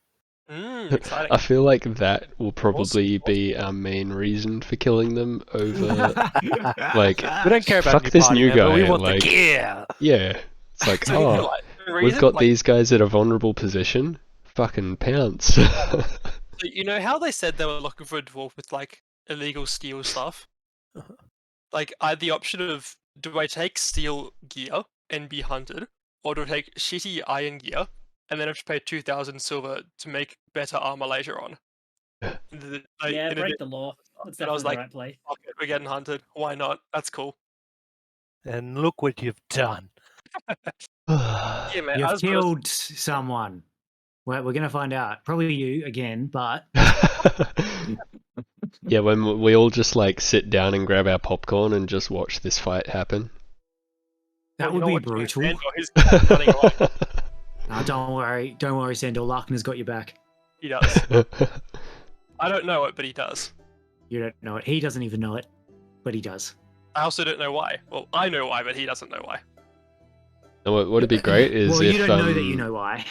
Exciting. I feel like that will probably be our main reason for killing them over. Like, We don't care about fuck new this party new member, We guy, want like- the gear. Yeah, it's like, So, oh, like, the we've reason, got like, these guys at a vulnerable position. Fucking pounce. So you know how they said they were looking for a dwarf with like illegal steel stuff? Uh-huh. Like I had the option of do I take steel gear and be hunted, or do I take shitty iron gear and then have to pay 2,000 silver to make better armor later on? Yeah, in break the law. That's and I was definitely like, the right play. Fuck it, we're getting hunted. Why not? That's cool. And look what you've done. Yeah, man. I You've was killed someone. Well, we're gonna find out. Probably you again, but Yeah, when we all just like sit down and grab our popcorn and just watch this fight happen. that Well, would you be know what, brutal. Sandor, he's running away. Don't worry, Sandor. Larkin's got your back. He does. I don't know it, but he does. You don't know it. He doesn't even know it, but he does. I also don't know why. Well, I know why, but he doesn't know why. And what would be great is well, if you don't know that you know why.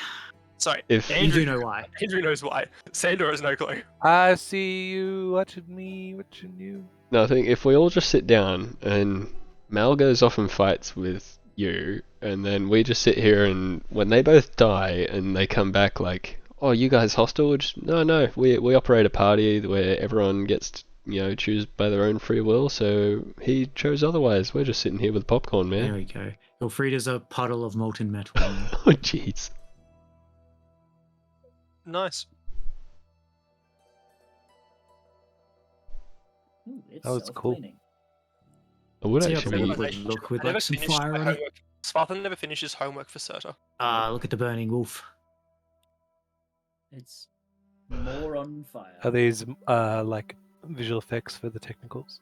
Sorry, if You Andrew, do know why. Andrew knows why. Sandor has no clue. I see you watching me, watching you. no, I think if we all just sit down and Mal goes off and fights with you, and then we just sit here and when they both die and they come back like, oh, you guys hostile? We're just, no, we operate a party where everyone gets to, choose by their own free will. So he chose otherwise. We're just sitting here with popcorn, There man. we go. Elfrida's a puddle of molten metal. Oh, jeez. Nice. Ooh, it's That was cool. self-cleaning. I would See how actually. cool it would look with I never like some finished fire my on it. homework. Spartan never finishes homework for Surta. Look at the burning wolf. It's more on fire. Are these like visual effects for the technicals?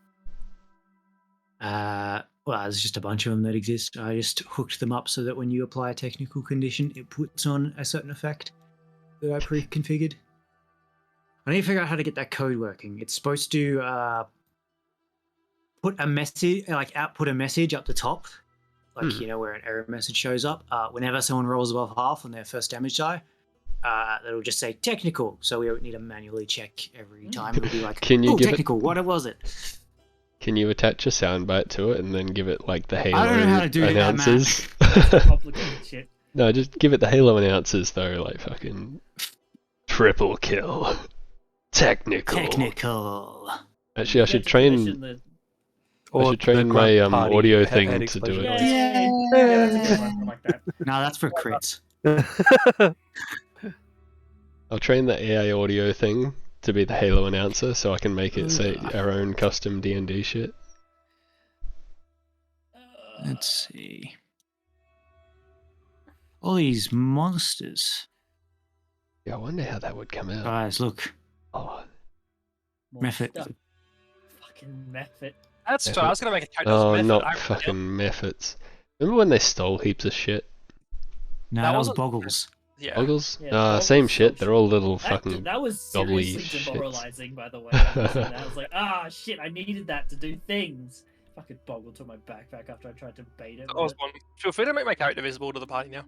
Well, there's just a bunch of them that exist. I just hooked them up so that when you apply a technical condition, it puts on a certain effect that I pre-configured. I need to figure out how to get that code working. It's supposed to put a message, like output a message up the top, like you know where an error message shows up. Whenever someone rolls above half on their first damage die, that'll just say technical. So we don't need to manually check every time. It'll be like, Can you oh, give technical. What was it? Can you attach a soundbite to it and then give it like the Halo I don't know how to do that, announcers? Complicated shit. No, just give it the Halo announcers though, like fucking triple kill, technical. Technical. Actually, I should train. I should train the my grunt party audio head thing to do explosion it. noise. Yeah, that's a good one. I like that. No, that's for crits. I'll train the AI audio thing to be the Halo announcer, so I can make it say Ugh. our own custom D&D shit. Let's see. All these monsters. Yeah, I wonder how that would come out. Guys, look. Oh, More Method. stuff. Fucking method. That's Method. true. I was gonna make a character oh method. not I fucking methods. Remember when they stole heaps of shit? No, That that was wasn't- Boggles. Yeah. Boggles? Yeah, Boggles Same stole shit. They're all little That, fucking. that was gobbly seriously shits. demoralizing, by the way. I was like, shit, I needed that to do things. Fucking Boggle took my backpack after I tried to bait it. I was one. Feel free to make my character visible to the party now.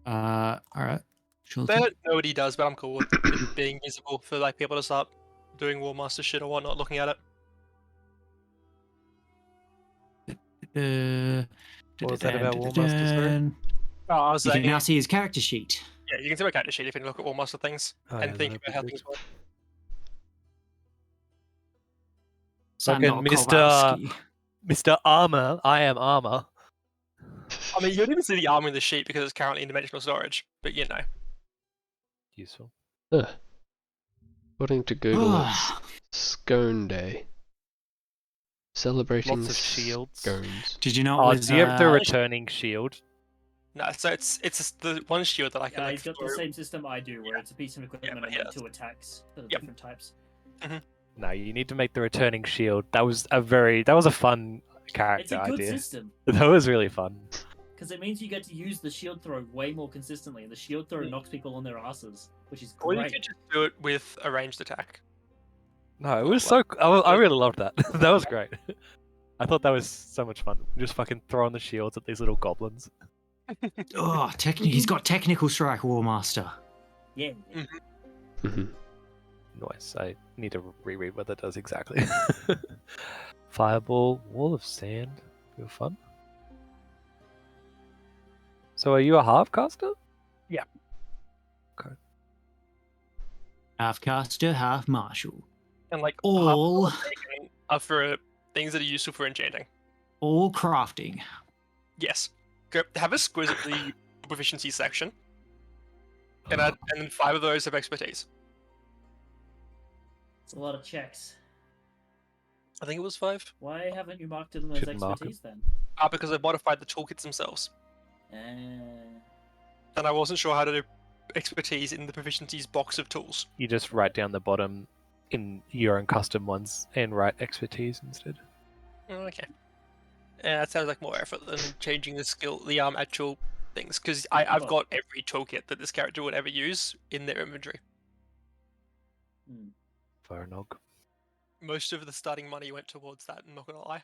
Alright. Sure They thing. don't know what he does, but I'm cool with it being visible for like people to start doing War Master shit or whatnot, looking at it. What was that about War Master, sorry? Oh, I was You saying, can now see his character sheet. yeah, you can see my character sheet if you look at War Master things Oh, and yeah, think that'd about be how good. things work. Fucking Sandor Kowalski. Mr. Armor. I am Armor. I mean, you don't even see the armor in the sheet because it's currently in dimensional storage, but you know. Useful. According to Google, it's Scone Day. Celebrating Lots of shields. scones. Did you know it Oh, was, do you have the returning shield? No, so it's the one shield that I can. Yeah, like, he's got the throw- same system I do, where it's a piece of equipment but and yeah, then 2 attacks for the Yep. different types. No, you need to make the returning shield. That was a fun It's character a good idea. system, That was really fun. because it means you get to use the shield throw way more consistently, and the shield throw knocks people on their asses, which is Or you great. could just do it with a ranged attack. No, it was so. I really loved that. That was great. I thought that was so much fun. Just fucking throwing the shields at these little goblins. Oh, he's got technical strike, War Master. Yeah. Nice. I need to reread what that does exactly. Fireball, wall of sand. Feel fun. So, are you a half caster? Yeah. Okay. Half caster, half martial. And like All, half are for things that are useful for enchanting. all crafting. Yes. Have exquisitely proficiency section. And then 5 of those have expertise. It's a lot of checks. I think it was 5. Why haven't you marked them as Shouldn't mark expertise then? Because I modified the toolkits themselves. Uh, And I wasn't sure how to do expertise in the proficiencies box of tools. You just write down the bottom in your own custom ones and write expertise instead. Okay. Yeah, that sounds like more effort than changing the actual things, because I've got every toolkit that this character would ever use in their inventory. Farnog. Most of the starting money went towards that, I'm not gonna lie.